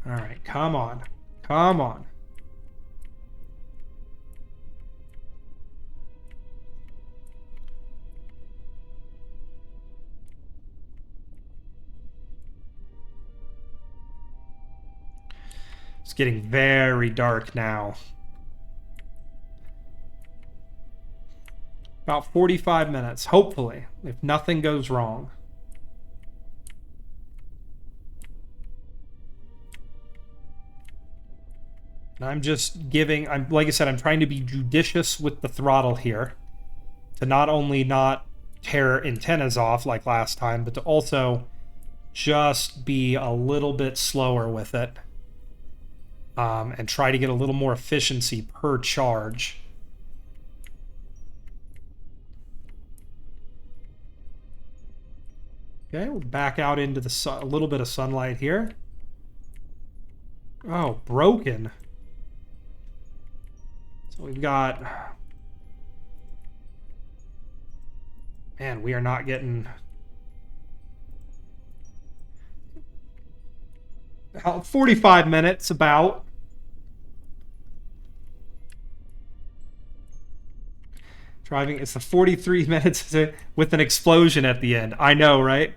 All right, come on. Come on. It's getting very dark now. About 45 minutes, hopefully, if nothing goes wrong. And I'm just giving, like I said, I'm trying to be judicious with the throttle here. To not only not tear antennas off like last time, but to also just be a little bit slower with it. And try to get a little more efficiency per charge. Okay, we'll back out into the sun, a little bit of sunlight here. Oh, broken. So we've got... Man, we are not getting... 45 minutes, about. Driving, it's the 43 minutes with an explosion at the end. I know, right?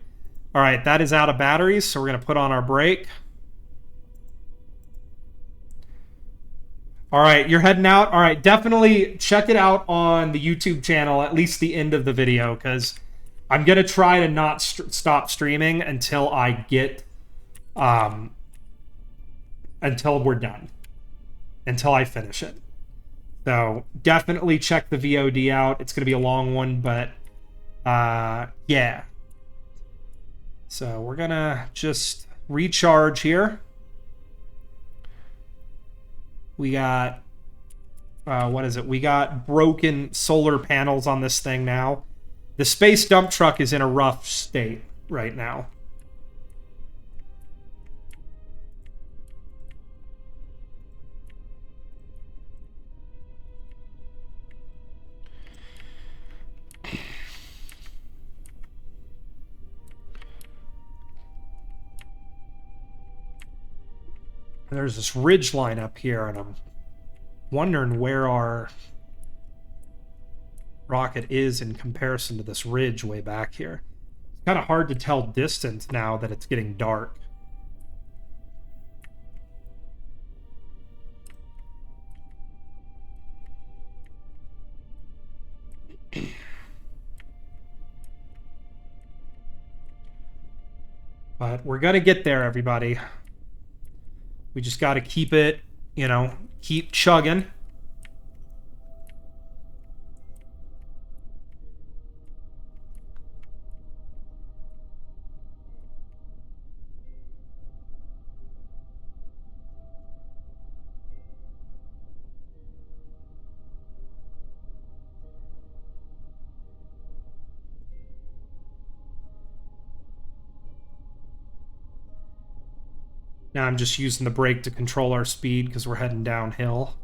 All right, that is out of batteries, so we're going to put on our brake. All right, you're heading out. All right, definitely check it out on the YouTube channel, at least the end of the video, because I'm going to try to not stop streaming until I get... until we're done. Until I finish it. So definitely check the VOD out. It's going to be a long one, but yeah. So we're going to just recharge here. We got, what is it? We got broken solar panels on this thing now. The space dump truck is in a rough state right now. There's this ridge line up here, and I'm wondering where our rocket is in comparison to this ridge way back here. It's kind of hard to tell distance now that it's getting dark. But we're going to get there, everybody. We just got to keep it, you know, keep chugging. Now I'm just using the brake to control our speed because we're heading downhill.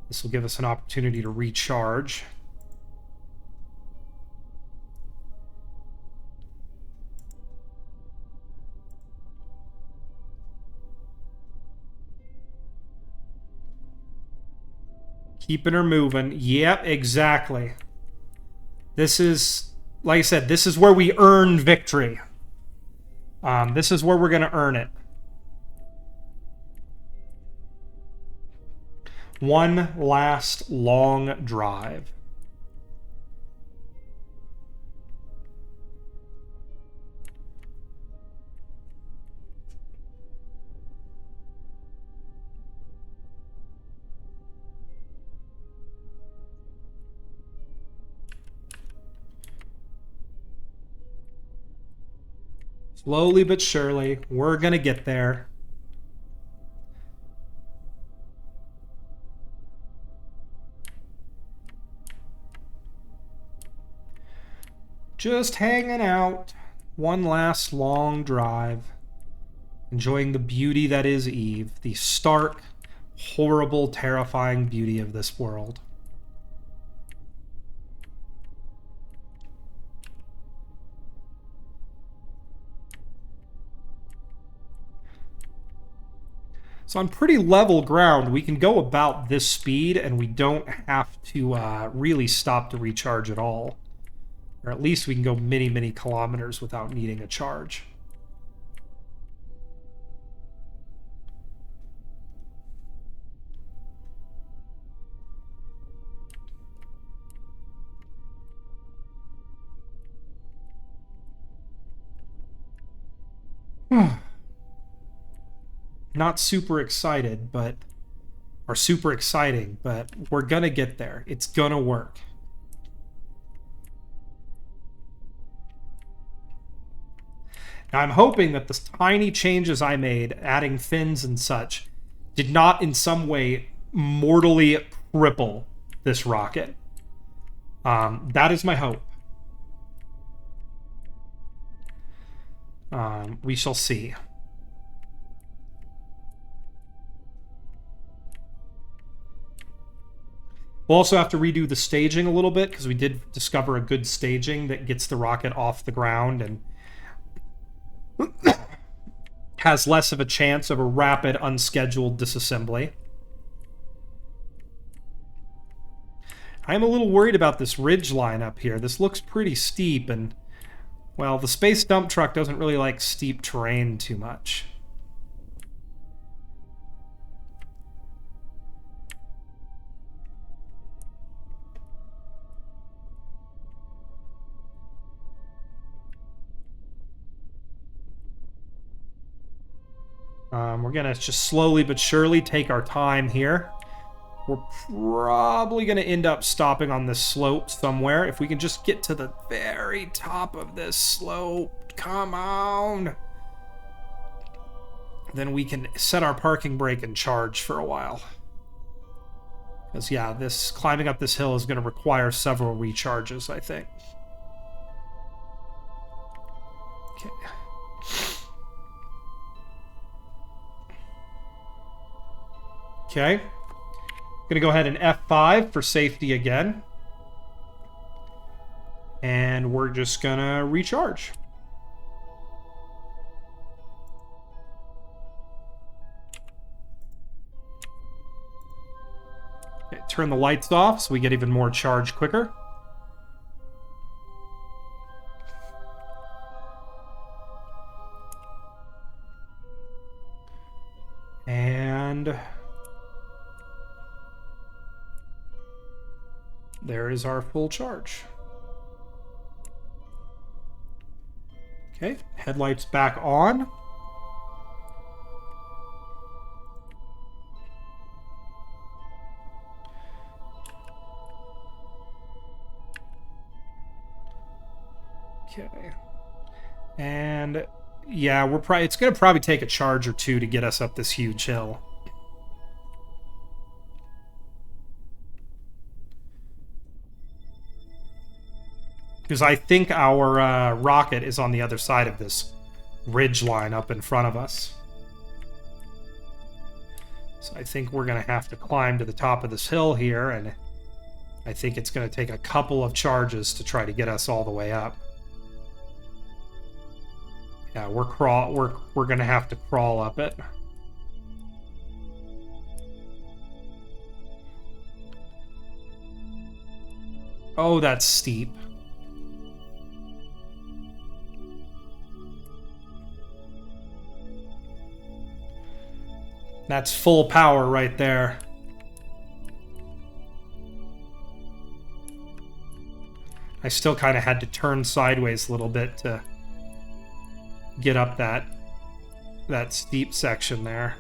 This will give us an opportunity to recharge. Keeping her moving. Yep, exactly. This is, like I said, this is where we earn victory. This is where we're going to earn it. One last long drive. Slowly but surely, we're going to get there. Just hanging out. One last long drive. Enjoying the beauty that is Eve. The stark, horrible, terrifying beauty of this world. So on pretty level ground, we can go about this speed, and we don't have to really stop to recharge at all. Or at least we can go many, many kilometers without needing a charge. Not super excited, or super exciting, but we're gonna get there. It's gonna work. Now I'm hoping that the tiny changes I made, adding fins and such, did not in some way mortally cripple this rocket. That is my hope. We shall see. We'll also have to redo the staging a little bit because we did discover a good staging that gets the rocket off the ground and has less of a chance of a rapid, unscheduled disassembly. I'm a little worried about this ridge line up here. This looks pretty steep, and, well, the space dump truck doesn't really like steep terrain too much. We're going to just slowly but surely take our time here. We're probably going to end up stopping on this slope somewhere. If we can just get to the very top of this slope. Come on! Then we can set our parking brake and charge for a while. Because, yeah, this climbing up this hill is going to require several recharges, I think. Okay. Okay. Gonna go ahead and F5 for safety again. And we're just gonna recharge. Okay, turn the lights off so we get even more charge quicker. And there is our full charge. Okay, headlights back on. Okay. And yeah, it's going to probably take a charge or two to get us up this huge hill. Because I think our rocket is on the other side of this ridge line up in front of us. So I think we're going to have to climb to the top of this hill here, and I think it's going to take a couple of charges to try to get us all the way up. Yeah, we're going to have to crawl up it. Oh, that's steep. That's full power right there. I still kind of had to turn sideways a little bit to get up that steep section there.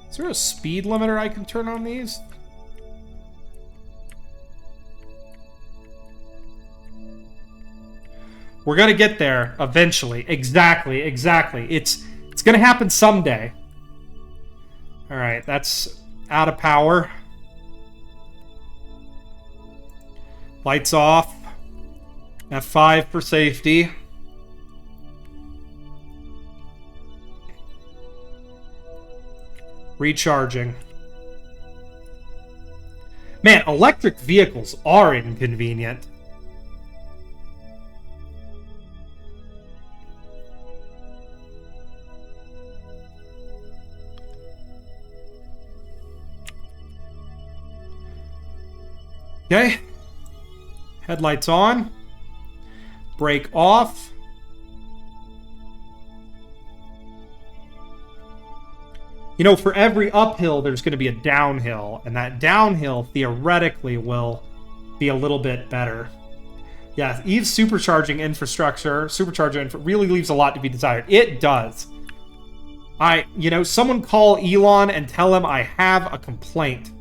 Is there a speed limiter I can turn on these? We're gonna get there eventually. Exactly. It's gonna happen someday. All right, that's out of power. Lights off. F5 for safety. Recharging. Man, electric vehicles are inconvenient. Okay. Headlights on. Brake off. You know, for every uphill, there's going to be a downhill, and that downhill, theoretically, will be a little bit better. Yeah, Eve's supercharging infrastructure, really leaves a lot to be desired. It does. Someone call Elon and tell him I have a complaint.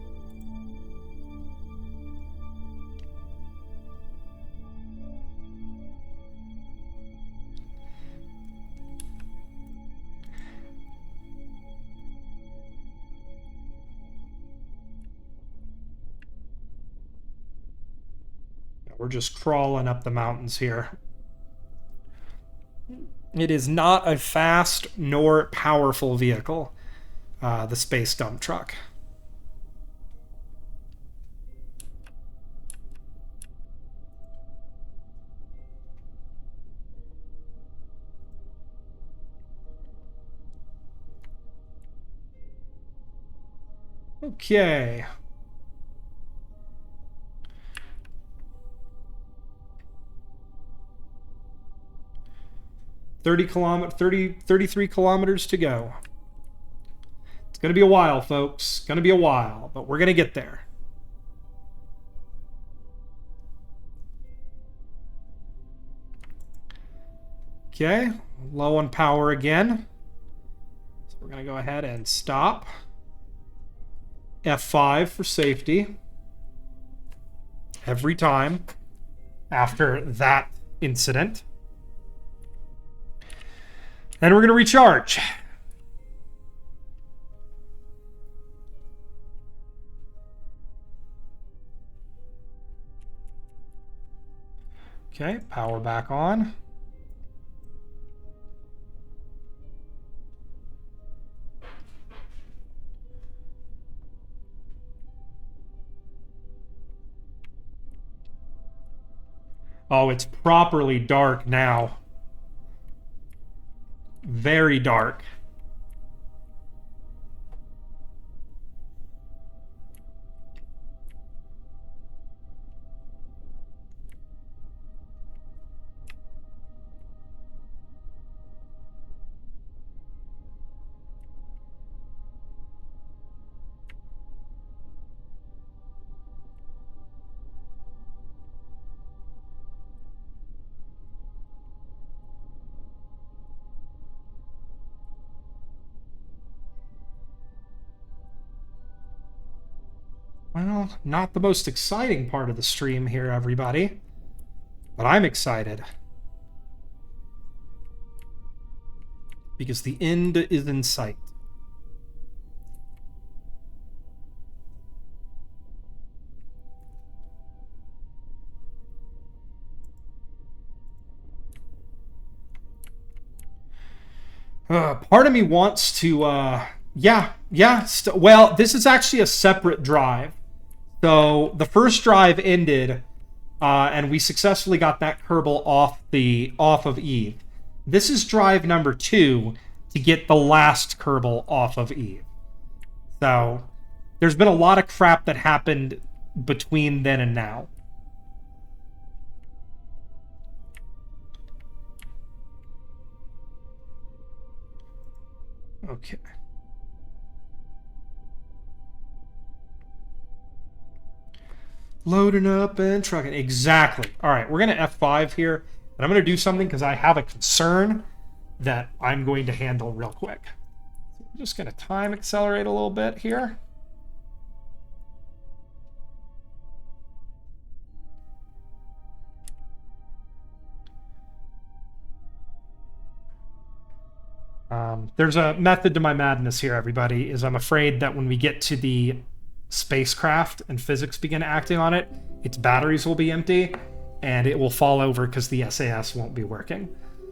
We're just crawling up the mountains here. It is not a fast nor powerful vehicle, the space dump truck. Okay. 33 kilometers to go. It's going to be a while, folks. It's going to be a while, but we're going to get there. Okay, low on power again. So we're going to go ahead and stop. F5 for safety. Every time after that incident. Then we're going to recharge. Okay, power back on. Oh, it's properly dark now. Very dark. Well, not the most exciting part of the stream here, everybody. But I'm excited. Because the end is in sight. Part of me wants to, well, this is actually a separate drive. So the first drive ended, and we successfully got that kerbal off of Eve. This is drive number 2 to get the last kerbal off of Eve. So there's been a lot of crap that happened between then and now. Okay. Loading up and trucking. Exactly. All right, we're going to F5 here. And I'm going to do something because I have a concern that I'm going to handle real quick. I'm just going to time accelerate a little bit here. There's a method to my madness here, everybody, is I'm afraid that when we get to the spacecraft and physics begin acting on it, its batteries will be empty and it will fall over because the SAS won't be working.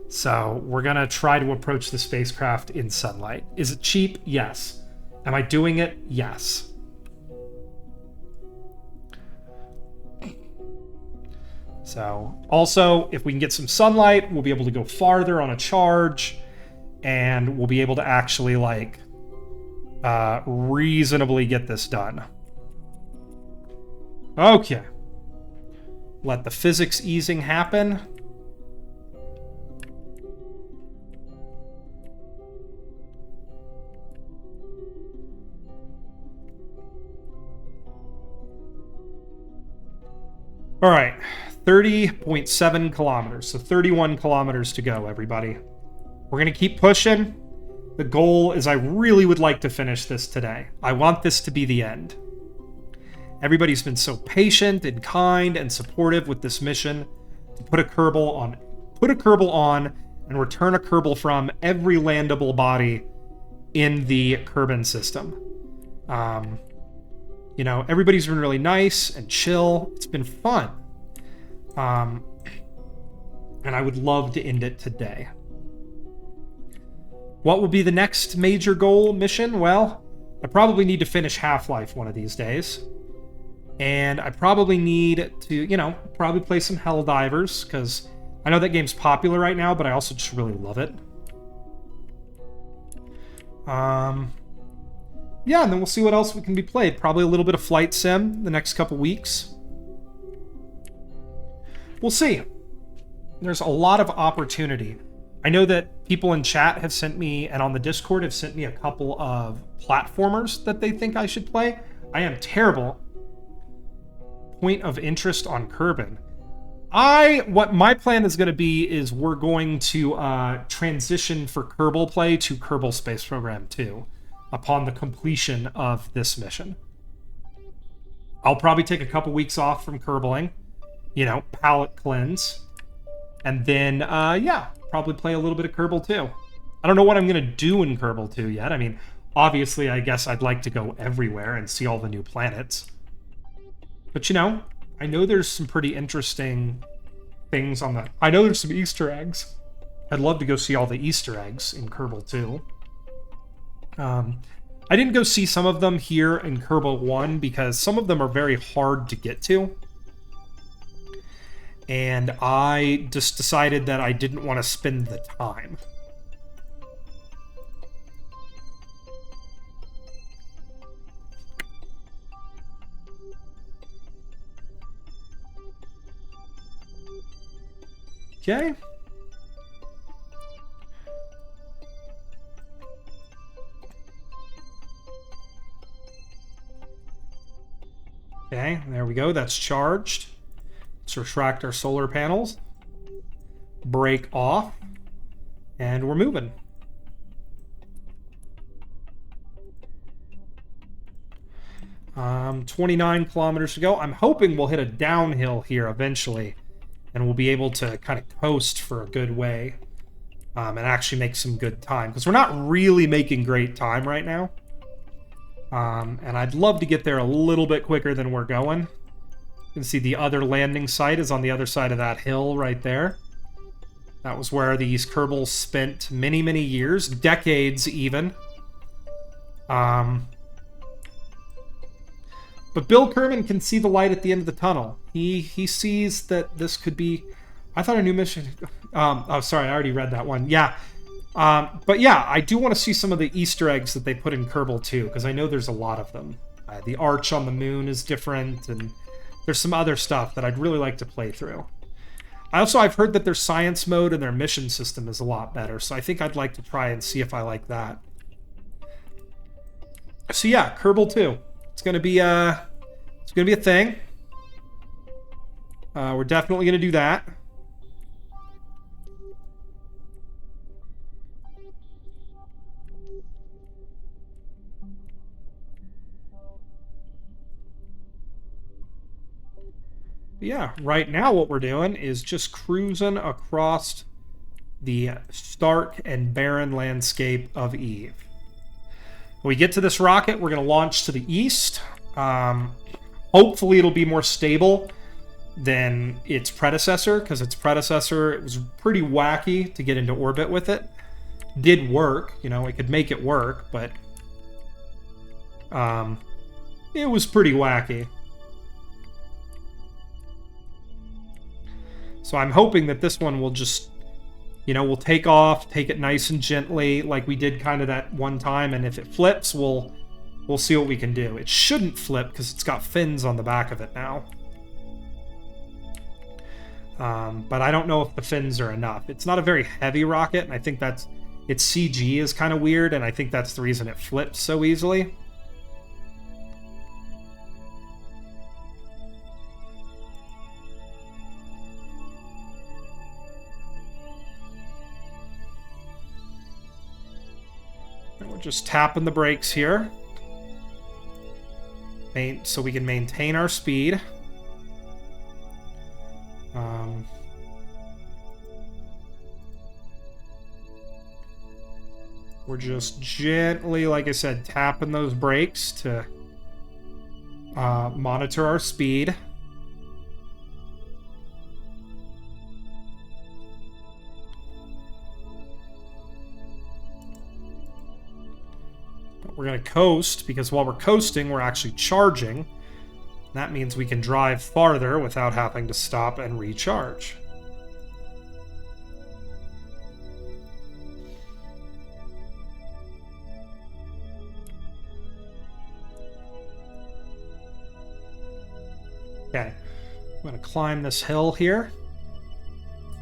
So we're going to try to approach the spacecraft in sunlight. Is it cheap? Yes. Am I doing it? Yes. So also, if we can get some sunlight, we'll be able to go farther on a charge. And we'll be able to actually, like, reasonably get this done. Okay. Let the physics easing happen. All right. 30.7 kilometers. So 31 kilometers to go, everybody. We're going to keep pushing. The goal is I really would like to finish this today. I want this to be the end. Everybody's been so patient and kind and supportive with this mission to put a kerbal on and return a kerbal from every landable body in the Kerbin system. You know, everybody's been really nice and chill. It's been fun. And I would love to end it today. What will be the next major goal mission? Well, I probably need to finish Half-Life one of these days. And I probably need to, you know, probably play some Helldivers, because I know that game's popular right now, but I also just really love it. Yeah, and then we'll see what else we can be played. Probably a little bit of Flight Sim the next couple weeks. We'll see. There's a lot of opportunity. I know that people in chat have sent me, and on the Discord have sent me a couple of platformers that they think I should play. I am terrible. Point of interest on Kerbin. What my plan is going to be is we're going to transition for Kerbal play to Kerbal Space Program 2 upon the completion of this mission. I'll probably take a couple weeks off from Kerbaling, you know, palate cleanse, and then, yeah, probably play a little bit of Kerbal 2. I don't know what I'm going to do in Kerbal 2 yet. I mean, obviously, I guess I'd like to go everywhere and see all the new planets. But, you know, I know there's some pretty interesting things on the... I know there's some Easter eggs. I'd love to go see all the Easter eggs in Kerbal 2. I didn't go see some of them here in Kerbal 1 because some of them are very hard to get to. And I just decided that I didn't want to spend the time. Okay. Okay, there we go. That's charged. Let's retract our solar panels. Break off. And we're moving. Um, 29 kilometers to go. I'm hoping we'll hit a downhill here eventually. And we'll be able to kind of coast for a good way. And actually make some good time. Because we're not really making great time right now. And I'd love to get there a little bit quicker than we're going. You can see the other landing site is on the other side of that hill right there. That was where these kerbals spent many, many years, decades even. But Bill Kerman can see the light at the end of the tunnel. He sees that this could be... I thought a new mission... oh, sorry, I already read that one. Yeah. But yeah, I do want to see some of the Easter eggs that they put in Kerbal 2, because I know there's a lot of them. The arch on the moon is different, and there's some other stuff that I'd really like to play through. I've heard that their science mode and their mission system is a lot better, so I think I'd like to try and see if I like that. So yeah, Kerbal 2. It's gonna be a thing. We're definitely gonna do that. But yeah, right now what we're doing is just cruising across the stark and barren landscape of Eve. When we get to this rocket, we're going to launch to the east. Hopefully it'll be more stable than its predecessor, because its predecessor, it was pretty wacky to get into orbit with it. Did work, you know, it could make it work, but it was pretty wacky. So I'm hoping that this one will just, you know, we'll take off, take it nice and gently, like we did kind of that one time, and if it flips, we'll see what we can do. It shouldn't flip, because it's got fins on the back of it now. But I don't know if the fins are enough. It's not a very heavy rocket, and I think that's... its CG is kind of weird, and I think that's the reason it flips so easily. We're just tapping the brakes here, so we can maintain our speed. We're just gently, like I said, tapping those brakes to monitor our speed. We're going to coast, because while we're coasting, we're actually charging. That means we can drive farther without having to stop and recharge. Okay, I'm going to climb this hill here.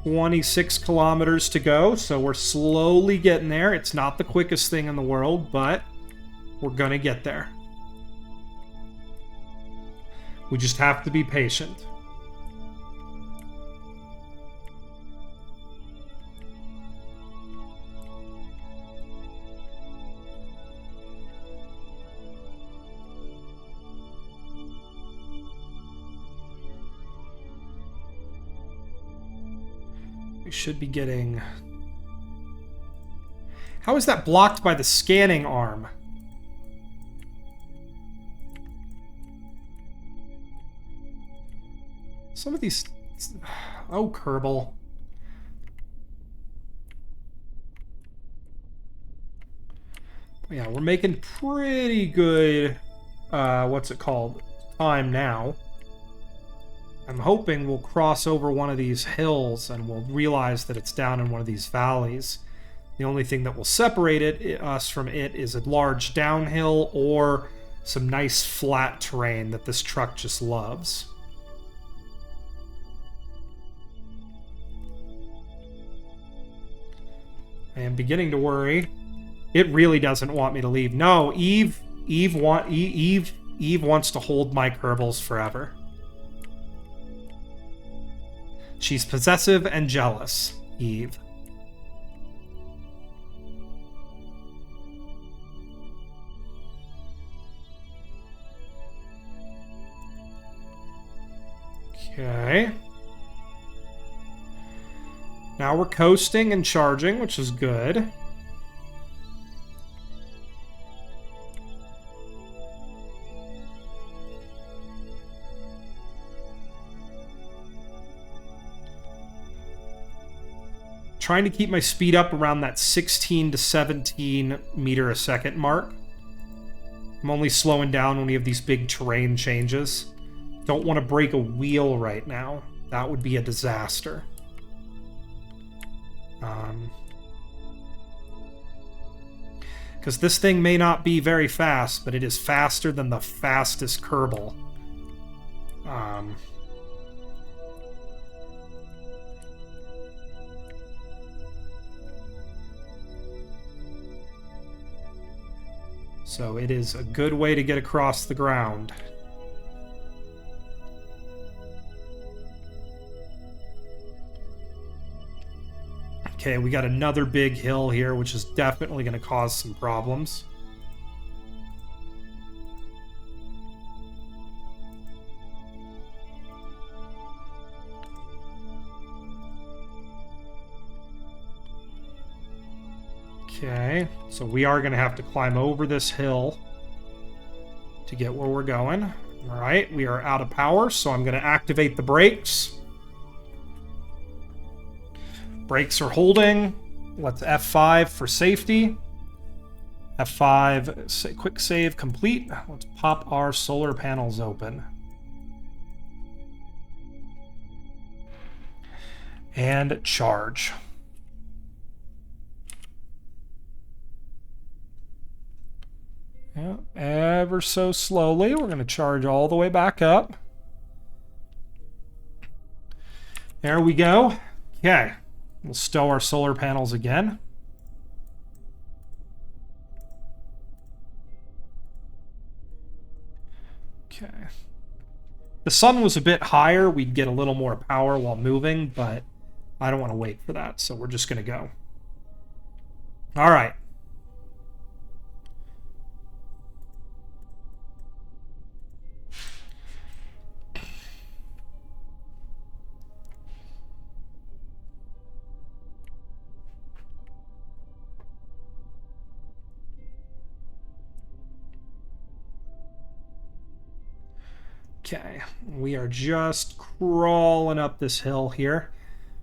26 kilometers to go, so we're slowly getting there. It's not the quickest thing in the world, but we're gonna get there. We just have to be patient. We should be getting... How is that blocked by the scanning arm? Some of these... Oh, Kerbal. Yeah, we're making pretty good... what's it called? Time now. I'm hoping we'll cross over one of these hills and we'll realize that it's down in one of these valleys. The only thing that will separate us from it is a large downhill or some nice flat terrain that this truck just loves. I am beginning to worry. It really doesn't want me to leave. No, Eve wants to hold my kerbals forever. She's possessive and jealous, Eve. Okay. Now we're coasting and charging, which is good. Trying to keep my speed up around that 16 to 17 meter a second mark. I'm only slowing down when we have these big terrain changes. Don't want to break a wheel right now. That would be a disaster. Because this thing may not be very fast, but it is faster than the fastest kerbal. So it is a good way to get across the ground. Okay, we got another big hill here, which is definitely going to cause some problems. Okay, so we are going to have to climb over this hill to get where we're going. All right, we are out of power, so I'm going to activate the brakes. Brakes are holding. Let's F5 for safety. F5, quick save complete. Let's pop our solar panels open. And charge. Yeah, ever so slowly. We're going to charge all the way back up. There we go. Okay. We'll stow our solar panels again. Okay. The sun was a bit higher, we'd get a little more power while moving, but I don't want to wait for that, so we're just going to go. All right. Okay, we are just crawling up this hill here.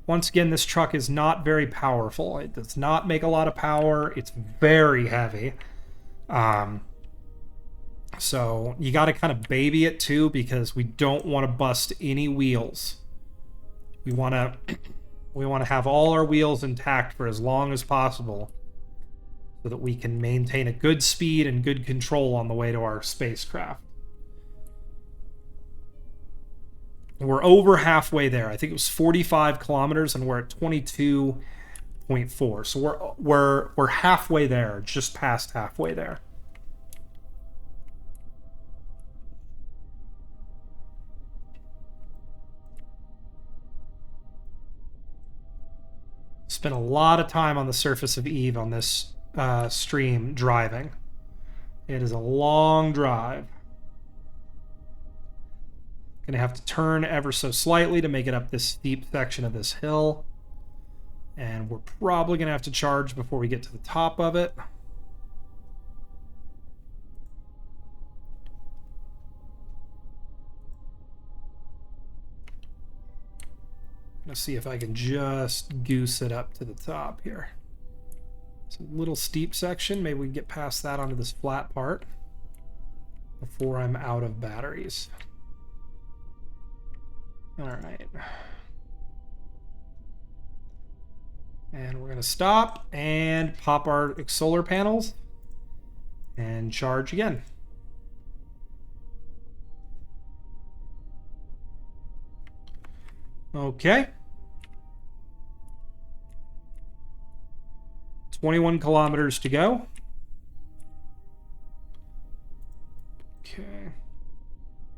Once again, this truck is not very powerful. It does not make a lot of power. It's very heavy. So you got to kind of baby it too, because we don't want to bust any wheels. We want to have all our wheels intact for as long as possible, so that we can maintain a good speed and good control on the way to our spacecraft. We're over halfway there. I think it was 45 kilometers, and we're at 22.4. So we're halfway there, just past halfway there. Spent a lot of time on the surface of Eve on this stream driving. It is a long drive. Gonna have to turn ever so slightly to make it up this steep section of this hill. And we're probably gonna have to charge before we get to the top of it. Let's see if I can just goose it up to the top here. It's a little steep section. Maybe we can get past that onto this flat part before I'm out of batteries. All right. And we're going to stop and pop our solar panels and charge again. Okay. 21 kilometers to go. Okay.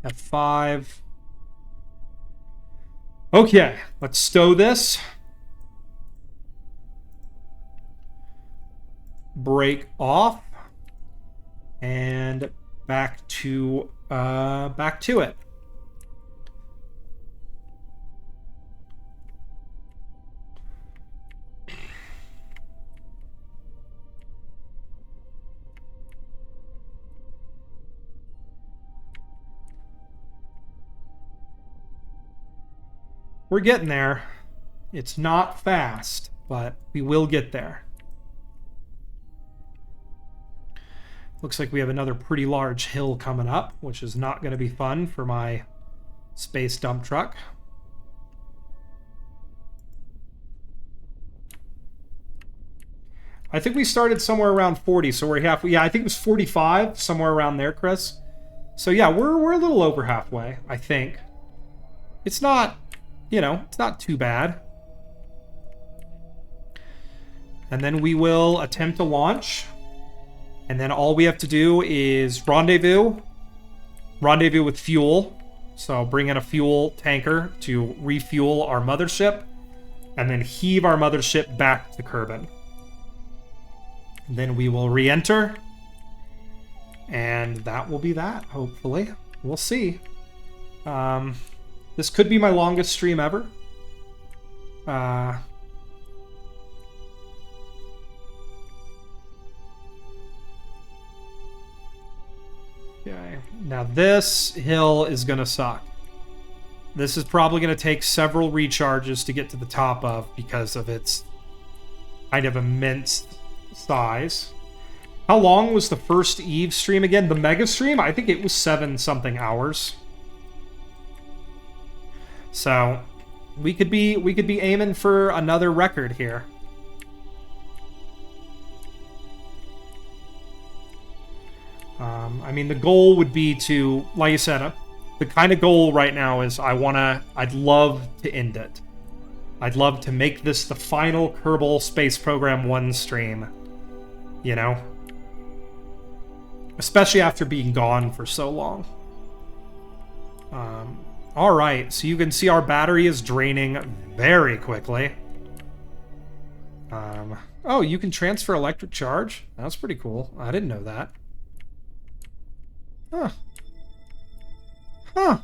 F5. Okay, let's stow this. Brake off. And back to it. We're getting there. It's not fast. but we will get there. Looks like we have another pretty large hill coming up, which is not going to be fun for my space dump truck. I think we started somewhere around 40, so we're halfway. Yeah, I think it was 45, somewhere around there, Chris. So yeah, we're a little over halfway, I think. It's not, you know, it's not too bad. And then we will attempt to launch. And then all we have to do is rendezvous with fuel. So bring in a fuel tanker to refuel our mothership, and then heave our mothership back to Kerbin. Then we will re-enter, and that will be that, hopefully. We'll see. This could be my longest stream ever. Okay. Now this hill is going to suck. This is probably going to take several recharges to get to the top of because of its kind of immense size. How long was the first Eve stream again? The mega stream? I think it was 7-something hours. So we could be aiming for another record here. I mean, the goal would be to, like I said, the kind of goal right now is I'd love to end it. I'd love to make this the final Kerbal Space Program 1 stream. You know? Especially after being gone for so long. Alright, so you can see our battery is draining very quickly. Oh, you can transfer electric charge? That's pretty cool. I didn't know that. Huh. Huh.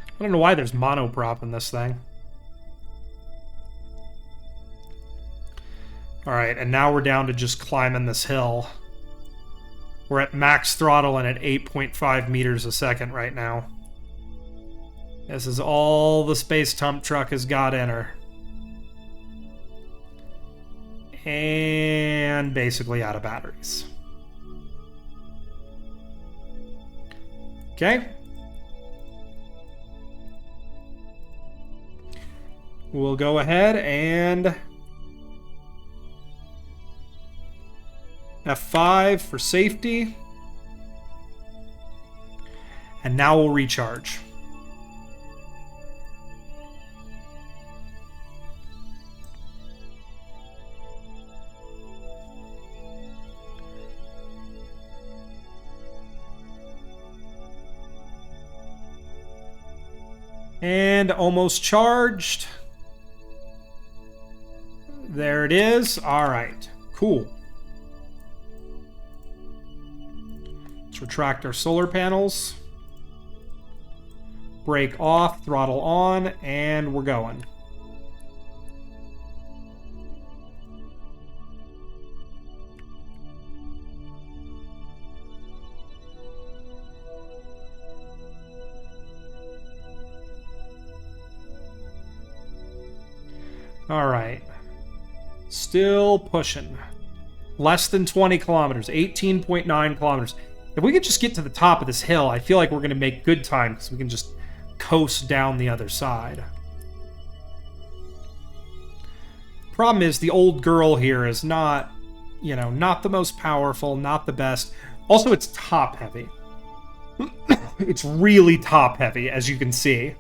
I don't know why there's monoprop in this thing. Alright, and now we're down to just climbing this hill. We're at max throttle and at 8.5 meters a second right now. This is all the space dump truck has got in her. And basically out of batteries. Okay. We'll go ahead and F5 for safety. And now we'll recharge. And almost charged. There it is. All right. Cool. Let's retract our solar panels. Brake off, throttle on, and we're going. All right. Still pushing. Less than 20 kilometers. 18.9 kilometers. If we could just get to the top of this hill, I feel like we're going to make good time because we can just coast down the other side. Problem is, the old girl here is not, you know, not the most powerful, not the best. Also, it's top heavy. It's really top heavy, as you can see.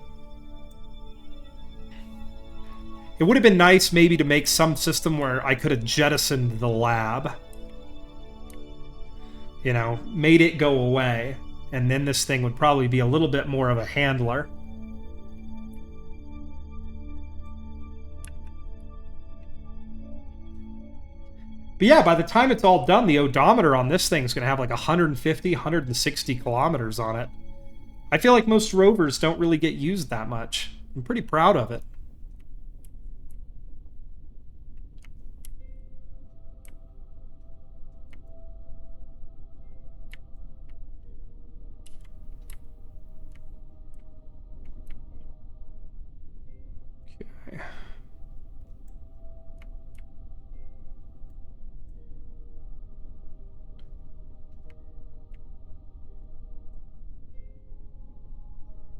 It would have been nice maybe to make some system where I could have jettisoned the lab. You know, made it go away. And then this thing would probably be a little bit more of a handler. But yeah, by the time it's all done, the odometer on this thing is going to have like 150, 160 kilometers on it. I feel like most rovers don't really get used that much. I'm pretty proud of it. Okay.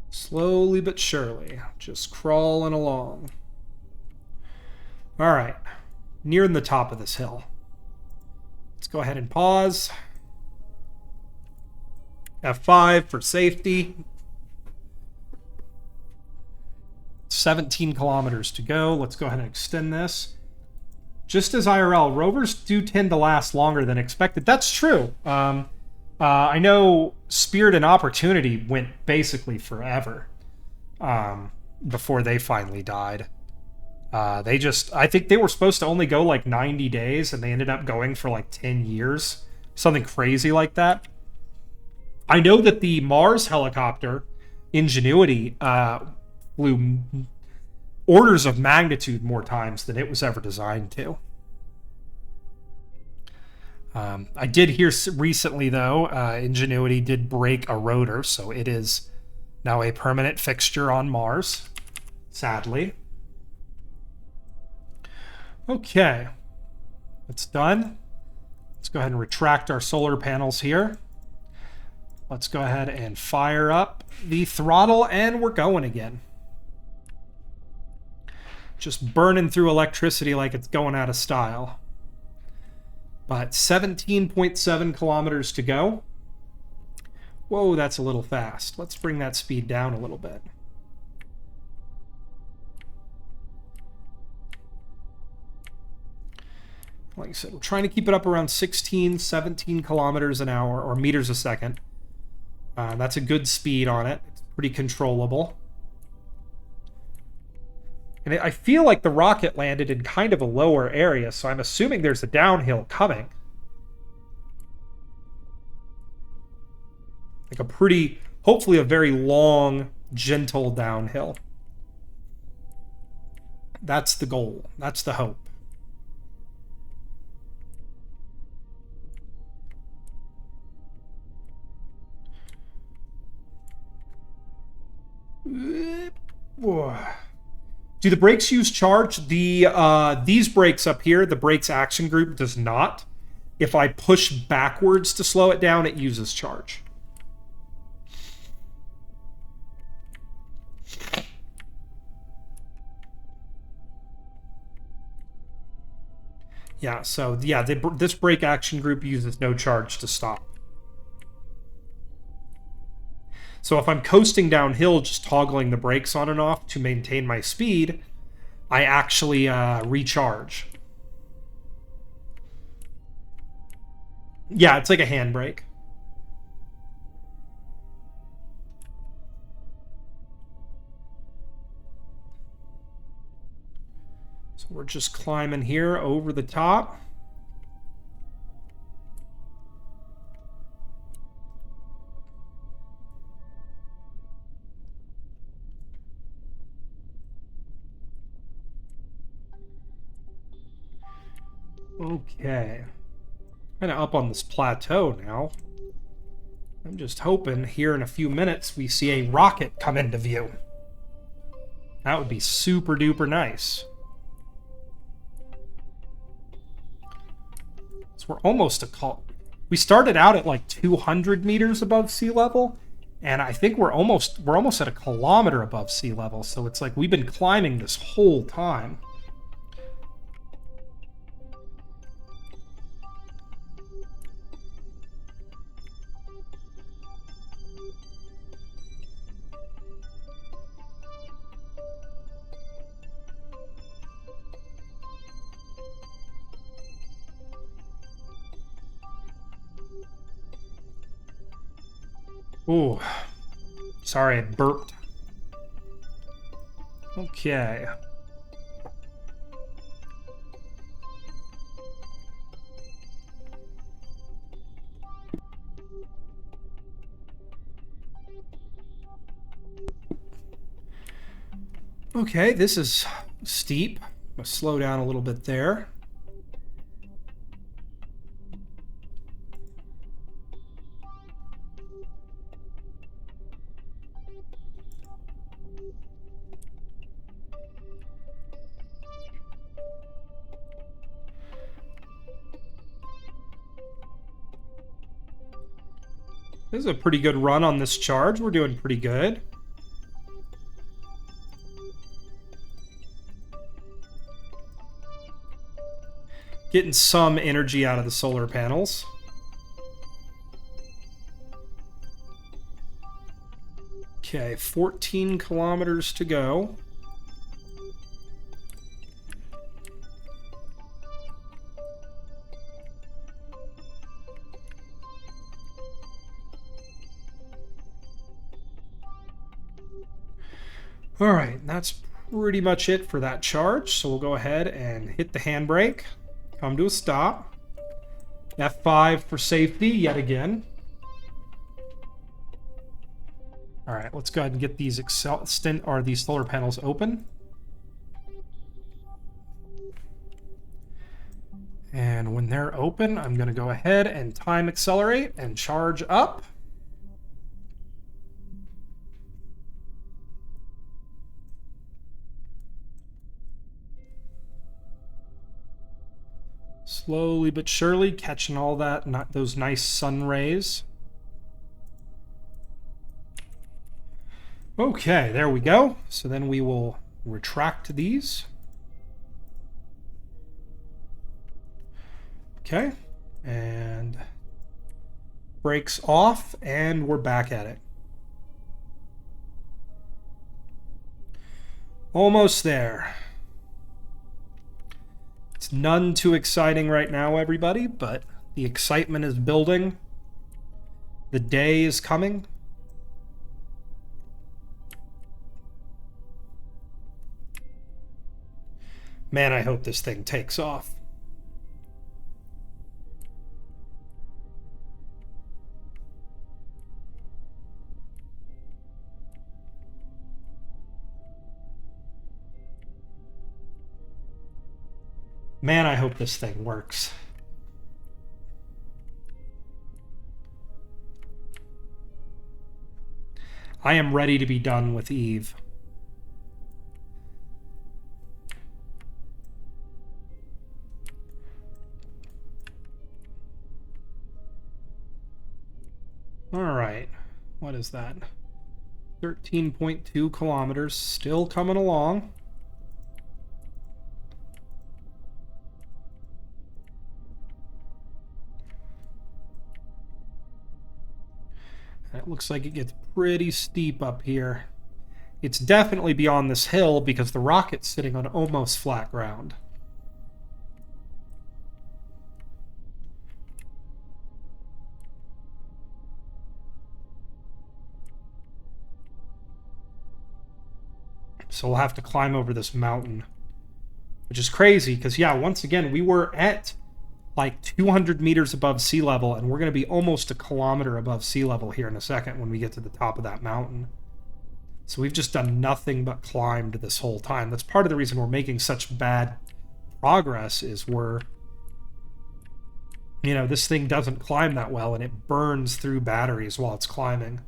Slowly but surely, just crawling along. All right, nearing the top of this hill. Let's go ahead and pause. F5 for safety. 17 kilometers to go. Let's go ahead and extend this. Just as IRL, rovers do tend to last longer than expected. That's true. I know Spirit and Opportunity went basically forever before they finally died. I think they were supposed to only go like 90 days, and they ended up going for like 10 years. Something crazy like that. I know that the Mars helicopter, Ingenuity, flew orders of magnitude more times than it was ever designed to. I did hear recently, though, Ingenuity did break a rotor, so it is now a permanent fixture on Mars, sadly. Okay, that's done. Let's go ahead and retract our solar panels here. Let's go ahead and fire up the throttle, and we're going again. Just burning through electricity like it's going out of style. But 17.7 kilometers to go. Whoa, that's a little fast. Let's bring that speed down a little bit. Like I said, we're trying to keep it up around 16, 17 kilometers an hour, or meters a second. That's a good speed on it. It's pretty controllable. And I feel like the rocket landed in kind of a lower area, so I'm assuming there's a downhill coming. Like a pretty, hopefully a very long, gentle downhill. That's the goal. That's the hope. Do the brakes use charge? These brakes up here, the brakes action group does not. If I push backwards to slow it down, it uses charge. Yeah, so yeah, this brake action group uses no charge to stop. So if I'm coasting downhill, just toggling the brakes on and off to maintain my speed, I actually recharge. Yeah, it's like a handbrake. So we're just climbing here over the top. Okay. Kind of up on this plateau now. I'm just hoping here in a few minutes we see a rocket come into view. That would be super duper nice. So we're almost we started out at like 200 meters above sea level, and I think we're almost at a kilometer above sea level. So it's like we've been climbing this whole time. Ooh, sorry, I burped. Okay. Okay, this is steep. I'll slow down a little bit there. This is a pretty good run on this charge. We're doing pretty good. Getting some energy out of the solar panels. Okay, 14 kilometers to go. All right, that's pretty much it for that charge. So we'll go ahead and hit the handbrake. Come to a stop. F5 for safety yet again. All right, let's go ahead and get these these solar panels open. And when they're open, I'm going to go ahead and time accelerate and charge up. Slowly but surely catching all those nice sun rays. Okay, there we go. So then we will retract these. Okay, and brakes off, and we're back at it. Almost there. It's none too exciting right now, everybody, but the excitement is building. The day is coming. Man, I hope this thing takes off. Man, I hope this thing works. I am ready to be done with Eve. All right, what is that? 13.2 kilometers, still coming along. It looks like it gets pretty steep up here. It's definitely beyond this hill because the rocket's sitting on almost flat ground. So we'll have to climb over this mountain, which is crazy because, yeah, once again, we were at like 200 meters above sea level, and we're going to be almost a kilometer above sea level here in a second when we get to the top of that mountain. So we've just done nothing but climbed this whole time. That's part of the reason we're making such bad progress is this thing doesn't climb that well, and it burns through batteries while it's climbing.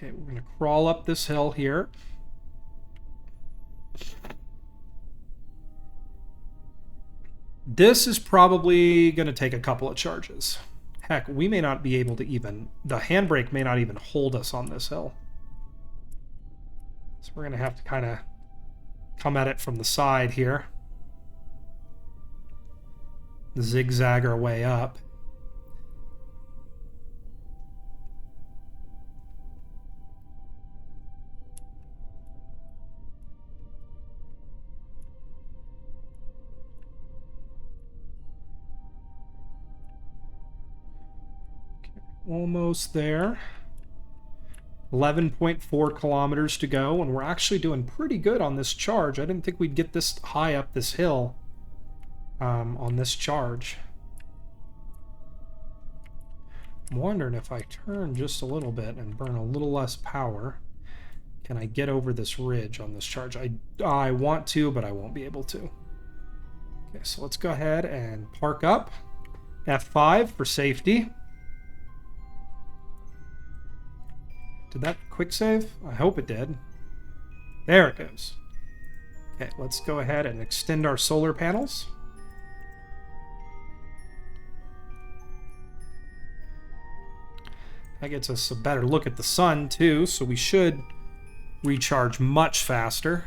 Okay, we're going to crawl up this hill here. This is probably going to take a couple of charges. Heck, we may not be able to even... The handbrake may not even hold us on this hill. So we're going to have to kind of come at it from the side here. Zigzag our way up. Almost there. 11.4 kilometers to go, and we're actually doing pretty good on this charge. I didn't think we'd get this high up this hill on this charge. I'm wondering if I turn just a little bit and burn a little less power, can I get over this ridge on this charge? I want to, but I won't be able to. Okay, so let's go ahead and park up. F5 for safety. Did that quick save? I hope it did. There it goes. Okay, let's go ahead and extend our solar panels. That gets us a better look at the sun, too, so we should recharge much faster.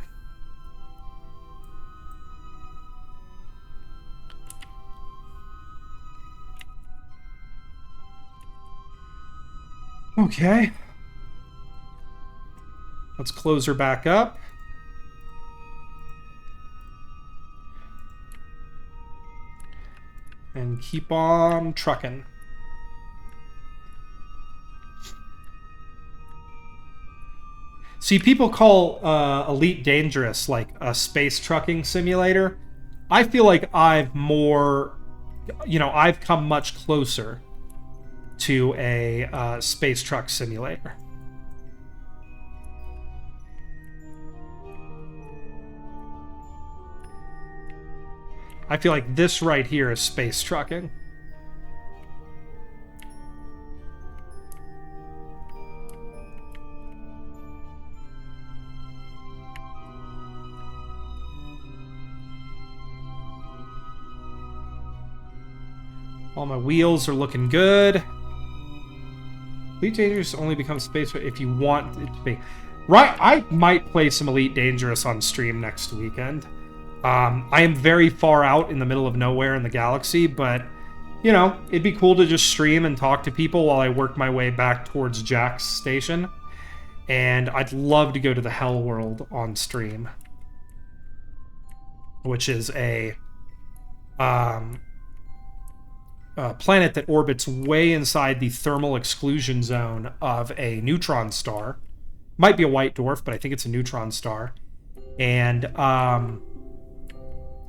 Okay. Let's close her back up. And keep on trucking. See, people call Elite Dangerous like a space trucking simulator. I feel like I've come much closer to a space truck simulator. I feel like this right here is space trucking. All my wheels are looking good. Elite Dangerous only becomes space if you want it to be. Right, I might play some Elite Dangerous on stream next weekend. I am very far out in the middle of nowhere in the galaxy, but, you know, it'd be cool to just stream and talk to people while I work my way back towards Jack's station. And I'd love to go to the Hell World on stream, which is a planet that orbits way inside the thermal exclusion zone of a neutron star. Might be a white dwarf, but I think it's a neutron star. And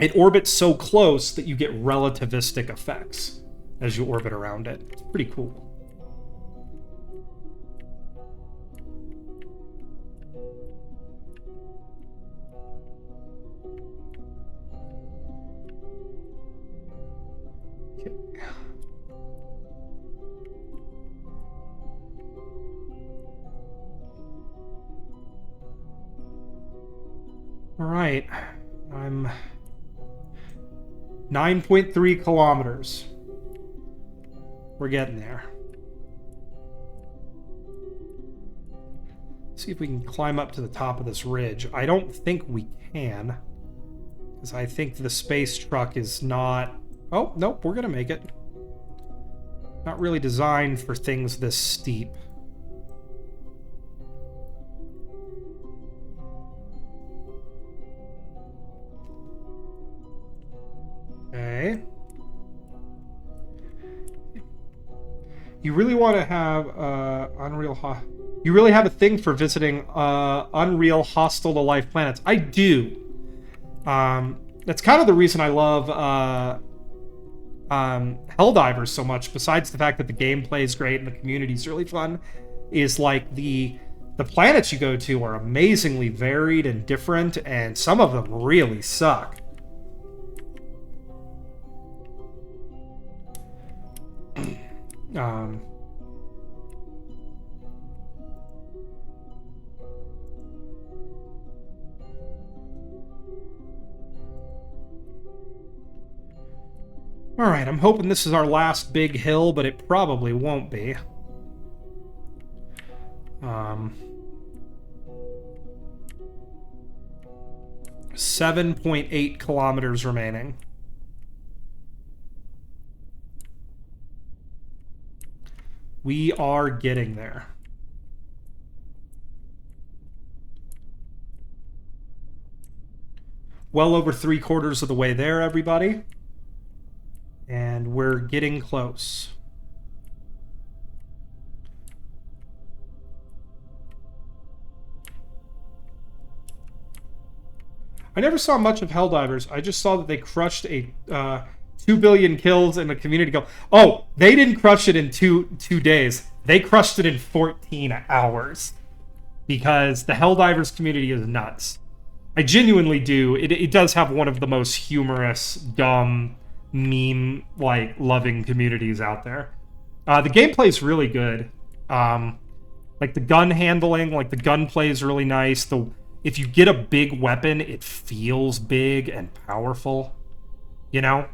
it orbits so close that you get relativistic effects as you orbit around it. It's pretty cool. All right, I'm 9.3 kilometers. We're getting there. See if we can climb up to the top of this ridge. I don't think we can, because I think the space truck is not... Oh, nope, we're gonna make it. Not really designed for things this steep. Okay. You really want to have you really have a thing for visiting unreal hostile to life planets. I do. That's kind of the reason I love Helldivers so much, besides the fact that the gameplay is great and the community is really fun, is like the planets you go to are amazingly varied and different, and some of them really suck. Alright, I'm hoping this is our last big hill, but it probably won't be. 7.8 kilometers remaining. We are getting there. Well over 3/4 of the way there, everybody. And we're getting close. I never saw much of Helldivers. I just saw that they crushed a 2 billion kills in the community go. Oh, they didn't crush it in two days. They crushed it in 14 hours. Because the Helldivers community is nuts. I genuinely do. It does have one of the most humorous, dumb, meme-like loving communities out there. The gameplay is really good. The Like the gun handling, like the gunplay is really nice. If you get a big weapon, it feels big and powerful, you know?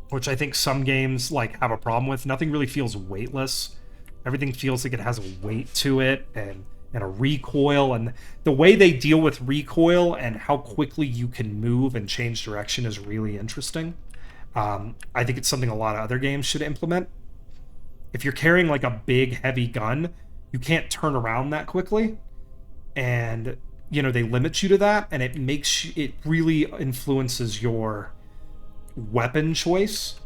Which I think some games like have a problem with. Nothing really feels weightless. Everything feels like it has a weight to it and a recoil, and the way they deal with recoil and how quickly you can move and change direction is really interesting. I think it's something a lot of other games should implement. If you're carrying like a big heavy gun, you can't turn around that quickly, and you know they limit you to that, and it really influences your weapon choice.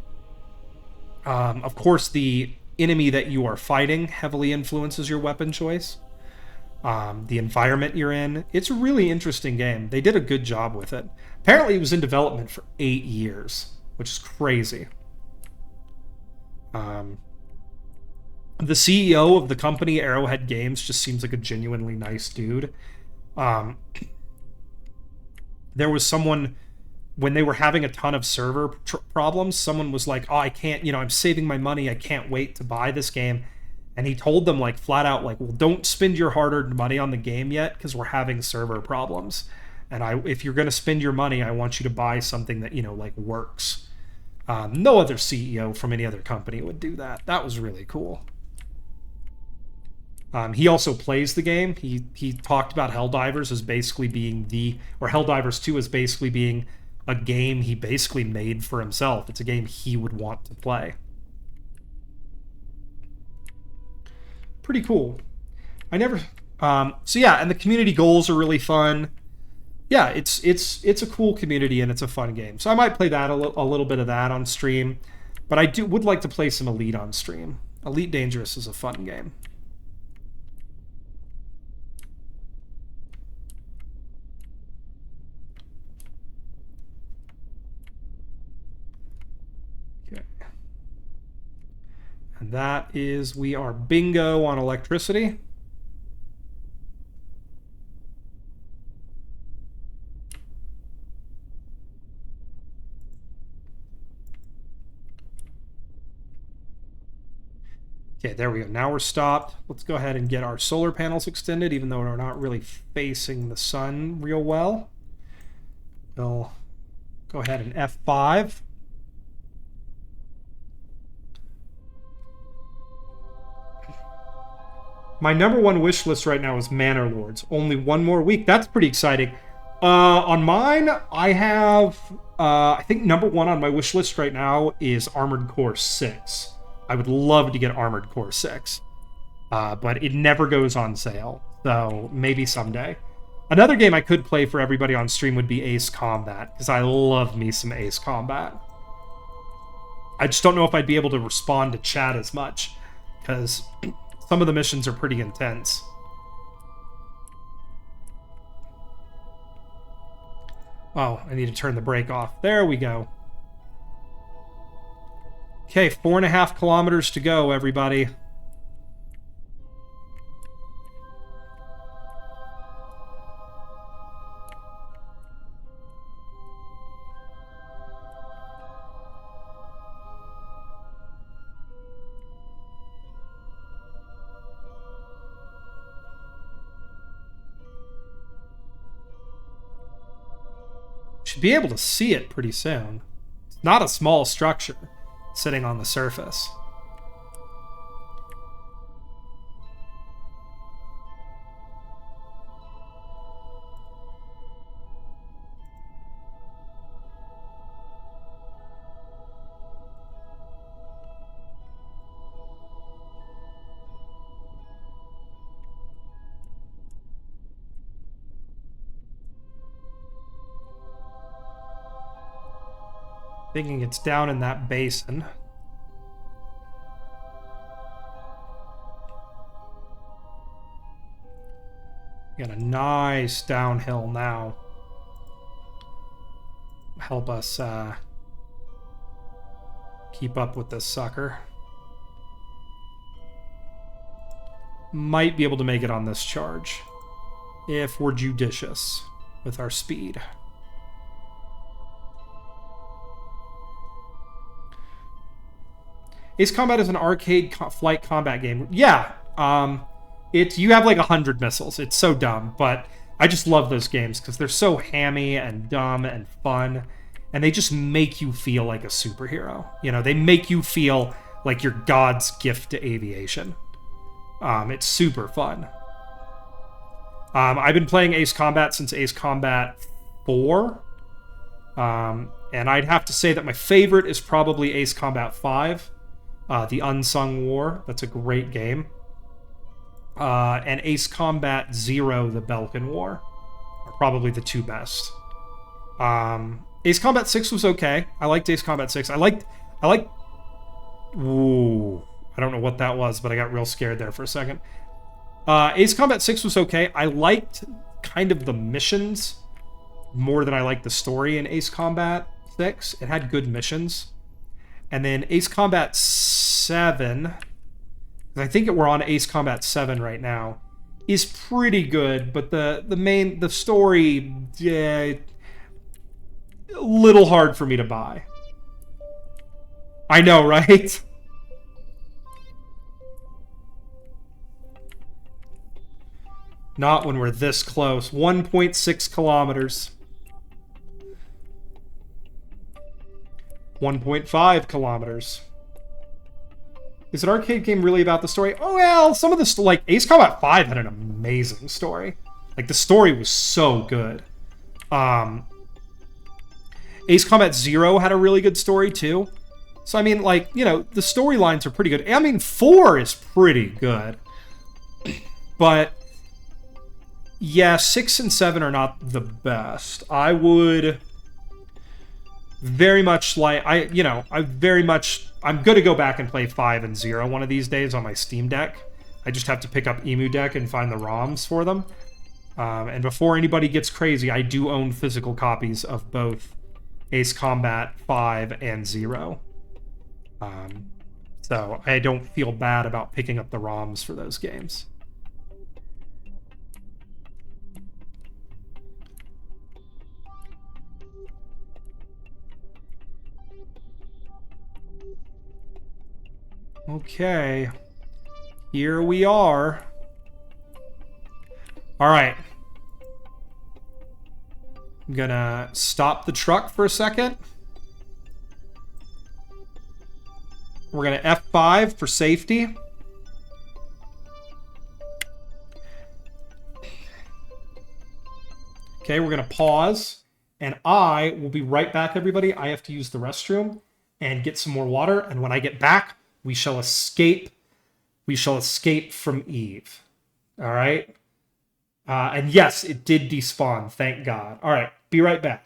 Of course, the enemy that you are fighting heavily influences your weapon choice. The environment you're in. It's a really interesting game. They did a good job with it. Apparently, it was in development for 8 years, which is crazy. The CEO of the company, Arrowhead Games, just seems like a genuinely nice dude. There was someone, when they were having a ton of server problems, someone was like, oh, I can't, I'm saving my money. I can't wait to buy this game. And he told them, like, flat out, like, well, don't spend your hard-earned money on the game yet because we're having server problems. And if you're going to spend your money, I want you to buy something that, like, works. No other CEO from any other company would do that. That was really cool. He also plays the game. He talked about Helldivers as basically being Helldivers 2 as basically being a game he basically made for himself. It's a game he would want to play. Pretty cool. So yeah, and the community goals are really fun. Yeah, it's a cool community and it's a fun game. So I might play that a little bit of that on stream, but I would like to play some Elite on stream. Elite Dangerous is a fun game. And that is, we are bingo on electricity. Okay, there we go. Now we're stopped. Let's go ahead and get our solar panels extended, even though we're not really facing the sun real well. We'll go ahead and F5. My number one wish list right now is Manor Lords. Only one more week. That's pretty exciting. On mine, I have... I think number one on my wish list right now is Armored Core 6. I would love to get Armored Core 6. But it never goes on sale. So maybe someday. Another game I could play for everybody on stream would be Ace Combat. Because I love me some Ace Combat. I just don't know if I'd be able to respond to chat as much. Because... some of the missions are pretty intense. Oh, I need to turn the brake off. There we go. Okay, 4.5 kilometers to go, everybody. Should be able to see it pretty soon. It's not a small structure sitting on the surface. Thinking it's down in that basin. Got a nice downhill now. Help us keep up with this sucker. Might be able to make it on this charge if we're judicious with our speed. Ace Combat is an arcade flight combat game. Yeah, You have like 100 missiles. It's so dumb, but I just love those games because they're so hammy and dumb and fun, and they just make you feel like a superhero. You know, they make you feel like you're God's gift to aviation. It's super fun. I've been playing Ace Combat since Ace Combat 4. And I'd have to say that my favorite is probably Ace Combat 5, The Unsung War. That's a great game. And Ace Combat 0, The Belkin War, are probably the two best. Ace Combat 6 was okay. I liked Ace Combat 6. I liked... Ooh, I don't know what that was, but I got real scared there for a second. Ace Combat 6 was okay. I liked kind of the missions more than I liked the story in Ace Combat 6. It had good missions. And then Ace Combat 7, I think we're on Ace Combat 7 right now, is pretty good, but the story, a little hard for me to buy. I know, right? Not when we're this close. 1.6 kilometers. 1.5 kilometers. Is an arcade game really about the story? Oh, well, some of the... Like, Ace Combat 5 had an amazing story. Like, the story was so good. Ace Combat 0 had a really good story, too. So, I mean, like, you know, the storylines are pretty good. I mean, 4 is pretty good. But... yeah, 6 and 7 are not the best. I would very much like... I'm going to go back and play 5 and 0 one of these days on my Steam Deck. I just have to pick up Emu Deck and find the ROMs for them. And before anybody gets crazy, I do own physical copies of both Ace Combat 5 and 0. So I don't feel bad about picking up the ROMs for those games. Okay. Here we are. Alright. I'm gonna stop the truck for a second. We're gonna F5 for safety. Okay, we're gonna pause. And I will be right back, everybody. I have to use the restroom and get some more water. And when I get back, we shall escape. We shall escape from Eve. All right? And yes, it did despawn. Thank God. All right. Be right back.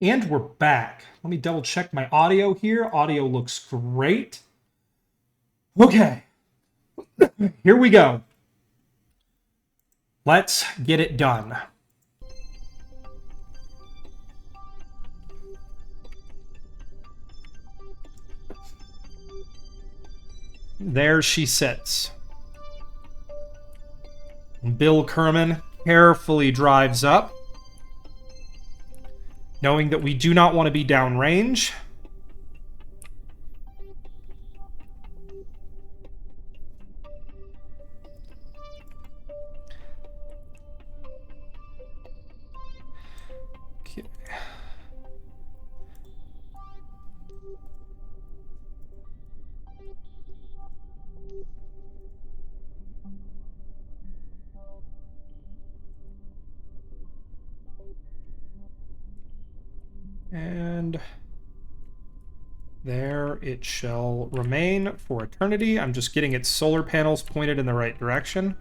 And we're back. Let me double check my audio here. Audio looks great. Okay. Here we go. Let's get it done. There she sits. Bill Kerman carefully drives up, knowing that we do not want to be downrange. Okay. And there it shall remain for eternity. I'm just getting its solar panels pointed in the right direction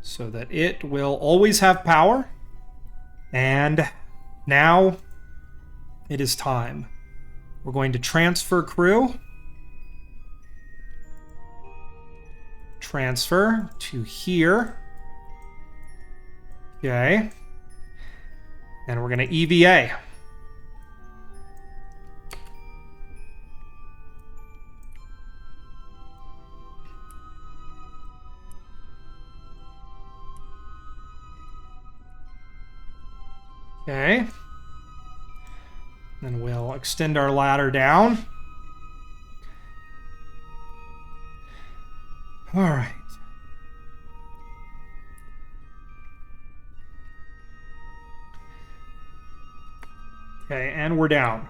so that it will always have power. And now it is time. We're going to transfer crew. Transfer to here. Okay. And we're going to EVA. Okay. Then we'll extend our ladder down. All right. Okay, and we're down.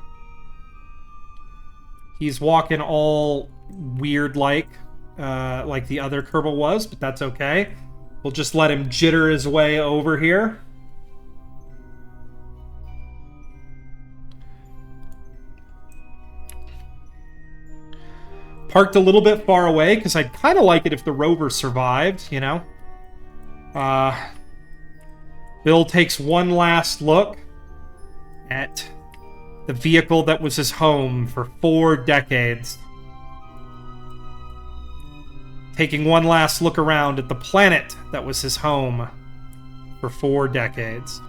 He's walking all weird like the other Kerbal was, but that's okay. We'll just let him jitter his way over here. Parked a little bit far away, because I'd kind of like it if the rover survived, you know? Bill takes one last look at the vehicle that was his home for 4 decades. Taking one last look around at the planet that was his home for 4 decades.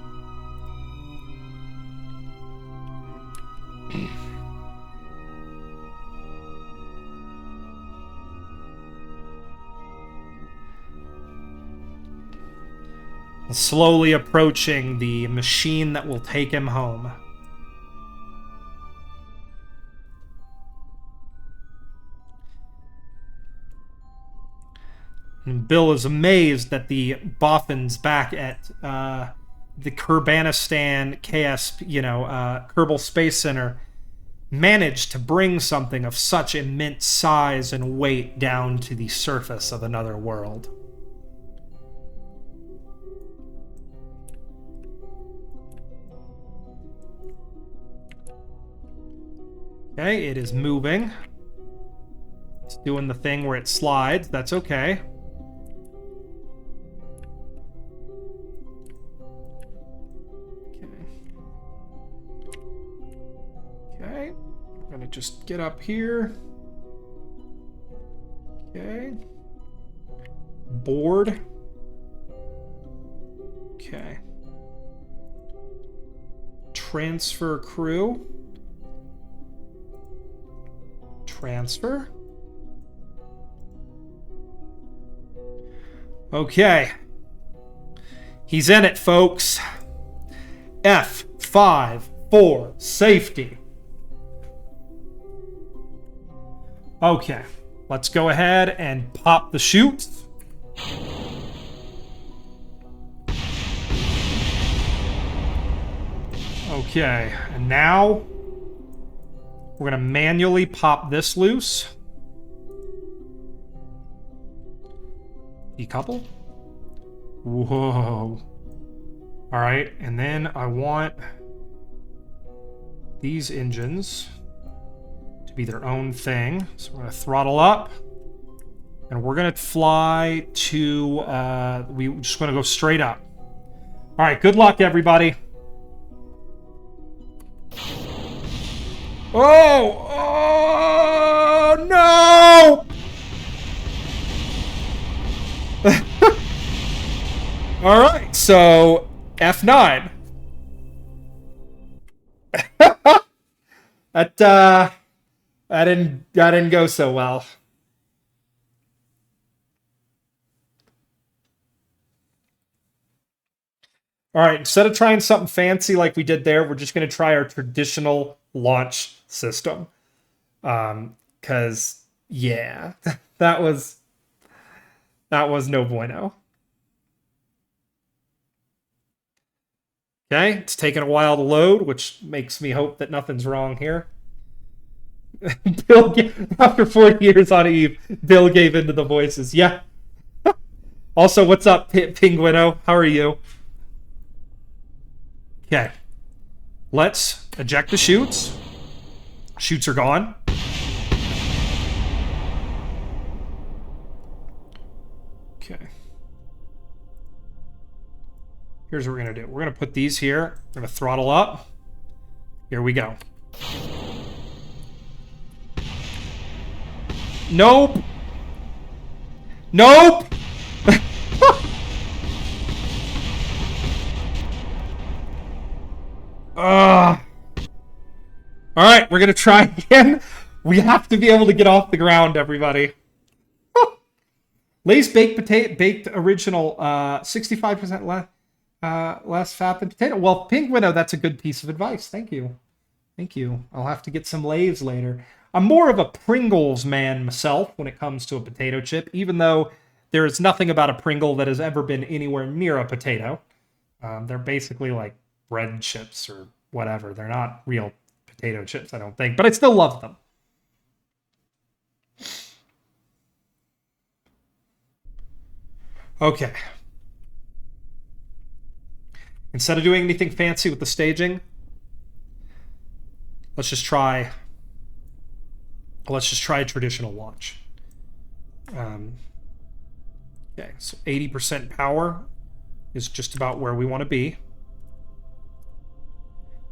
Slowly approaching the machine that will take him home. And Bill is amazed that the boffins back at the Kerbanistan KSP, Kerbal Space Center managed to bring something of such immense size and weight down to the surface of another world. Okay, it is moving. It's doing the thing where it slides. That's okay. Okay. I'm gonna just get up here. Okay. Board. Okay. Transfer crew. Transfer. Okay. He's in it, folks. F5 for safety. Okay. Let's go ahead and pop the chute. Okay. And now we're going to manually pop this loose. Decouple. Whoa. All right, and then I want these engines to be their own thing. So we're going to throttle up. And we're going to fly to... we just want to go straight up. All right, good luck, everybody. Oh! Oh, no! All right, so F9. That didn't go so well. All right, instead of trying something fancy like we did there, we're just going to try our traditional launch system. Because yeah, that was no bueno. Okay, it's taking a while to load, which makes me hope that nothing's wrong here. After 40 years on Eve, Bill gave into the voices. Yeah. Also, what's up, Pinguino? How are you? Okay. Let's eject the chutes. Chutes are gone. Okay. Here's what we're going to do. We're going to put these here. We're going to throttle up. Here we go. Nope. Nope. All right, we're going to try again. We have to be able to get off the ground, everybody. Lay's baked original, 65% less fat than potato. Well, Pinguino, that's a good piece of advice. Thank you. Thank you. I'll have to get some Lay's later. I'm more of a Pringles man myself when it comes to a potato chip, even though there is nothing about a Pringle that has ever been anywhere near a potato. They're basically like bread chips or whatever. They're not real potato chips, I don't think, but I still love them. Okay. Instead of doing anything fancy with the staging, let's just try a traditional launch. Okay, so 80% power is just about where we want to be.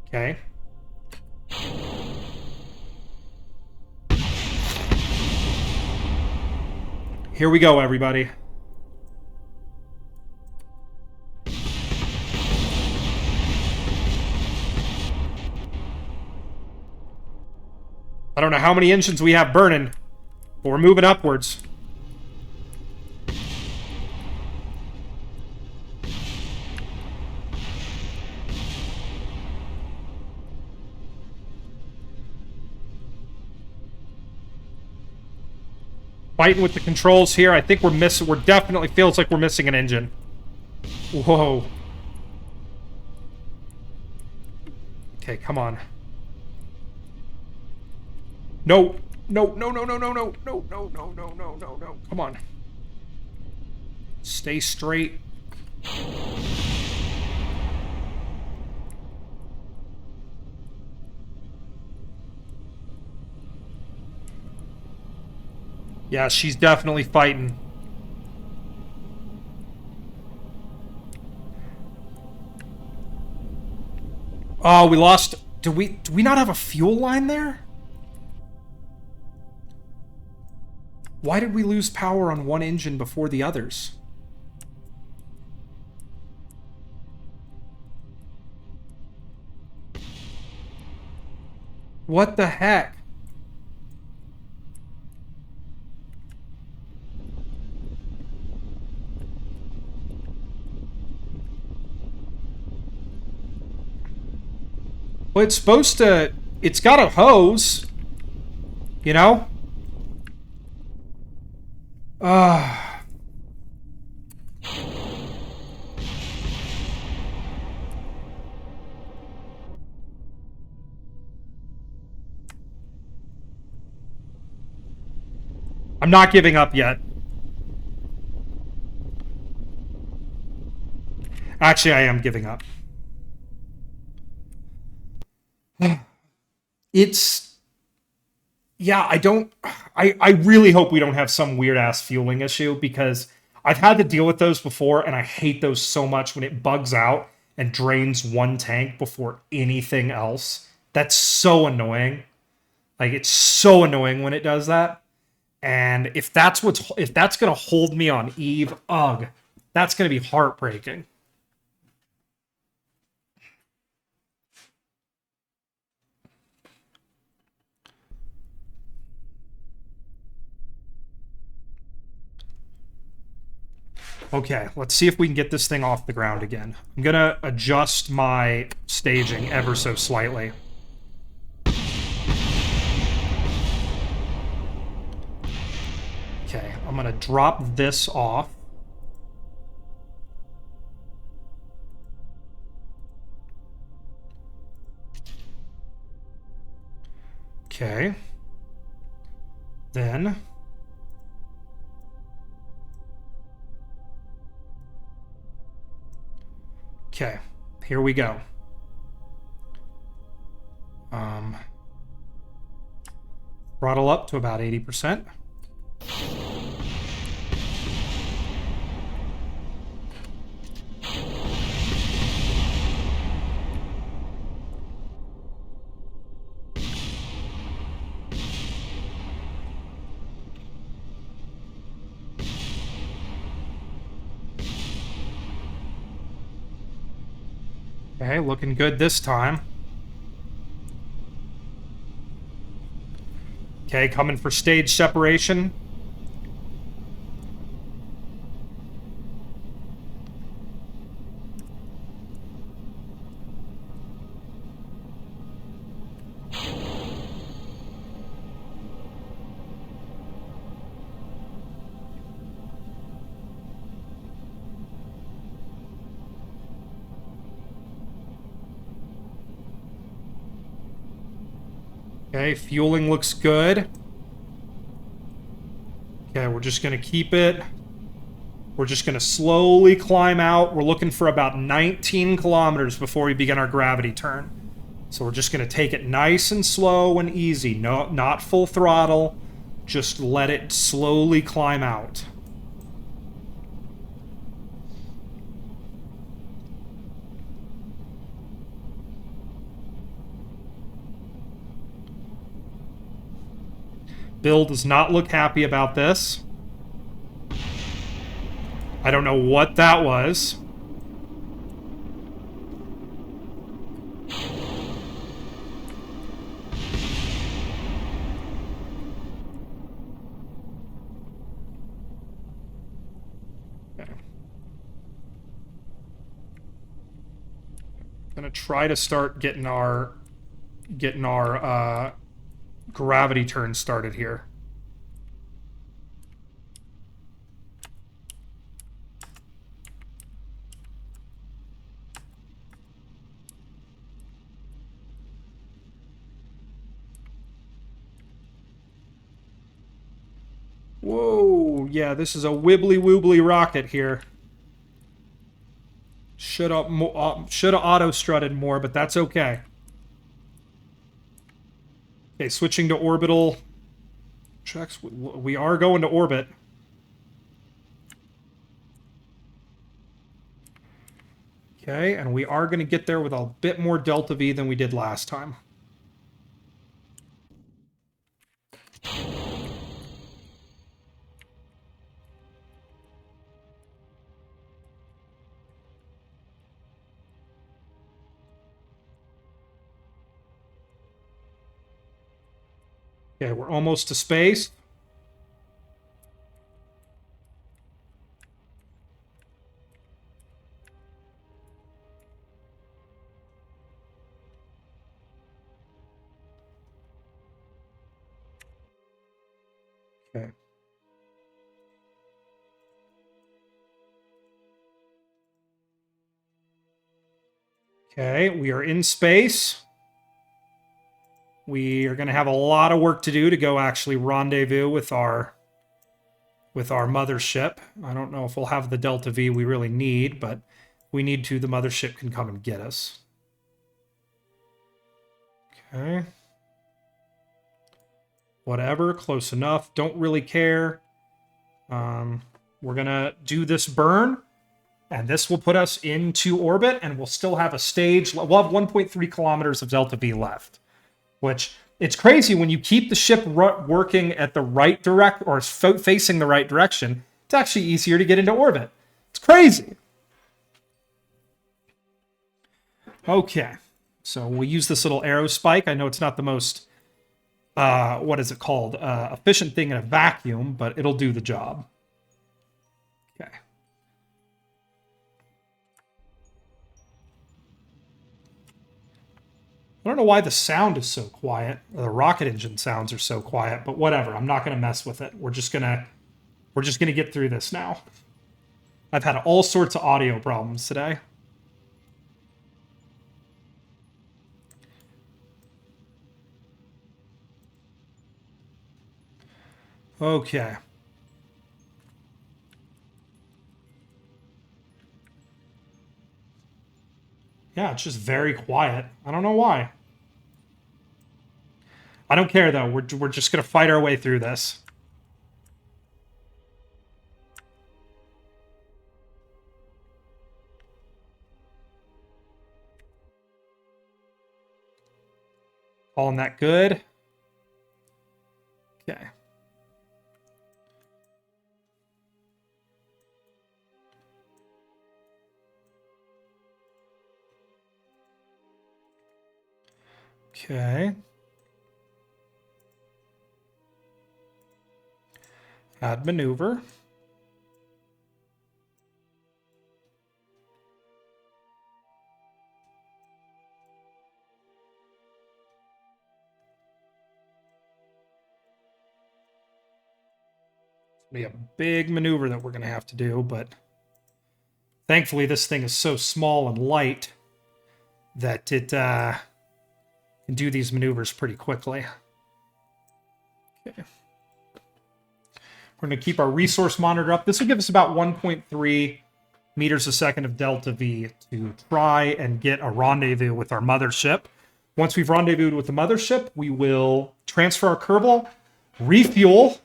Okay. Here we go, everybody. I don't know how many engines we have burning, but we're moving upwards. Fighting with the controls here. I think we're definitely feels like we're missing an engine. Whoa. Okay, come on. No. No, no, no, no, no, no, no, no, no, no, no, no, no. Come on. Stay straight. Yeah, she's definitely fighting. Oh, we lost. Do we not have a fuel line there? Why did we lose power on one engine before the others? What the heck? Well, it's supposed to... It's got a hose. You know? I'm not giving up yet. Actually, I am giving up. It's... Yeah, I really hope we don't have some weird-ass fueling issue, because I've had to deal with those before, and I hate those so much when it bugs out and drains one tank before anything else. That's so annoying. Like, it's so annoying when it does that. And if that's gonna hold me on Eve, ugh, that's gonna be heartbreaking. Okay, let's see if we can get this thing off the ground again. I'm gonna adjust my staging ever so slightly. Okay, I'm gonna drop this off. Okay. Then... Okay, here we go. Throttle up to about 80%. Okay, looking good this time. Okay, coming for stage separation. Okay, fueling looks good. Okay, we're just going to keep it. We're just going to slowly climb out. We're looking for about 19 kilometers before we begin our gravity turn. So we're just going to take it nice and slow and easy. No, not full throttle. Just let it slowly climb out. Bill does not look happy about this. I don't know what that was. Okay. Gonna try to start getting our gravity turn started here. Whoa, yeah, this is a wibbly-woobly rocket here. Should have auto-strutted more, but that's okay. Okay, switching to orbital checks. We are going to orbit. Okay, and we are going to get there with a bit more delta V than we did last time. Okay, we're almost to space. Okay. Okay, we are in space. We are going to have a lot of work to do to go actually rendezvous with our mothership. I don't know if we'll have the Delta V we really need, but we need to. The mothership can come and get us. Okay. Whatever, close enough. Don't really care. We're going to do this burn, and this will put us into orbit, and we'll still have a stage. We'll have 1.3 kilometers of Delta V left, which It's crazy when you keep the ship working at the right direct or facing the right direction. It's actually easier to get into orbit. It's crazy. Okay, so we'll use this little arrow spike. I know it's not the most, what is it called? Efficient thing in a vacuum, but it'll do the job. Okay. I don't know why the sound is so quiet, or the rocket engine sounds are so quiet, but whatever. I'm not going to mess with it. We're just gonna get through this now. I've had all sorts of audio problems today. Okay. Yeah, it's just very quiet. I don't know why. I don't care, though. We're just going to fight our way through this. Calling that good. Okay. Okay. Add maneuver. Be a big maneuver that we're going to have to do, but thankfully this thing is so small and light that it can do these maneuvers pretty quickly. Okay. We're going to keep our resource monitor up. This will give us about 1.3 meters a second of delta V to try and get a rendezvous with our mothership. Once we've rendezvoused with the mothership, we will transfer our kerbal, refuel,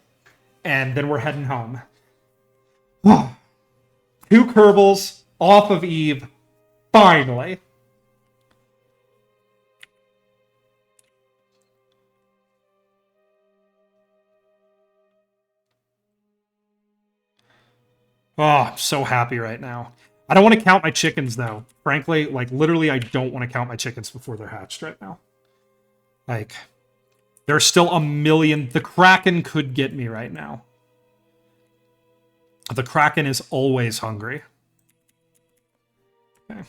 and then we're heading home. 2 kerbals off of Eve, finally. Oh, I'm so happy right now. I don't want to count my chickens, though. Frankly, like, literally, I don't want to count my chickens before they're hatched right now. Like, there's still a million. The Kraken could get me right now. The Kraken is always hungry. Okay.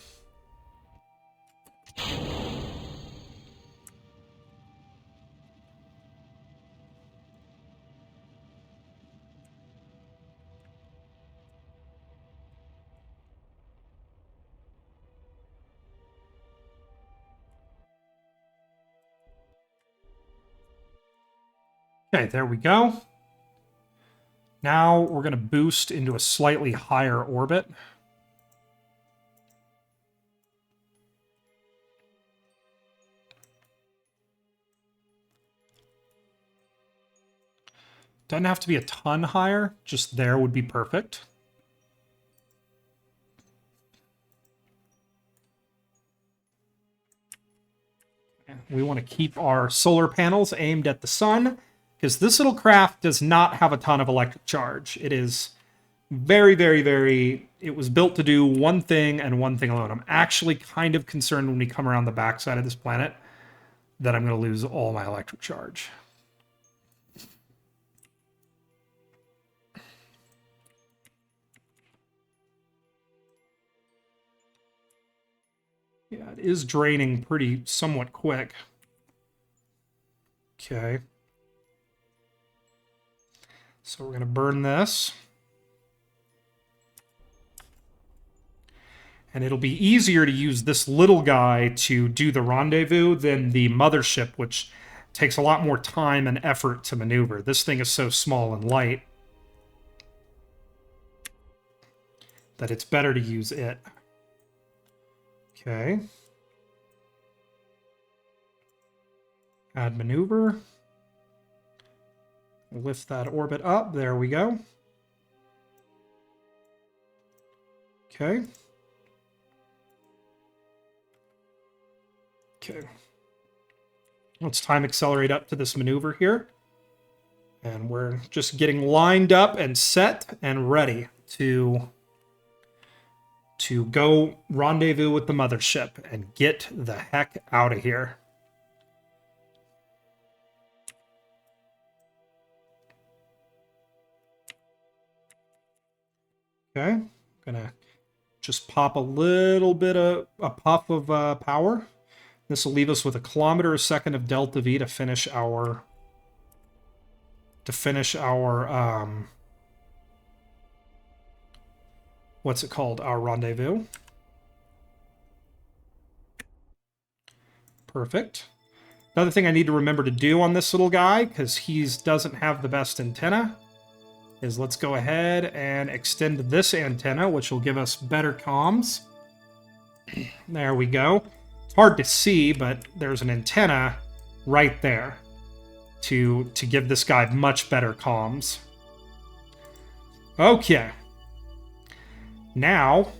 Okay, there we go. Now we're going to boost into a slightly higher orbit. Doesn't have to be a ton higher, just there would be perfect. We want to keep our solar panels aimed at the sun, because this little craft does not have a ton of electric charge. It is very, very, very... It was built to do one thing and one thing alone. I'm actually kind of concerned when we come around the backside of this planet that I'm going to lose all my electric charge. Yeah, it is draining pretty somewhat quick. Okay. So we're going to burn this. And it'll be easier to use this little guy to do the rendezvous than the mothership, which takes a lot more time and effort to maneuver. This thing is so small and light that it's better to use it. Okay. Add maneuver. Lift that orbit up. There we go. Okay. Okay. Let's time accelerate up to this maneuver here. And we're just getting lined up and set and ready to go rendezvous with the mothership and get the heck out of here. Okay, gonna just pop a little bit of a puff of power. This will leave us with 1 kilometer a second of delta V to finish our what's it called? Our rendezvous. Perfect. Another thing I need to remember to do on this little guy, because he doesn't have the best antenna, is let's go ahead and extend this antenna, which will give us better comms. There we go. It's hard to see, but there's an antenna right there to give this guy much better comms. Okay. Now,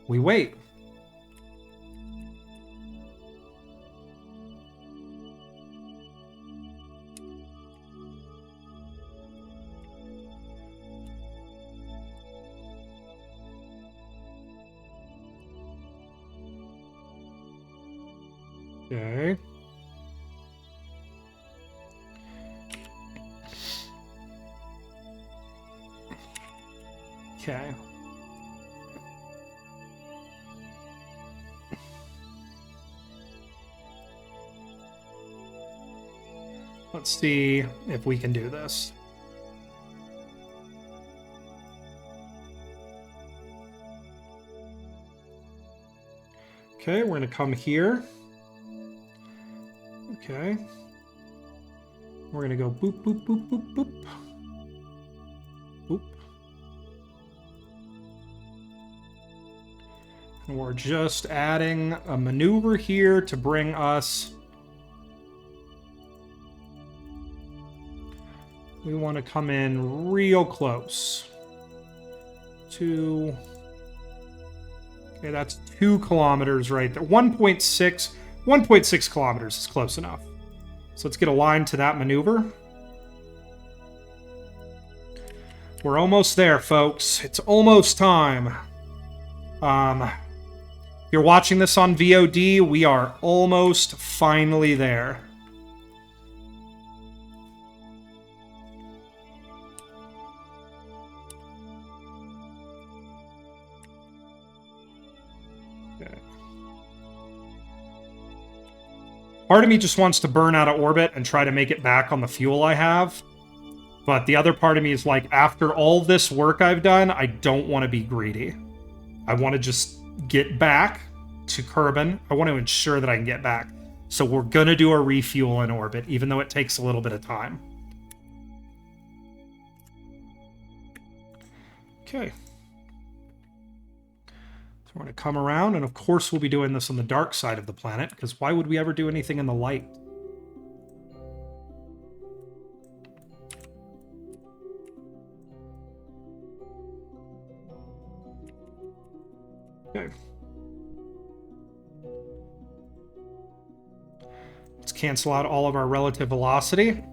we wait. Okay. Okay. Let's see if we can do this. Okay, we're going to come here. Okay. We're going to go boop, boop, boop, boop, boop. Boop. And we're just adding a maneuver here to bring us... We want to come in real close. To... Okay, that's 2 kilometers right there. 1.6 kilometers is close enough. So let's get aligned to that maneuver. We're almost there, folks. It's almost time. If you're watching this on VOD, we are almost finally there. Part of me just wants to burn out of orbit and try to make it back on the fuel I have. But the other part of me is like, after all this work I've done, I don't want to be greedy. I want to just get back to Kerbin. I want to ensure that I can get back. So we're going to do a refuel in orbit, even though it takes a little bit of time. Okay. So we're going to come around, and of course we'll be doing this on the dark side of the planet, because why would we ever do anything in the light? Okay. Let's cancel out all of our relative velocity.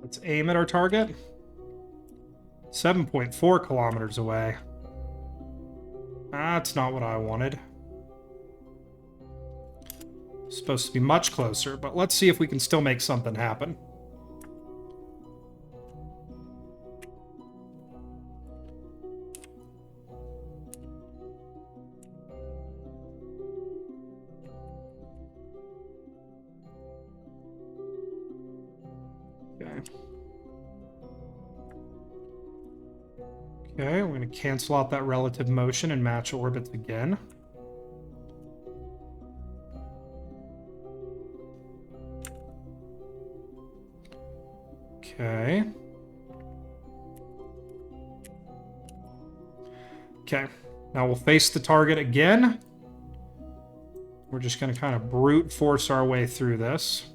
Let's aim at our target. 7.4 kilometers away. That's not what I wanted. It's supposed to be much closer, but let's see if we can still make something happen. Okay, we're going to cancel out that relative motion and match orbits again. Okay. Okay. Now we'll face the target again. We're just going to kind of brute force our way through this.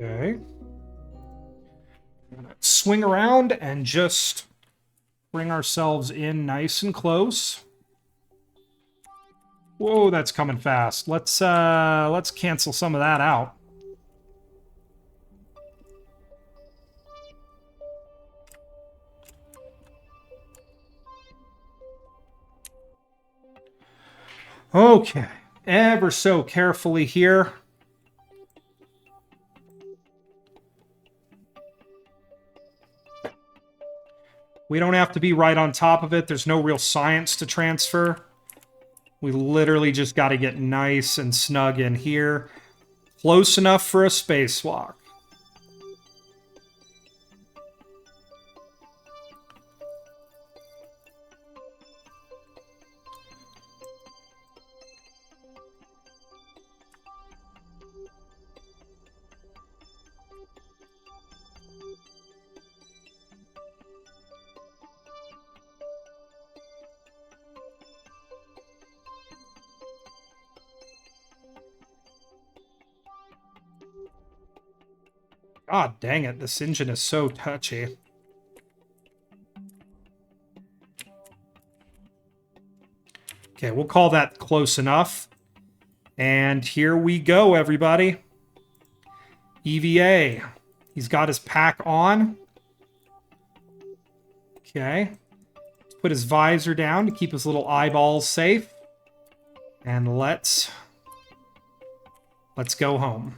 Okay. Swing around and just bring ourselves in nice and close. Whoa, that's coming fast. Let's cancel some of that out. Okay, ever so carefully here. We don't have to be right on top of it. There's no real science to transfer. We literally just got to get nice and snug in here. Close enough for a spacewalk. God dang it, this engine is so touchy. Okay, we'll call that close enough. And here we go, everybody. EVA. He's got his pack on. Okay. Let's put his visor down to keep his little eyeballs safe. And let's go home.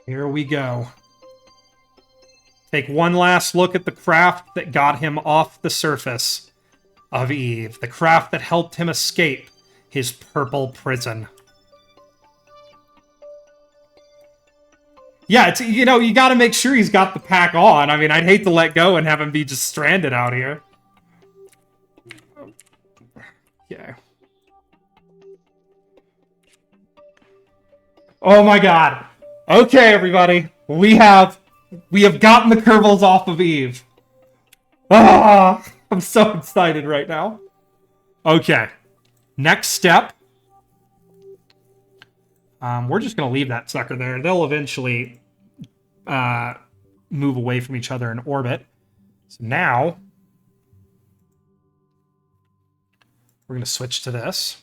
Here we go. Take one last look at the craft that got him off the surface of Eve. The craft that helped him escape his purple prison. Yeah, it's, you know, you gotta make sure he's got the pack on. I mean, I'd hate to let go and have him be just stranded out here. Yeah. Oh my god. Okay, everybody. We have gotten the kerbals off of Eve. Ah, I'm so excited right now. Okay. Next step. We're just going to leave that sucker there. They'll eventually move away from each other in orbit. So now we're going to switch to this.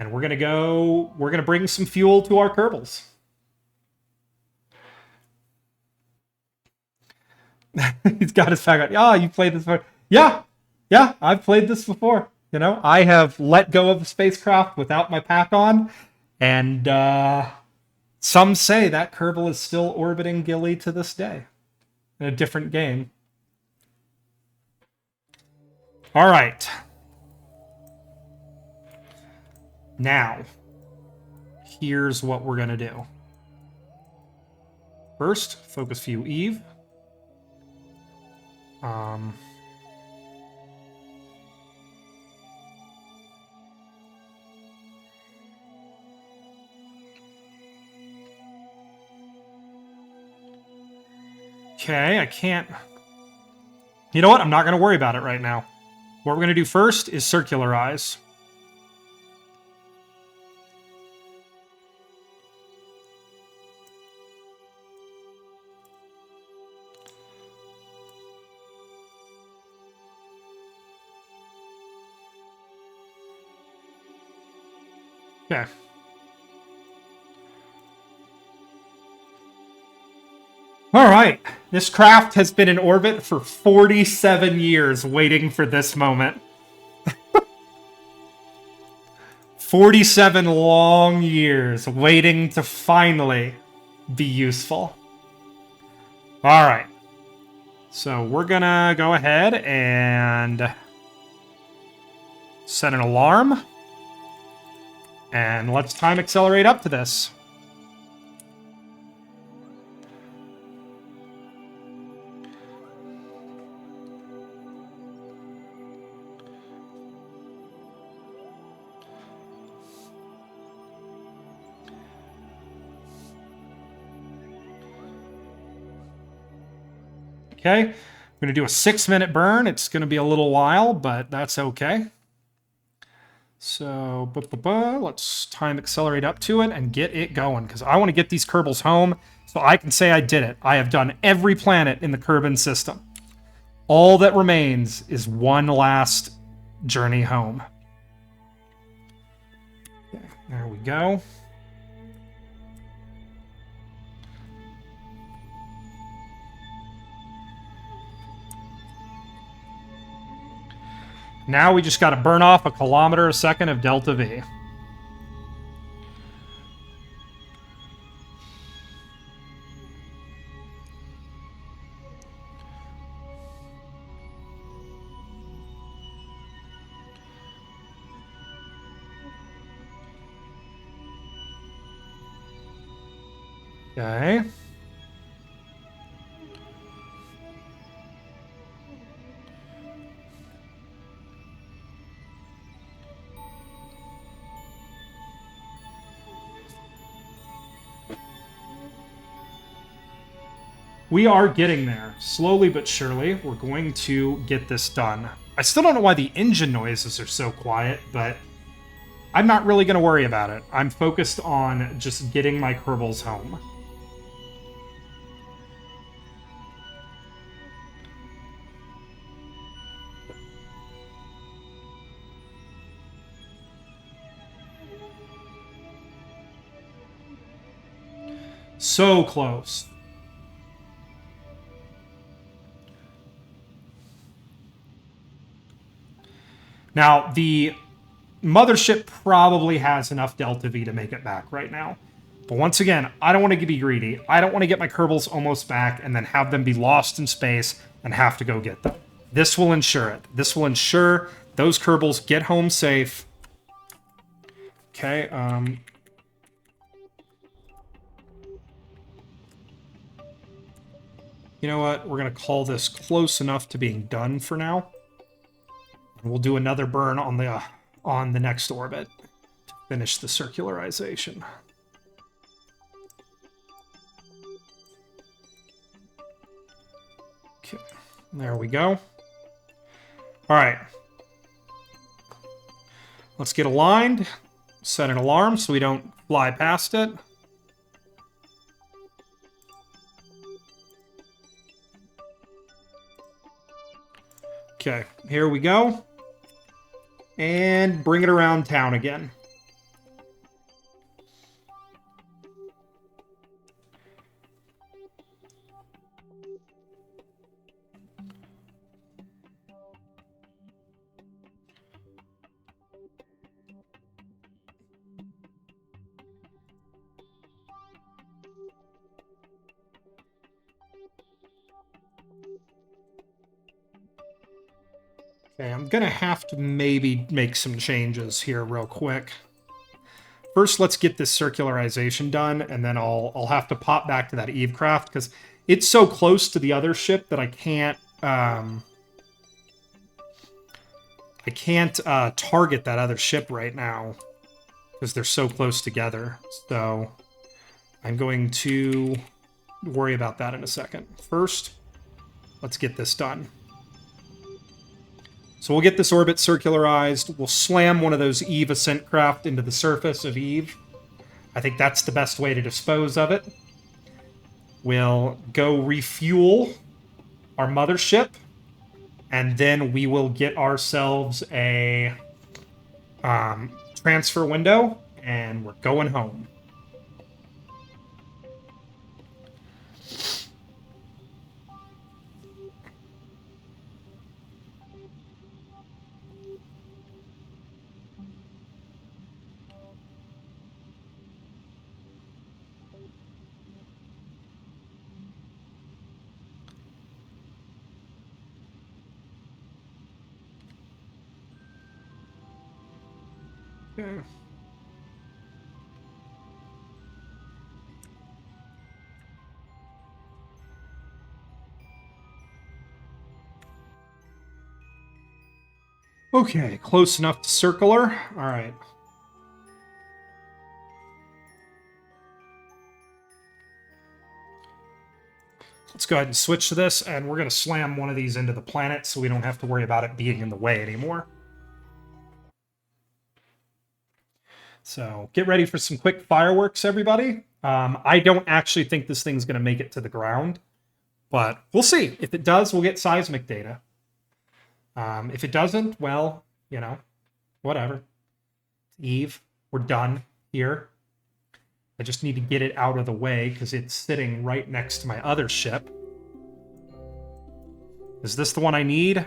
And we're going to bring some fuel to our kerbals. He's got his pack on. Oh, you played this before. Yeah, I've played this before. You know, I have let go of the spacecraft without my pack on. And some say that kerbal is still orbiting Gilly to this day. In a different game. All right. Now, here's what we're going to do. First, focus view Eve. Okay, I can't... You know what? I'm not going to worry about it right now. What we're going to do first is circularize. Okay. All right. This craft has been in orbit for 47 years waiting for this moment. 47 long years waiting to finally be useful. All right. So we're gonna go ahead and set an alarm. And let's time accelerate up to this. Okay, we're gonna do a 6-minute burn. It's gonna be a little while, but that's okay. So, let's time accelerate up to it and get it going, because I want to get these kerbals home so I can say I did it. I have done every planet in the Kerbin system. All that remains is one last journey home. Okay, there we go. Now we just got to burn off 1 kilometer a second of delta V. Okay. We are getting there. Slowly but surely, we're going to get this done. I still don't know why the engine noises are so quiet, but I'm not really going to worry about it. I'm focused on just getting my kerbals home. So close. Now, the mothership probably has enough Delta V to make it back right now. But once again, I don't want to be greedy. I don't want to get my kerbals almost back and then have them be lost in space and have to go get them. This will ensure it. This will ensure those kerbals get home safe. Okay, you know what? We're going to call this close enough to being done for now. And we'll do another burn on the next orbit to finish the circularization. Okay, there we go. All right. Let's get aligned, set an alarm so we don't fly past it. Okay, here we go. And bring it around town again. Okay, I'm gonna have to maybe make some changes here real quick. First, let's get this circularization done, and then I'll have to pop back to that Evecraft, because it's so close to the other ship that I can't target that other ship right now, because they're so close together. So I'm going to worry about that in a second. First, let's get this done. So we'll get this orbit circularized. We'll slam one of those Eve ascent craft into the surface of Eve. I think that's the best way to dispose of it. We'll go refuel our mothership, and then we will get ourselves a transfer window, and we're going home. Okay. Okay, close enough to circular. All right. Let's go ahead and switch to this, and we're going to slam one of these into the planet so we don't have to worry about it being in the way anymore. So get ready for some quick fireworks, everybody. I don't actually think this thing's going to make it to the ground, but we'll see. If it does, we'll get seismic data. If it doesn't, well, you know, whatever. Eve, we're done here. I just need to get it out of the way because it's sitting right next to my other ship. Is this the one I need?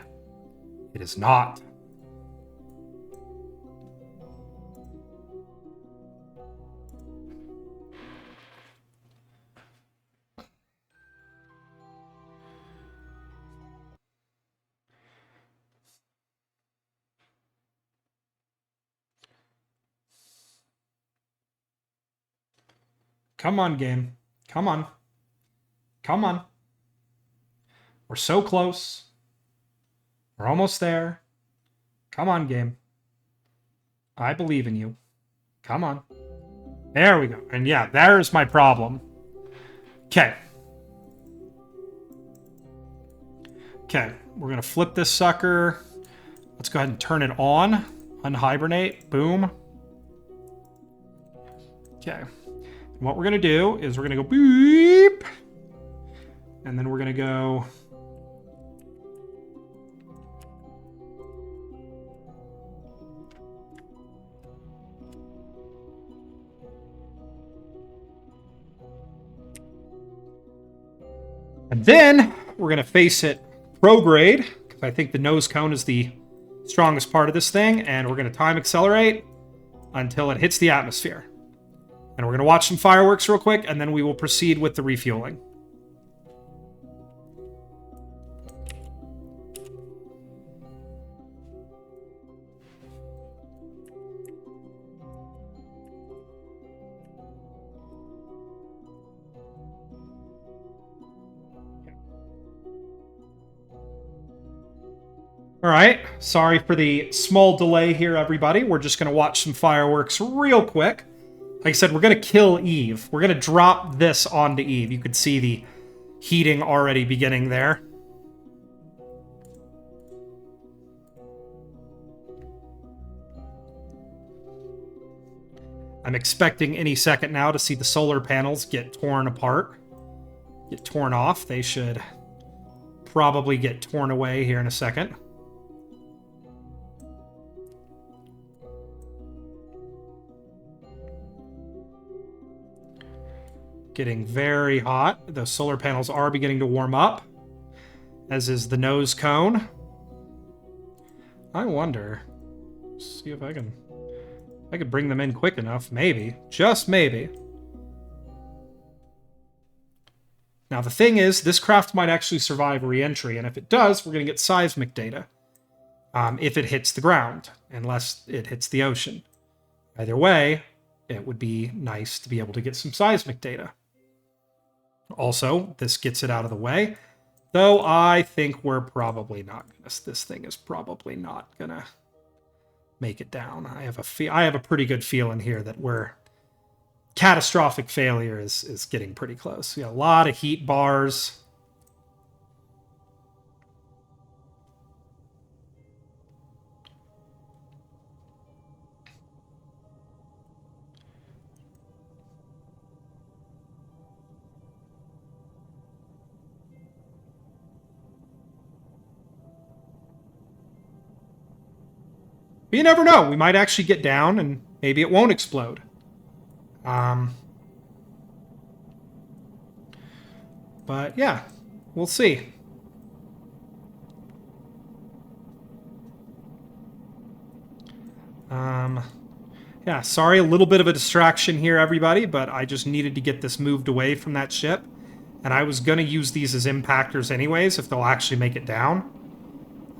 It is not. Come on, game. Come on. Come on. We're so close. We're almost there. Come on, game. I believe in you. Come on. There we go. And yeah, there's my problem. Okay. Okay, we're going to flip this sucker. Let's go ahead and turn it on. Unhibernate. Boom. Okay. What we're going to do is we're going to go beep. And then we're going to go... And then we're going to face it prograde, because I think the nose cone is the strongest part of this thing, and we're going to time accelerate until it hits the atmosphere. And we're going to watch some fireworks real quick, and then we will proceed with the refueling. All right, sorry for the small delay here, everybody. We're just going to watch some fireworks real quick. Like I said, we're going to kill Eve. We're going to drop this onto Eve. You could see the heating already beginning there. I'm expecting any second now to see the solar panels get torn apart, get torn off. They should probably get torn away here in a second. Getting very hot. The solar panels are beginning to warm up, as is the nose cone. I wonder, see if I could bring them in quick enough. Maybe, just maybe. Now the thing is, this craft might actually survive re-entry, and if it does, we're going to get seismic data. If it hits the ground, unless it hits the ocean. Either way, it would be nice to be able to get some seismic data. Also, this gets it out of the way. Though I think we're probably not gonna... This thing is probably not gonna make it down. I have a pretty good feeling here that we're... Catastrophic failure is getting pretty close. We got a lot of heat bars. But you never know. We might actually get down and maybe it won't explode. But yeah, we'll see. Yeah, sorry, a little bit of a distraction here, everybody, but I just needed to get this moved away from that ship. And I was going to use these as impactors anyways, if they'll actually make it down.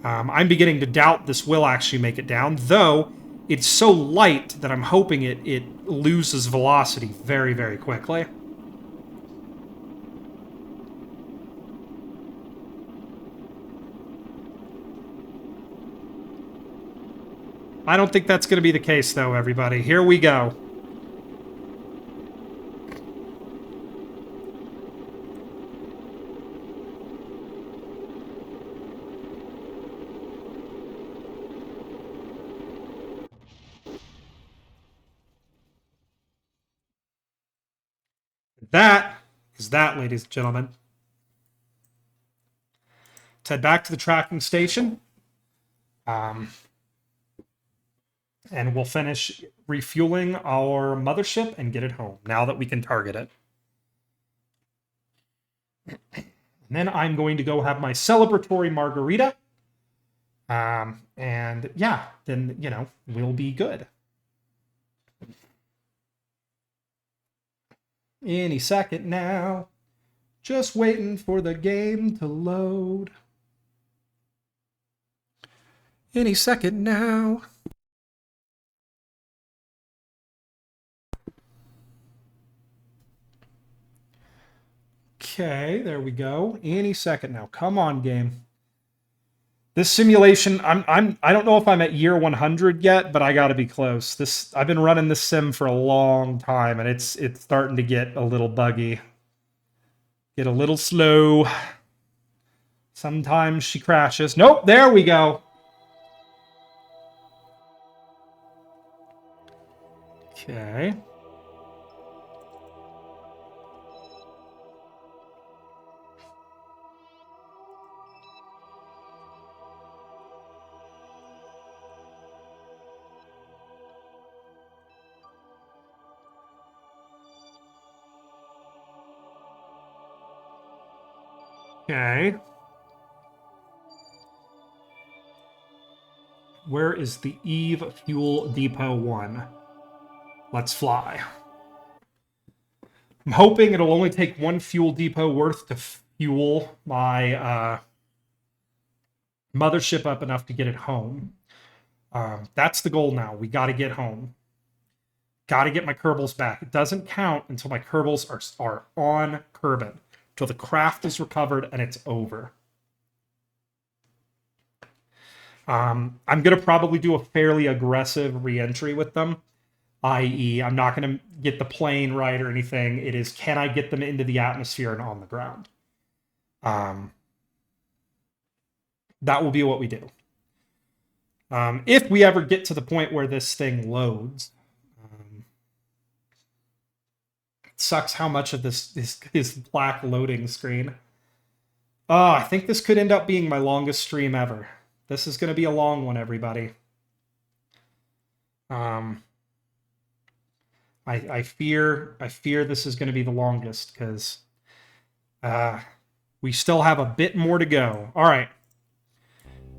I'm beginning to doubt this will actually make it down, though it's so light that I'm hoping it loses velocity very, very quickly. I don't think that's going to be the case, though, everybody. Here we go. That is that, ladies and gentlemen. Let's head back to the tracking station. And we'll finish refueling our mothership and get it home, now that we can target it. And then I'm going to go have my celebratory margarita. And yeah, then, you know, we'll be good. Any second now. Just waiting for the game to load. Any second now. Okay, there we go. Any second now. Come on, game. This simulation, I don't know if I'm at year 100 yet, but I got to be close. I've been running this sim for a long time, and it's starting to get a little buggy. Get a little slow. Sometimes she crashes. Nope, there we go. Okay. Okay. Where is the Eve Fuel Depot 1? Let's fly. I'm hoping it'll only take one fuel depot worth to fuel my mothership up enough to get it home. That's the goal now. We got to get home. Got to get my kerbals back. It doesn't count until my kerbals are on Kerbin. Till the craft is recovered and it's over. I'm going to probably do a fairly aggressive re-entry with them. I.e., I'm not going to get the plane right or anything. It is, can I get them into the atmosphere and on the ground? That will be what we do. If we ever get to the point where this thing loads. It sucks how much of this is black loading screen. I think this could end up being my longest stream ever. This is going to be a long one, everybody. I fear this is going to be the longest because we still have a bit more to go. All right.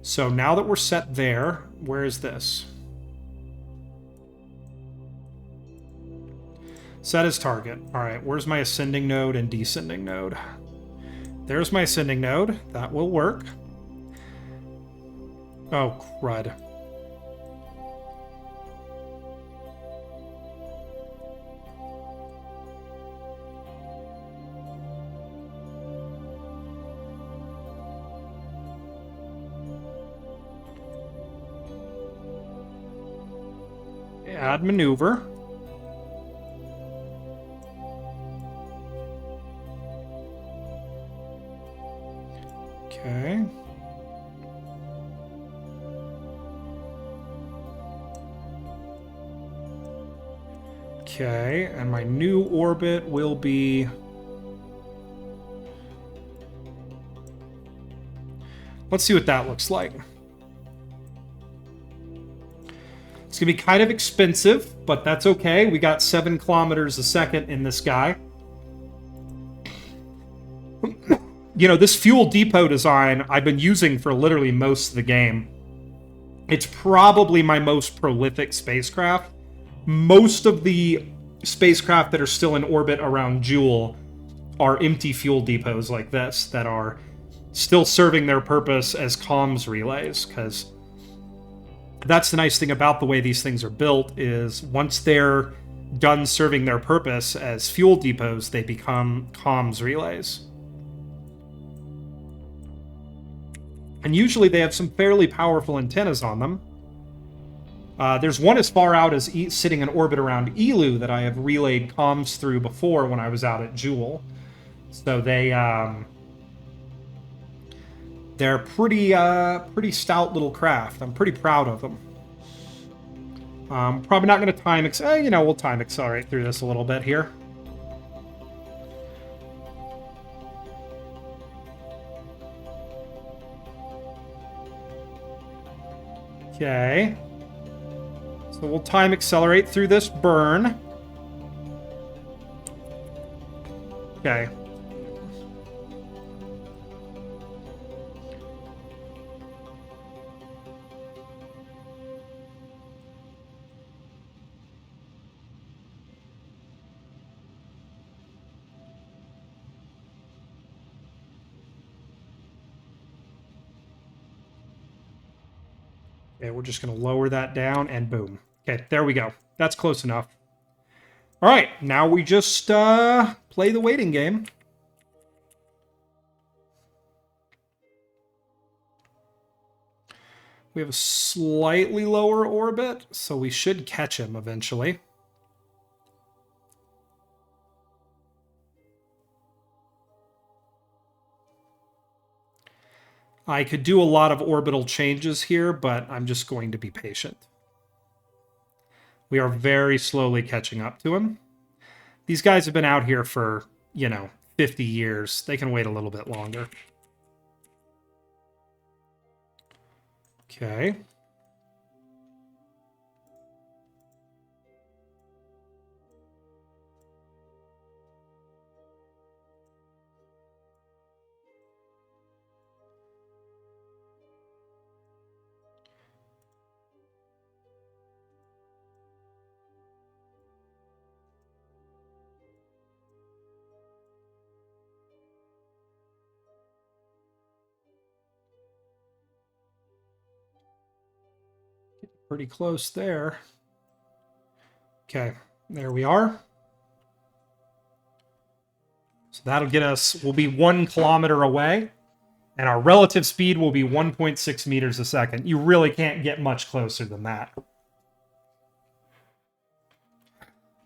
So now that we're set there, where is this? Set as target. All right, where's my ascending node and descending node? There's my ascending node. That will work. Oh, crud. Add maneuver. Okay. Okay, and my new orbit will be... Let's see what that looks like. It's going to be kind of expensive, but that's okay. We got 7 kilometers a second in this guy. You know, this fuel depot design I've been using for literally most of the game. It's probably my most prolific spacecraft. Most of the spacecraft that are still in orbit around Joule are empty fuel depots like this that are still serving their purpose as comms relays, because That's the nice thing about the way these things are built, is once they're done serving their purpose as fuel depots, they become comms relays. And usually they have some fairly powerful antennas on them. There's one as far out as sitting in orbit around Elu that I have relayed comms through before when I was out at Jewel. So they're pretty stout little craft. I'm pretty proud of them. Probably not going to we'll time accelerate through this a little bit here. Okay. So we'll time accelerate through this burn. Okay. Okay, we're just going to lower that down, and boom. Okay, there we go. That's close enough. All right, now we just play the waiting game. We have a slightly lower orbit, so we should catch him eventually. I could do a lot of orbital changes here, but I'm just going to be patient. We are very slowly catching up to him. These guys have been out here for, 50 years. They can wait a little bit longer. Okay. Pretty close there. Okay, there we are. So that'll get us, we'll be 1 kilometer away, and our relative speed will be 1.6 meters a second. You really can't get much closer than that.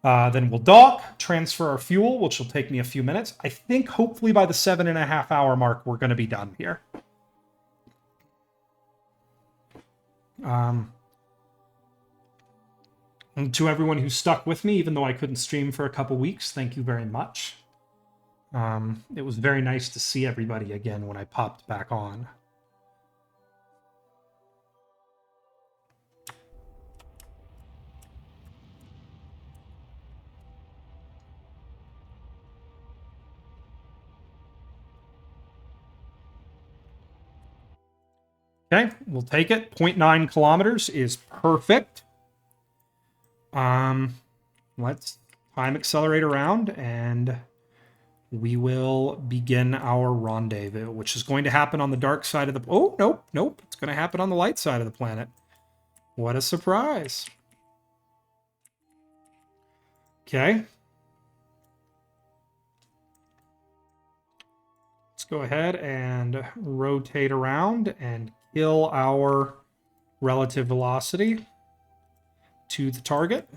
Then we'll dock, transfer our fuel, which will take me a few minutes. I think hopefully by the 7.5 hour mark, we're going to be done here. And to everyone who stuck with me, even though I couldn't stream for a couple weeks, thank you very much. It was very nice to see everybody again when I popped back on. Okay, we'll take it. 0.9 kilometers is perfect. Let's time accelerate around, and we will begin our rendezvous, which is going to happen on the dark side of the... Oh, nope. It's going to happen on the light side of the planet. What a surprise. Okay. Let's go ahead and rotate around and kill our relative velocity to the target.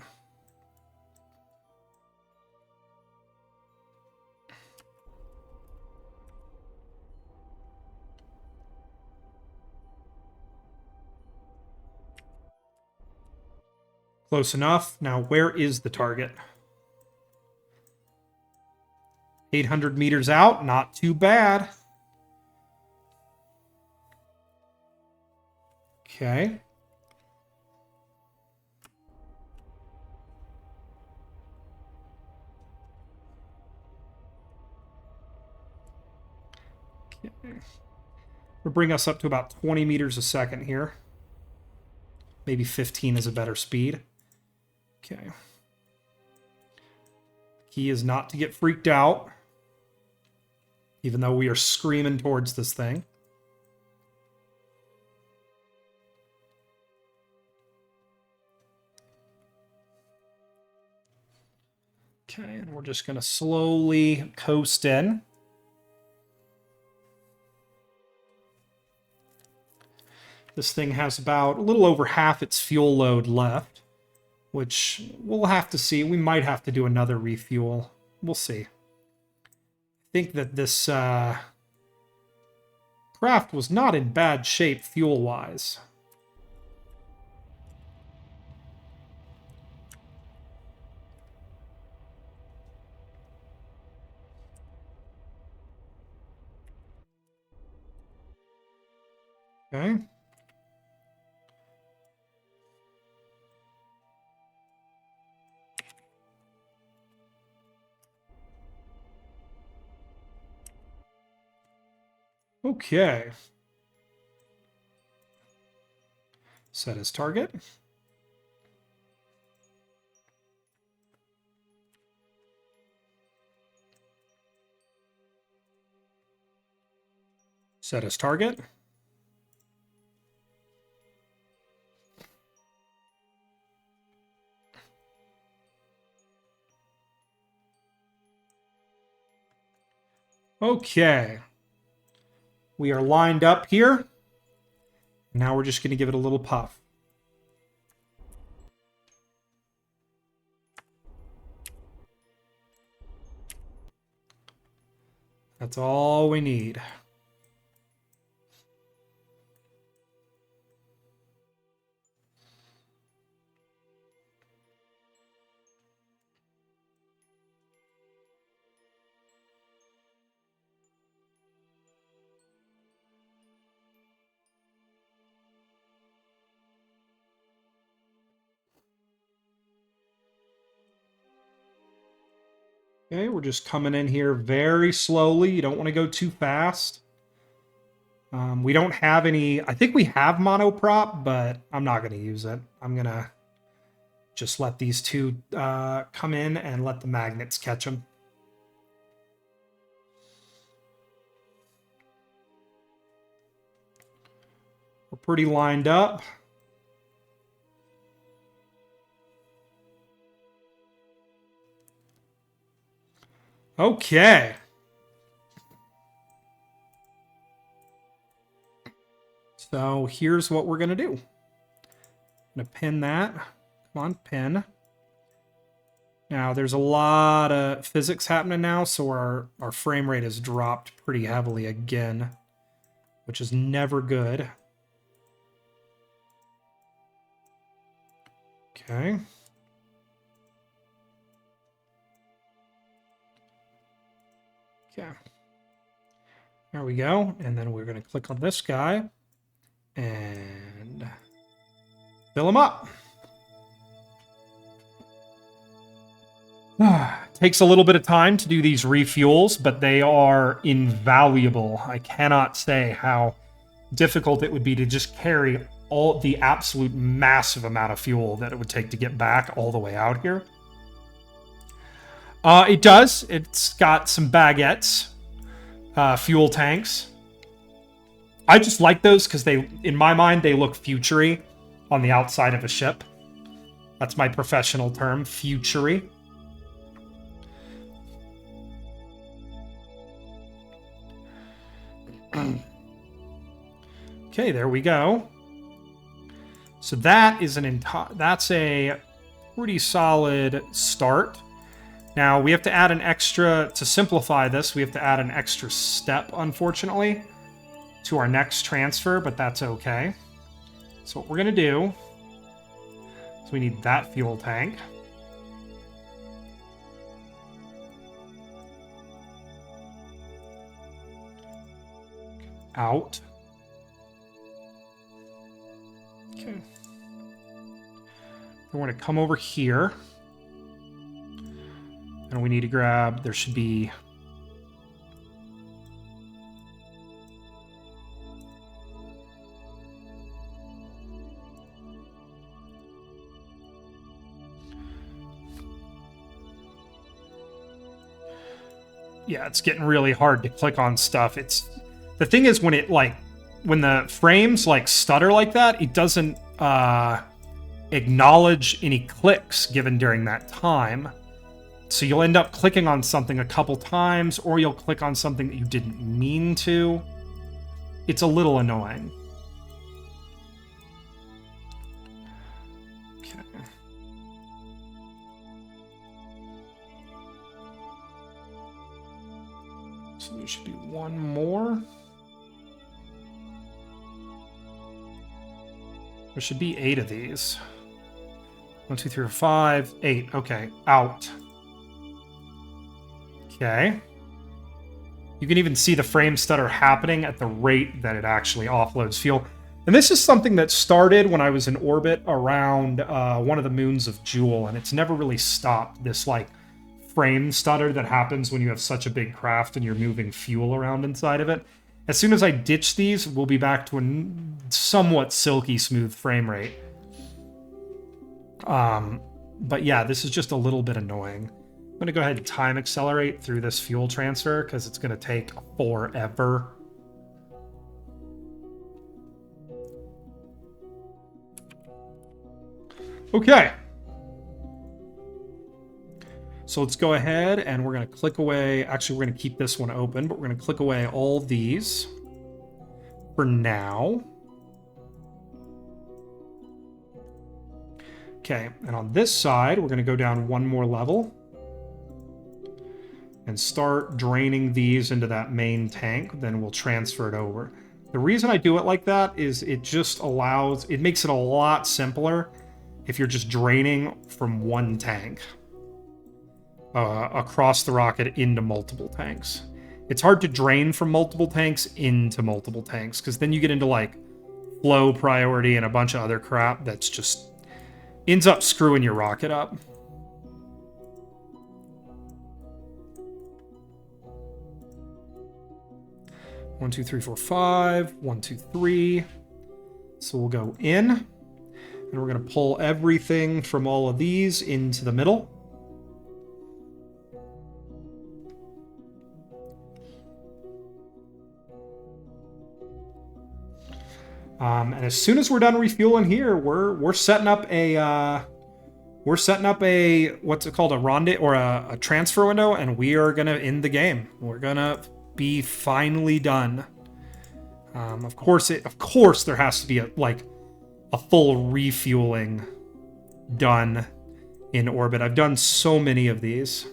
Close enough. Now, where is the target? 800 meters out. Not too bad. Okay. We'll bring us up to about 20 meters a second here. Maybe 15 is a better speed. Okay. Key is not to get freaked out, even though we are screaming towards this thing. Okay, and we're just going to slowly coast in. This thing has about a little over half its fuel load left, which we'll have to see. We might have to do another refuel. We'll see. I think that this craft was not in bad shape fuel-wise. Okay. Okay. Set as target. Set as target. Okay. We are lined up here. Now we're just going to give it a little puff. That's all we need. Okay, we're just coming in here very slowly. You don't want to go too fast. We don't have any... I think we have monoprop, but I'm not going to use it. I'm going to just let these two come in and let the magnets catch them. We're pretty lined up. Okay. So here's what we're going to do. I'm going to pin that. Come on, pin. Now, there's a lot of physics happening now, so our frame rate has dropped pretty heavily again, which is never good. Okay. Okay. There we go. And then we're going to click on this guy and fill him up. Takes a little bit of time to do these refuels, but they are invaluable. I cannot say how difficult it would be to just carry all the absolute massive amount of fuel that it would take to get back all the way out here. It does. It's got some baguettes, fuel tanks. I just like those because they, in my mind, they look futury on the outside of a ship. That's my professional term, futury. Okay, there we go. So that is that's a pretty solid start. Now we have to add an extra, to simplify this, we have to add an extra step, unfortunately, to our next transfer, but that's okay. So what we're gonna do is we need that fuel tank. Out. Okay. We're going to come over here. And we need to grab, there should be... Yeah, it's getting really hard to click on stuff. It's... The thing is, when it, like, when the frames, like, stutter like that, it doesn't acknowledge any clicks given during that time. So you'll end up clicking on something a couple times, or you'll click on something that you didn't mean to. It's a little annoying. Okay. So there should be one more. There should be 8 of these. 1, 2, 3, 4, 5, 8. Okay, out. Okay. You can even see the frame stutter happening at the rate that it actually offloads fuel. And this is something that started when I was in orbit around one of the moons of Jewel, and it's never really stopped, this like frame stutter that happens when you have such a big craft and you're moving fuel around inside of it. As soon as I ditch these, we'll be back to a somewhat silky smooth frame rate. But yeah, this is just a little bit annoying. I'm going to go ahead and time accelerate through this fuel transfer because it's going to take forever. Okay. So let's go ahead and we're going to click away. Actually, we're going to keep this one open, but we're going to click away all these for now. Okay, and on this side, we're going to go down one more level and start draining these into that main tank. Then we'll transfer it over. The reason I do it like that is it just allows, it makes it a lot simpler if you're just draining from one tank across the rocket into multiple tanks. It's hard to drain from multiple tanks into multiple tanks because then you get into like flow priority and a bunch of other crap that's just ends up screwing your rocket up. One, 2, 3, 4, 5. 1, 2, 3. So we'll go in, and we're going to pull everything from all of these into the middle. And as soon as we're done refueling here, we're setting up a what's it called, a rendezvous or a transfer window, and we are gonna end the game. We're gonna be finally done. Of course there has to be a full refueling done in orbit. I've done so many of these.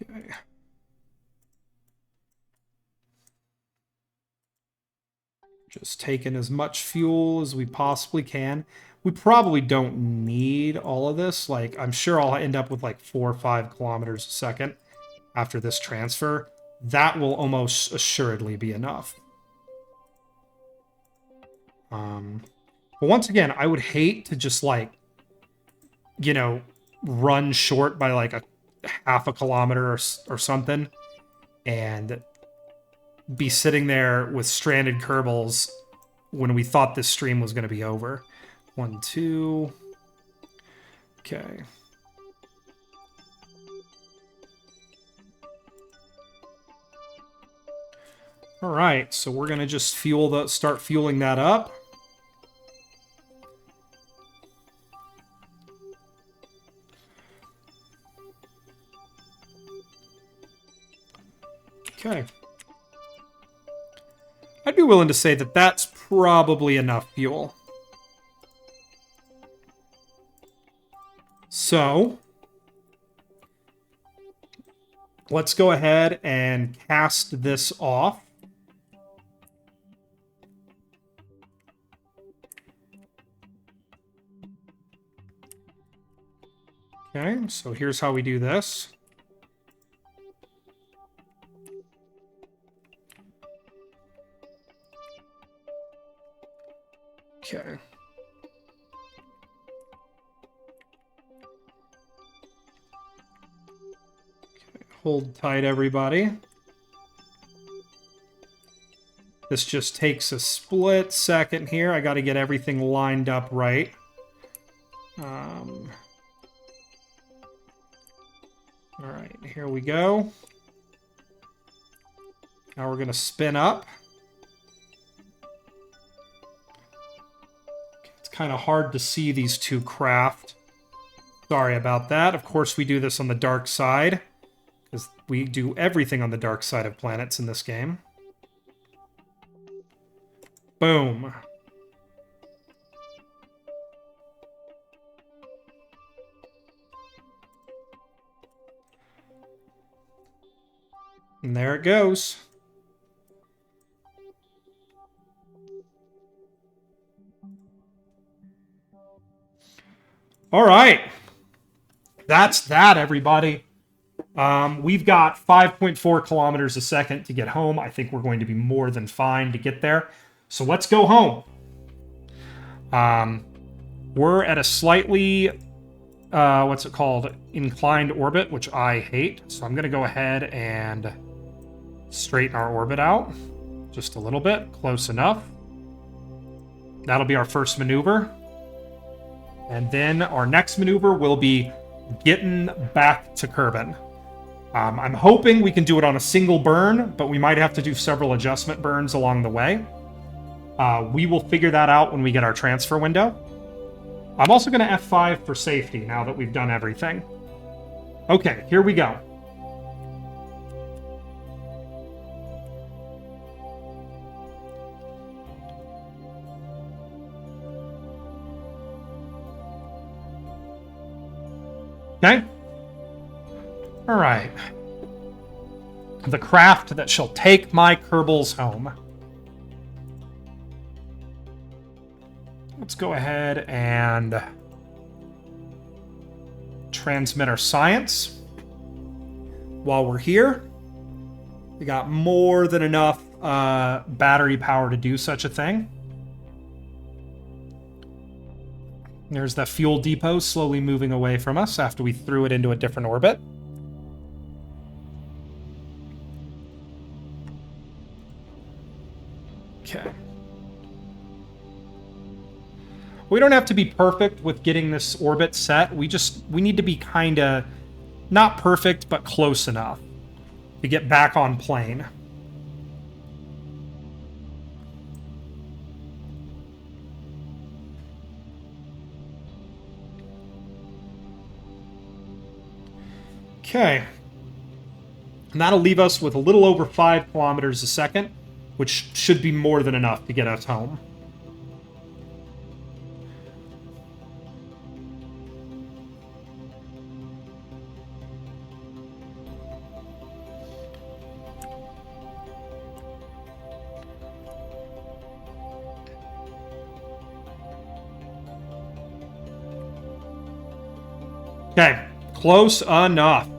Okay. Just taking as much fuel as we possibly can. We probably don't need all of this. Like, I'm sure I'll end up with like 4 or 5 kilometers a second after this transfer. That will almost assuredly be enough. But once again, I would hate to just like, you know, run short by like a half a kilometer or something and be sitting there with stranded kerbals when we thought this stream was going to be over. 1, 2. Okay. All right, so we're going to just start fueling that up. Okay. I'd be willing to say that that's probably enough fuel. So, let's go ahead and cast this off. Okay, so here's how we do this. Okay. Hold tight, everybody. This just takes a split second here. I got to get everything lined up right. All right, here we go. Now we're going to spin up. It's kind of hard to see these two craft. Sorry about that. Of course, we do this on the dark side, because we do everything on the dark side of planets in this game. Boom. And there it goes. All right. That's that, everybody. We've got 5.4 kilometers a second to get home. I think we're going to be more than fine to get there. So let's go home. We're at a slightly, what's it called? Inclined orbit, which I hate. So I'm going to go ahead and straighten our orbit out just a little bit. Close enough. That'll be our first maneuver. And then our next maneuver will be getting back to Kerbin. I'm hoping we can do it on a single burn, but we might have to do several adjustment burns along the way. We will figure that out when we get our transfer window. I'm also going to F5 for safety now that we've done everything. Okay, here we go. Okay. All right. The craft that shall take my kerbals home. Let's go ahead and transmit our science. While we're here, we got more than enough battery power to do such a thing. There's the fuel depot slowly moving away from us after we threw it into a different orbit. Okay. We don't have to be perfect with getting this orbit set. We need to be kind of not perfect, but close enough to get back on plane. Okay. And that'll leave us with a little over 5 kilometers a second, which should be more than enough to get us home. Okay, close enough.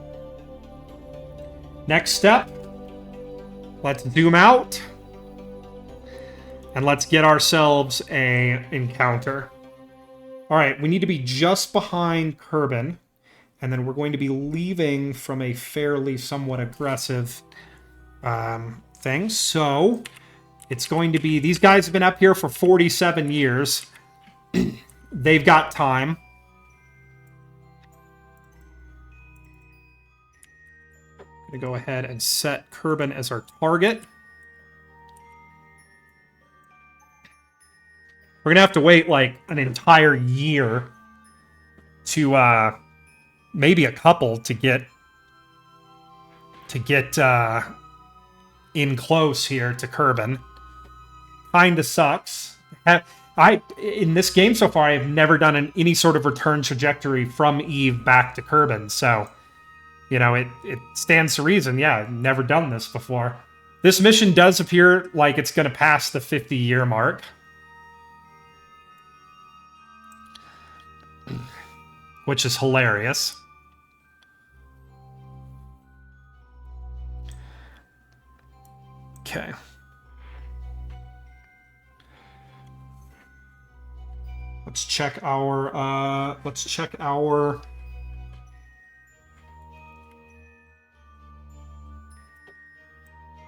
Next step, let's zoom out and let's get ourselves a encounter. All right, we need to be just behind Kerbin, and then we're going to be leaving from a fairly somewhat aggressive thing. So it's going to be, these guys have been up here for 47 years. They've got time. I'm going to go ahead and set Kerbin as our target. We're going to have to wait like an entire year to maybe a couple to get in close here to Kerbin. Kinda sucks. In this game so far, I've never done any sort of return trajectory from Eve back to Kerbin, so you know, it stands to reason. Yeah, I've never done this before. This mission does appear like it's going to pass the 50-year mark. Which is hilarious. Okay. Let's check our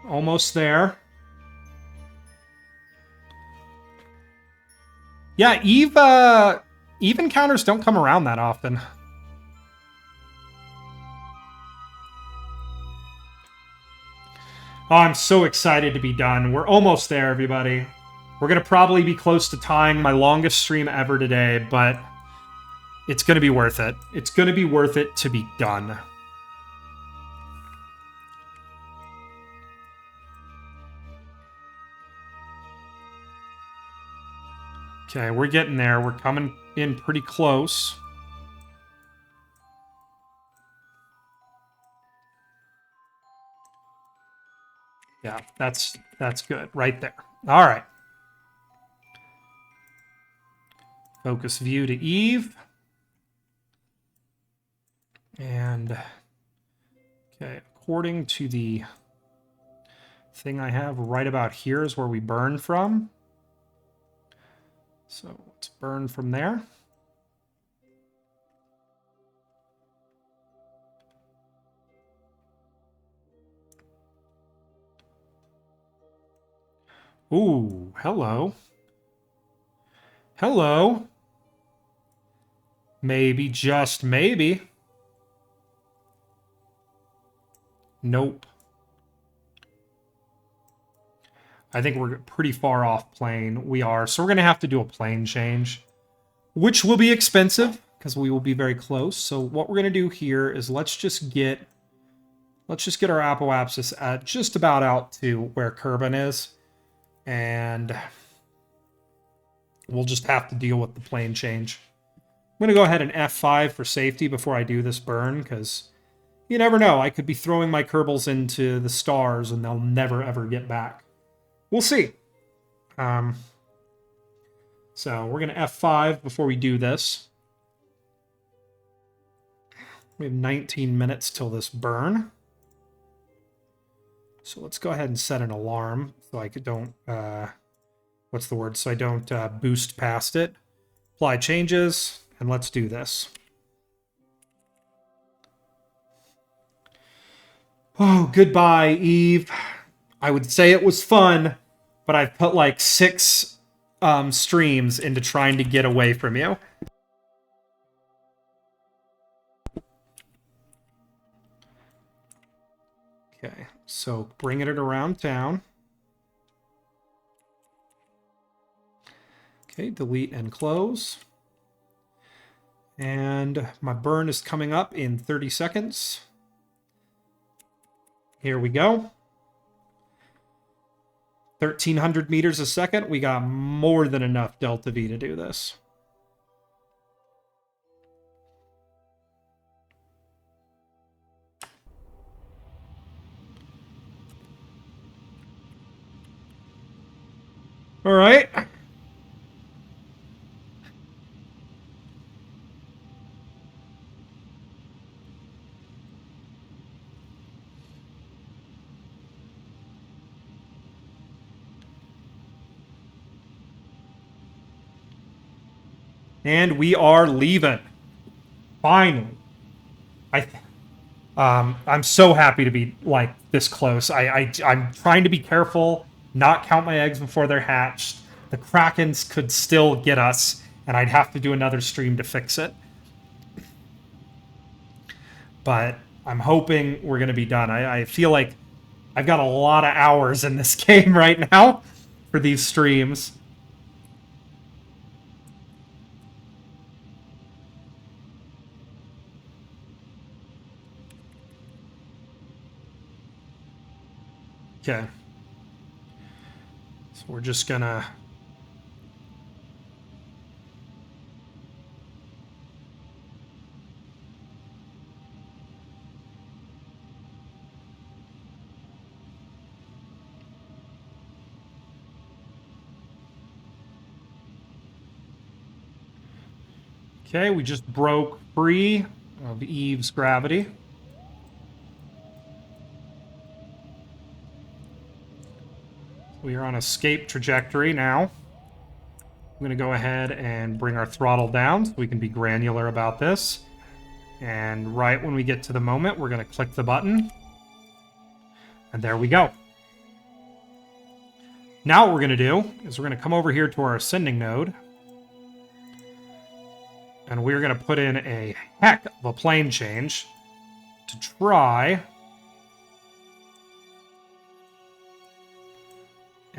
almost there. Yeah, Eve encounters don't come around that often. Oh, I'm so excited to be done. We're almost there, everybody. We're going to probably be close to tying my longest stream ever today, but it's going to be worth it. It's going to be worth it to be done. Okay, we're getting there. We're coming in pretty close. Yeah, that's good right there. All right. Focus view to Eve. And okay, according to the thing I have right about here is where we burn from. So let's burn from there. Ooh, hello. Hello. Maybe, just maybe. Nope. I think we're pretty far off plane. We are. So we're going to have to do a plane change, which will be expensive because we will be very close. So what we're going to do here is let's just get our apoapsis at just about out to where Kerbin is. And we'll just have to deal with the plane change. I'm going to go ahead and F5 for safety before I do this burn, because you never know. I could be throwing my kerbals into the stars and they'll never, ever get back. We'll see. So we're going to F5 before we do this. We have 19 minutes till this burn. So let's go ahead and set an alarm so I don't, what's the word? So I don't boost past it. Apply changes, and let's do this. Oh, goodbye, Eve. I would say it was fun, but I've put like 6 streams into trying to get away from you. Okay, so bringing it around town. Okay, delete and close. And my burn is coming up in 30 seconds. Here we go. 1,300 meters a second. We got more than enough delta V to do this. All right. And we are leaving. Finally. I'm so happy to be like this close. I'm trying to be careful, not count my eggs before they're hatched. The Krakens could still get us, and I'd have to do another stream to fix it. But I'm hoping we're going to be done. I feel like I've got a lot of hours in this game right now for these streams. Okay. So we're just gonna... Okay, we just broke free of Eve's gravity. We are on escape trajectory now. I'm going to go ahead and bring our throttle down so we can be granular about this. And right when we get to the moment, we're going to click the button. And there we go. Now what we're going to do is we're going to come over here to our ascending node. And we're going to put in a heck of a plane change to try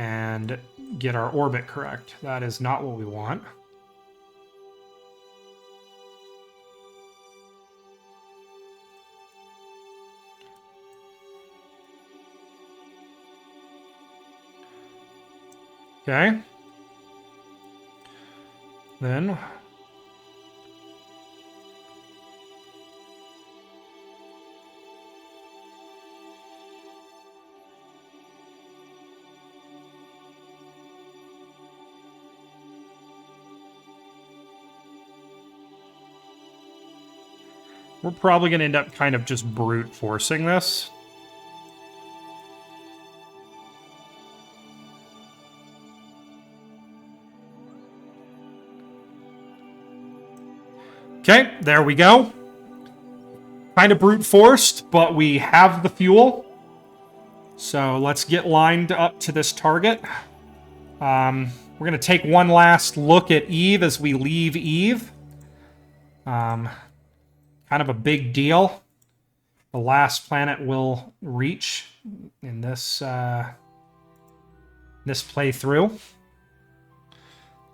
and get our orbit correct. That is not what we want. Okay. Then we're probably going to end up kind of just brute forcing this. Okay, there we go. Kind of brute forced, but we have the fuel. So let's get lined up to this target. We're going to take one last look at Eve as we leave Eve. Kind of a big deal. The last planet we'll reach in this this playthrough.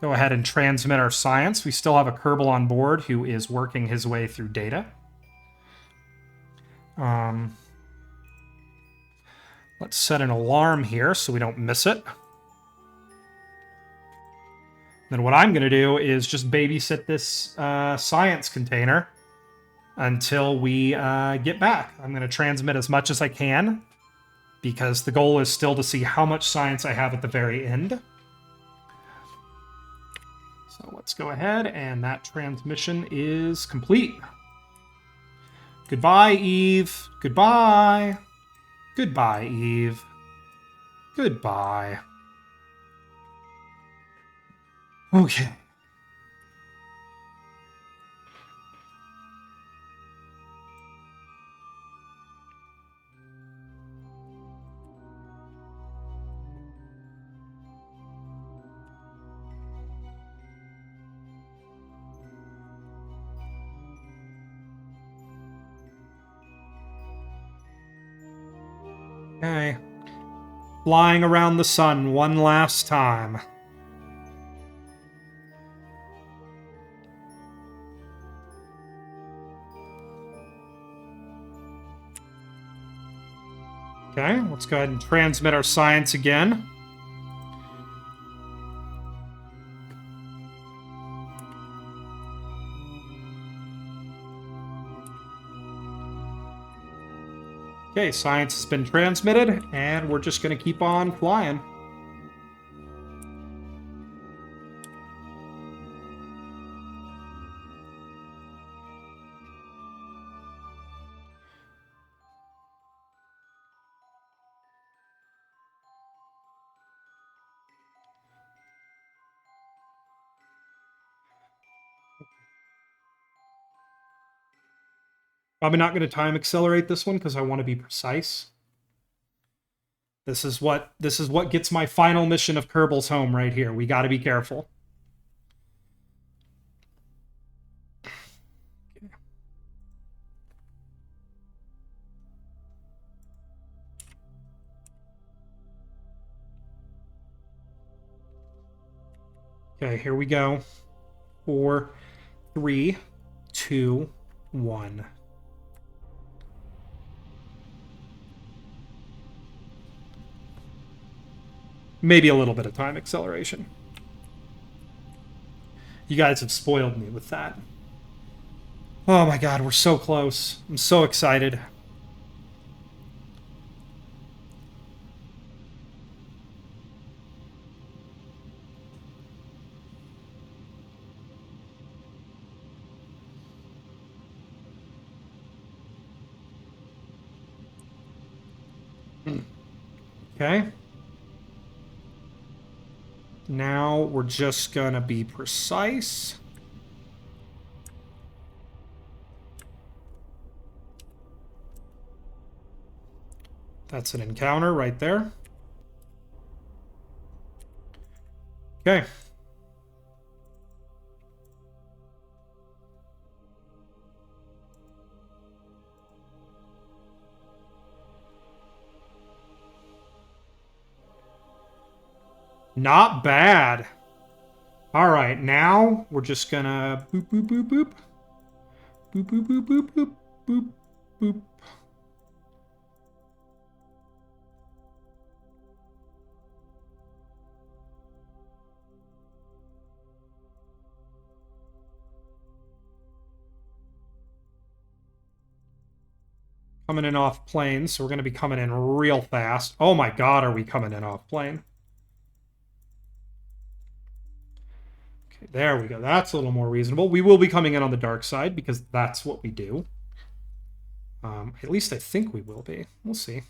Go ahead and transmit our science. We still have a Kerbal on board who is working his way through data. Let's set an alarm here so we don't miss it. Then what I'm going to do is just babysit this science container until we get back. I'm going to transmit as much as I can because the goal is still to see how much science I have at the very end. So let's go ahead, and that transmission is complete. Goodbye, Eve. Goodbye. Goodbye, Eve. Goodbye. Okay. Okay. Flying around the sun one last time. Okay, let's go ahead and transmit our science again. Okay, science has been transmitted, and we're just going to keep on flying. Probably not going to time accelerate this one because I want to be precise. This is what gets my final mission of Kerbals home right here. We got to be careful. Okay, here we go. 4, 3, 2, 1. Maybe a little bit of time acceleration. You guys have spoiled me with that. Oh my god, we're so close. I'm so excited. Okay. Now we're just gonna be precise. That's an encounter right there. Okay. Not bad. All right, now we're just gonna boop, boop, boop, boop. Boop, boop, boop, boop, boop, boop, boop. Coming in off plane, so we're going to be coming in real fast. Oh my god, are we coming in off plane? Okay, there we go. That's a little more reasonable. We will be coming in on the dark side because that's what we do. At least I think we will be. We'll see.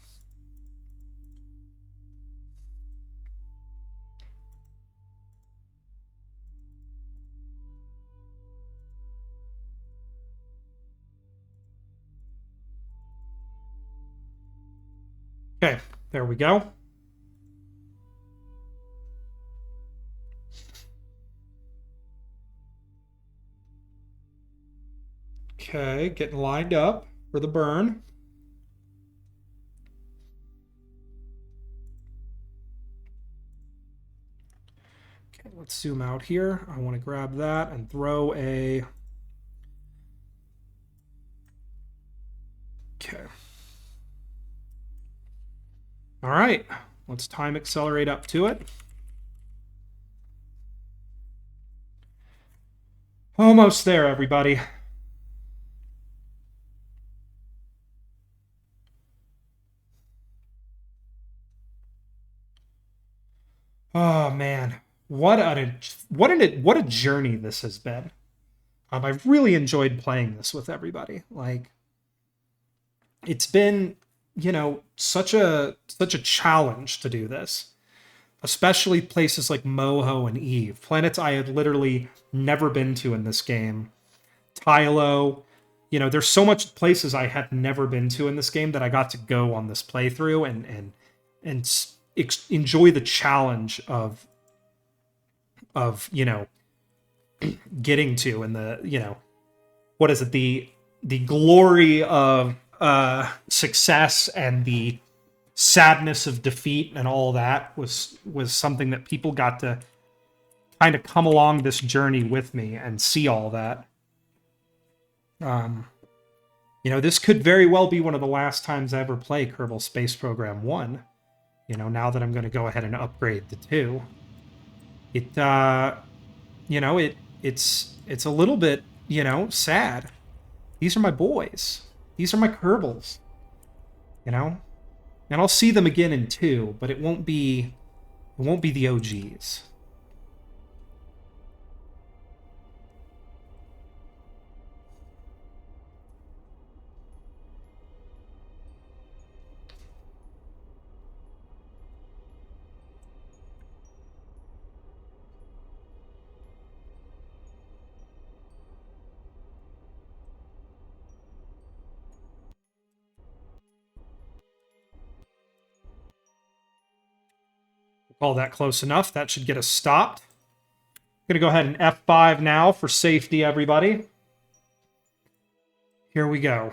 Okay, there we go. Okay, getting lined up for the burn. Okay, let's zoom out here. I want to grab that and throw a... Okay. All right, let's time accelerate up to it. Almost there, everybody. Oh man, what a journey this has been. I've really enjoyed playing this with everybody. Like, it's been, you know, such a challenge to do this, especially places like Moho and Eve, planets I had literally never been to in this game. Tylo, you know, there's so much places I had never been to in this game that I got to go on this playthrough and enjoy the challenge of you know, getting to, and the, you know, what is it, the glory of success and the sadness of defeat and all that was something that people got to kind of come along this journey with me and see all that. You know, this could very well be one of the last times I ever play Kerbal Space Program 1. You know, now that I'm going to go ahead and upgrade to 2. It, you know, it's a little bit, you know, sad. These are my boys. These are my Kerbals. You know? And I'll see them again in 2, but it won't be the OGs. Call that close enough. That should get us stopped. I'm going to go ahead and F5 now for safety, everybody. Here we go.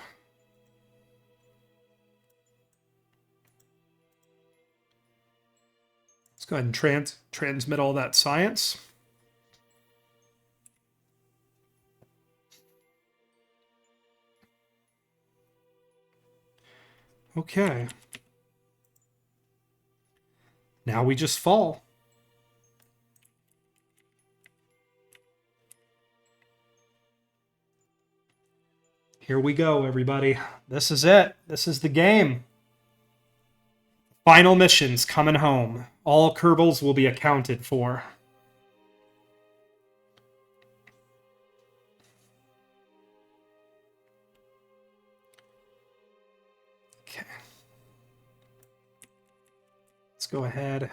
Let's go ahead and transmit all that science. Okay. Now we just fall. Here we go, everybody. This is it. This is the game. Final missions coming home. All Kerbals will be accounted for. Okay. Let's go ahead.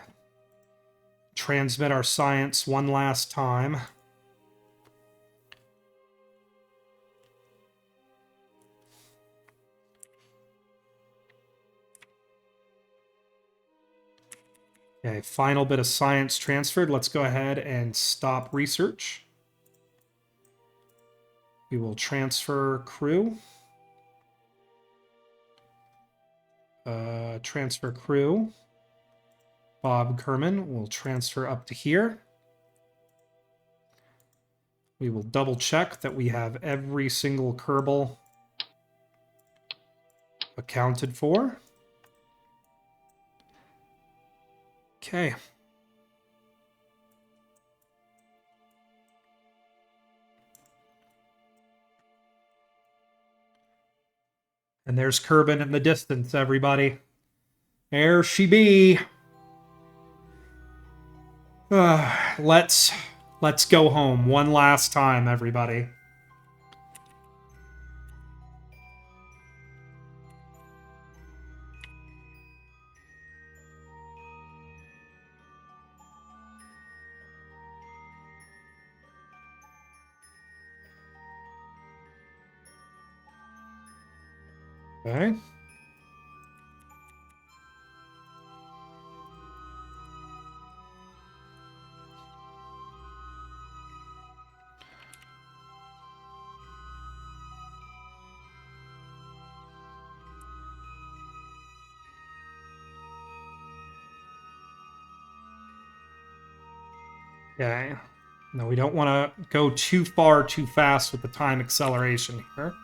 Transmit our science one last time. Okay, final bit of science transferred. Let's go ahead and stop research. We will transfer crew. Transfer crew. Bob Kerman will transfer up to here. We will double check that we have every single kerbal accounted for. Okay. And there's Kerbin in the distance, everybody. There she be. Let's go home one last time, everybody. Okay. Okay. No, we don't want to go too far too fast with the time acceleration here.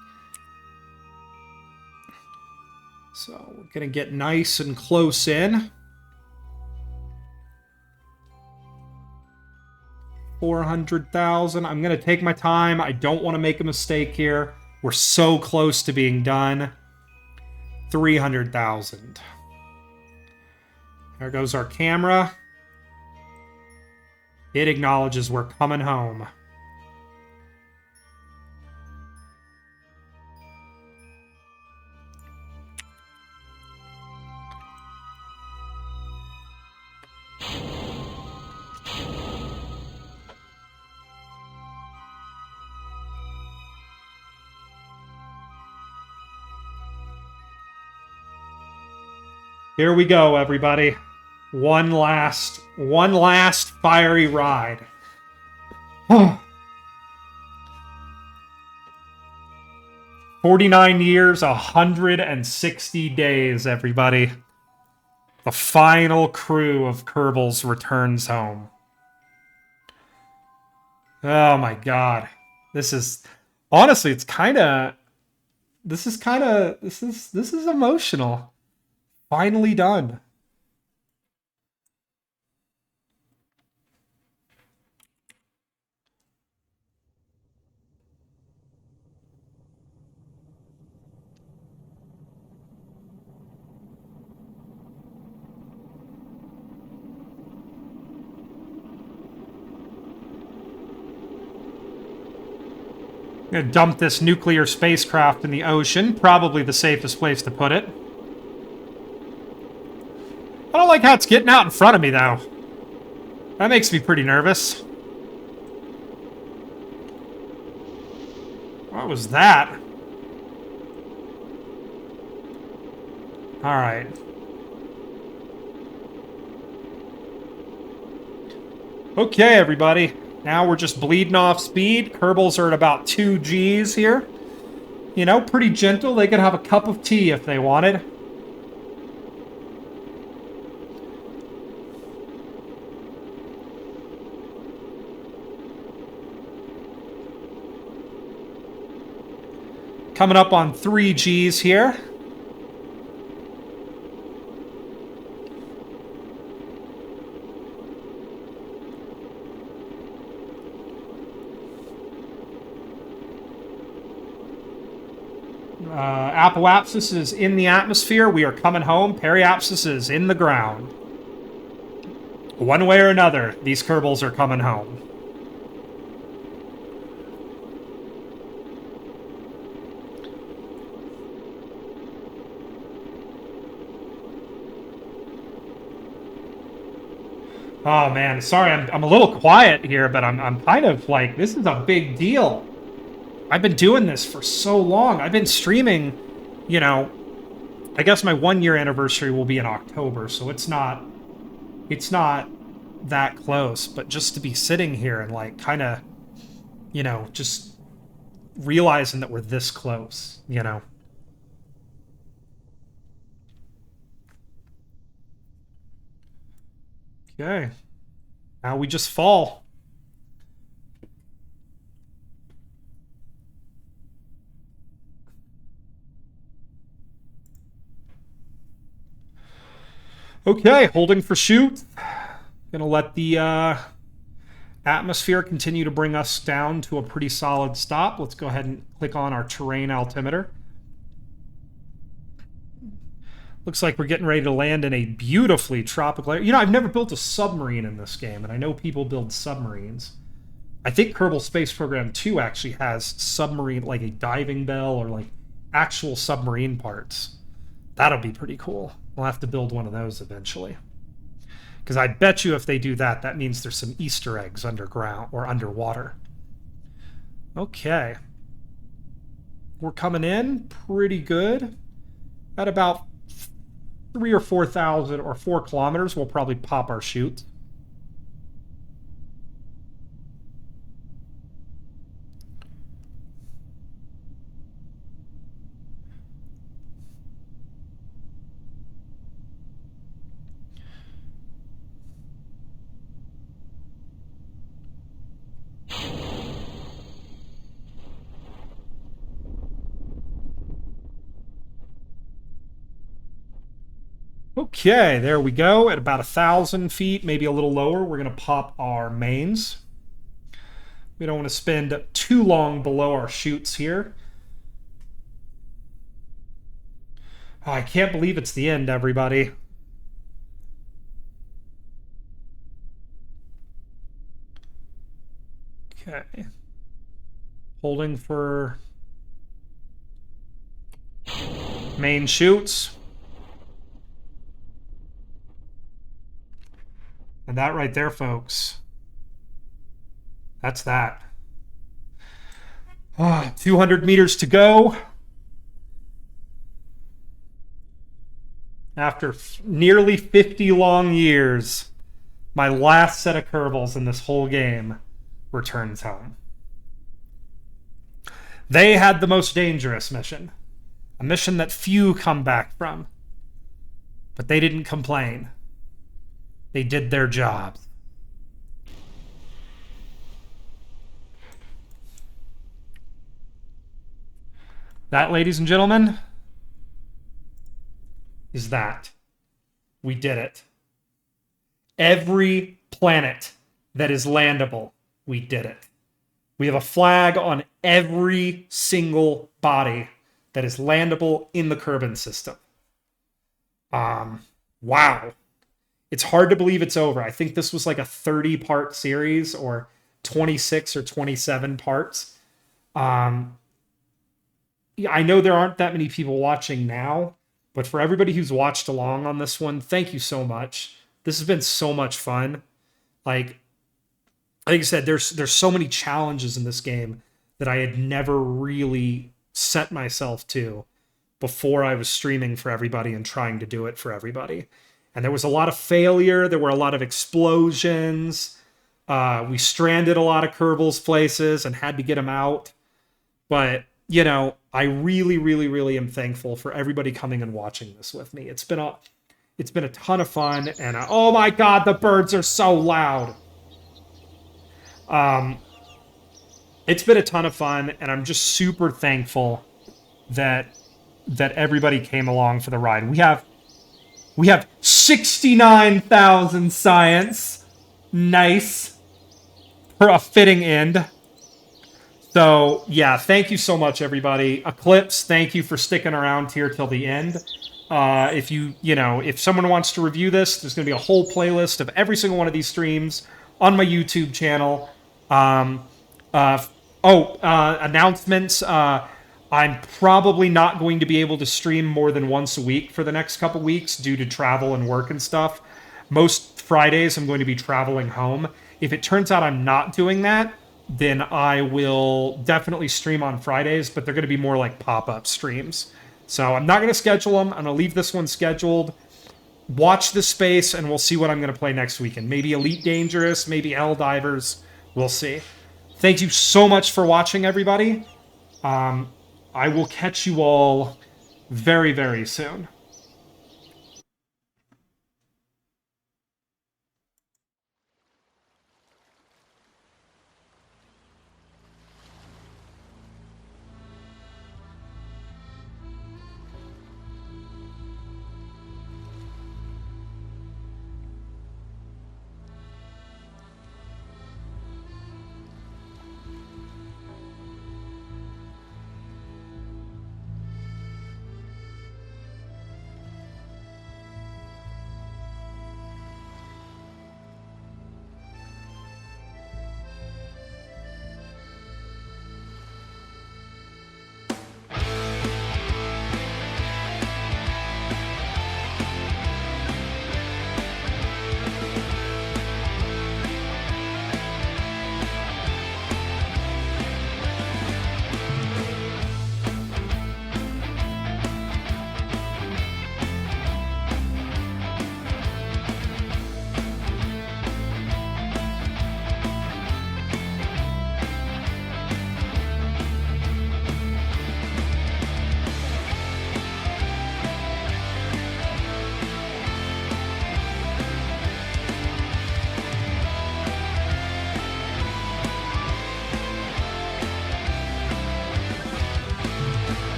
So we're going to get nice and close in. 400,000. I'm going to take my time. I don't want to make a mistake here. We're so close to being done. 300,000. There goes our camera. It acknowledges we're coming home. Here we go, everybody. One last fiery ride. 49 years, 160 days, everybody. The final crew of Kerbals returns home. Oh my god. This is honestly, it's kind of this is emotional. Finally done. I'm gonna dump this nuclear spacecraft in the ocean. Probably the safest place to put it. I don't like how it's getting out in front of me, though. That makes me pretty nervous. What was that? Alright. Okay, everybody. Now we're just bleeding off speed. Kerbals are at about 2 Gs here. You know, pretty gentle. They could have a cup of tea if they wanted. Coming up on 3 Gs here. Apoapsis is in the atmosphere. We are coming home. Periapsis is in the ground. One way or another, these Kerbals are coming home. Oh man, sorry, I'm a little quiet here, but I'm kind of like, this is a big deal. I've been doing this for so long. I've been streaming, you know, I guess my 1-year anniversary will be in October, so it's not that close, but just to be sitting here and like kind of, you know, just realizing that we're this close, you know. Okay. Now we just fall. Okay, holding for shoot. Gonna let the atmosphere continue to bring us down to a pretty solid stop. Let's go ahead and click on our terrain altimeter. Looks like we're getting ready to land in a beautifully tropical area. You know, I've never built a submarine in this game, and I know people build submarines. I think Kerbal Space Program 2 actually has submarine, like a diving bell or like actual submarine parts. That'll be pretty cool. We'll have to build one of those eventually. Because I bet you if they do that, that means there's some Easter eggs underground or underwater. Okay. We're coming in pretty good. At about 3 or 4,000 or 4 kilometers, we'll probably pop our chute. Okay, there we go. At about 1,000 feet, maybe a little lower, we're going to pop our mains. We don't want to spend too long below our chutes here. Oh, I can't believe it's the end, everybody. Okay. Holding for main chutes. And that right there, folks, that's that. 200 meters to go. After nearly 50 long years, my last set of kerbals in this whole game returns home. They had the most dangerous mission. A mission that few come back from. But they didn't complain. They did their job. That, ladies and gentlemen, is that. We did it. Every planet that is landable, we did it. We have a flag on every single body that is landable in the Kerbin system. Wow. It's hard to believe it's over. I think this was like a 30-part series or 26 or 27 parts. I know there aren't that many people watching now, but for everybody who's watched along on this one, thank you so much. This has been so much fun. Like I said, there's so many challenges in this game that I had never really set myself to before I was streaming for everybody and trying to do it for everybody. And there was a lot of failure. There were a lot of explosions. We stranded a lot of Kerbals places and had to get them out. But, you know, I really, really, really am thankful for everybody coming and watching this with me. It's been a ton of fun. And oh my God, the birds are so loud. It's been a ton of fun, and I'm just super thankful that everybody came along for the ride. We have 69,000 science. Nice. For a fitting end. So, yeah, thank you so much, everybody. Eclipse, thank you for sticking around here till the end. If someone wants to review this, there's going to be a whole playlist of every single one of these streams on my YouTube channel. Announcements. I'm probably not going to be able to stream more than once a week for the next couple weeks due to travel and work and stuff. Most Fridays I'm going to be traveling home. If it turns out I'm not doing that, then I will definitely stream on Fridays, but they're going to be more like pop-up streams. So I'm not going to schedule them. I'm going to leave this one scheduled. Watch this space, and we'll see what I'm going to play next weekend. Maybe Elite Dangerous, maybe Helldivers. We'll see. Thank you so much for watching, everybody. I will catch you all very, very soon.